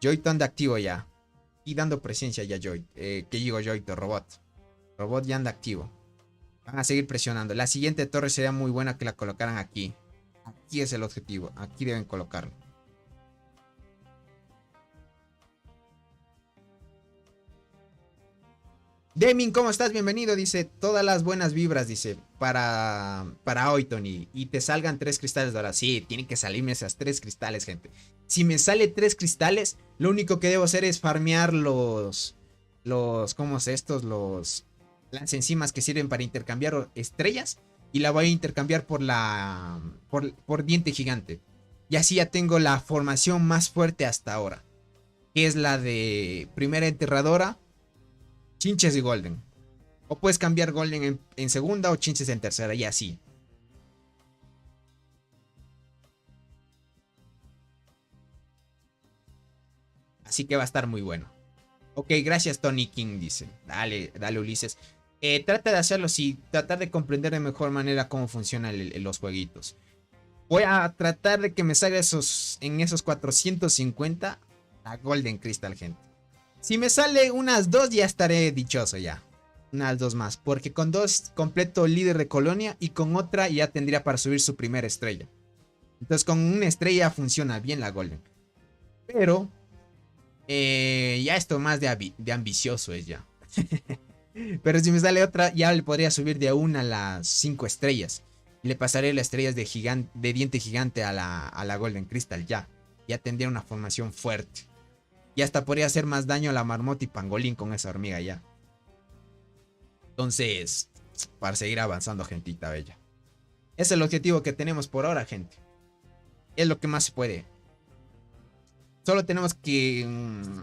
Joyto anda activo ya. Y dando presencia ya Joyto. ¿Qué digo Joyto? Robot. Robot ya anda activo. Van a seguir presionando. La siguiente torre sería muy buena que la colocaran aquí. Aquí es el objetivo. Aquí deben colocarlo. Deming, ¿cómo estás? Bienvenido, dice, todas las buenas vibras, dice, para hoy, Tony. Y te salgan 3 cristales dorados. Sí, tienen que salirme esas 3 cristales, gente. Si me sale 3 cristales, lo único que debo hacer es farmear ¿cómo es estos? Las enzimas que sirven para intercambiar estrellas. Y la voy a intercambiar por diente gigante. Y así ya tengo la formación más fuerte hasta ahora. Que es la de primera enterradora, chinches y golden. O puedes cambiar golden en segunda o chinches en tercera y así. Así que va a estar muy bueno. Ok, gracias Tony King, dice. Dale, dale Ulises. Trata de hacerlo así, tratar de comprender de mejor manera cómo funcionan los jueguitos. Voy a tratar de que me salga en esos 450 la Golden Crystal, gente. Si me sale unas 2 ya estaré dichoso ya. Unas 2 más. Porque con 2 completo el líder de colonia y con otra ya tendría para subir su primera estrella. Entonces con una estrella funciona bien la Golden. Pero ya esto más de ambicioso es ya. Pero si me sale otra ya le podría subir de una a las 5 estrellas. Y le pasaré las estrellas de diente gigante a la Golden Crystal ya. Ya tendría una formación fuerte. Y hasta podría hacer más daño a la marmota y pangolín con esa hormiga ya. Entonces, para seguir avanzando, gentita bella. Ese es el objetivo que tenemos por ahora, gente. Es lo que más se puede. Solo tenemos que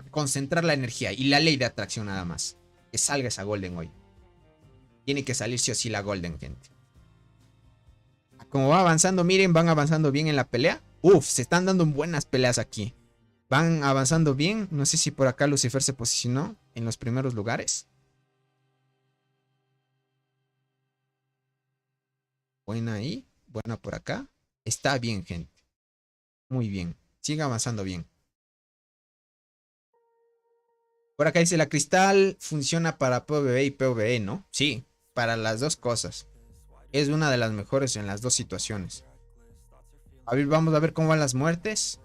concentrar la energía y la ley de atracción nada más. Que salga esa Golden hoy. Tiene que salir sí o sí la Golden, gente. Como va avanzando, miren, van avanzando bien en la pelea. Uf, se están dando buenas peleas aquí. Van avanzando bien. No sé si por acá Lucifer se posicionó en los primeros lugares. Buena ahí. Buena por acá. Está bien, gente. Muy bien. Sigue avanzando bien. Por acá dice la cristal funciona para PvE y PvE, ¿no? Sí, para las dos cosas. Es una de las mejores en las dos situaciones. A ver, vamos a ver cómo van las muertes.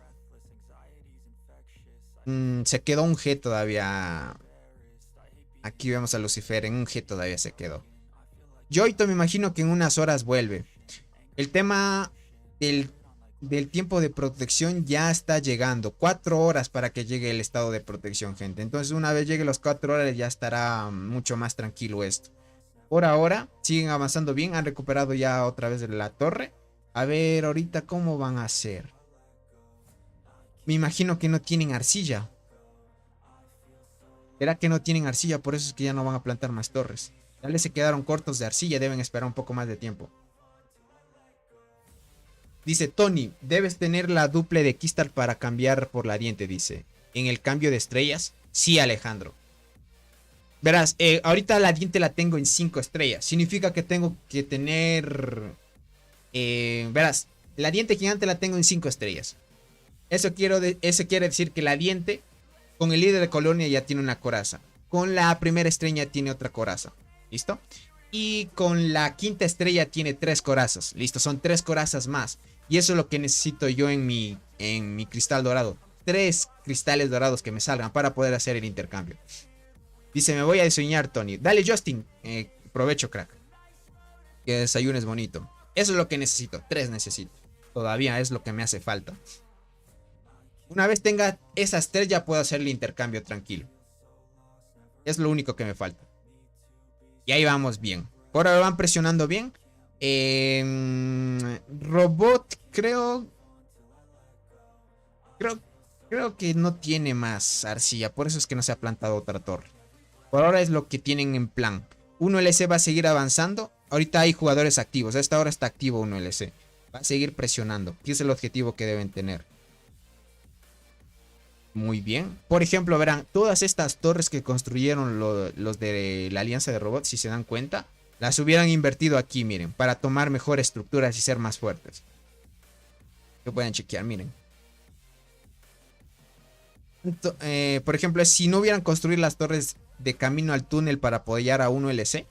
Se quedó un G todavía. Aquí vemos a Lucifer. En un G todavía se quedó. Yoito me imagino que en unas horas vuelve. El tema del tiempo de protección ya está llegando. 4 horas para que llegue el estado de protección, gente. Entonces una vez llegue las 4 horas ya estará mucho más tranquilo esto. Por ahora siguen avanzando bien. Han recuperado ya otra vez la torre. A ver ahorita cómo van a hacer. Me imagino que no tienen arcilla. ¿Será que no tienen arcilla? Por eso es que ya no van a plantar más torres. Ya les se quedaron cortos de arcilla. Deben esperar un poco más de tiempo. Dice Tony, debes tener la duple de Kistar para cambiar por la diente, dice. En el cambio de estrellas. Sí, Alejandro. Verás, ahorita la diente la tengo en 5 estrellas. Significa que tengo que tener... verás, la diente gigante la tengo en 5 estrellas. Eso quiere decir que la diente con el líder de colonia ya tiene una coraza. Con la primera estrella tiene otra coraza. ¿Listo? Y con la quinta estrella tiene 3 corazas. Listo, son 3 corazas más. Y eso es lo que necesito yo en mi cristal dorado. 3 cristales dorados que me salgan para poder hacer el intercambio. Dice, me voy a desayunar, Tony. Dale, Justin. Provecho, crack. Que desayunes bonito. Eso es lo que necesito. 3 necesito. Todavía es lo que me hace falta. Una vez tenga esas 3 ya puedo hacer el intercambio tranquilo. Es lo único que me falta. Y ahí vamos bien. Por ahora van presionando bien. Robot creo que no tiene más arcilla. Por eso es que no se ha plantado otra torre. Por ahora es lo que tienen en plan. 1LC va a seguir avanzando. Ahorita hay jugadores activos. A esta hora está activo 1LC. Va a seguir presionando. ¿Qué es el objetivo que deben tener? Muy bien. Por ejemplo, verán, todas estas torres que construyeron los de la Alianza de Robots, si se dan cuenta, las hubieran invertido aquí, miren, para tomar mejores estructuras y ser más fuertes. Que pueden chequear, miren. Por ejemplo, si no hubieran construido las torres de camino al túnel para apoyar a 1LC,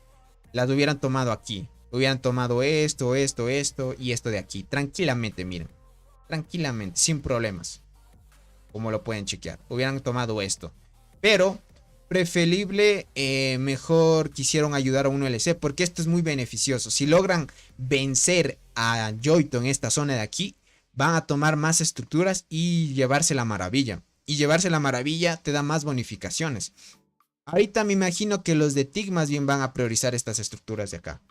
las hubieran tomado aquí. Hubieran tomado esto y esto de aquí. Tranquilamente, miren. Tranquilamente, sin problemas. Como lo pueden chequear. Hubieran tomado esto. Pero preferible, mejor quisieron ayudar a un LC, porque esto es muy beneficioso. Si logran vencer a Yoito en esta zona de aquí, van a tomar más estructuras y llevarse la maravilla. Y llevarse la maravilla te da más bonificaciones. Ahorita me imagino que los de TIC más bien van a priorizar estas estructuras de acá.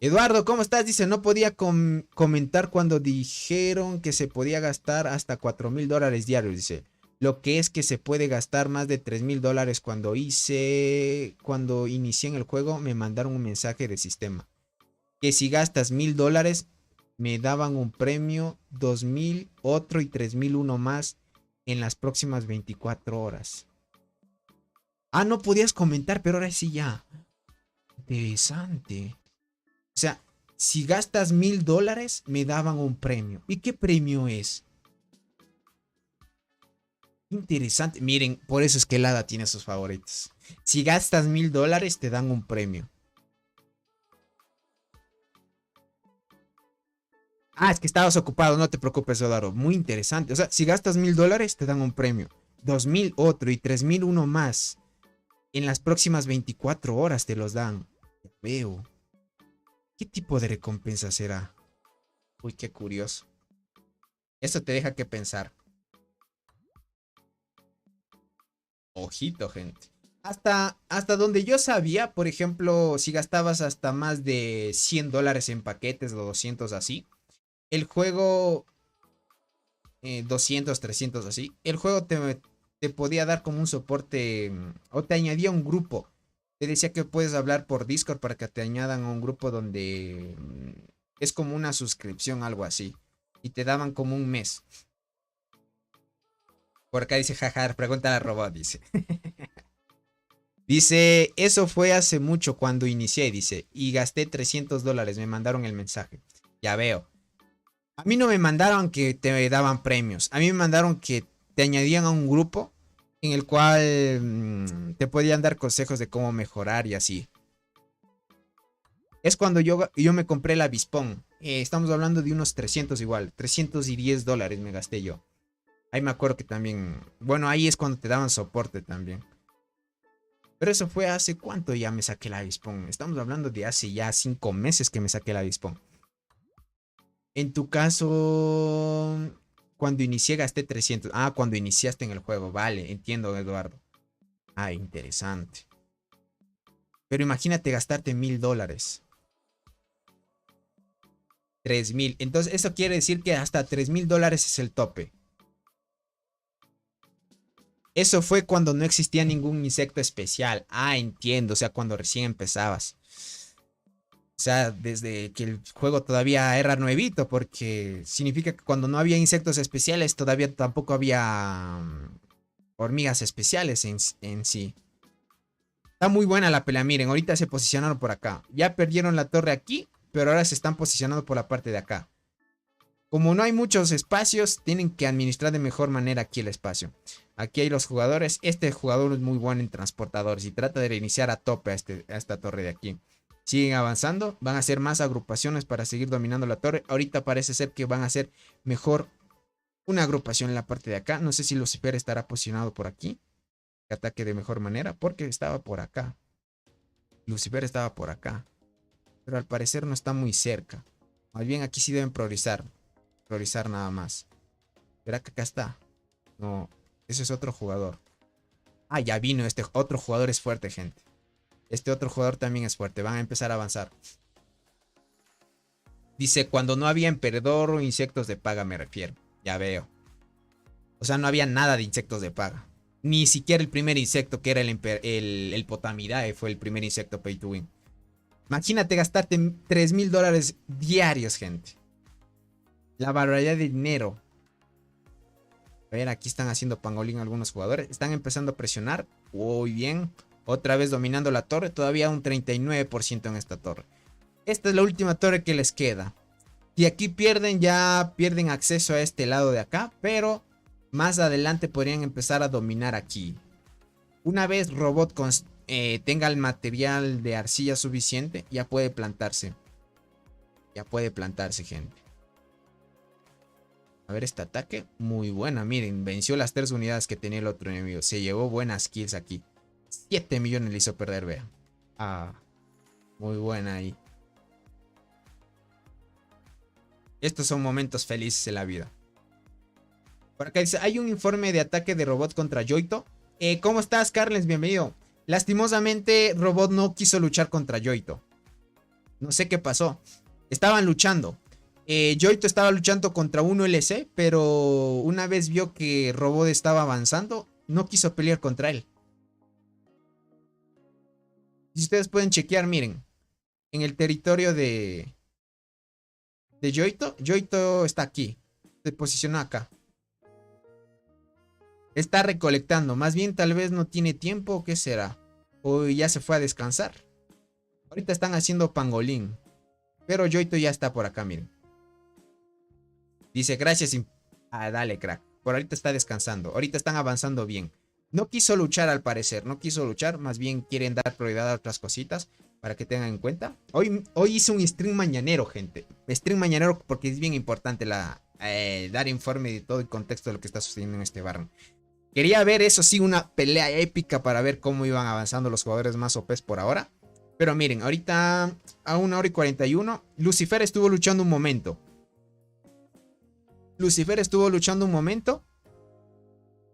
Eduardo, ¿cómo estás? Dice, no podía comentar cuando dijeron que se podía gastar hasta $4,000 diarios. Dice, lo que es que se puede gastar más de $3,000. Cuando inicié en el juego, me mandaron un mensaje de sistema. Que si gastas $1,000, me daban un premio, 2,000, otro y 3,000 uno más en las próximas 24 horas. Ah, no podías comentar, pero ahora sí ya. Interesante. O sea, si gastas $1,000, me daban un premio. ¿Y qué premio es? Interesante. Miren, por eso es que el hada tiene sus favoritos. Si gastas $1,000, te dan un premio. Ah, es que estabas ocupado, no te preocupes, Eduardo. Muy interesante. O sea, si gastas $1,000, te dan un premio. 2,000 otro y 3,000 uno más. En las próximas 24 horas te los dan. Ya veo. ¿Qué tipo de recompensa será? Uy, qué curioso. Eso te deja que pensar. Ojito, gente. Hasta donde yo sabía, por ejemplo, si gastabas hasta más de $100 en paquetes o 200 así, el juego, 200, 300 así, el juego te podía dar como un soporte o te añadía un grupo. Te decía que puedes hablar por Discord para que te añadan a un grupo donde es como una suscripción, algo así. Y te daban como un mes. Por acá dice, jaja, pregúntale al robot, dice. Dice, eso fue hace mucho cuando inicié, dice, y gasté $300, me mandaron el mensaje. Ya veo. A mí no me mandaron que te daban premios, a mí me mandaron que te añadían a un grupo en el cual te podían dar consejos de cómo mejorar y así. Es cuando yo me compré el avispón. Estamos hablando de unos 300 igual, $310 me gasté yo. Ahí me acuerdo que también, bueno, ahí es cuando te daban soporte también. Pero eso fue hace cuánto ya me saqué el avispón. Estamos hablando de hace ya 5 meses que me saqué el avispón. En tu caso, cuando inicié gasté 300. Ah, cuando iniciaste en el juego. Vale, entiendo, Eduardo. Ah, interesante. Pero imagínate gastarte $1,000. 3,000. Entonces, eso quiere decir que hasta $3,000 es el tope. Eso fue cuando no existía ningún insecto especial. Ah, entiendo. O sea, cuando recién empezabas. O sea, desde que el juego todavía era nuevito, porque significa que cuando no había insectos especiales, todavía tampoco había hormigas especiales en sí. Está muy buena la pelea, miren, ahorita se posicionaron por acá. Ya perdieron la torre aquí, pero ahora se están posicionando por la parte de acá. Como no hay muchos espacios, tienen que administrar de mejor manera aquí el espacio. Aquí hay los jugadores. Este jugador es muy bueno en transportadores y trata de reiniciar a tope a esta torre de aquí. Siguen avanzando, van a hacer más agrupaciones para seguir dominando la torre. Ahorita parece ser que van a hacer mejor una agrupación en la parte de acá. No sé si Lucifer estará posicionado por aquí. Que ataque de mejor manera porque estaba por acá. Lucifer estaba por acá. Pero al parecer no está muy cerca. Más bien aquí sí deben priorizar. Priorizar nada más. ¿Verá que acá está? No, ese es otro jugador. Ah, ya vino este otro jugador, es fuerte, gente. Este otro jugador también es fuerte. Van a empezar a avanzar. Dice, cuando no había emperador o insectos de paga me refiero. Ya veo. O sea, no había nada de insectos de paga. Ni siquiera el primer insecto que era el Potamidae fue el primer insecto pay to win. Imagínate gastarte $3,000 diarios, gente. La barbaridad de dinero. A ver, aquí están haciendo pangolín algunos jugadores. Están empezando a presionar. Muy bien. Otra vez dominando la torre. Todavía un 39% en esta torre. Esta es la última torre que les queda. Si aquí pierden, ya pierden acceso a este lado de acá. Pero más adelante podrían empezar a dominar aquí. Una vez Robot tenga el material de arcilla suficiente, ya puede plantarse. Ya puede plantarse, gente. A ver este ataque. Muy buena, miren. Venció las 3 unidades que tenía el otro enemigo. Se llevó buenas kills aquí. 7 millones le hizo perder, vean. Ah, muy buena ahí. Estos son momentos felices en la vida. Por acá dice, hay un informe de ataque de robot contra Yoito. ¿Cómo estás, Carles? Bienvenido. Lastimosamente, Robot no quiso luchar contra Yoito. No sé qué pasó. Estaban luchando. Yoito estaba luchando contra 1LC, pero una vez vio que Robot estaba avanzando, no quiso pelear contra él. Si ustedes pueden chequear, miren. En el territorio de Yoito. Yoito está aquí. Se posiciona acá. Está recolectando. Más bien tal vez no tiene tiempo. ¿Qué será? O ya se fue a descansar. Ahorita están haciendo pangolín. Pero Yoito ya está por acá, miren. Dice, gracias. Ah, dale, crack. Por ahorita está descansando. Ahorita están avanzando bien. No quiso luchar al parecer. No quiso luchar. Más bien quieren dar prioridad a otras cositas. Para que tengan en cuenta. Hoy hice un stream mañanero, gente. Stream mañanero porque es bien importante dar informe de todo el contexto de lo que está sucediendo en este barrio. Quería ver, eso sí, una pelea épica para ver cómo iban avanzando los jugadores más OPs por ahora. Pero miren, ahorita a 1 hora y 41, Lucifer estuvo luchando un momento.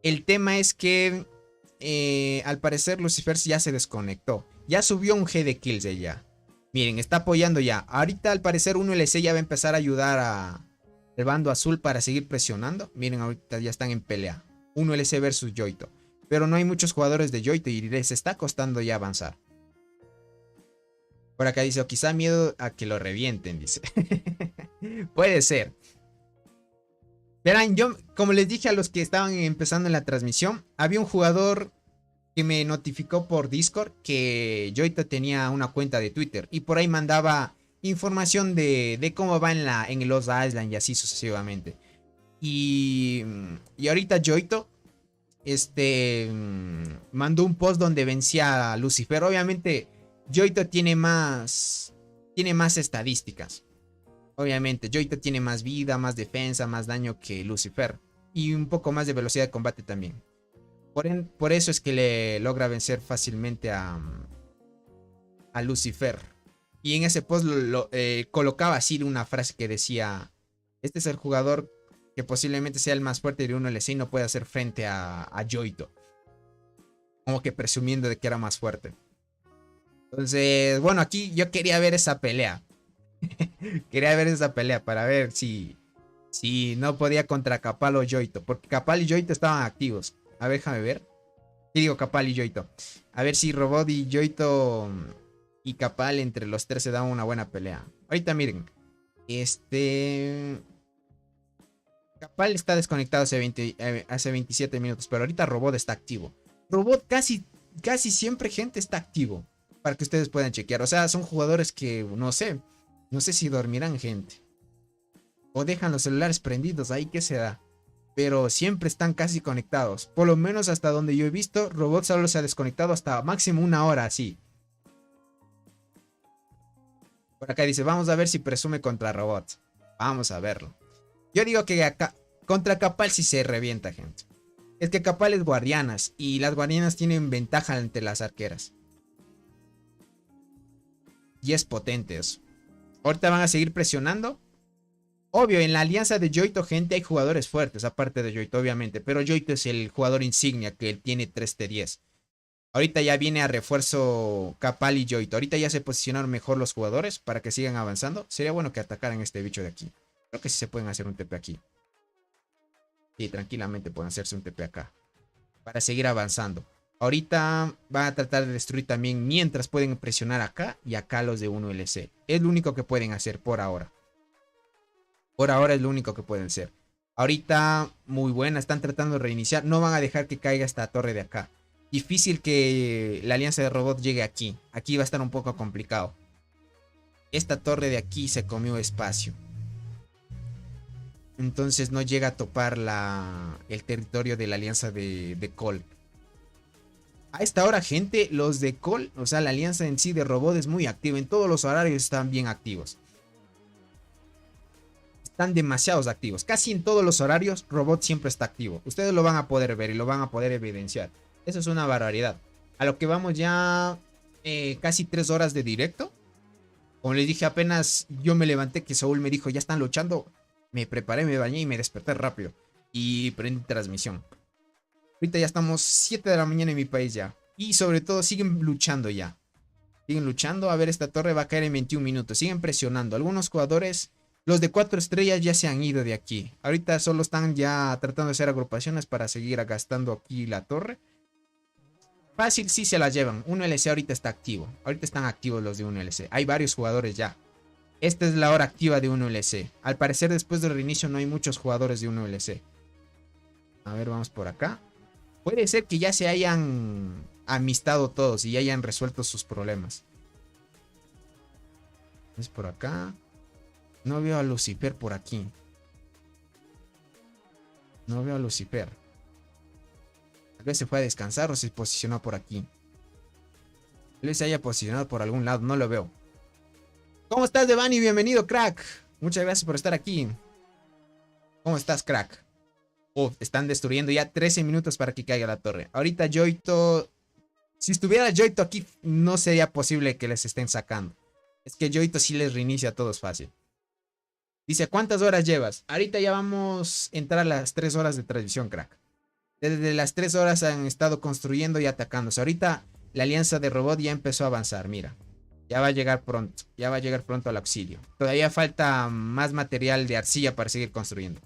El tema es que al parecer Lucifer ya se desconectó. Ya subió un G de kills ella. Miren, está apoyando ya. Ahorita al parecer 1LC ya va a empezar a ayudar al bando azul para seguir presionando. Miren, ahorita ya están en pelea. 1LC versus Yoito. Pero no hay muchos jugadores de Yoito y les está costando ya avanzar. Por acá dice, o quizá miedo a que lo revienten, dice. Puede ser. Verán, yo, como les dije a los que estaban empezando en la transmisión, había un jugador que me notificó por Discord que Yoito tenía una cuenta de Twitter. Y por ahí mandaba información de cómo va en los Island y así sucesivamente. Y ahorita Yoito mandó un post donde vencía a Lucifer. Obviamente Yoito tiene más estadísticas. Obviamente Yoito tiene más vida, más defensa, más daño que Lucifer. Y un poco más de velocidad de combate también. Por eso es que le logra vencer fácilmente a Lucifer. Y en ese post colocaba así una frase que decía: este es el jugador que posiblemente sea el más fuerte de 1LC y no puede hacer frente a Yoito. Como que presumiendo de que era más fuerte. Entonces, bueno, aquí yo quería ver esa pelea. Quería ver esa pelea para ver si no podía contra Capal o Yoito. Porque Capal y Yoito estaban activos. A ver, déjame ver. ¿Qué digo? Capal y Yoito. A ver si Robot y Yoito y Capal entre los tres se daban una buena pelea. Ahorita miren. Capal está desconectado hace 27 minutos. Pero ahorita Robot está activo. Robot casi siempre, gente, está activo. Para que ustedes puedan chequear. O sea, son jugadores que no sé si dormirán, gente. O dejan los celulares prendidos. Ahí qué se da. Pero siempre están casi conectados. Por lo menos hasta donde yo he visto, Robot solo se ha desconectado hasta máximo 1 hora así. Por acá dice, vamos a ver si presume contra Robot. Vamos a verlo. Yo digo que acá, contra Capal sí se revienta, gente. Es que Capal es guardianas. Y las guardianas tienen ventaja ante las arqueras. Y es potente eso. Ahorita van a seguir presionando. Obvio, en la alianza de Yoito, gente, hay jugadores fuertes, aparte de Yoito, obviamente. Pero Yoito es el jugador insignia, que él tiene 3T10. Ahorita ya viene a refuerzo Capal y Yoito. Ahorita ya se posicionaron mejor los jugadores para que sigan avanzando. Sería bueno que atacaran este bicho de aquí. Creo que sí se pueden hacer un TP aquí. Sí, tranquilamente pueden hacerse un TP acá. Para seguir avanzando. Ahorita van a tratar de destruir también, mientras pueden presionar acá y acá los de 1LC. Es lo único que pueden hacer por ahora. Por ahora es lo único que pueden hacer. Ahorita, muy buena, están tratando de reiniciar. No van a dejar que caiga esta torre de acá. Difícil que la alianza de robot llegue aquí. Aquí va a estar un poco complicado. Esta torre de aquí se comió espacio. Entonces no llega a topar el territorio de la alianza de Cole. A esta hora, gente, los de Cole, o sea, la alianza en sí de robot es muy activa. En todos los horarios están bien activos. están demasiados activos. Casi en todos los horarios, Robot siempre está activo. Ustedes lo van a poder ver y lo van a poder evidenciar. Eso es una barbaridad. A lo que vamos ya casi 3 horas de directo. Como les dije, apenas yo me levanté que Saúl me dijo, ya están luchando. Me preparé, me bañé y me desperté rápido. Y prendí transmisión. Ahorita ya estamos 7 de la mañana en mi país ya. Y sobre todo siguen luchando ya. Siguen luchando. A ver, esta torre va a caer en 21 minutos. Siguen presionando. Algunos jugadores, los de 4 estrellas ya se han ido de aquí. Ahorita solo están ya tratando de hacer agrupaciones para seguir gastando aquí la torre. Fácil sí se las llevan. 1LC ahorita está activo. Ahorita están activos los de 1LC. Hay varios jugadores ya. Esta es la hora activa de 1LC. Al parecer después del reinicio no hay muchos jugadores de 1LC. A ver, vamos por acá. Puede ser que ya se hayan amistado todos y ya hayan resuelto sus problemas. Es por acá. No veo a Lucifer por aquí. No veo a Lucifer. Tal vez se fue a descansar o se posicionó por aquí. Tal vez se haya posicionado por algún lado. No lo veo. ¿Cómo estás, Devani? Bienvenido, crack. Muchas gracias por estar aquí. ¿Cómo estás, crack? Oh, están destruyendo ya 13 minutos para que caiga la torre. Ahorita Yoito... Si estuviera Yoito aquí, no sería posible que les estén sacando. Es que Yoito sí les reinicia a todos fácil. Dice, ¿cuántas horas llevas? Ahorita ya vamos a entrar a las 3 horas de transmisión, crack. Desde las 3 horas han estado construyendo y atacándose. Ahorita la alianza de robot ya empezó a avanzar, mira. Ya va a llegar pronto. Ya va a llegar pronto al auxilio. Todavía falta más material de arcilla para seguir construyendo.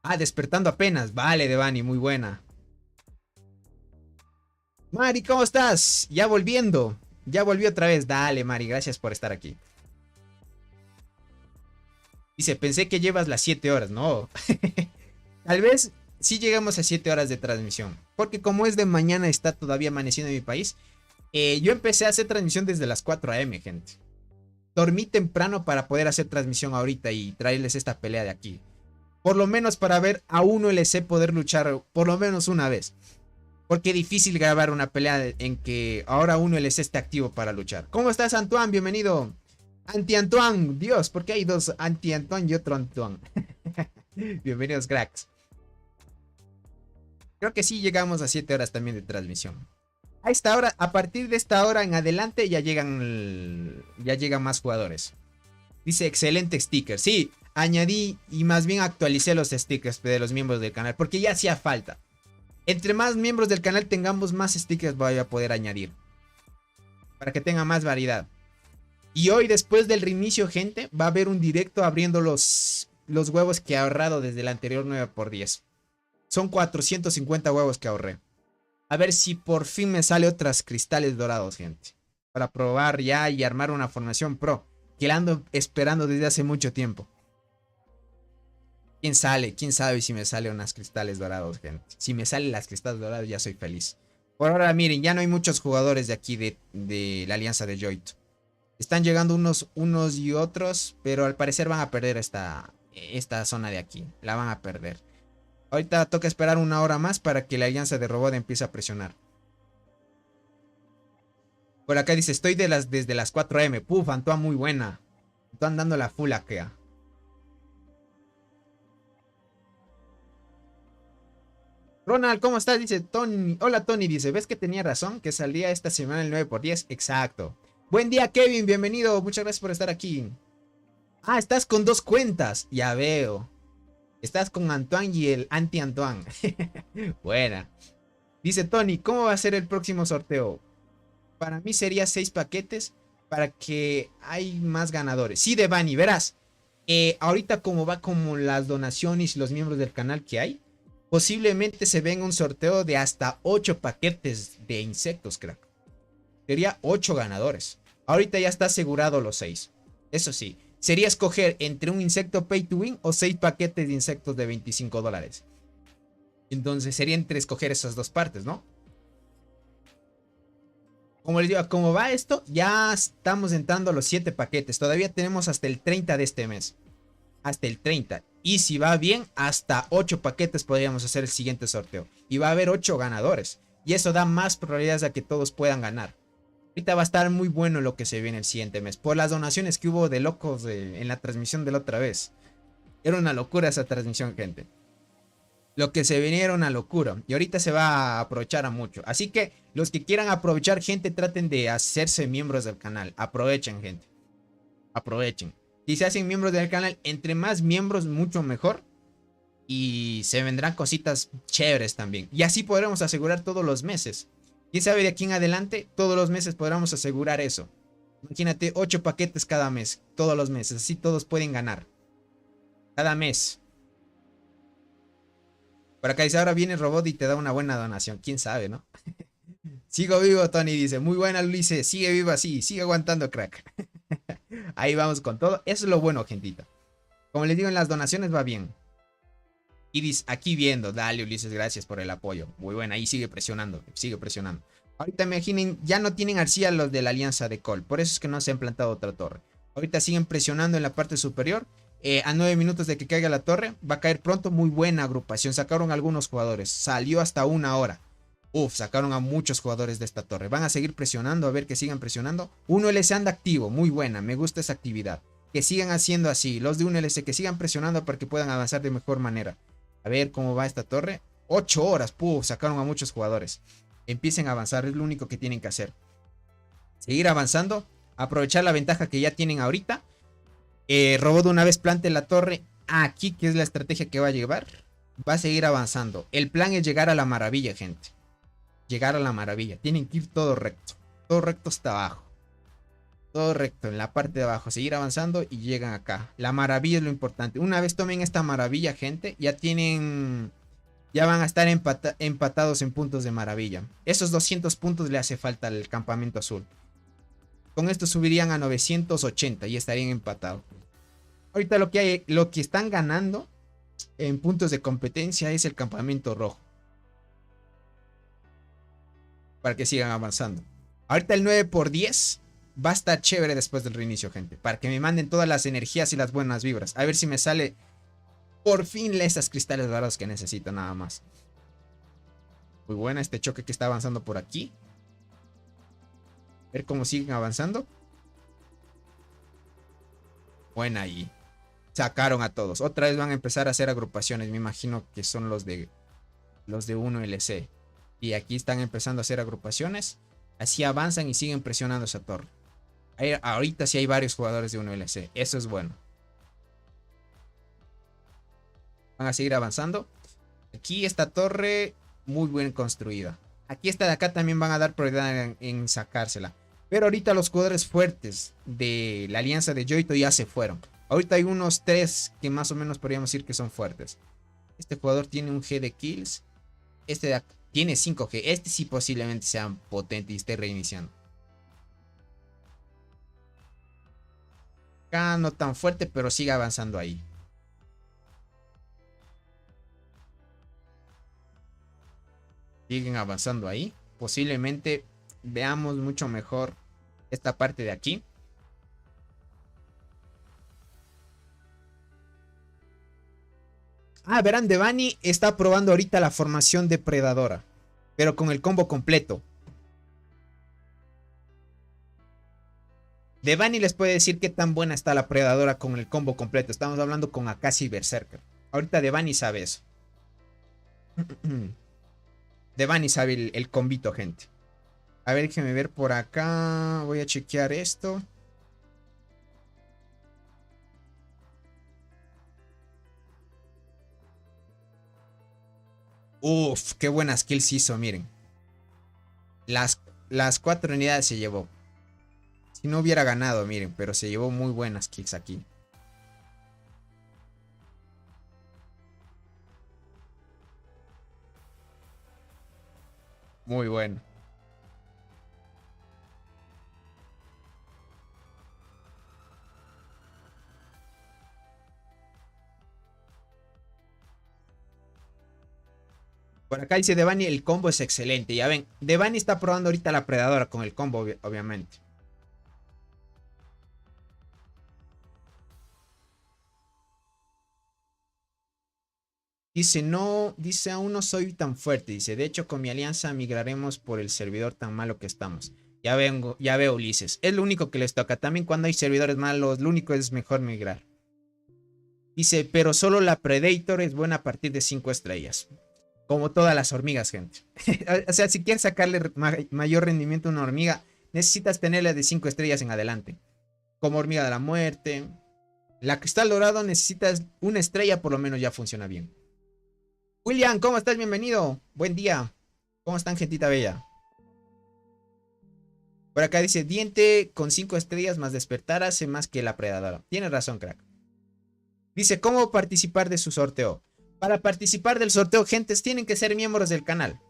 Ah, despertando apenas. Vale, Devani, muy buena. Mari, ¿cómo estás? Ya volviendo. Ya volví otra vez. Dale, Mari, gracias por estar aquí. Dice, pensé que llevas las 7 horas. No. Tal vez sí llegamos a 7 horas de transmisión. Porque como es de mañana, está todavía amaneciendo en mi país. Yo empecé a hacer transmisión desde las 4 AM, gente. Dormí temprano para poder hacer transmisión ahorita y traerles esta pelea de aquí. Por lo menos para ver a 1LC poder luchar por lo menos una vez. Porque es difícil grabar una pelea en que ahora 1LC esté activo para luchar. ¿Cómo estás, Antoine? Bienvenido. Anti-Antoine. Dios, ¿por qué hay dos Anti-Antoine y otro Antoine? Bienvenidos, cracks. Creo que sí llegamos a 7 horas también de transmisión. A esta hora, a partir de esta hora en adelante ya llegan más jugadores. Dice, excelente sticker. Sí, añadí y más bien actualicé los stickers de los miembros del canal. Porque ya hacía falta. Entre más miembros del canal tengamos, más stickers voy a poder añadir. Para que tenga más variedad. Y hoy, después del reinicio, gente, va a haber un directo abriendo los huevos que he ahorrado desde el anterior 9×10. Son 450 huevos que ahorré. A ver si por fin me sale otras cristales dorados, gente. Para probar ya y armar una formación pro. Que la ando esperando desde hace mucho tiempo. ¿Quién sale? ¿Quién sabe si me sale unas cristales dorados, gente? Si me salen las cristales dorados ya soy feliz. Por ahora, miren, ya no hay muchos jugadores de aquí de la alianza de Yoito. Están llegando unos y otros, pero al parecer van a perder esta zona de aquí. La van a perder. Ahorita toca esperar una hora más para que la alianza de robot empiece a presionar. Por acá dice, estoy desde las 4 AM. Puf, Antoine, muy buena. Antoine dando la full aquea. Ronald, ¿cómo estás? Dice Tony. Hola, Tony. Dice, ¿ves que tenía razón? Que salía esta semana el 9×10. Exacto. Buen día, Kevin. Bienvenido. Muchas gracias por estar aquí. Ah, estás con 2 cuentas. Ya veo. Estás con Antoine y el anti-Antoine. Buena. Dice Tony, ¿cómo va a ser el próximo sorteo? Para mí sería 6 paquetes para que hay más ganadores. Sí, Devani, verás. Ahorita como va como las donaciones y los miembros del canal que hay. Posiblemente se venga un sorteo de hasta 8 paquetes de insectos, crack. Sería 8 ganadores. Ahorita ya está asegurado los 6. Eso sí, sería escoger entre un insecto pay to win o 6 paquetes de insectos de $25. Entonces sería entre escoger esas dos partes, ¿no? Como les digo, como va esto, ya estamos entrando a los 7 paquetes. Todavía tenemos hasta el 30 de este mes. Hasta el 30. Y si va bien, hasta 8 paquetes podríamos hacer el siguiente sorteo. Y va a haber 8 ganadores. Y eso da más probabilidades a que todos puedan ganar. Ahorita va a estar muy bueno lo que se viene el siguiente mes. Por las donaciones que hubo de locos en la transmisión de la otra vez. Era una locura esa transmisión, gente. Lo que se venía era una locura. Y ahorita se va a aprovechar a mucho. Así que los que quieran aprovechar, gente, traten de hacerse miembros del canal. Aprovechen, gente. Aprovechen. Si se hacen miembros del canal, entre más miembros, mucho mejor. Y se vendrán cositas chéveres también. Y así podremos asegurar todos los meses. Quién sabe de aquí en adelante, todos los meses podremos asegurar eso. Imagínate 8 paquetes cada mes, todos los meses. Así todos pueden ganar. Cada mes. Por acá dice, ahora viene el robot y te da una buena donación. Quién sabe, ¿no? Sigo vivo, Tony dice. Muy buena, Luis. Sigue vivo así. Sigue aguantando, crack. Ahí vamos con todo. Eso es lo bueno, gentita. Como les digo, en las donaciones va bien. Iris, aquí viendo. Dale, Ulises, gracias por el apoyo. Muy buena, ahí sigue presionando. Sigue presionando. Ahorita imaginen, ya no tienen arcilla los de la alianza de Col. Por eso es que no se han plantado otra torre. Ahorita siguen presionando en la parte superior. A 9 minutos de que caiga la torre. Va a caer pronto. Muy buena agrupación. Sacaron algunos jugadores. Salió hasta 1 hora. Uf, sacaron a muchos jugadores de esta torre. Van a seguir presionando. A ver que sigan presionando. 1LC anda activo. Muy buena. Me gusta esa actividad. Que sigan haciendo así. Los de 1LC que sigan presionando para que puedan avanzar de mejor manera. A ver cómo va esta torre. 8 horas. Puf, sacaron a muchos jugadores. Empiecen a avanzar. Es lo único que tienen que hacer. Seguir avanzando. Aprovechar la ventaja que ya tienen ahorita. Robot una vez plante la torre aquí, que es la estrategia que va a llevar. Va a seguir avanzando. El plan es llegar a la maravilla, gente. Llegar a la maravilla. Tienen que ir todo recto. Todo recto hasta abajo. Todo recto en la parte de abajo. Seguir avanzando y llegan acá. La maravilla es lo importante. Una vez tomen esta maravilla, gente, ya tienen... Ya van a estar empatados en puntos de maravilla. Esos 200 puntos le hace falta al campamento azul. Con esto subirían a 980 y estarían empatados. Ahorita lo que están ganando en puntos de competencia es el campamento rojo. Para que sigan avanzando. Ahorita el 9x10 va a estar chévere después del reinicio, gente. Para que me manden todas las energías y las buenas vibras. A ver si me sale por fin esas cristales dorados que necesito nada más. Muy buena este choque que está avanzando por aquí. Ver cómo siguen avanzando. Buena ahí. Sacaron a todos. Otra vez van a empezar a hacer agrupaciones. Me imagino que son los de 1LC. Y aquí están empezando a hacer agrupaciones. Así avanzan y siguen presionando esa torre. Ahorita sí hay varios jugadores de 1LC. Eso es bueno. Van a seguir avanzando. Aquí esta torre muy bien construida. Aquí esta de acá también van a dar prioridad en sacársela. Pero ahorita los jugadores fuertes de la alianza de Yoito ya se fueron. Ahorita hay unos 3 que más o menos podríamos decir que son fuertes. Este jugador tiene un G de kills. Este de acá tiene 5G. Este sí posiblemente sea potente y esté reiniciando. Acá no tan fuerte, pero sigue avanzando ahí. Siguen avanzando ahí. Posiblemente veamos mucho mejor esta parte de aquí. Verán, Devani está probando ahorita la formación depredadora. Pero con el combo completo. Devani les puede decir qué tan buena está la predadora con el combo completo. Estamos hablando con Akashi Berserker. Ahorita Devani sabe eso. Devani sabe el combito, gente. A ver, déjenme ver por acá. Voy a chequear esto. Uf, qué buenas kills hizo, miren. Las 4 unidades se llevó. Si no hubiera ganado, miren, pero se llevó muy buenas kills aquí. Muy bueno. Por acá dice Devani, el combo es excelente. Ya ven, Devani está probando ahorita la predadora con el combo, obviamente. Dice, no, dice, aún no soy tan fuerte. Dice, de hecho, con mi alianza migraremos por el servidor tan malo que estamos. Ya veo Ulises. Es lo único que les toca. También cuando hay servidores malos, lo único es mejor migrar. Dice, pero solo la Predator es buena a partir de 5 estrellas. Como todas las hormigas, gente. O sea, si quieres sacarle mayor rendimiento a una hormiga, necesitas tenerla de 5 estrellas en adelante. Como hormiga de la muerte. La cristal dorado necesitas una estrella, por lo menos ya funciona bien. William, ¿cómo estás? Bienvenido. Buen día. ¿Cómo están, gentita bella? Por acá dice, diente con 5 estrellas más despertar hace más que la predadora. Tienes razón, crack. Dice, ¿cómo participar de su sorteo? Para participar del sorteo, gentes, tienen que ser miembros del canal.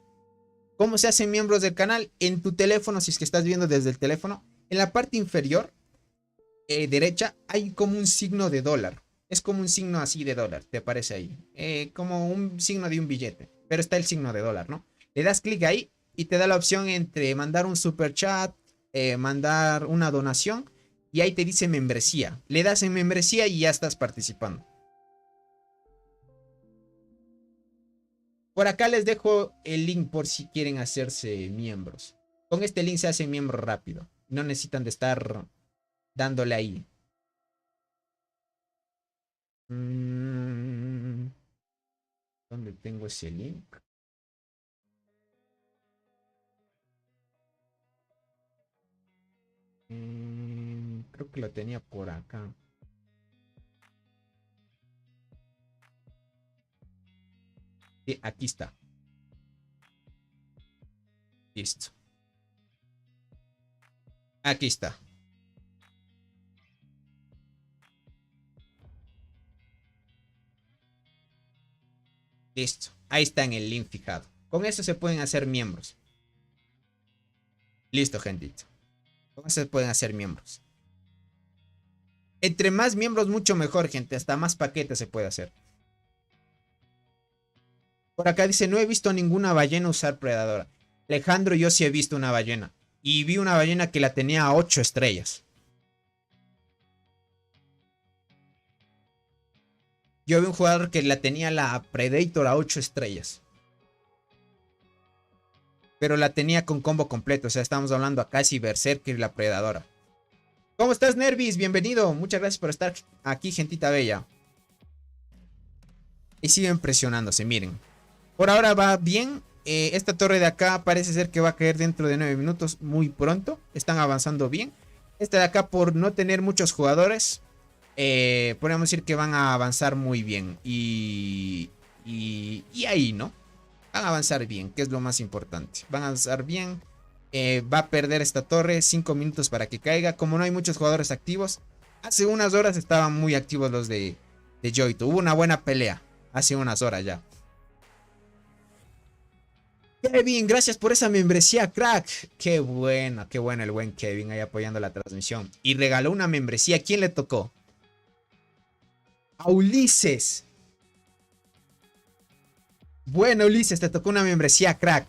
¿Cómo se hacen miembros del canal? En tu teléfono, si es que estás viendo desde el teléfono, en la parte inferior derecha hay como un signo de dólar. Es como un signo así de dólar, te aparece ahí. Como un signo de un billete, pero está el signo de dólar, ¿no? Le das clic ahí y te da la opción entre mandar un super chat, mandar una donación y ahí te dice membresía. Le das en membresía y ya estás participando. Por acá les dejo el link por si quieren hacerse miembros. Con este link se hacen miembros rápido. No necesitan de estar dándole ahí. ¿Dónde tengo ese link? Creo que lo tenía por acá. Sí, aquí está. Listo. Aquí está. Listo. Ahí está en el link fijado. Con eso se pueden hacer miembros. Listo, gentito. Con eso se pueden hacer miembros. Entre más miembros, mucho mejor, gente. Hasta más paquetes se puede hacer. Por acá dice, no he visto ninguna ballena usar predadora. Alejandro, yo sí he visto una ballena. Y vi una ballena que la tenía a 8 estrellas. Yo vi un jugador que la tenía la Predator a 8 estrellas. Pero la tenía con combo completo. O sea, estamos hablando a casi Berserker y la Predadora. ¿Cómo estás, Nervis? Bienvenido. Muchas gracias por estar aquí, gentita bella. Y siguen presionándose, miren. Por ahora va bien. Esta torre de acá parece ser que va a caer dentro de 9 minutos muy pronto. Están avanzando bien. Esta de acá, por no tener muchos jugadores, podríamos decir que van a avanzar muy bien. Y ahí, ¿no? Van a avanzar bien, que es lo más importante. Van a avanzar bien. Va a perder esta torre 5 minutos para que caiga. Como no hay muchos jugadores activos, hace unas horas estaban muy activos los de Yoito. Hubo una buena pelea hace unas horas ya. Kevin, gracias por esa membresía, crack. Qué bueno el buen Kevin ahí apoyando la transmisión. Y regaló una membresía. ¿Quién le tocó? A Ulises. Bueno, Ulises, te tocó una membresía, crack.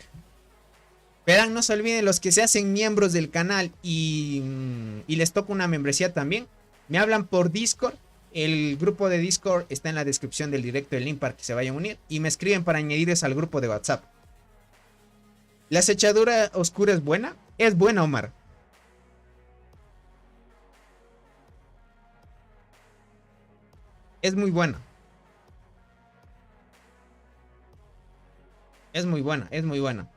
Verán, no se olviden los que se hacen miembros del canal y les toca una membresía también. Me hablan por Discord. El grupo de Discord está en la descripción del directo, el link para que se vayan a unir. Y me escriben para añadirles al grupo de WhatsApp. ¿La acechadura oscura es buena? Es buena, Omar. Es muy buena. Es muy buena, es muy buena.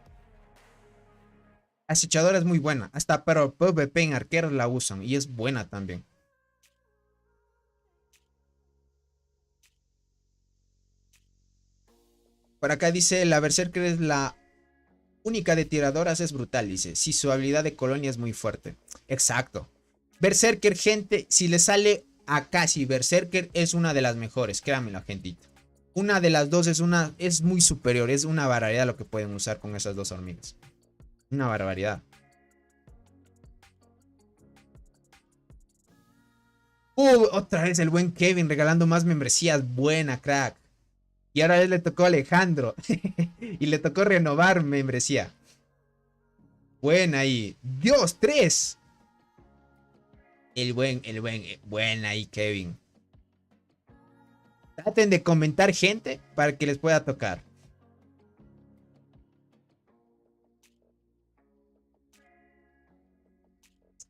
Acechadora es muy buena. Hasta para PvP en arqueros la usan. Y es buena también. Por acá dice, la Berserker es la única de tiradoras, es brutal, dice. Si su habilidad de colonia es muy fuerte. Exacto. Berserker, gente, si le sale a casi Berserker, es una de las mejores. Créanmelo, gentita. Una de las dos es muy superior. Es una barbaridad lo que pueden usar con esas dos hormigas. Una barbaridad. Otra vez el buen Kevin regalando más membresías. Buena, crack. Y ahora a él le tocó a Alejandro. Y le tocó renovar membresía. Buena ahí. Dios, 3. Buena ahí, Kevin. Traten de comentar, gente, para que les pueda tocar.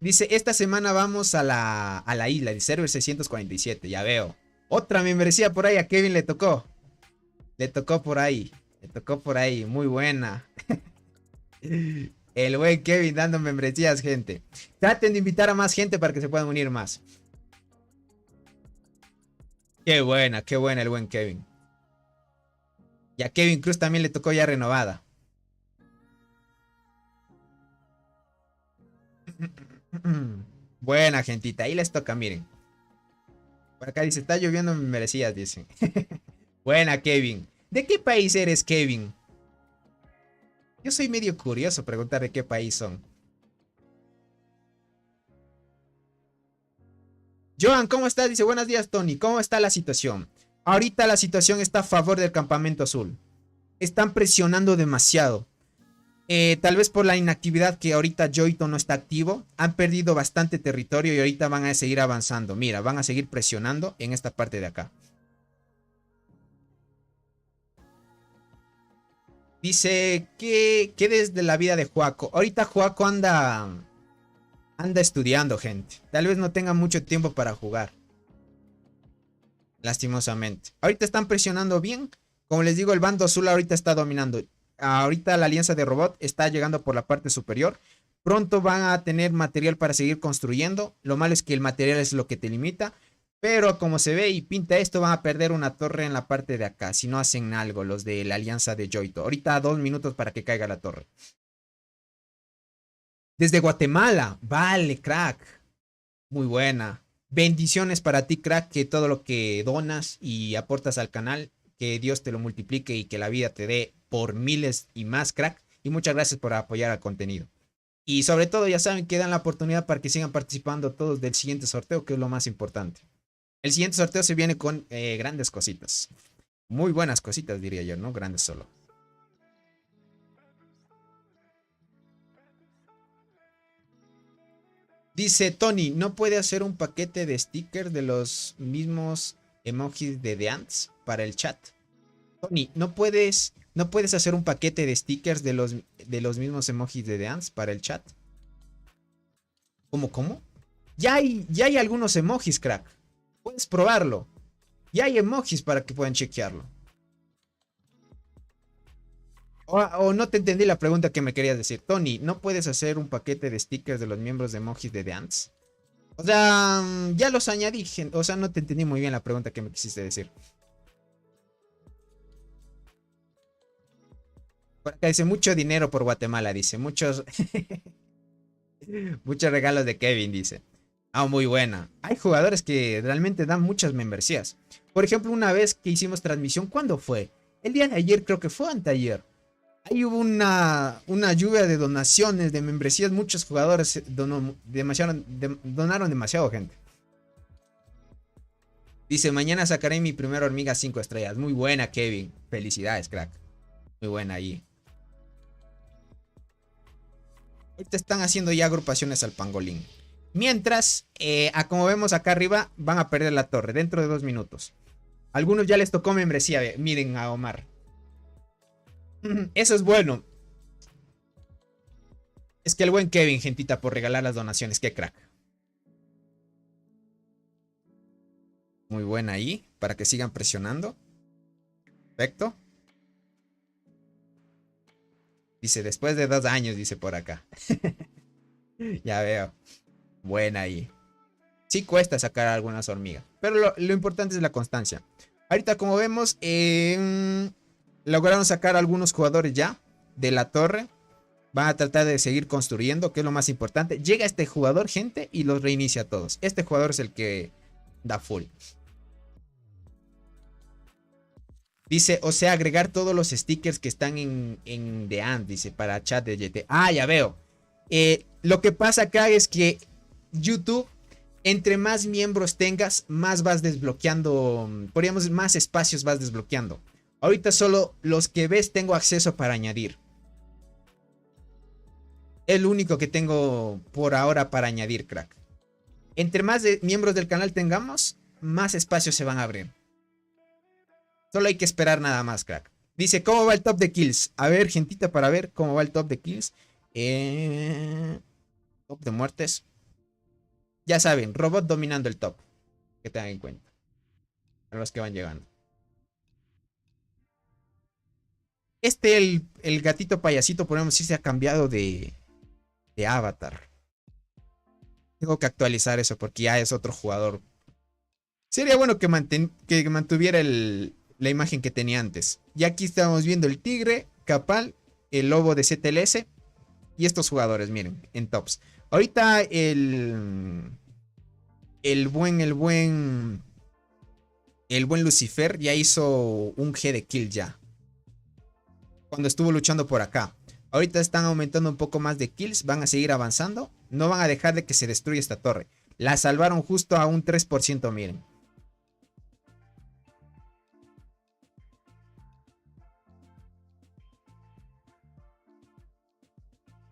Dice, esta semana vamos a la isla de server 647. Ya veo. Otra membresía por ahí. A Kevin le tocó. Le tocó por ahí. Le tocó por ahí. Muy buena. El buen Kevin dando membresías, gente. Traten de invitar a más gente para que se puedan unir más. Qué buena el buen Kevin. Y a Kevin Cruz también le tocó ya renovada. Buena gentita, ahí les toca, miren. Por acá dice, está lloviendo, me merecías, dicen. Buena, Kevin. ¿De qué país eres, Kevin? Yo soy medio curioso preguntar de qué país son. Joan, ¿cómo estás? Dice, buenos días, Tony. ¿Cómo está la situación? Ahorita la situación está a favor del campamento azul. Están presionando demasiado. Tal vez por la inactividad que ahorita Yoito no está activo. Han perdido bastante territorio y ahorita van a seguir avanzando. Mira, van a seguir presionando en esta parte de acá. Dice que desde la vida de Joaco. Ahorita Joaco anda estudiando, gente. Tal vez no tenga mucho tiempo para jugar. Lastimosamente. Ahorita están presionando bien. Como les digo, el bando azul ahorita está dominando. Ahorita la alianza de robot está llegando por la parte superior. Pronto van a tener material para seguir construyendo. Lo malo es que el material es lo que te limita. Pero como se ve y pinta esto, van a perder una torre en la parte de acá. Si no hacen algo los de la alianza de Yoito. Ahorita 2 minutos para que caiga la torre. Desde Guatemala. Vale, crack. Muy buena. Bendiciones para ti, crack. Que todo lo que donas y aportas al canal, que Dios te lo multiplique y que la vida te dé por miles y más, crack. Y muchas gracias por apoyar al contenido. Y sobre todo, ya saben que dan la oportunidad para que sigan participando todos del siguiente sorteo, que es lo más importante. El siguiente sorteo se viene con grandes cositas. Muy buenas cositas, diría yo, no grandes solo. Dice Tony, ¿no puede hacer un paquete de stickers de los mismos emojis de The Ants para el chat? Tony, ¿no puedes hacer un paquete de stickers de los mismos emojis de The Ants para el chat? ¿Cómo? Ya hay algunos emojis, crack. Puedes probarlo. Ya hay emojis para que puedan chequearlo. O no te entendí la pregunta que me querías decir. Tony, ¿no puedes hacer un paquete de stickers de los miembros de emojis de The Ants? O sea, ya los añadí. O sea, no te entendí muy bien la pregunta que me quisiste decir. Por acá dice, mucho dinero por Guatemala, dice. Muchos regalos de Kevin, dice. Ah, muy buena. Hay jugadores que realmente dan muchas membresías. Por ejemplo, una vez que hicimos transmisión, ¿cuándo fue? El día de ayer, creo que fue anteayer. Ahí hubo una lluvia de donaciones, de membresías. Muchos jugadores donaron demasiado, gente. Dice, mañana sacaré mi primera hormiga 5 estrellas. Muy buena, Kevin. Felicidades, crack. Muy buena ahí. Ahorita están haciendo ya agrupaciones al pangolín. Mientras, como vemos acá arriba, van a perder la torre dentro de 2 minutos. Algunos ya les tocó membresía. Miren a Omar. Eso es bueno. Es que el buen Kevin, gentita, por regalar las donaciones. Qué crack. Muy buena ahí. Para que sigan presionando. Perfecto. Dice, después de 2 años, dice por acá. Ya veo. Buena ahí. Sí cuesta sacar algunas hormigas. Pero lo importante es la constancia. Ahorita como vemos, lograron sacar a algunos jugadores ya de la torre. Van a tratar de seguir construyendo, que es lo más importante. Llega este jugador, gente, y los reinicia a todos. Este jugador es el que da full. Dice, o sea, agregar todos los stickers que están en The Ant, dice, para chat de GT. Ah, ya veo. Lo que pasa acá es que YouTube, entre más miembros tengas, más vas desbloqueando, podríamos, más espacios vas desbloqueando. Ahorita solo los que ves tengo acceso para añadir. Es lo único que tengo por ahora para añadir, crack. Entre más miembros del canal tengamos, más espacios se van a abrir. Solo hay que esperar nada más, crack. Dice, ¿cómo va el top de kills? A ver, gentita, para ver cómo va el top de kills. Top de muertes. Ya saben, robot dominando el top. Que tengan en cuenta. A los que van llegando. El gatito payasito, podemos decir, se ha cambiado de avatar. Tengo que actualizar eso porque ya es otro jugador. Sería bueno que mantuviera la imagen que tenía antes. Y aquí estamos viendo el tigre, Capal, el lobo de CTLS y estos jugadores, miren, en tops. Ahorita el buen Lucifer ya hizo un G de kill ya. Cuando estuvo luchando por acá. Ahorita están aumentando un poco más de kills, van a seguir avanzando. No van a dejar de que se destruya esta torre. La salvaron justo a un 3%, miren.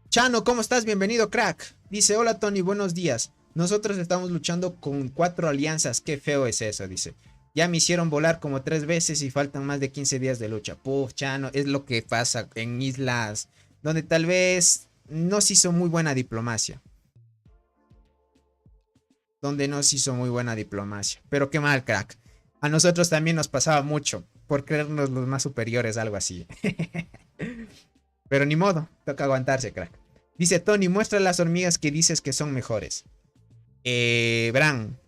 Chano, ¿cómo estás? Bienvenido, crack. Dice, hola Tony, buenos días. Nosotros estamos luchando con 4 alianzas. Qué feo es eso, dice. Ya me hicieron volar como 3 veces y faltan más de 15 días de lucha. Puf, Chano, es lo que pasa en islas donde tal vez no se hizo muy buena diplomacia. Pero qué mal, crack. A nosotros también nos pasaba mucho por creernos los más superiores, algo así. Pero ni modo, toca aguantarse, crack. Dice Tony, muestra las hormigas que dices que son mejores. Bran.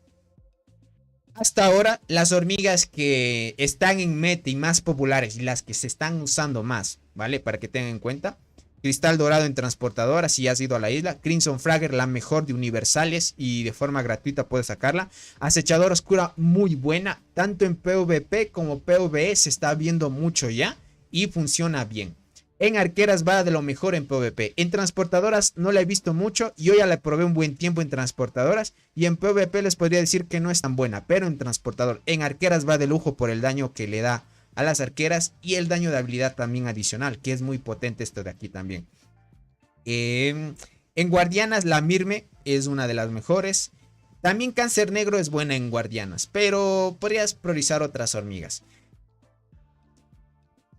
Hasta ahora, las hormigas que están en meta y más populares y las que se están usando más, ¿vale? Para que tengan en cuenta. Cristal dorado en transportadora, si has ido a la isla. Crimson Fragger, la mejor de universales y de forma gratuita puedes sacarla. Acechadora oscura, muy buena. Tanto en PvP como PvE se está viendo mucho ya y funciona bien. En arqueras va de lo mejor en PvP. En transportadoras no la he visto mucho. Yo ya la probé un buen tiempo en transportadoras. Y en PvP les podría decir que no es tan buena. Pero en transportador, en arqueras va de lujo por el daño que le da a las arqueras. Y el daño de habilidad también adicional. Que es muy potente esto de aquí también. En guardianas la Mirme es una de las mejores. También Cáncer Negro es buena en guardianas. Pero podrías priorizar otras hormigas.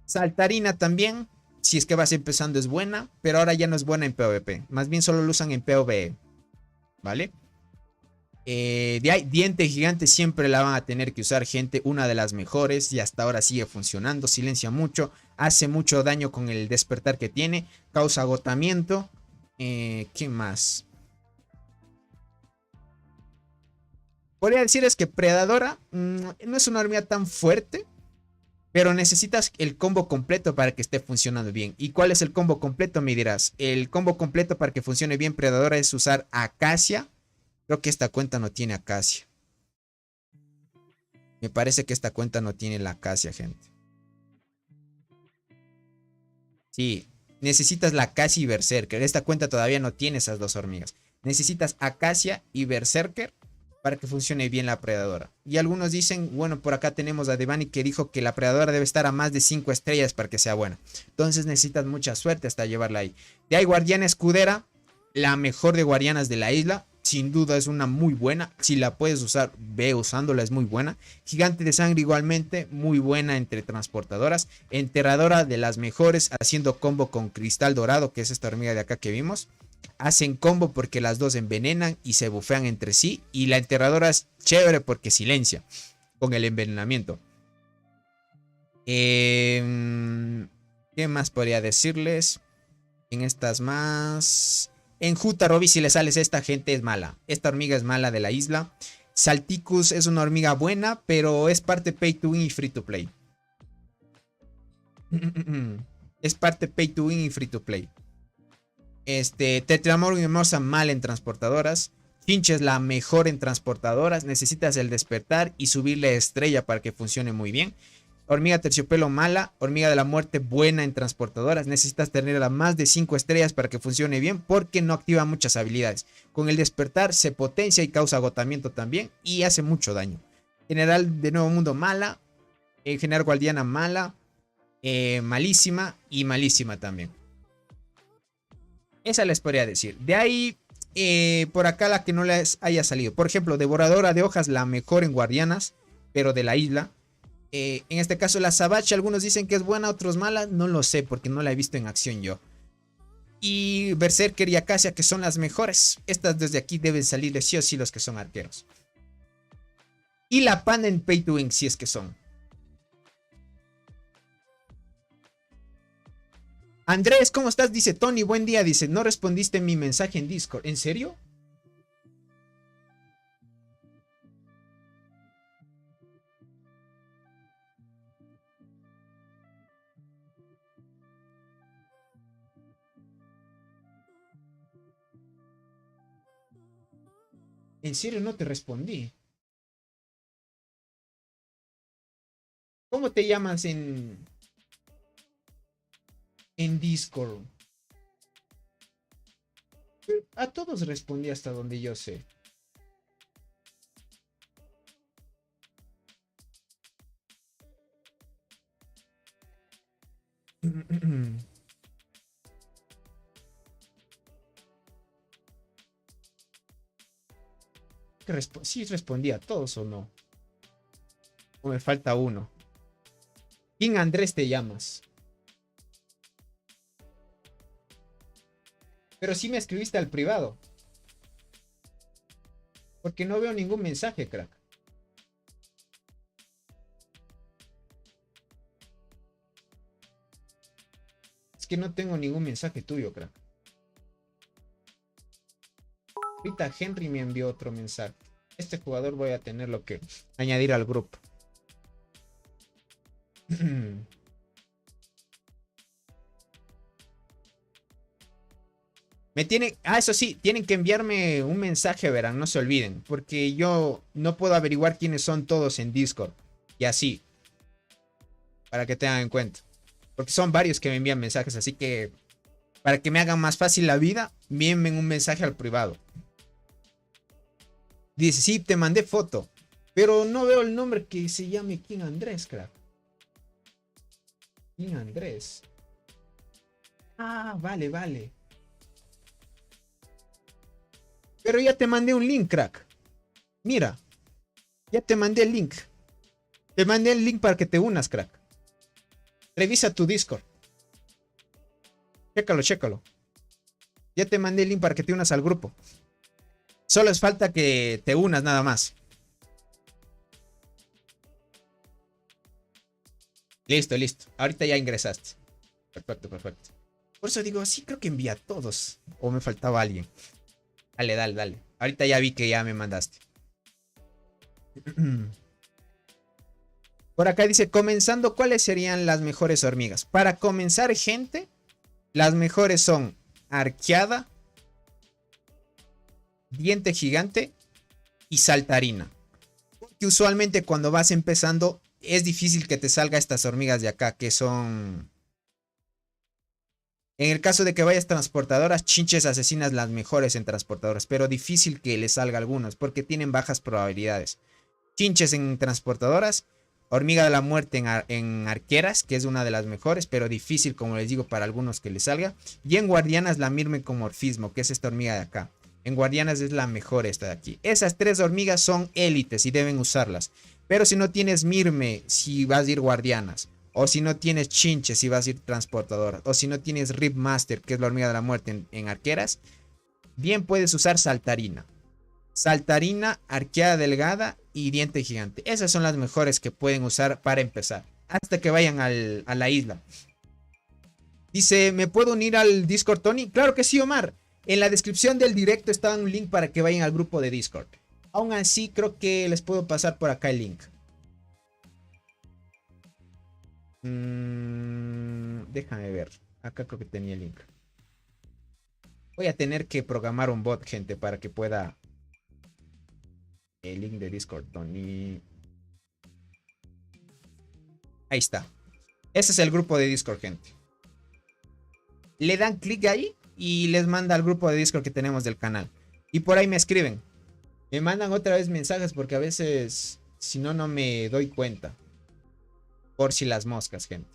Saltarina también. Si es que vas empezando es buena, pero ahora ya no es buena en PvP. Más bien solo lo usan en PvE. ¿Vale? De ahí, Diente Gigante siempre la van a tener que usar, gente. Una de las mejores y hasta ahora sigue funcionando. Silencia mucho, hace mucho daño con el despertar que tiene. Causa agotamiento. ¿Qué más? Podría decir es que Predadora no es una hormiga tan fuerte. Pero necesitas el combo completo para que esté funcionando bien. ¿Y cuál es el combo completo? Me dirás. El combo completo para que funcione bien Predadora es usar Acacia. Creo que esta cuenta no tiene Acacia. Me parece que esta cuenta no tiene la Acacia, gente. Sí, necesitas la Acacia y Berserker. Esta cuenta todavía no tiene esas dos hormigas. Necesitas Acacia y Berserker para que funcione bien la Predadora. Y algunos dicen, bueno, por acá tenemos a Devani que dijo que la Predadora debe estar a más de 5 estrellas para que sea buena. Entonces necesitas mucha suerte hasta llevarla ahí. De ahí Guardiana Escudera, la mejor de guardianas de la isla. Sin duda es una muy buena. Si la puedes usar, ve usándola, es muy buena. Gigante de Sangre igualmente, muy buena entre transportadoras. Enterradora de las mejores, haciendo combo con Cristal Dorado, que es esta hormiga de acá que vimos. Hacen combo porque las dos envenenan y se bufean entre sí. Y la enterradora es chévere porque silencia con el envenenamiento. ¿Qué más podría decirles? En estas más... En Jutarobi, si le sales esta gente es mala. Esta hormiga es mala de la isla. Salticus es una hormiga buena, pero es parte pay to win y free to play. Es parte pay to win y free to play. Tetramorph hermosa mal en transportadoras. Finch es la mejor en transportadoras. Necesitas el despertar y subirle estrella para que funcione muy bien. Hormiga terciopelo mala. Hormiga de la muerte buena en transportadoras. Necesitas tenerla más de 5 estrellas para que funcione bien, porque no activa muchas habilidades. Con el despertar se potencia y causa agotamiento también y hace mucho daño. General de Nuevo Mundo mala. General Guardiana mala. Malísima y malísima también. Esa les podría decir. De ahí, por acá la que no les haya salido. Por ejemplo, Devoradora de Hojas, la mejor en guardianas, pero de la isla. En este caso la Savage, algunos dicen que es buena, otros mala. No lo sé porque no la he visto en acción yo. Y Berserker y Acacia, que son las mejores. Estas desde aquí deben salir de sí o sí los que son arqueros. Y la Panda en Pay to Win, si es que son. Andrés, ¿cómo estás? Dice Tony, buen día. Dice, no respondiste mi mensaje en Discord. ¿En serio? ¿En serio no te respondí? ¿Cómo te llamas en Discord? A todos respondí hasta donde yo sé. ¿Sí respondí a todos o no? ¿O me falta uno? ¿Quién Andrés te llamas? Pero sí me escribiste al privado. Porque no veo ningún mensaje, crack. Es que no tengo ningún mensaje tuyo, crack. Ahorita Henry me envió otro mensaje. Este jugador voy a tenerlo que añadir al grupo. Me tienen, eso sí, tienen que enviarme un mensaje, verán, no se olviden, porque yo no puedo averiguar quiénes son todos en Discord. Y así, para que tengan en cuenta. Porque son varios que me envían mensajes, así que para que me hagan más fácil la vida, envíenme un mensaje al privado. Dice, sí, te mandé foto, pero no veo el nombre que se llame King Andrés, crack. King Andrés. Ah, vale, vale. Pero ya te mandé un link, crack. Mira, ya te mandé el link. Te mandé el link para que te unas, crack. Revisa tu Discord. Chécalo, chécalo. Ya te mandé el link para que te unas al grupo. Solo es falta que te unas nada más. Listo, listo. Ahorita ya ingresaste. Perfecto, perfecto. Por eso digo, sí creo que envía a todos. O me faltaba alguien. Dale, dale, dale. Ahorita ya vi que ya me mandaste. Por acá dice, comenzando, ¿cuáles serían las mejores hormigas? Para comenzar, gente, las mejores son arqueada, diente gigante y saltarina. Porque usualmente cuando vas empezando es difícil que te salga estas hormigas de acá, que son... En el caso de que vayas transportadoras, chinches asesinas las mejores en transportadoras, pero difícil que les salga algunos porque tienen bajas probabilidades. Chinches en transportadoras, hormiga de la muerte en arqueras, que es una de las mejores, pero difícil, como les digo, para algunos que les salga. Y en guardianas la mirmecomorfismo, que es esta hormiga de acá. En guardianas es la mejor esta de aquí. Esas tres hormigas son élites y deben usarlas. Pero si no tienes mirme, si vas a ir guardianas. O si no tienes chinches, si vas a ir transportadoras. O si no tienes ripmaster, que es la hormiga de la muerte en arqueras. Bien puedes usar saltarina. Saltarina, arqueada delgada y diente gigante. Esas son las mejores que pueden usar para empezar. Hasta que vayan a la isla. Dice, ¿me puedo unir al Discord, Tony? Claro que sí, Omar. En la descripción del directo está un link para que vayan al grupo de Discord. Aún así, creo que les puedo pasar por acá el link. Déjame ver. Acá creo que tenía el link. Voy a tener que programar un bot, gente, para que pueda... El link de Discord, Tony. Ahí está. Ese es el grupo de Discord, gente. Le dan clic ahí y les manda al grupo de Discord que tenemos del canal. Y por ahí me escriben. Me mandan otra vez mensajes porque a veces, si no, no me doy cuenta. Por si las moscas, gente.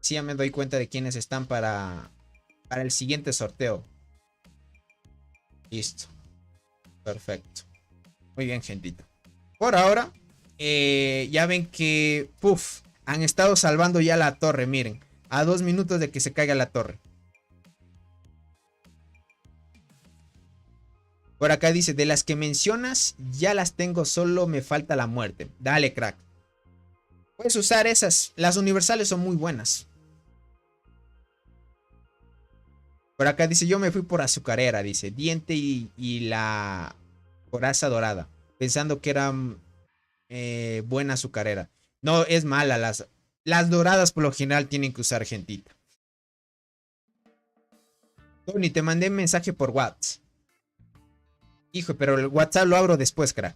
Sí, ya me doy cuenta de quiénes están para el siguiente sorteo. Listo. Perfecto. Muy bien, gentita. Por ahora, ya ven que, han estado salvando ya la torre, miren. A 2 minutos de que se caiga la torre. Por acá dice, de las que mencionas, ya las tengo, solo me falta la muerte. Dale, crack. Puedes usar esas. Las universales son muy buenas. Por acá dice, yo me fui por azucarera, dice. Diente y la coraza dorada. Pensando que era buena azucarera. No, es mala. Las doradas por lo general tienen que usar gentita. Tony, te mandé un mensaje por WhatsApp. Hijo, pero el WhatsApp lo abro después, crack.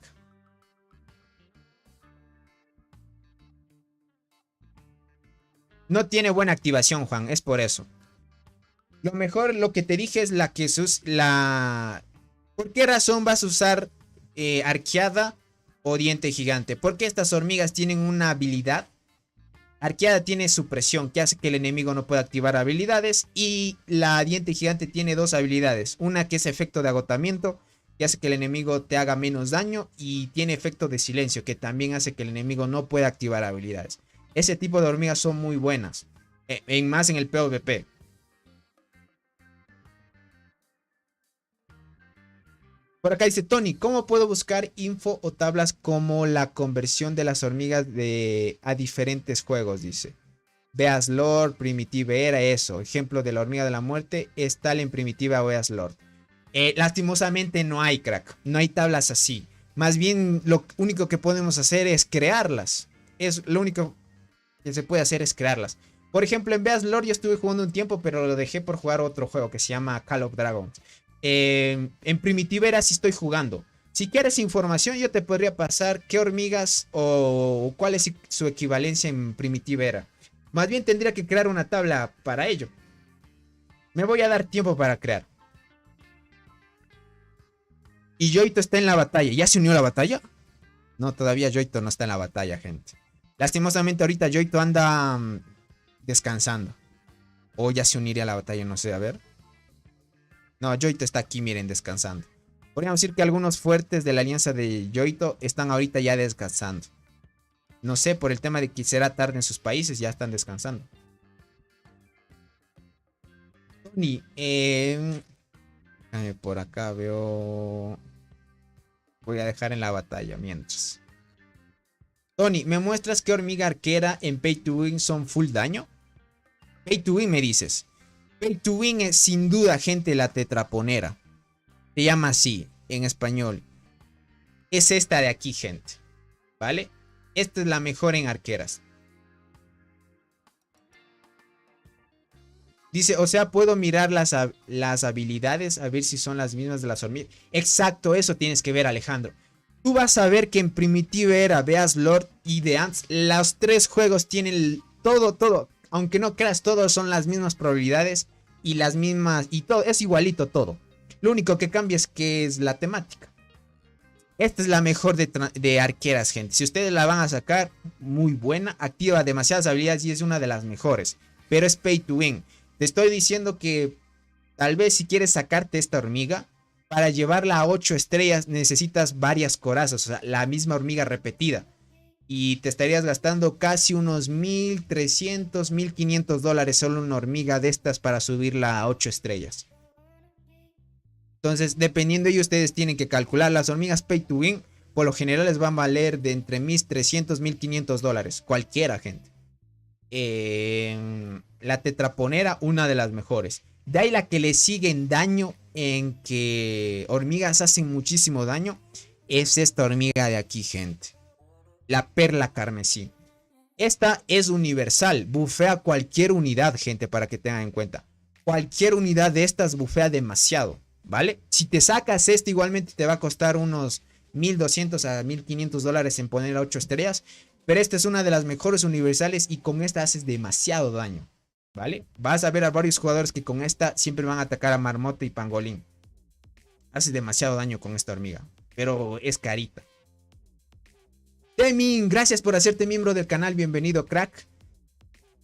No tiene buena activación, Juan, es por eso. Lo mejor, lo que te dije es la que ¿Por qué razón vas a usar arqueada o diente gigante? Porque estas hormigas tienen una habilidad. Arqueada tiene supresión, que hace que el enemigo no pueda activar habilidades. Y la diente gigante tiene dos habilidades. Una que es efecto de agotamiento, que hace que el enemigo te haga menos daño. Y tiene efecto de silencio, que también hace que el enemigo no pueda activar habilidades. Ese tipo de hormigas son muy buenas. Más en el PvP. Por acá dice Tony, ¿cómo puedo buscar info o tablas como la conversión de las hormigas a diferentes juegos? Dice. Veas Lord, Primitive Era, eso. Ejemplo de la hormiga de la muerte es tal en Primitiva o Veas Lord. Lastimosamente no hay, crack. No hay tablas así. Más bien lo único que podemos hacer es crearlas. Lo único que se puede hacer es crearlas. Por ejemplo, en Veas Lord yo estuve jugando un tiempo, pero lo dejé por jugar otro juego que se llama Call of Dragons. En Primitivera sí estoy jugando. Si quieres información, yo te podría pasar qué hormigas o cuál es su equivalencia en Primitivera. Más bien tendría que crear una tabla para ello. Me voy a dar tiempo para crear. Y Yoito está en la batalla. ¿Ya se unió a la batalla? No, todavía Yoito no está en la batalla, gente. Lastimosamente ahorita Yoito anda descansando. O ya se uniría a la batalla, no sé, a ver. No, Yoito está aquí, miren, descansando. Podríamos decir que algunos fuertes de la alianza de Yoito están ahorita ya descansando. No sé, por el tema de que será tarde en sus países, ya están descansando. Tony, por acá veo... Voy a dejar en la batalla mientras. Tony, ¿me muestras qué hormiga arquera en Pay to Win son full daño? Pay to Win me dices. Pay to Win es sin duda, gente, la tetraponera. Se llama así en español. Es esta de aquí, gente. ¿Vale? Esta es la mejor en arqueras. Dice, o sea, puedo mirar las habilidades a ver si son las mismas de las hormigas. Exacto, eso tienes que ver, Alejandro. Tú vas a ver que en Primitive Era, Veas Lord y The Ants, los tres juegos tienen todo. Aunque no creas, todos son las mismas probabilidades y las mismas, y todo, es igualito todo. Lo único que cambia es que es la temática. Esta es la mejor de arqueras, gente. Si ustedes la van a sacar, muy buena. Activa demasiadas habilidades y es una de las mejores. Pero es pay to win. Te estoy diciendo que tal vez si quieres sacarte esta hormiga, para llevarla a 8 estrellas necesitas varias corazas. O sea, la misma hormiga repetida. Y te estarías gastando casi unos 1.300, 1.500 dólares solo una hormiga de estas para subirla a 8 estrellas. Entonces, dependiendo de ello, ustedes tienen que calcular. Las hormigas pay to win, por lo general les van a valer de entre 1.300, 1.500 dólares. Cualquiera, gente. La tetraponera, una de las mejores. De ahí la que le sigue en daño, en que hormigas hacen muchísimo daño, es esta hormiga de aquí, gente. La perla carmesí. Esta es universal. Bufea cualquier unidad, gente, para que tengan en cuenta. Cualquier unidad de estas bufea demasiado. ¿Vale? Si te sacas este, igualmente te va a costar unos 1.200 a 1.500 dólares en poner a 8 estrellas. Pero esta es una de las mejores universales y con esta haces demasiado daño. ¿Vale? Vas a ver a varios jugadores que con esta siempre van a atacar a marmota y pangolín. Haces demasiado daño con esta hormiga. Pero es carita. Deming, gracias por hacerte miembro del canal. Bienvenido, crack.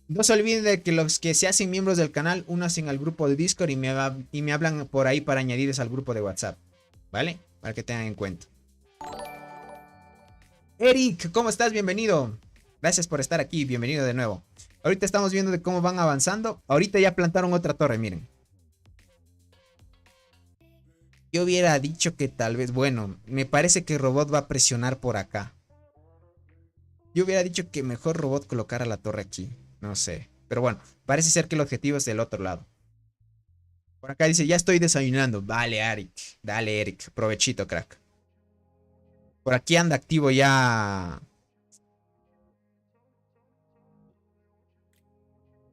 No se olviden de que los que se hacen miembros del canal, únanse al grupo de Discord y me hablan por ahí para añadirles al grupo de WhatsApp. ¿Vale? Para que tengan en cuenta. Eric, ¿cómo estás? Bienvenido. Gracias por estar aquí. Bienvenido de nuevo. Ahorita estamos viendo de cómo van avanzando. Ahorita ya plantaron otra torre, miren. Yo hubiera dicho que tal vez, bueno, me parece que Robot va a presionar por acá. Yo hubiera dicho que mejor Robot colocara la torre aquí. No sé. Pero bueno, parece ser que el objetivo es del otro lado. Por acá dice, ya estoy desayunando. Vale, Eric. Dale, Eric. Provechito, crack. Por aquí anda activo ya.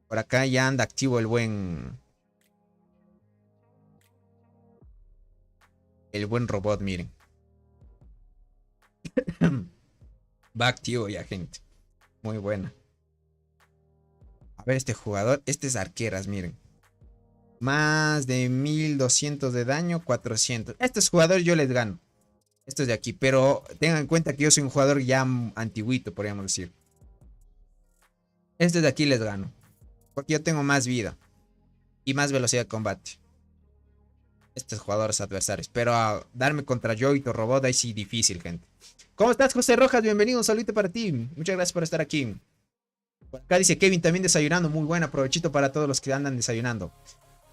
Por acá ya anda activo el buen. El buen robot, miren. Va activo ya, gente. Muy buena. A ver, este jugador. Este es arqueras, miren. Más de 1200 de daño, 400. Estos jugadores yo les gano. Estos de aquí. Pero tengan en cuenta que yo soy un jugador ya antiguito, podríamos decir. Estos de aquí les gano. Porque yo tengo más vida. Y más velocidad de combate. Estos jugadores adversarios. Pero darme contra Yoito Robot, ahí sí difícil, gente. ¿Cómo estás, José Rojas? Bienvenido, un saludito para ti. Muchas gracias por estar aquí. Por acá dice Kevin también desayunando. Muy buena, provechito para todos los que andan desayunando.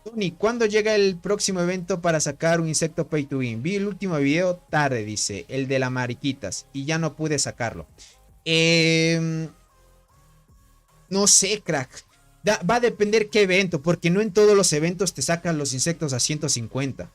Tony, ¿cuándo llega el próximo evento para sacar un insecto pay to win? Vi el último video tarde, dice, el de las mariquitas, y ya no pude sacarlo. No sé, crack. Va a depender qué evento, porque no en todos los eventos te sacan los insectos a 150.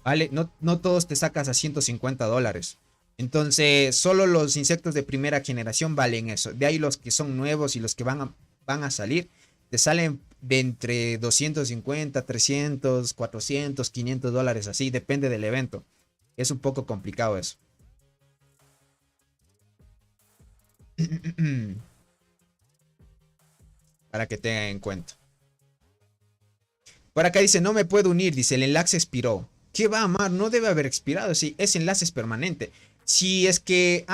¿Vale? No todos te sacas a $150. Entonces, solo los insectos de primera generación valen eso. De ahí los que son nuevos y los que van a salir, te salen de entre 250, 300, 400, $500, así, depende del evento. Es un poco complicado eso. Para que tengan en cuenta. Por acá dice, no me puedo unir, dice, el enlace expiró. ¿Qué va, Mar? No debe haber expirado, sí, ese enlace es permanente. Si es que,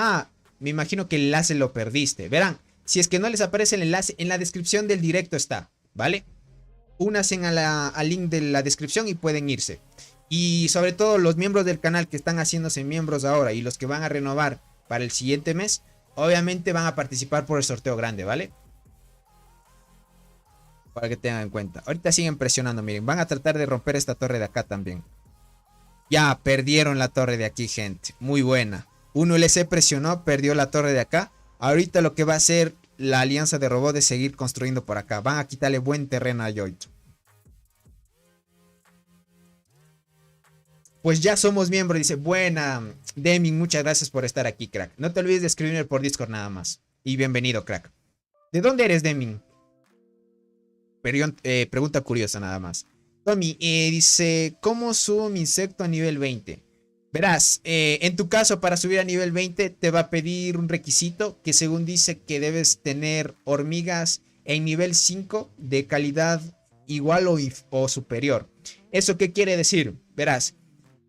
me imagino que el enlace lo perdiste. Verán, si es que no les aparece el enlace, en la descripción del directo está, ¿vale? Únanse al link de la descripción y pueden irse. Y sobre todo los miembros del canal que están haciéndose miembros ahora y los que van a renovar para el siguiente mes, obviamente van a participar por el sorteo grande, ¿vale? Para que tengan en cuenta. Ahorita siguen presionando, miren. Van a tratar de romper esta torre de acá también. Ya, perdieron la torre de aquí, gente. Muy buena. 1LC presionó, perdió la torre de acá. Ahorita lo que va a hacer la alianza de robots es seguir construyendo por acá. Van a quitarle buen terreno a Yoito. Pues ya somos miembros, dice. Buena, Deming, muchas gracias por estar aquí, crack. No te olvides de escribirme por Discord nada más. Y bienvenido, crack. ¿De dónde eres, Deming? Pregunta curiosa nada más. Tommy, dice, ¿cómo subo mi insecto a nivel 20? Verás, en tu caso para subir a nivel 20 te va a pedir un requisito que según dice que debes tener hormigas en nivel 5 de calidad igual o superior. ¿Eso qué quiere decir? Verás,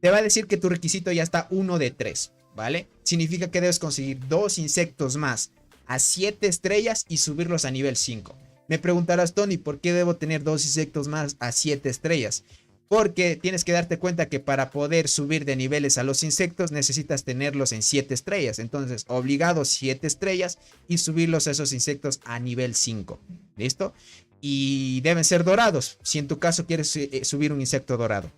te va a decir que tu requisito ya está 1 de 3, ¿vale? Significa que debes conseguir 2 insectos más a 7 estrellas y subirlos a nivel 5. Me preguntarás, Tony, ¿por qué debo tener 2 insectos más a 7 estrellas? Porque tienes que darte cuenta que para poder subir de niveles a los insectos necesitas tenerlos en 7 estrellas. Entonces, obligado 7 estrellas y subirlos a esos insectos a nivel 5. ¿Listo? Y deben ser dorados, si en tu caso quieres subir un insecto dorado.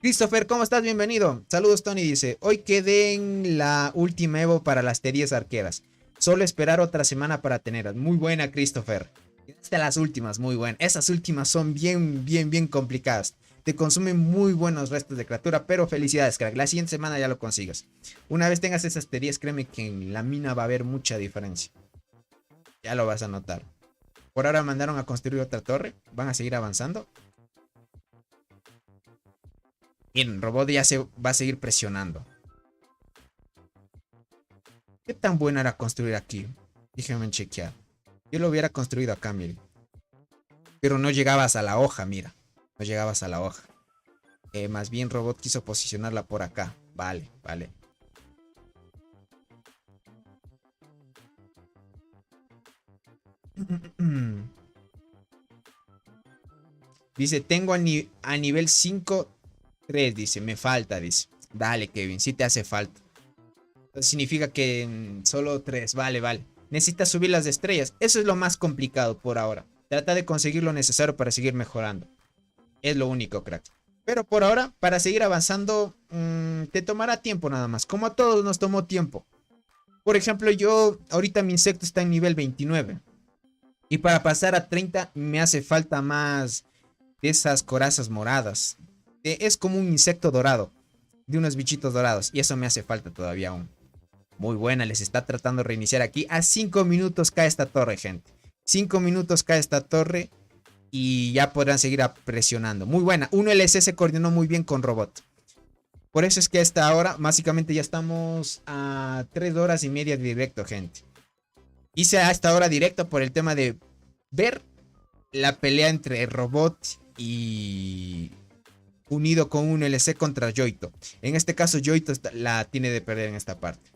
Christopher, ¿cómo estás? Bienvenido. Saludos, Tony, dice, hoy quedé en la última Evo para las teorías arqueras. Solo esperar otra semana para tenerlas. Muy buena, Christopher. Hasta las últimas, muy buenas. Esas últimas son bien complicadas. Te consumen muy buenos restos de criatura, pero felicidades, crack. La siguiente semana ya lo consigas. Una vez tengas esas teorías, créeme que en la mina va a haber mucha diferencia. Ya lo vas a notar. Por ahora mandaron a construir otra torre. Van a seguir avanzando. Y el robot ya se va a seguir presionando. ¿Qué tan bueno era construir aquí? Déjenme chequear. Yo lo hubiera construido acá, miren. Pero no llegabas a la hoja, mira. No llegabas a la hoja. Más bien robot quiso posicionarla por acá. Vale. Dice, tengo a nivel 5, 3, dice. Me falta, dice. Dale, Kevin, sí te hace falta. Entonces significa que solo 3, vale. Necesitas subir las estrellas. Eso es lo más complicado por ahora. Trata de conseguir lo necesario para seguir mejorando. Es lo único, crack. Pero por ahora, para seguir avanzando, te tomará tiempo nada más. Como a todos nos tomó tiempo. Por ejemplo, yo ahorita mi insecto está en nivel 29. Y para pasar a 30 me hace falta más de esas corazas moradas. Es como un insecto dorado. De unos bichitos dorados. Y eso me hace falta todavía aún. Muy buena, les está tratando de reiniciar aquí. A 5 minutos cae esta torre, gente. 5 minutos cae esta torre. Y ya podrán seguir presionando. Muy buena. 1LC se coordinó muy bien con Robot. Por eso es que a esta hora, básicamente ya estamos a 3 horas y media de directo, gente. Hice a esta hora directo por el tema de ver la pelea entre Robot y unido con 1LC contra Yoito. En este caso, Yoito la tiene de perder en esta parte.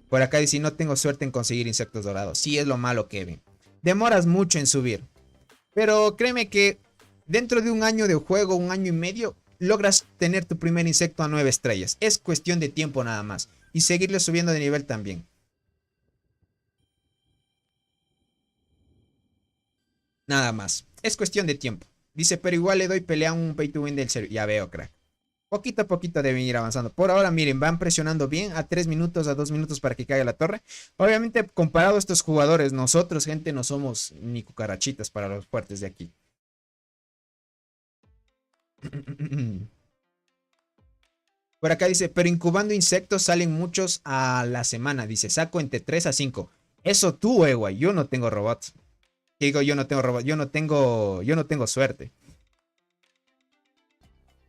Por acá dice, no tengo suerte en conseguir insectos dorados. Sí, es lo malo, Kevin. Demoras mucho en subir. Pero créeme que dentro de un año de juego, un año y medio, logras tener tu primer insecto a 9 estrellas. Es cuestión de tiempo nada más. Y seguirle subiendo de nivel también. Nada más. Es cuestión de tiempo. Dice, pero igual le doy pelea a un pay to win del servidor. Ya veo, crack. Poquito a poquito deben ir avanzando. Por ahora, miren, van presionando bien a 3 minutos, a 2 minutos para que caiga la torre. Obviamente, comparado a estos jugadores, nosotros, gente, no somos ni cucarachitas para los fuertes de aquí. Por acá dice, pero incubando insectos salen muchos a la semana. Dice, saco entre 3 a 5. Eso tú, güey. Yo no tengo robots. Digo, yo no tengo robots. Yo no tengo suerte.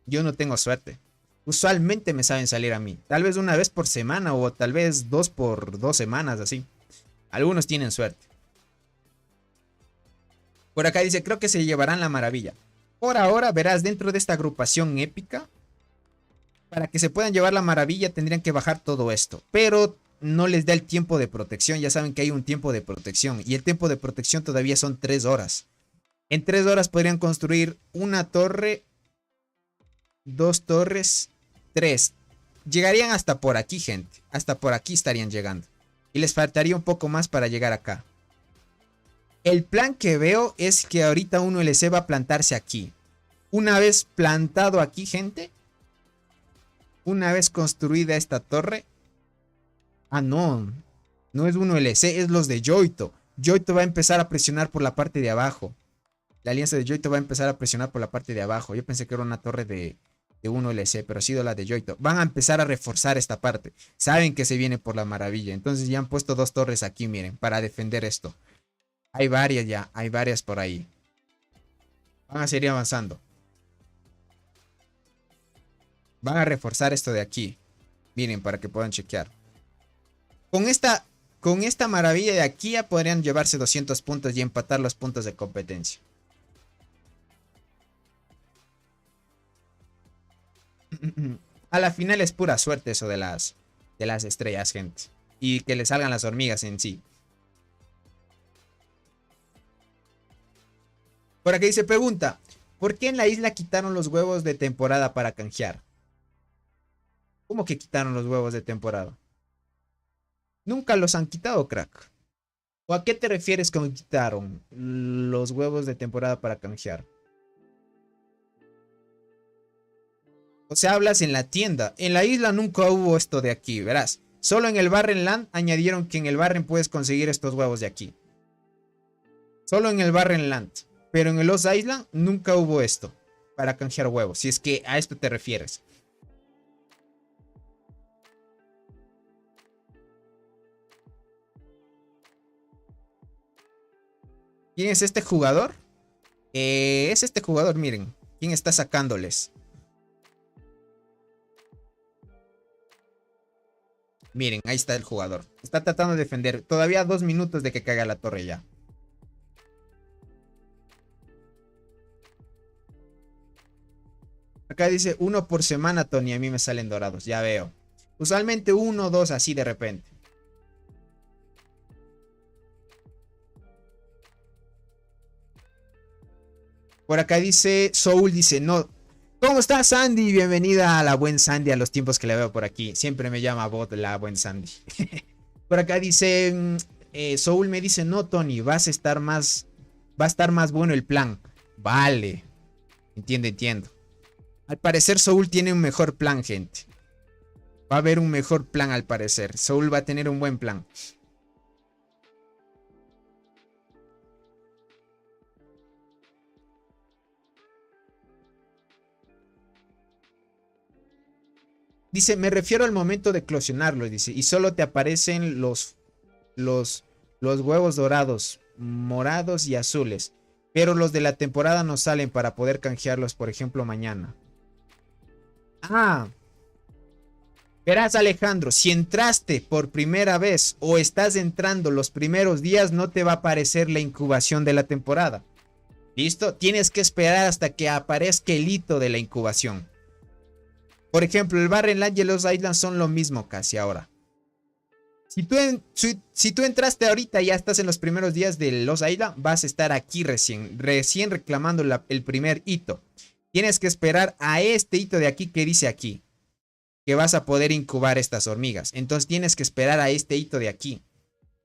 Yo no tengo suerte. Usualmente me saben salir a mí. Tal vez una vez por semana o tal vez 2 por 2 semanas, así. Algunos tienen suerte. Por acá dice, creo que se llevarán la maravilla. Por ahora, verás, dentro de esta agrupación épica, para que se puedan llevar la maravilla tendrían que bajar todo esto. Pero no les da el tiempo de protección. Ya saben que hay un tiempo de protección. Y el tiempo de protección todavía son 3 horas. En 3 horas podrían construir una torre, 2 torres, 3. Llegarían hasta por aquí, gente. Hasta por aquí estarían llegando. Y les faltaría un poco más para llegar acá. El plan que veo es que ahorita 1LC va a plantarse aquí. Una vez plantado aquí, gente. Una vez construida esta torre. Ah, no. No es 1LC, es los de Yoito. Yoito va a empezar a presionar por la parte de abajo. La alianza de Yoito va a empezar a presionar por la parte de abajo. Yo pensé que era una torre de 1LC, pero ha sido la de Yoito. Van a empezar a reforzar esta parte. Saben que se viene por la maravilla. Entonces ya han puesto 2 torres aquí, miren, para defender esto. Hay varias ya, hay varias por ahí. Van a seguir avanzando. Van a reforzar esto de aquí. Miren, para que puedan chequear. Con esta maravilla de aquí ya podrían llevarse 200 puntos y empatar los puntos de competencia. A la final es pura suerte eso de las estrellas, gente. Y que le salgan las hormigas en sí. Por aquí dice, pregunta, ¿por qué en la isla quitaron los huevos de temporada para canjear? ¿Cómo que quitaron los huevos de temporada? Nunca los han quitado, crack. ¿O a qué te refieres con quitaron los huevos de temporada para canjear? O sea, hablas en la tienda. En la isla nunca hubo esto de aquí, verás. Solo en el Barren Land añadieron que en el Barren puedes conseguir estos huevos de aquí. Solo en el Barren Land. Pero en el Lost Island nunca hubo esto para canjear huevos. Si es que a esto te refieres. ¿Quién es este jugador? Es este jugador, miren. ¿Quién está sacándoles? Miren, ahí está el jugador. Está tratando de defender. Todavía 2 minutos de que caiga la torre ya. Acá dice 1 por semana, Tony. A mí me salen dorados. Ya veo. Usualmente 1 o 2 así de repente. Por acá dice Soul, dice no. ¿Cómo estás, Sandy? Bienvenida a la buen Sandy, a los tiempos que la veo por aquí. Siempre me llama bot la buen Sandy. Por acá dice Soul me dice, no, Tony, va a estar más bueno el plan. Vale. Entiendo, entiendo. Al parecer Soul tiene un mejor plan, gente. Va a haber un mejor plan al parecer. Soul va a tener un buen plan. Dice, me refiero al momento de eclosionarlo, dice, y solo te aparecen los, los huevos dorados, morados y azules. Pero los de la temporada no salen para poder canjearlos, por ejemplo, mañana. Ah, verás, Alejandro, si entraste por primera vez o estás entrando los primeros días, no te va a aparecer la incubación de la temporada. ¿Listo? Tienes que esperar hasta que aparezca el hito de la incubación. Por ejemplo, el Barrenland y los Islands son lo mismo casi ahora. Si tú entraste ahorita y ya estás en los primeros días de los Islands, vas a estar aquí recién reclamando el primer hito. Tienes que esperar a este hito de aquí que dice aquí, que vas a poder incubar estas hormigas. Entonces tienes que esperar a este hito de aquí,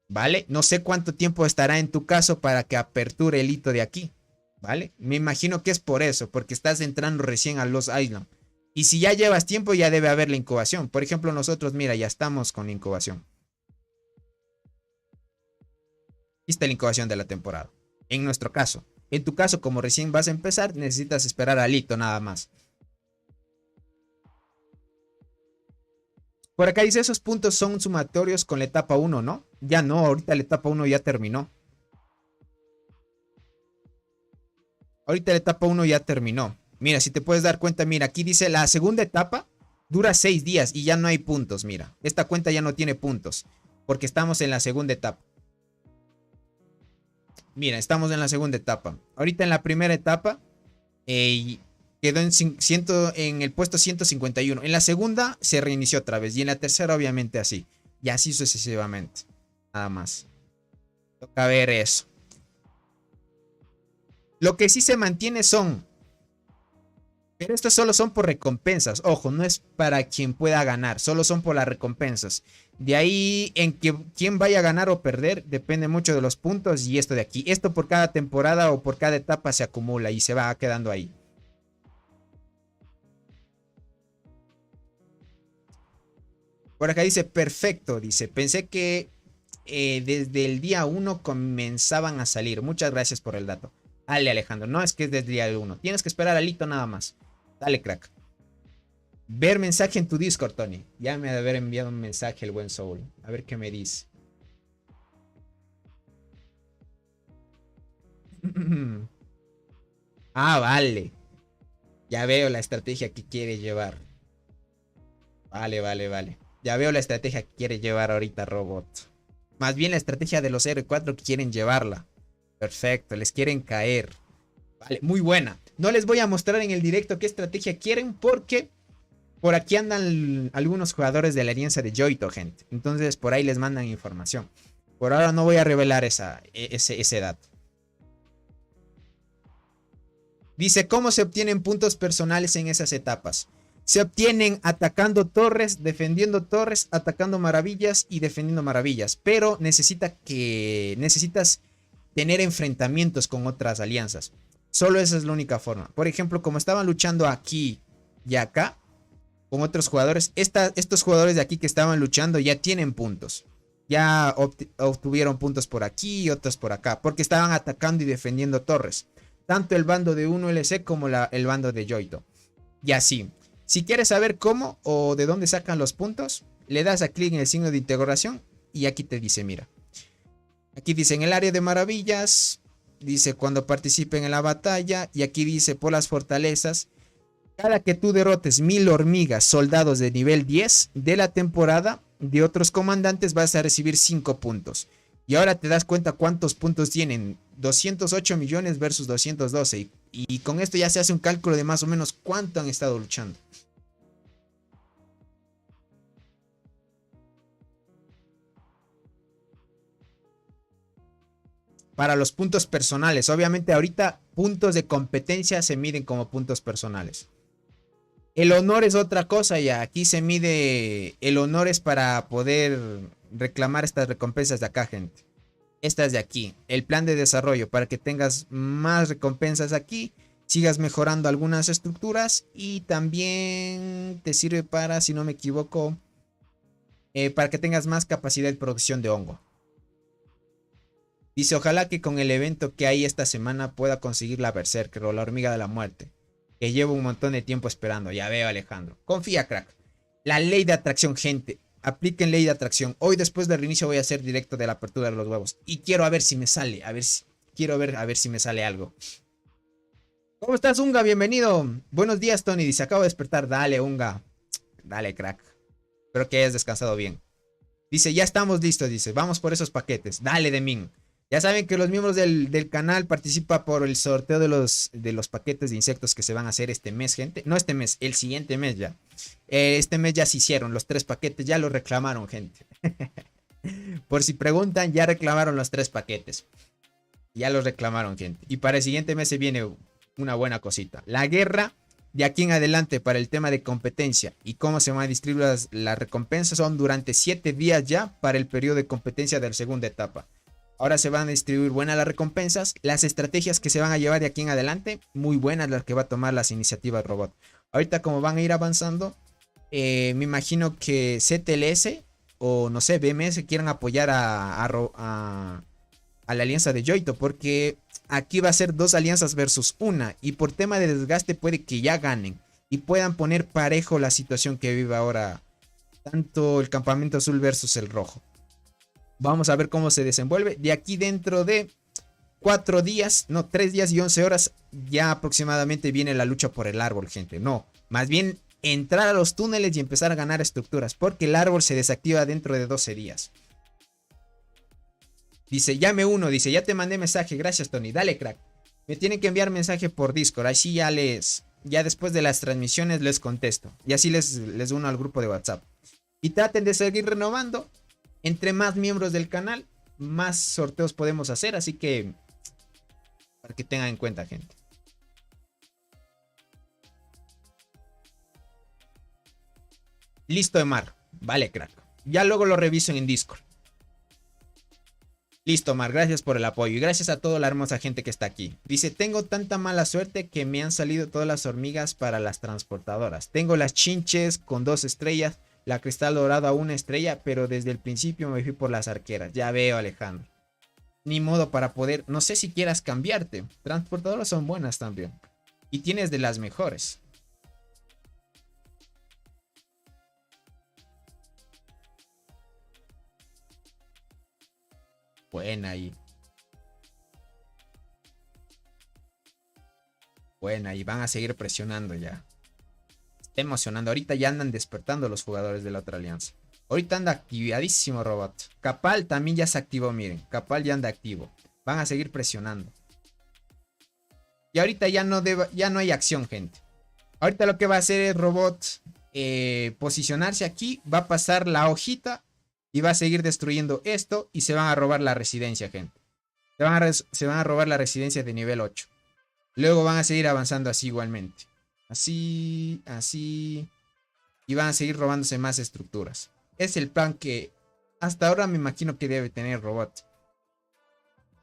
¿vale? No sé cuánto tiempo estará en tu caso para que aperture el hito de aquí, ¿vale? Me imagino que es por eso, porque estás entrando recién a los Islands. Y si ya llevas tiempo, ya debe haber la incubación. Por ejemplo, nosotros, mira, ya estamos con la incubación. Aquí está la incubación de la temporada. En nuestro caso. En tu caso, como recién vas a empezar, necesitas esperar al hito nada más. Por acá dice, esos puntos son sumatorios con la etapa 1, ¿no? Ya no, ahorita la etapa 1 ya terminó. Ahorita la etapa 1 ya terminó. Mira, si te puedes dar cuenta, mira, aquí dice la segunda etapa dura 6 días y ya no hay puntos, mira. Esta cuenta ya no tiene puntos porque estamos en la segunda etapa. Mira, estamos en la segunda etapa. Ahorita en la primera etapa quedó en el puesto 151. En la segunda se reinició otra vez y en la tercera obviamente así. Y así sucesivamente. Nada más. Toca ver eso. Lo que sí se mantiene son... Pero estos solo son por recompensas. Ojo, no es para quien pueda ganar. Solo son por las recompensas. De ahí en que quien vaya a ganar o perder depende mucho de los puntos y esto de aquí. Esto por cada temporada o por cada etapa se acumula y se va quedando ahí. Por acá dice, perfecto, dice. Pensé que desde el día 1 comenzaban a salir. Muchas gracias por el dato. Dale, Alejandro. No es que es desde el día 1. Tienes que esperar al hito nada más. Dale, crack. Ver mensaje en tu Discord, Tony. Ya me ha de haber enviado un mensaje el buen Soul. A ver qué me dice. Ah, vale. Ya veo la estrategia que quiere llevar. Vale, vale, vale. Ya veo la estrategia que quiere llevar ahorita Robot. Más bien la estrategia de los R4 que quieren llevarla. Perfecto, les quieren caer. Vale, muy buena. No les voy a mostrar en el directo qué estrategia quieren porque por aquí andan algunos jugadores de la alianza de Yoito, gente. Entonces por ahí les mandan información. Por ahora no voy a revelar ese dato. Dice, ¿cómo se obtienen puntos personales en esas etapas? Se obtienen atacando torres, defendiendo torres, atacando maravillas y defendiendo maravillas. Pero necesitas tener enfrentamientos con otras alianzas. Solo esa es la única forma. Por ejemplo, como estaban luchando aquí y acá con otros jugadores, estos jugadores de aquí que estaban luchando ya tienen puntos. Ya obtuvieron puntos por aquí y otros por acá, porque estaban atacando y defendiendo torres. Tanto el bando de 1LC como el bando de Yoito. Y así. Si quieres saber cómo o de dónde sacan los puntos, le das a clic en el signo de interrogación y aquí te dice, mira. Aquí dice en el área de maravillas, dice cuando participen en la batalla y aquí dice por las fortalezas. Cada que tú derrotes 1000 hormigas soldados de nivel 10 de la temporada de otros comandantes vas a recibir 5 puntos. Y ahora te das cuenta cuántos puntos tienen. 208 millones versus 212. Y con esto ya se hace un cálculo de más o menos cuánto han estado luchando. Para los puntos personales. Obviamente ahorita puntos de competencia se miden como puntos personales. El honor es otra cosa ya. Aquí se mide... El honor es para poder reclamar estas recompensas de acá, gente. Estas de aquí, el plan de desarrollo para que tengas más recompensas aquí, sigas mejorando algunas estructuras y también te sirve para, si no me equivoco, para que tengas más capacidad de producción de hongo. Dice, ojalá que con el evento que hay esta semana pueda conseguir la Berserker o la hormiga de la muerte, que llevo un montón de tiempo esperando. Ya veo, Alejandro. Confía, crack. La ley de atracción, gente. Apliquen ley de atracción. Hoy después del reinicio voy a hacer directo de la apertura de los huevos. Y quiero a ver si me sale. Quiero ver a ver si me sale algo. ¿Cómo estás, Unga? Bienvenido. Buenos días, Tony. Dice, acabo de despertar. Dale, Unga. Dale, crack. Espero que hayas descansado bien. Dice, ya estamos listos. Dice, vamos por esos paquetes. Dale, Demin. Ya saben que los miembros del canal participan por el sorteo de los paquetes de insectos que se van a hacer este mes, gente. No este mes, el siguiente mes ya. Este mes ya se hicieron los 3 paquetes, ya los reclamaron, gente. Por si preguntan, ya reclamaron los 3 paquetes. Ya los reclamaron, gente. Y para el siguiente mes se viene una buena cosita. La guerra de aquí en adelante para el tema de competencia y cómo se van a distribuir las recompensas son durante 7 días ya para el periodo de competencia de la segunda etapa. Ahora se van a distribuir buenas las recompensas. Las estrategias que se van a llevar de aquí en adelante, muy buenas las que va a tomar las iniciativas robot. Ahorita como van a ir avanzando, me imagino que CTLS o no sé, BMS quieran apoyar a la alianza de Yoito. Porque aquí va a ser 2 alianzas versus 1. Y por tema de desgaste puede que ya ganen. Y puedan poner parejo la situación que vive ahora. Tanto el campamento azul versus el rojo. Vamos a ver cómo se desenvuelve. De aquí dentro de 4 días, no, 3 días y 11 horas, ya aproximadamente viene la lucha por el árbol, gente. No, más bien entrar a los túneles y empezar a ganar estructuras, porque el árbol se desactiva dentro de 12 días. Dice, ya me uno, dice, ya te mandé mensaje, gracias Tony, dale crack. Me tienen que enviar mensaje por Discord, así ya después de las transmisiones les contesto. Y así les uno al grupo de WhatsApp. Y traten de seguir renovando. Entre más miembros del canal, más sorteos podemos hacer. Así que, para que tengan en cuenta, gente. Listo, Emar. Vale, crack. Ya luego lo reviso en Discord. Listo, Omar, gracias por el apoyo y gracias a toda la hermosa gente que está aquí. Dice, tengo tanta mala suerte que me han salido todas las hormigas para las transportadoras. Tengo las chinches con 2 estrellas, la cristal dorada 1 estrella, pero desde el principio me fui por las arqueras. Ya veo, Alejandro. Ni modo para poder, no sé si quieras cambiarte. Transportadoras son buenas también. Y tienes de las mejores. Buena ahí. Buena, y van a seguir presionando ya. Está emocionando. Ahorita ya andan despertando los jugadores de la otra alianza. Ahorita anda activadísimo Robot. Capal también ya se activó, miren. Capal ya anda activo. Van a seguir presionando. Y ahorita ya no hay acción, gente. Ahorita lo que va a hacer el Robot posicionarse aquí. Va a pasar la hojita. Y va a seguir destruyendo esto. Y se van a robar la residencia, gente. Se van a robar la residencia de nivel 8. Luego van a seguir avanzando así igualmente. Así, así. Y van a seguir robándose más estructuras. Es el plan que hasta ahora me imagino que debe tener Robot.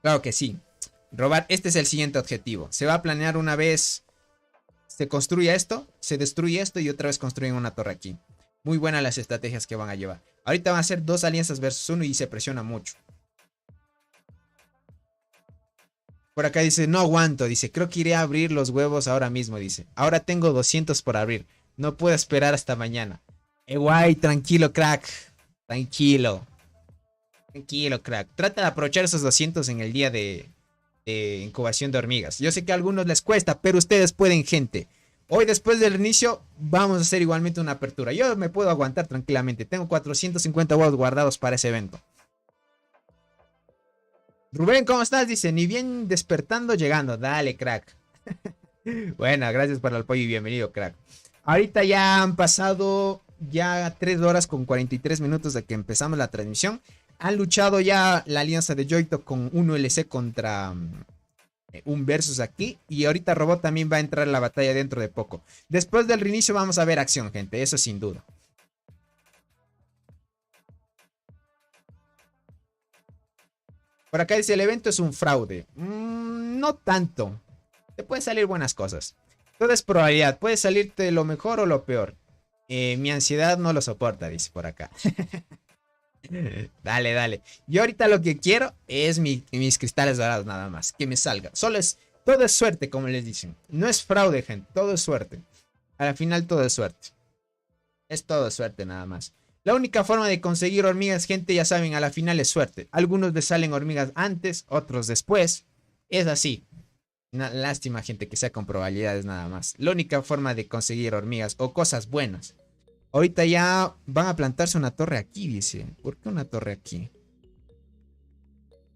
Claro que sí. Robar, este es el siguiente objetivo. Se va a planear una vez se construye esto, se destruye esto y otra vez construyen una torre aquí. Muy buenas las estrategias que van a llevar. Ahorita van a ser 2 alianzas versus 1 y se presiona mucho. Por acá dice, no aguanto, dice, creo que iré a abrir los huevos ahora mismo, dice. Ahora tengo 200 por abrir, no puedo esperar hasta mañana. Guay, tranquilo, crack. Tranquilo. Tranquilo, crack. Trata de aprovechar esos 200 en el día de incubación de hormigas. Yo sé que a algunos les cuesta, pero ustedes pueden, gente. Hoy después del inicio vamos a hacer igualmente una apertura. Yo me puedo aguantar tranquilamente. Tengo 450 huevos guardados para ese evento. Rubén, ¿cómo estás? Dice, ni bien despertando, llegando. Dale, crack. Bueno, gracias por el apoyo y bienvenido, crack. Ahorita ya han pasado ya 3 horas con 43 minutos de que empezamos la transmisión. Han luchado ya la alianza de Yoito con un ULC contra un versus aquí. Y ahorita Robot también va a entrar en la batalla dentro de poco. Después del reinicio vamos a ver acción, gente. Eso sin duda. Por acá dice, el evento es un fraude. No tanto. Te pueden salir buenas cosas. Todo es probabilidad. Puede salirte lo mejor o lo peor. Mi ansiedad no lo soporta, dice por acá. Dale, dale. Yo ahorita lo que quiero es mis cristales dorados nada más. Que me salga. Todo es suerte, como les dicen. No es fraude, gente. Todo es suerte. Al final todo es suerte. Es todo suerte nada más. La única forma de conseguir hormigas, gente, ya saben, a la final es suerte. Algunos les salen hormigas antes, otros después. Es así. Una lástima, gente, que sea con probabilidades nada más. La única forma de conseguir hormigas o cosas buenas. Ahorita ya van a plantarse una torre aquí, dice. ¿Por qué una torre aquí?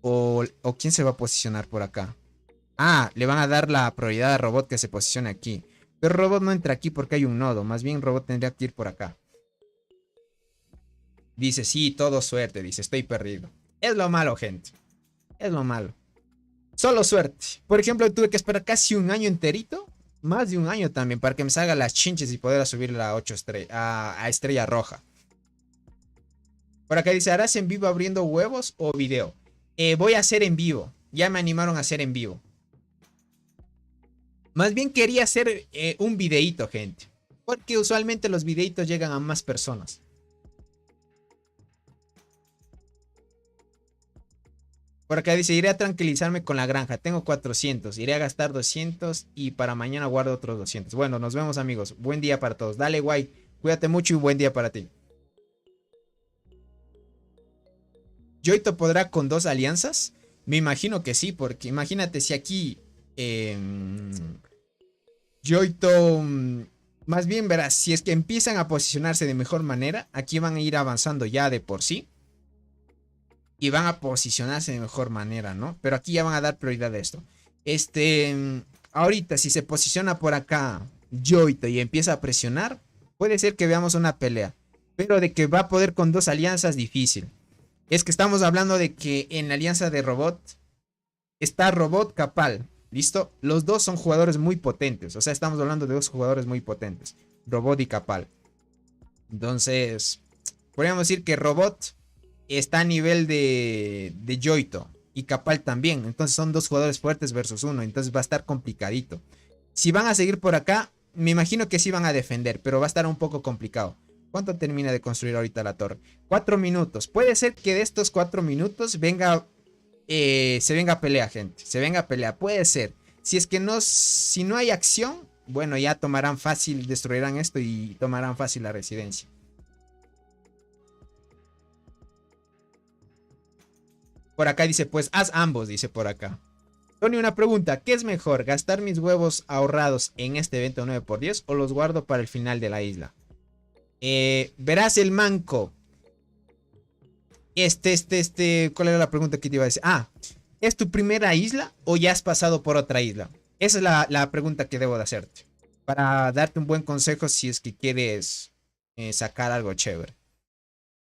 ¿O quién se va a posicionar por acá? Ah, le van a dar la prioridad a Robot que se posicione aquí. Pero Robot no entra aquí porque hay un nodo. Más bien Robot tendría que ir por acá. Dice, sí, todo suerte. Dice, estoy perdido. Es lo malo, gente. Es lo malo. Solo suerte. Por ejemplo, tuve que esperar casi un año enterito. Más de un año también. Para que me salgan las chinches y poder subirla a 8 a estrella roja. Por acá dice, ¿harás en vivo abriendo huevos o video? Voy a hacer en vivo. Ya me animaron a hacer en vivo. Más bien quería hacer un videíto, gente. Porque usualmente los videitos llegan a más personas. Por acá dice, iré a tranquilizarme con la granja. Tengo 400. Iré a gastar 200 y para mañana guardo otros 200. Bueno, nos vemos, amigos. Buen día para todos. Dale, guay. Cuídate mucho y buen día para ti. ¿Yoito podrá con 2 alianzas? Me imagino que sí, porque imagínate si aquí... Yoito... más bien verás, si es que empiezan a posicionarse de mejor manera, aquí van a ir avanzando ya de por sí. Y van a posicionarse de mejor manera, ¿no? Pero aquí ya van a dar prioridad a esto. Ahorita si se posiciona por acá Yoito y empieza a presionar, puede ser que veamos una pelea. Pero de que va a poder con 2 alianzas, difícil. Es que estamos hablando de que en la alianza de Robot está Robot Capal. ¿Listo? Los dos son jugadores muy potentes. O sea, estamos hablando de 2 jugadores muy potentes. Robot y Capal. Entonces, podríamos decir que Robot está a nivel de Yoito. Y Capal también. Entonces son 2 jugadores fuertes versus 1. Entonces va a estar complicadito. Si van a seguir por acá, me imagino que sí van a defender. Pero va a estar un poco complicado. ¿Cuánto termina de construir ahorita la torre? 4 minutos. Puede ser que de estos 4 minutos venga... se venga pelea, gente. Se venga pelea. Puede ser. Si es que no... Si no hay acción, bueno, ya tomarán fácil, destruirán esto y tomarán fácil la residencia. Por acá dice, pues haz ambos, dice por acá. Tony, una pregunta. ¿Qué es mejor? ¿Gastar mis huevos ahorrados en este evento 9×10 o los guardo para el final de la isla? Verás el manco. ¿Cuál era la pregunta que te iba a decir? Ah, ¿es tu primera isla o ya has pasado por otra isla? Esa es la pregunta que debo de hacerte. Para darte un buen consejo si es que quieres sacar algo chévere.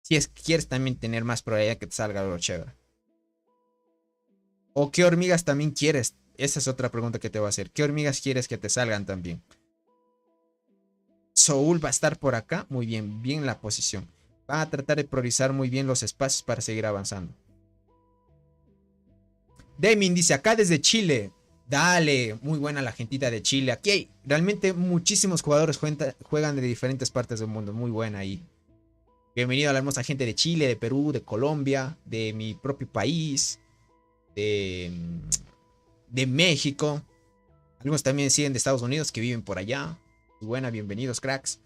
Si es que quieres también tener más probabilidad que te salga algo chévere. ¿O qué hormigas también quieres? Esa es otra pregunta que te voy a hacer. ¿Qué hormigas quieres que te salgan también? Soul va a estar por acá. Muy bien, bien la posición. Van a tratar de priorizar muy bien los espacios para seguir avanzando. Demin dice, acá desde Chile. Dale, muy buena la gentita de Chile. Aquí hay realmente muchísimos jugadores juegan de diferentes partes del mundo. Muy buena ahí. Bienvenido a la hermosa gente de Chile, de Perú, de Colombia, de mi propio país, de México. Algunos también siguen de Estados Unidos que viven por allá. Muy buena, bienvenidos, cracks.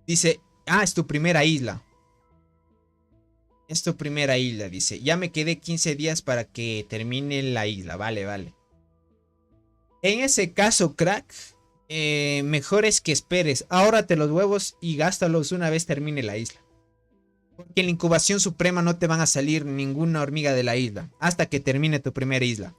Dice, es tu primera isla. Es tu primera isla, dice. Ya me quedé 15 días para que termine la isla. Vale, vale. En ese caso, crack, mejor es que esperes. Ahórrate los huevos y gástalos una vez termine la isla. Porque en la incubación suprema no te van a salir ninguna hormiga de la isla. Hasta que termine tu primera isla.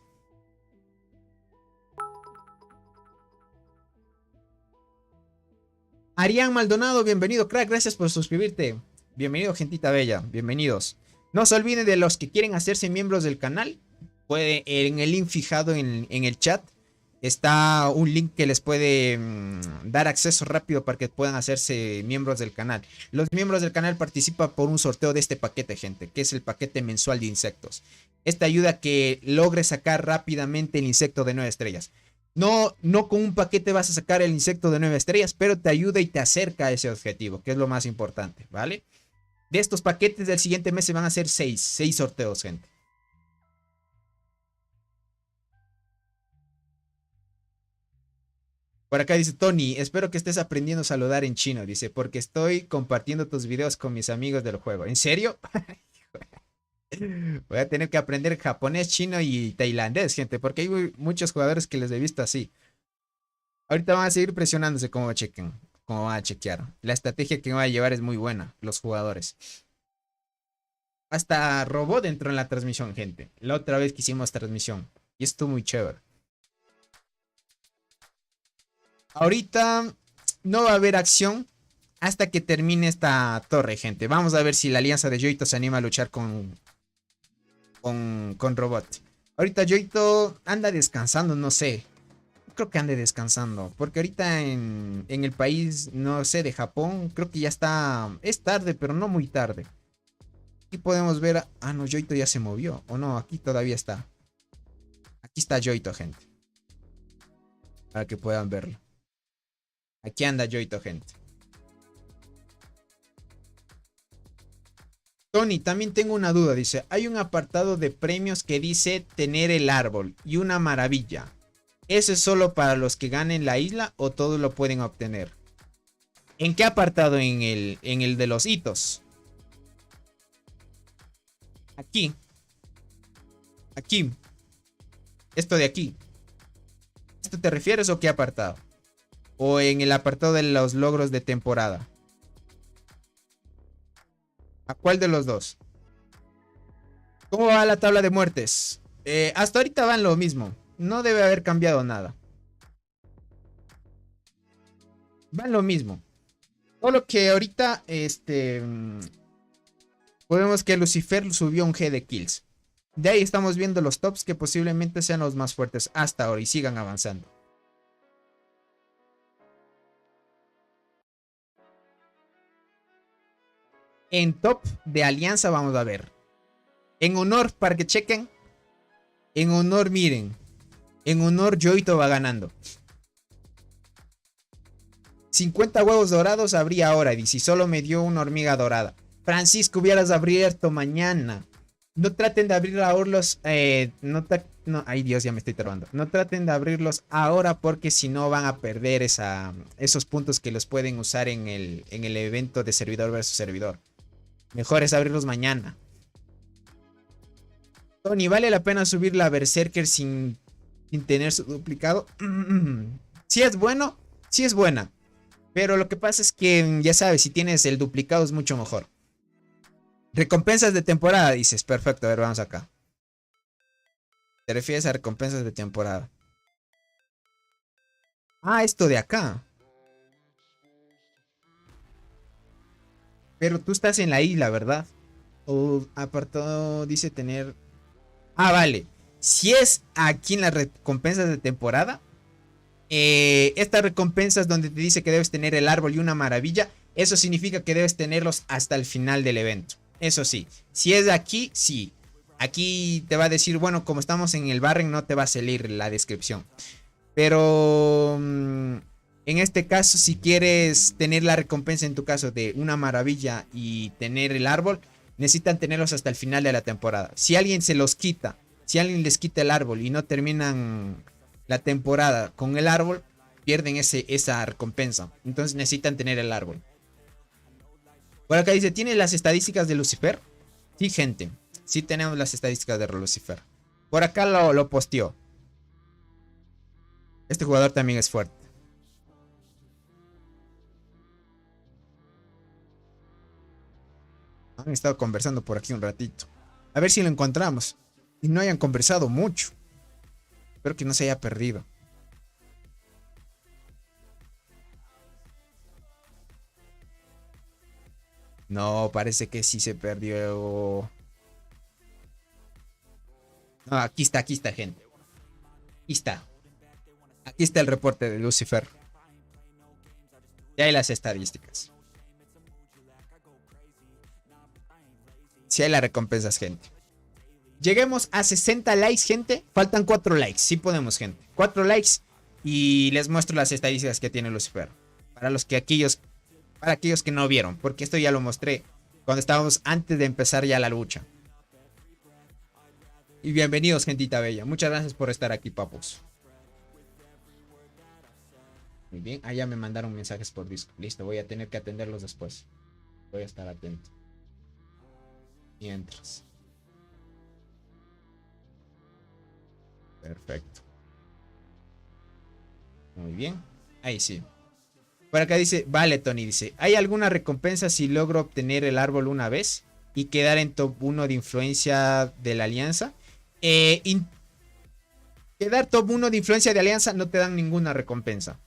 Arián Maldonado, bienvenido, crack. Gracias por suscribirte. Bienvenido, gentita bella. Bienvenidos. No se olviden de los que quieren hacerse miembros del canal. Puede en el link fijado en el chat. está un link que les puede dar acceso rápido para que puedan hacerse miembros del canal. Los miembros del canal participan por un sorteo de este paquete, gente, que es el paquete mensual de insectos. Esta ayuda a que logres sacar rápidamente el insecto de 9 estrellas. No, no con un paquete vas a sacar el insecto de 9 estrellas, pero te ayuda y te acerca a ese objetivo, que es lo más importante, ¿vale? De estos paquetes del siguiente mes se van a hacer 6 sorteos, gente. Por acá dice Tony, espero que estés aprendiendo a saludar en chino. Dice, porque estoy compartiendo tus videos con mis amigos del juego. ¿En serio? Voy a tener que aprender japonés, chino y tailandés, gente, porque hay muchos jugadores que les he visto así. Ahorita van a seguir presionándose como chequen, como van a chequear. La estrategia que van a llevar es muy buena, los jugadores. Hasta robot entró en la transmisión, gente. La otra vez que hicimos transmisión. Y estuvo muy chévere. Ahorita no va a haber acción hasta que termine esta torre, gente. Vamos a ver si la alianza de Yoito se anima a luchar con Robot. Ahorita Yoito anda descansando, no sé. Creo que ande descansando. Porque ahorita en el país, no sé, de Japón, creo que ya está. Es tarde, pero no muy tarde. Aquí podemos ver. Ah, no, Yoito ya se movió. O no, aquí todavía está. Aquí está Yoito, gente. Para que puedan verlo. Aquí anda Yoito, gente. Tony, también tengo una duda. Dice, hay un apartado de premios que dice tener el árbol y una maravilla. ¿Eso es solo para los que ganen la isla o todos lo pueden obtener? ¿En qué apartado? En el de los hitos. Aquí. Aquí. Esto de aquí. ¿Esto te refieres o qué apartado? ¿O en el apartado de los logros de temporada? ¿A cuál de los dos? ¿Cómo va la tabla de muertes? Hasta ahorita van lo mismo. No debe haber cambiado nada. Van lo mismo. Solo que ahorita, podemos que Lucifer subió un G de kills. De ahí estamos viendo los tops que posiblemente sean los más fuertes hasta ahora y sigan avanzando. En top de alianza vamos a ver. En honor, para que chequen. En honor, miren. En honor, Yoito va ganando. 50 huevos dorados habría ahora. Y si solo me dio una hormiga dorada. Francisco, hubieras abierto mañana. No traten de abrir ahora los. No, ay Dios, ya me estoy trabando. No traten de abrirlos ahora porque si no van a perder esos puntos que los pueden usar en el evento de servidor versus servidor. Mejor es abrirlos mañana. Tony, ¿vale la pena subir la Berserker sin tener su duplicado? Sí es bueno, sí es buena. Pero lo que pasa es que, ya sabes, si tienes el duplicado es mucho mejor. Recompensas de temporada, dices. Perfecto, a ver, vamos acá. Te refieres a recompensas de temporada. Ah, esto de acá. Pero tú estás en la isla, ¿verdad? O apartado dice tener... Ah, vale. Si es aquí en las recompensas de temporada, estas recompensas donde te dice que debes tener el árbol y una maravilla, eso significa que debes tenerlos hasta el final del evento. Eso sí, si es de aquí, sí. Aquí te va a decir, bueno, como estamos en el Barren, no te va a salir la descripción. Pero en este caso, si quieres tener la recompensa en tu caso de una maravilla y tener el árbol, necesitan tenerlos hasta el final de la temporada. Si alguien se los quita, si alguien les quita el árbol y no terminan la temporada con el árbol, pierden esa recompensa. Entonces necesitan tener el árbol. Por acá dice, ¿tiene las estadísticas de Lucifer? Sí, gente. Sí tenemos las estadísticas de Lucifer. Por acá lo posteó. Este jugador también es fuerte. Han estado conversando por aquí un ratito. A ver si lo encontramos. Y no hayan conversado mucho. Espero que no se haya perdido. No, parece que sí se perdió. No, aquí está, gente. Aquí está. Aquí está el reporte de Lucifer. Y hay las estadísticas. Si hay las recompensas, gente. Lleguemos a 60 likes, gente. Faltan 4 likes. Sí podemos, gente. 4 likes. Y les muestro las estadísticas que tiene Lucifer. Para aquellos que no vieron. Porque esto ya lo mostré cuando estábamos antes de empezar ya la lucha. Y bienvenidos, gentita bella. Muchas gracias por estar aquí, papus. Muy bien. Allá me mandaron mensajes por Discord. Listo, voy a tener que atenderlos después. Voy a estar atento. Mientras. Perfecto. Muy bien. Ahí sí. Por acá dice, vale, Tony, dice, ¿hay alguna recompensa si logro obtener el árbol una vez y quedar en top 1 de influencia de la alianza? Quedar top 1 de influencia de alianza no te dan ninguna recompensa.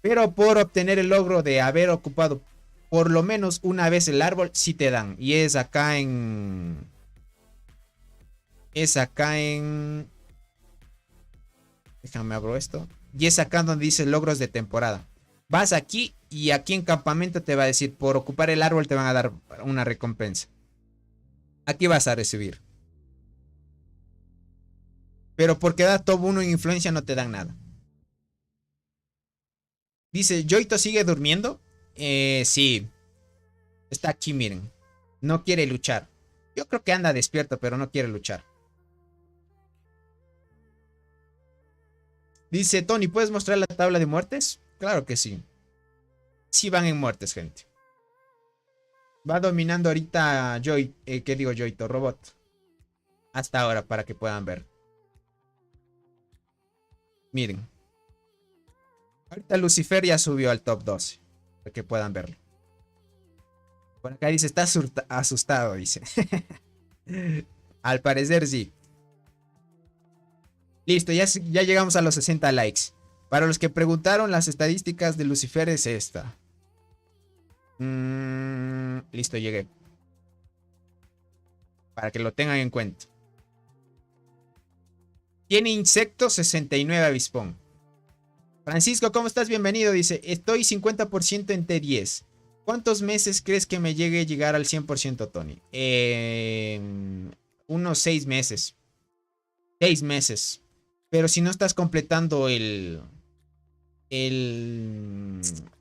Pero por obtener el logro de haber ocupado por lo menos una vez el árbol, sí te dan. Y es acá en... Déjame abro esto. Y es acá donde dice logros de temporada. Vas aquí y aquí en campamento te va a decir por ocupar el árbol te van a dar una recompensa. Aquí vas a recibir. Pero por quedar top 1 en influencia no te dan nada. Dice, ¿Yoito sigue durmiendo? Sí. Está aquí, miren. No quiere luchar. Yo creo que anda despierto, pero no quiere luchar. Dice, Tony, ¿puedes mostrar la tabla de muertes? Claro que sí. Sí van en muertes, gente. Va dominando ahorita ¿qué digo Yoito? Robot. Hasta ahora, para que puedan ver. Miren. Ahorita Lucifer ya subió al top 12. Para que puedan verlo. Por acá dice, está asustado, dice. Al parecer sí. Listo, ya llegamos a los 60 likes. Para los que preguntaron, las estadísticas de Lucifer es esta. Listo, llegué. Para que lo tengan en cuenta. Tiene insectos 69 avispón. Francisco, ¿cómo estás? Bienvenido. Dice, estoy 50% en T10. ¿Cuántos meses crees que me llegar al 100%, Tony? Unos 6 meses. 6 meses. Pero si no estás completando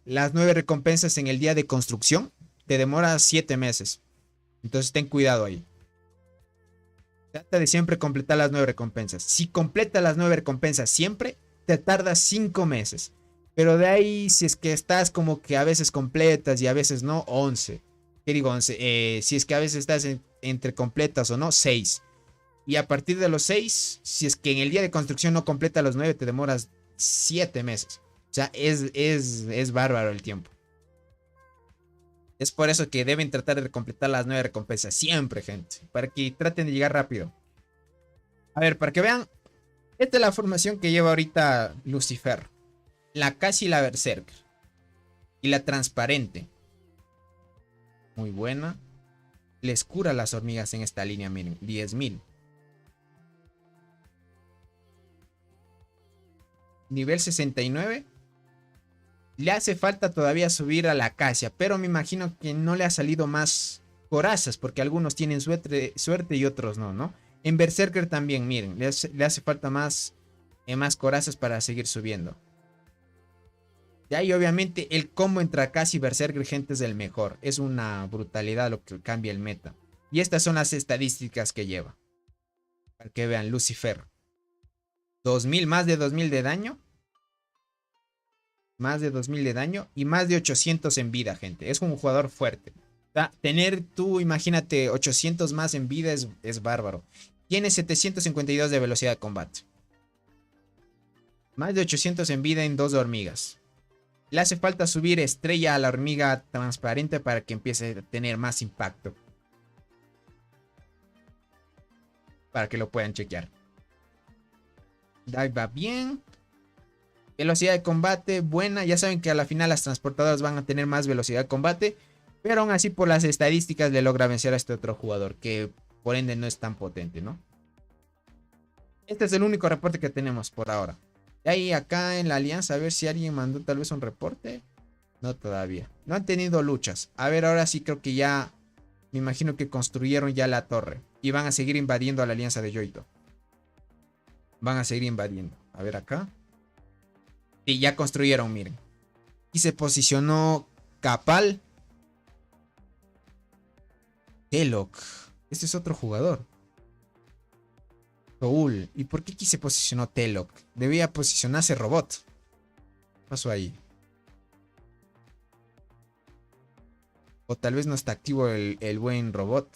las 9 recompensas en el día de construcción, te demora 7 meses. Entonces ten cuidado ahí. Trata de siempre completar las 9 recompensas. Si completas las 9 recompensas siempre, te tarda 5 meses. Pero de ahí, si es que estás como que a veces completas y a veces no, 11. ¿Qué digo 11? Si es que a veces estás entre completas o no, 6. Y a partir de los 6, si es que en el día de construcción no completa los 9, te demoras 7 meses. O sea, es bárbaro el tiempo. Es por eso que deben tratar de completar las 9 recompensas. Siempre, gente. Para que traten de llegar rápido. A ver, para que vean. Esta es la formación que lleva ahorita Lucifer. La casi la berserker. Y la transparente. Muy buena. Les cura a las hormigas en esta línea, miren. 10.000. Nivel 69. Le hace falta todavía subir a la acacia. Pero me imagino que no le ha salido más corazas. Porque algunos tienen suerte y otros no, ¿no? En berserker también, miren. Le hace falta más corazas para seguir subiendo. Ya, y obviamente el combo entre Acacia y Berserker, gente, es el mejor. Es una brutalidad lo que cambia el meta. Y estas son las estadísticas que lleva. Para que vean, Lucifer. 2000, más de 2000 de daño. Más de 2000 de daño. Y más de 800 en vida, gente. Es un jugador fuerte. O sea, tener tú, imagínate, 800 más en vida es bárbaro. Tiene 752 de velocidad de combate. Más de 800 en vida en 2 hormigas. Le hace falta subir estrella a la hormiga transparente para que empiece a tener más impacto. Para que lo puedan chequear. Ahí va bien. Velocidad de combate buena. Ya saben que a la final las transportadoras van a tener más velocidad de combate. Pero aún así por las estadísticas le logra vencer a este otro jugador. Que por ende no es tan potente, ¿no? Este es el único reporte que tenemos por ahora. Y ahí acá en la alianza, a ver si alguien mandó tal vez un reporte. No todavía. No han tenido luchas. A ver, ahora sí creo que ya... Me imagino que construyeron ya la torre. Y van a seguir invadiendo a la alianza de Yoito. Van a seguir invadiendo. A ver acá. Y ya construyeron, miren. Y se posicionó Capal. Telok. Este es otro jugador. Soul. ¿Y por qué aquí se posicionó Telok? Debía posicionarse Robot. ¿Qué pasó ahí? O tal vez no está activo el buen Robot.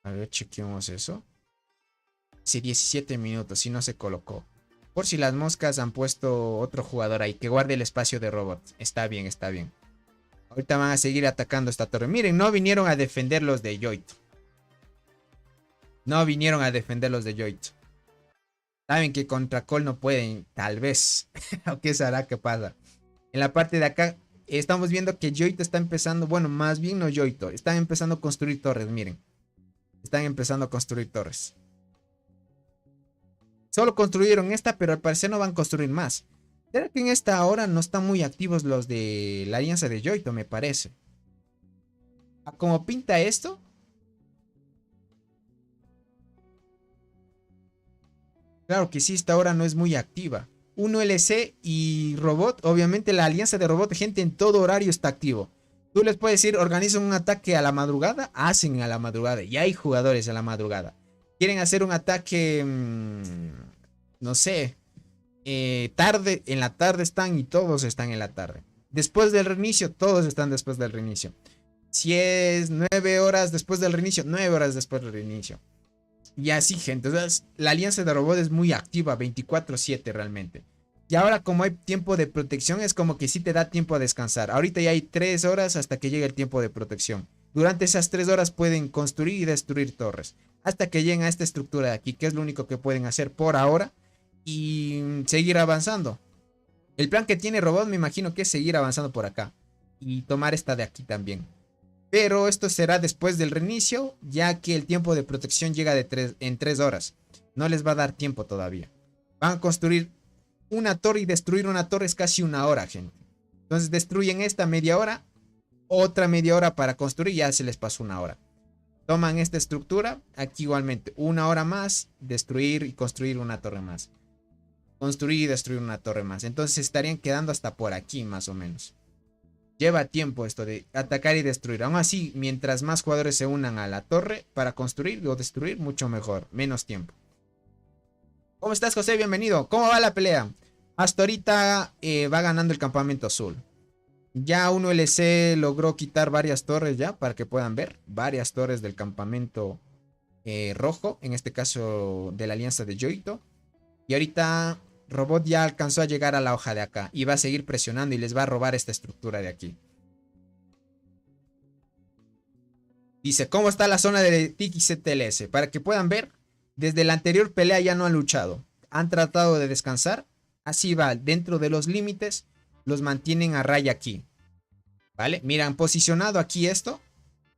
A ver, chequeemos eso. Hace 17 minutos y no se colocó. Por si las moscas han puesto otro jugador ahí que guarde el espacio de Robot. Está bien, está bien. Ahorita van a seguir atacando esta torre. Miren, no vinieron a defender los de Yoito. No vinieron a defender los de Yoito. Saben que contra Cole no pueden, tal vez. ¿O qué será que pasa? En la parte de acá estamos viendo que Yoito está empezando. Bueno, más bien no Yoito. Están empezando a construir torres, miren. Están empezando a construir torres. Solo construyeron esta, pero al parecer no van a construir más. ¿Será que en esta hora no están muy activos los de la alianza de Yoito? Me parece. ¿A cómo pinta esto? Claro que sí, esta hora no es muy activa. 1LC y Robot, obviamente la alianza de Robot, gente, en todo horario está activo. Tú les puedes decir, organizan un ataque a la madrugada, hacen a la madrugada. Y hay jugadores a la madrugada. Quieren hacer un ataque, no sé, tarde, en la tarde están y todos están en la tarde. Después del reinicio, todos están después del reinicio. Si es 9 horas después del reinicio, 9 horas después del reinicio. Y así, gente. Entonces, la alianza de Robot es muy activa, 24/7 realmente. Y ahora como hay tiempo de protección, es como que sí te da tiempo a descansar. Ahorita ya hay 3 horas hasta que llegue el tiempo de protección. Durante esas 3 horas pueden construir y destruir torres. Hasta que lleguen a esta estructura de aquí, que es lo único que pueden hacer por ahora. Y seguir avanzando. El plan que tiene Robot me imagino que es seguir avanzando por acá. Y tomar esta de aquí también. Pero esto será después del reinicio, ya que el tiempo de protección llega en 3 horas. No les va a dar tiempo todavía. Van a construir una torre y destruir una torre es casi una hora, gente. Entonces destruyen esta media hora, otra media hora para construir y ya se les pasó una hora. Toman esta estructura, aquí igualmente, una hora más, destruir y construir una torre más. Construir y destruir una torre más. Entonces estarían quedando hasta por aquí más o menos. Lleva tiempo esto de atacar y destruir. Aún así, mientras más jugadores se unan a la torre para construir o destruir, mucho mejor. Menos tiempo. ¿Cómo estás, José? Bienvenido. ¿Cómo va la pelea? Hasta ahorita va ganando el campamento azul. Ya 1LC logró quitar varias torres ya, para que puedan ver. Varias torres del campamento rojo. En este caso de la alianza de Yoito. Y ahorita Robot ya alcanzó a llegar a la hoja de acá. Y va a seguir presionando y les va a robar esta estructura de aquí. Dice, ¿cómo está la zona de Tiki CTLS? Para que puedan ver, desde la anterior pelea ya no han luchado. Han tratado de descansar. Así va, dentro de los límites, los mantienen a raya aquí. ¿Vale? Mira, han posicionado aquí esto,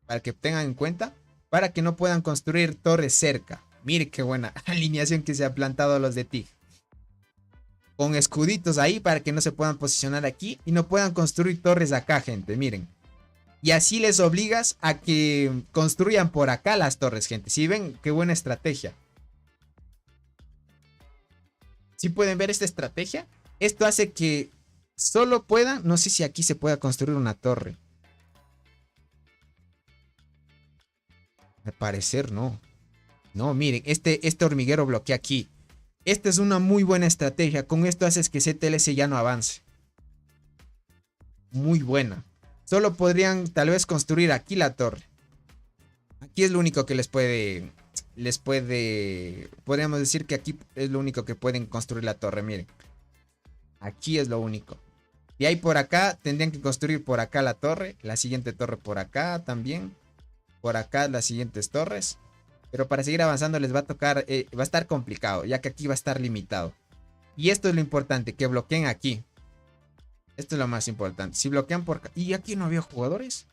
para que tengan en cuenta, para que no puedan construir torres cerca. Mire qué buena alineación que se ha plantado a los de TIG. Con escuditos ahí para que no se puedan posicionar aquí y no puedan construir torres acá, gente, miren. Y así les obligas a que construyan por acá las torres, gente. Si ven, qué buena estrategia. Si pueden ver esta estrategia, esto hace que solo puedan, no sé si aquí se pueda construir una torre. Al parecer no. No, miren, este hormiguero bloquea aquí. Esta es una muy buena estrategia. Con esto haces que CTLS ya no avance. Muy buena. Solo podrían tal vez construir aquí la torre. Aquí es lo único que podríamos decir que aquí es lo único que pueden construir la torre, miren. Aquí es lo único. Y ahí por acá tendrían que construir por acá la torre. La siguiente torre por acá también. Por acá las siguientes torres. Pero para seguir avanzando les va a tocar, va a estar complicado, ya que aquí va a estar limitado. Y esto es lo importante, que bloqueen aquí. Esto es lo más importante. Si bloquean por acá. ¿Y aquí no había jugadores?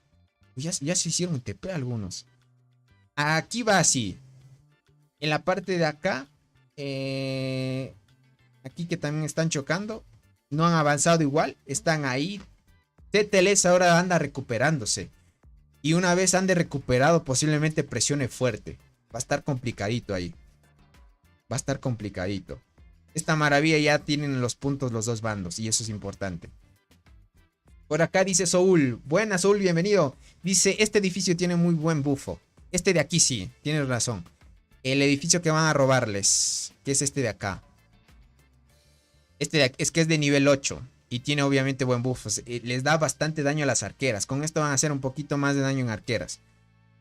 Ya se hicieron TP algunos. Aquí va así. En la parte de acá Aquí que también están chocando. No han avanzado igual. Están ahí. TTLS ahora anda recuperándose. Y una vez ande recuperado, posiblemente presione fuerte. Va a estar complicadito ahí. Va a estar complicadito. Esta maravilla ya tienen los puntos los dos bandos. Y eso es importante. Por acá dice Soul. Buenas, Soul, bienvenido. Dice, este edificio tiene muy buen bufo. Este de aquí sí, tienes razón. El edificio que van a robarles, que es este de acá. Este de aquí, es que es de nivel 8. Y tiene obviamente buen buffo. Les da bastante daño a las arqueras. Con esto van a hacer un poquito más de daño en arqueras.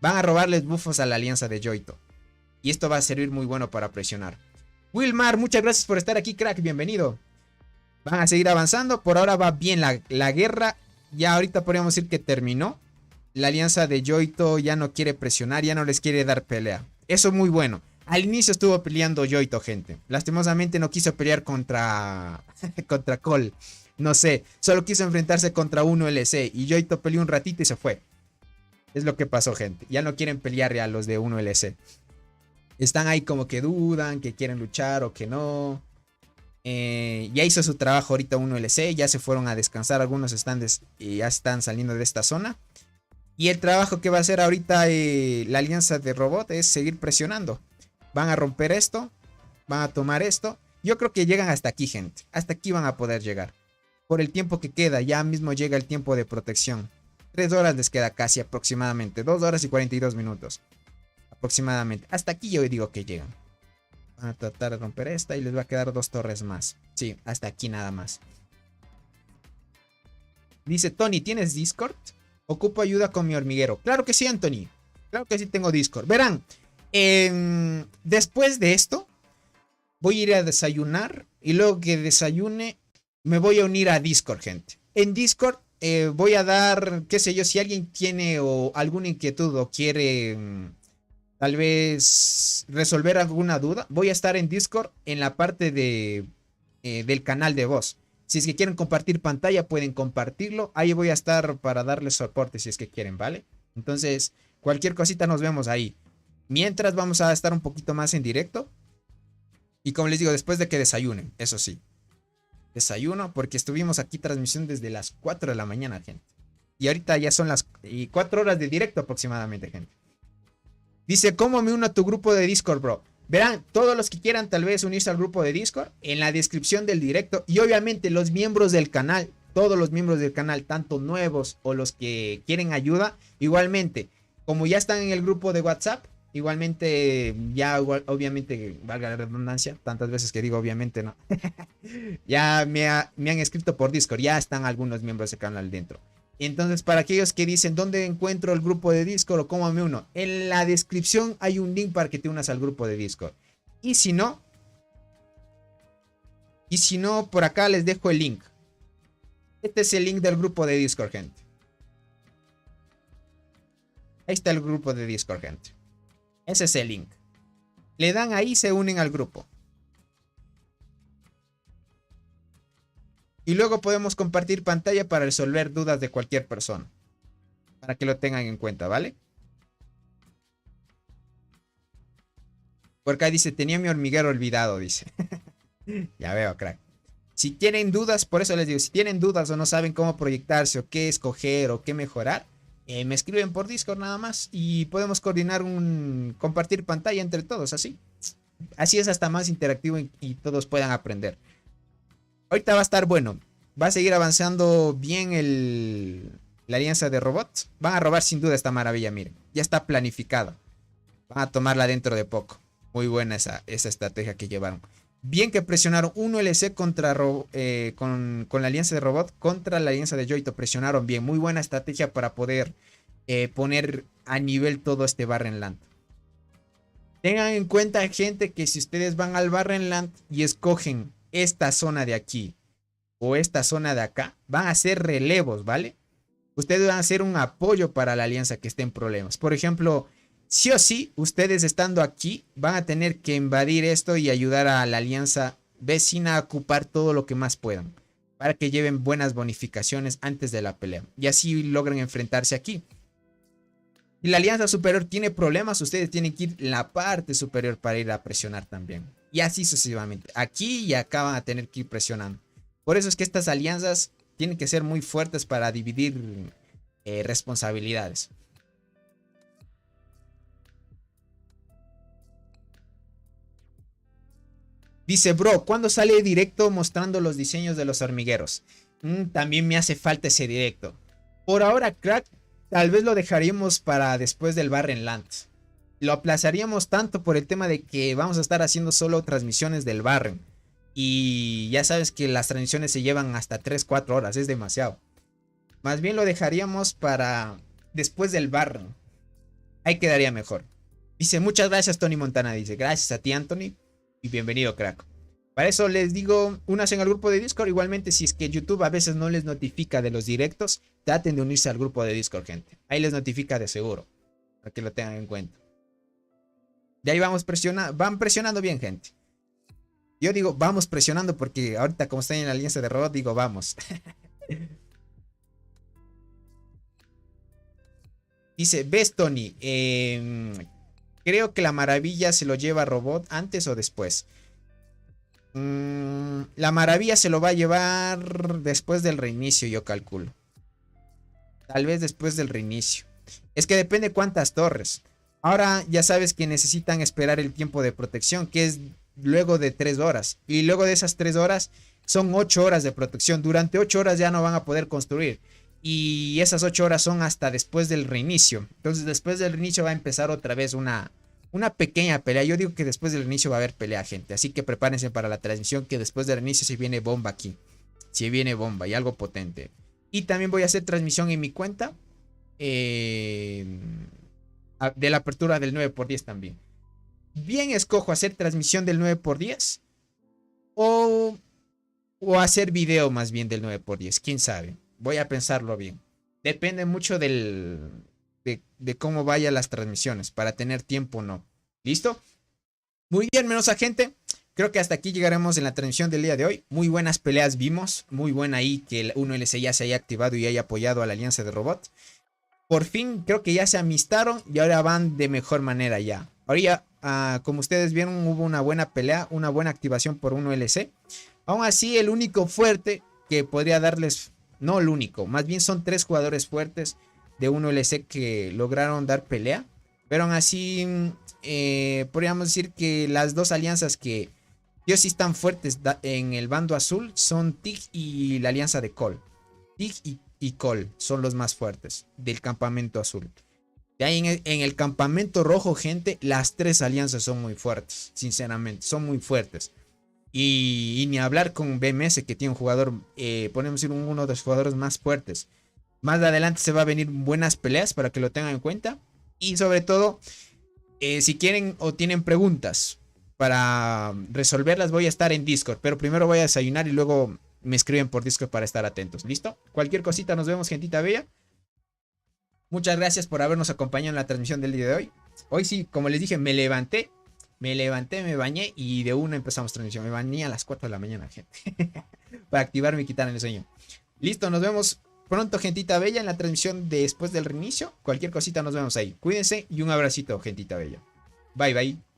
Van a robarles buffos a la alianza de Yoito. Y esto va a servir muy bueno para presionar. Wilmar, muchas gracias por estar aquí, crack. Bienvenido. Van a seguir avanzando. Por ahora va bien la guerra. Ya ahorita podríamos decir que terminó. La alianza de Yoito ya no quiere presionar. Ya no les quiere dar pelea. Eso es muy bueno. Al inicio estuvo peleando Yoito, gente. Lastimosamente no quiso pelear contra Cole. No sé, solo quiso enfrentarse contra 1LC. Y Yoito peleó un ratito y se fue. Es lo que pasó, gente. Ya no quieren pelear ya los de 1LC. Están ahí como que dudan, que quieren luchar o que no. Ya hizo su trabajo ahorita 1LC. Ya se fueron a descansar algunos stands y ya están saliendo de esta zona. Y el trabajo que va a hacer ahorita la alianza de robot es seguir presionando. Van a romper esto. Van a tomar esto. Yo creo que llegan hasta aquí, gente. Hasta aquí van a poder llegar. Por el tiempo que queda, ya mismo llega el tiempo de protección. 3 horas les queda casi aproximadamente. 2 horas y 42 minutos. Aproximadamente. Hasta aquí yo digo que llegan. Van a tratar de romper esta y les va a quedar 2 torres más. Sí, hasta aquí nada más. Dice Tony, ¿tienes Discord? Ocupo ayuda con mi hormiguero. Claro que sí, Anthony. Claro que sí tengo Discord. Verán, después de esto, voy a ir a desayunar. Y luego que desayune, me voy a unir a Discord, gente. En Discord voy a dar, qué sé yo, si alguien tiene alguna inquietud o quiere tal vez resolver alguna duda, voy a estar en Discord en la parte del canal de voz. Si es que quieren compartir pantalla, pueden compartirlo. Ahí voy a estar para darles soporte si es que quieren, ¿vale? Entonces, cualquier cosita nos vemos ahí. Mientras vamos a estar un poquito más en directo. Y como les digo, después de que desayunen, eso sí. Desayuno, porque estuvimos aquí transmisión desde las 4 de la mañana, gente. Y ahorita ya son las 4 horas de directo aproximadamente, gente. Dice, ¿cómo me uno a tu grupo de Discord, bro? Verán, todos los que quieran tal vez unirse al grupo de Discord, en la descripción del directo. Y obviamente los miembros del canal, todos los miembros del canal, tanto nuevos o los que quieren ayuda. Igualmente, como ya están en el grupo de WhatsApp, igualmente, ya obviamente, valga la redundancia, tantas veces que digo obviamente, ¿no? Ya me han escrito por Discord, ya están algunos miembros del canal dentro. Entonces, para aquellos que dicen, ¿dónde encuentro el grupo de Discord o cómo me uno? En la descripción hay un link para que te unas al grupo de Discord. Y si no, por acá les dejo el link. Este es el link del grupo de Discord, gente. Ahí está el grupo de Discord, gente. Ese es el link. Le dan ahí, se unen al grupo. Y luego podemos compartir pantalla para resolver dudas de cualquier persona. Para que lo tengan en cuenta, ¿vale? Porque acá dice, tenía mi hormiguero olvidado, dice. Ya veo, crack. Si tienen dudas, por eso les digo, si tienen dudas o no saben cómo proyectarse o qué escoger o qué mejorar, me escriben por Discord nada más y podemos coordinar compartir pantalla entre todos, así. Así es hasta más interactivo y todos puedan aprender. Ahorita va a estar bueno. Va a seguir avanzando bien la alianza de robots. Van a robar sin duda esta maravilla, miren. Ya está planificada. Van a tomarla dentro de poco. Muy buena esa estrategia que llevaron. Bien que presionaron 1LC con la alianza de robot contra la alianza de Yoito. Presionaron bien. Muy buena estrategia para poder poner a nivel todo este Barrenland. Tengan en cuenta, gente, que si ustedes van al Barrenland y escogen esta zona de aquí o esta zona de acá, van a ser relevos, ¿vale? Ustedes van a ser un apoyo para la alianza que esté en problemas. Por ejemplo, sí o sí, ustedes estando aquí van a tener que invadir esto y ayudar a la alianza vecina a ocupar todo lo que más puedan, para que lleven buenas bonificaciones antes de la pelea y así logren enfrentarse aquí. Si la alianza superior tiene problemas, ustedes tienen que ir en la parte superior para ir a presionar también. Y así sucesivamente. Aquí y acá van a tener que ir presionando. Por eso es que estas alianzas tienen que ser muy fuertes para dividir responsabilidades. Dice, bro, ¿cuándo sale directo mostrando los diseños de los hormigueros? También me hace falta ese directo. Por ahora, crack, tal vez lo dejaríamos para después del Barrenland. Lo aplazaríamos tanto por el tema de que vamos a estar haciendo solo transmisiones del Barren. Y ya sabes que las transmisiones se llevan hasta 3-4 horas, es demasiado. Más bien lo dejaríamos para después del Barren. Ahí quedaría mejor. Dice, muchas gracias Tony Montana. Dice, gracias a ti Anthony. Y bienvenido, crack. Para eso les digo, únanse al grupo de Discord. Igualmente, si es que YouTube a veces no les notifica de los directos, traten de unirse al grupo de Discord, gente. Ahí les notifica de seguro. Para que lo tengan en cuenta. De ahí vamos presionando. Van presionando bien, gente. Yo digo, vamos presionando porque ahorita como están en la alianza de robot, digo, vamos. Dice, ¿ves, Tony? Creo que la maravilla se lo lleva Robot antes o después. La maravilla se lo va a llevar después del reinicio, yo calculo. Tal vez después del reinicio. Es que depende cuántas torres. Ahora ya sabes que necesitan esperar el tiempo de protección, que es luego de 3 horas. Y luego de esas 3 horas son 8 horas de protección. Durante 8 horas ya no van a poder construir. Y esas 8 horas son hasta después del reinicio. Entonces después del reinicio va a empezar otra vez una pequeña pelea. Yo digo que después del reinicio va a haber pelea, gente. Así que prepárense para la transmisión, que después del reinicio se viene bomba aquí. Se viene bomba y algo potente. Y también voy a hacer transmisión en mi cuenta. De la apertura del 9x10 también. Bien escojo hacer transmisión del 9x10. O hacer video más bien del 9x10. Quién sabe. Voy a pensarlo bien. Depende mucho de cómo vayan las transmisiones. Para tener tiempo o no. ¿Listo? Muy bien, menos gente. Creo que hasta aquí llegaremos en la transmisión del día de hoy. Muy buenas peleas vimos. Muy buena ahí que el 1LC ya se haya activado y haya apoyado a la alianza de robot. Por fin creo que ya se amistaron y ahora van de mejor manera ya. Ahora como ustedes vieron, hubo una buena pelea, una buena activación por 1LC. Aún así, el único fuerte que podría darles, no el único, más bien son 3 jugadores fuertes de 1LC que lograron dar pelea. Pero aún así, podríamos decir que las dos alianzas que yo sí están fuertes en el bando azul son TIG y la alianza de Cole. TIG y Cole son los más fuertes del campamento azul. De ahí en el campamento rojo, gente, las 3 alianzas son muy fuertes, sinceramente, son muy fuertes. Y ni hablar con BMS, que tiene un jugador, podemos decir, uno de los jugadores más fuertes. Más adelante se va a venir buenas peleas para que lo tengan en cuenta. Y sobre todo, si quieren o tienen preguntas para resolverlas, voy a estar en Discord. Pero primero voy a desayunar y luego me escriben por Discord para estar atentos. ¿Listo? Cualquier cosita, nos vemos, gentita bella. Muchas gracias por habernos acompañado en la transmisión del día de hoy. Hoy sí, como les dije, me levanté, me bañé y de una empezamos transmisión. Me bañé a las 4 de la mañana, gente. Para activarme y quitar el sueño. Listo, nos vemos pronto, gentita bella, en la transmisión después del reinicio. Cualquier cosita nos vemos ahí. Cuídense y un abracito, gentita bella. Bye, bye.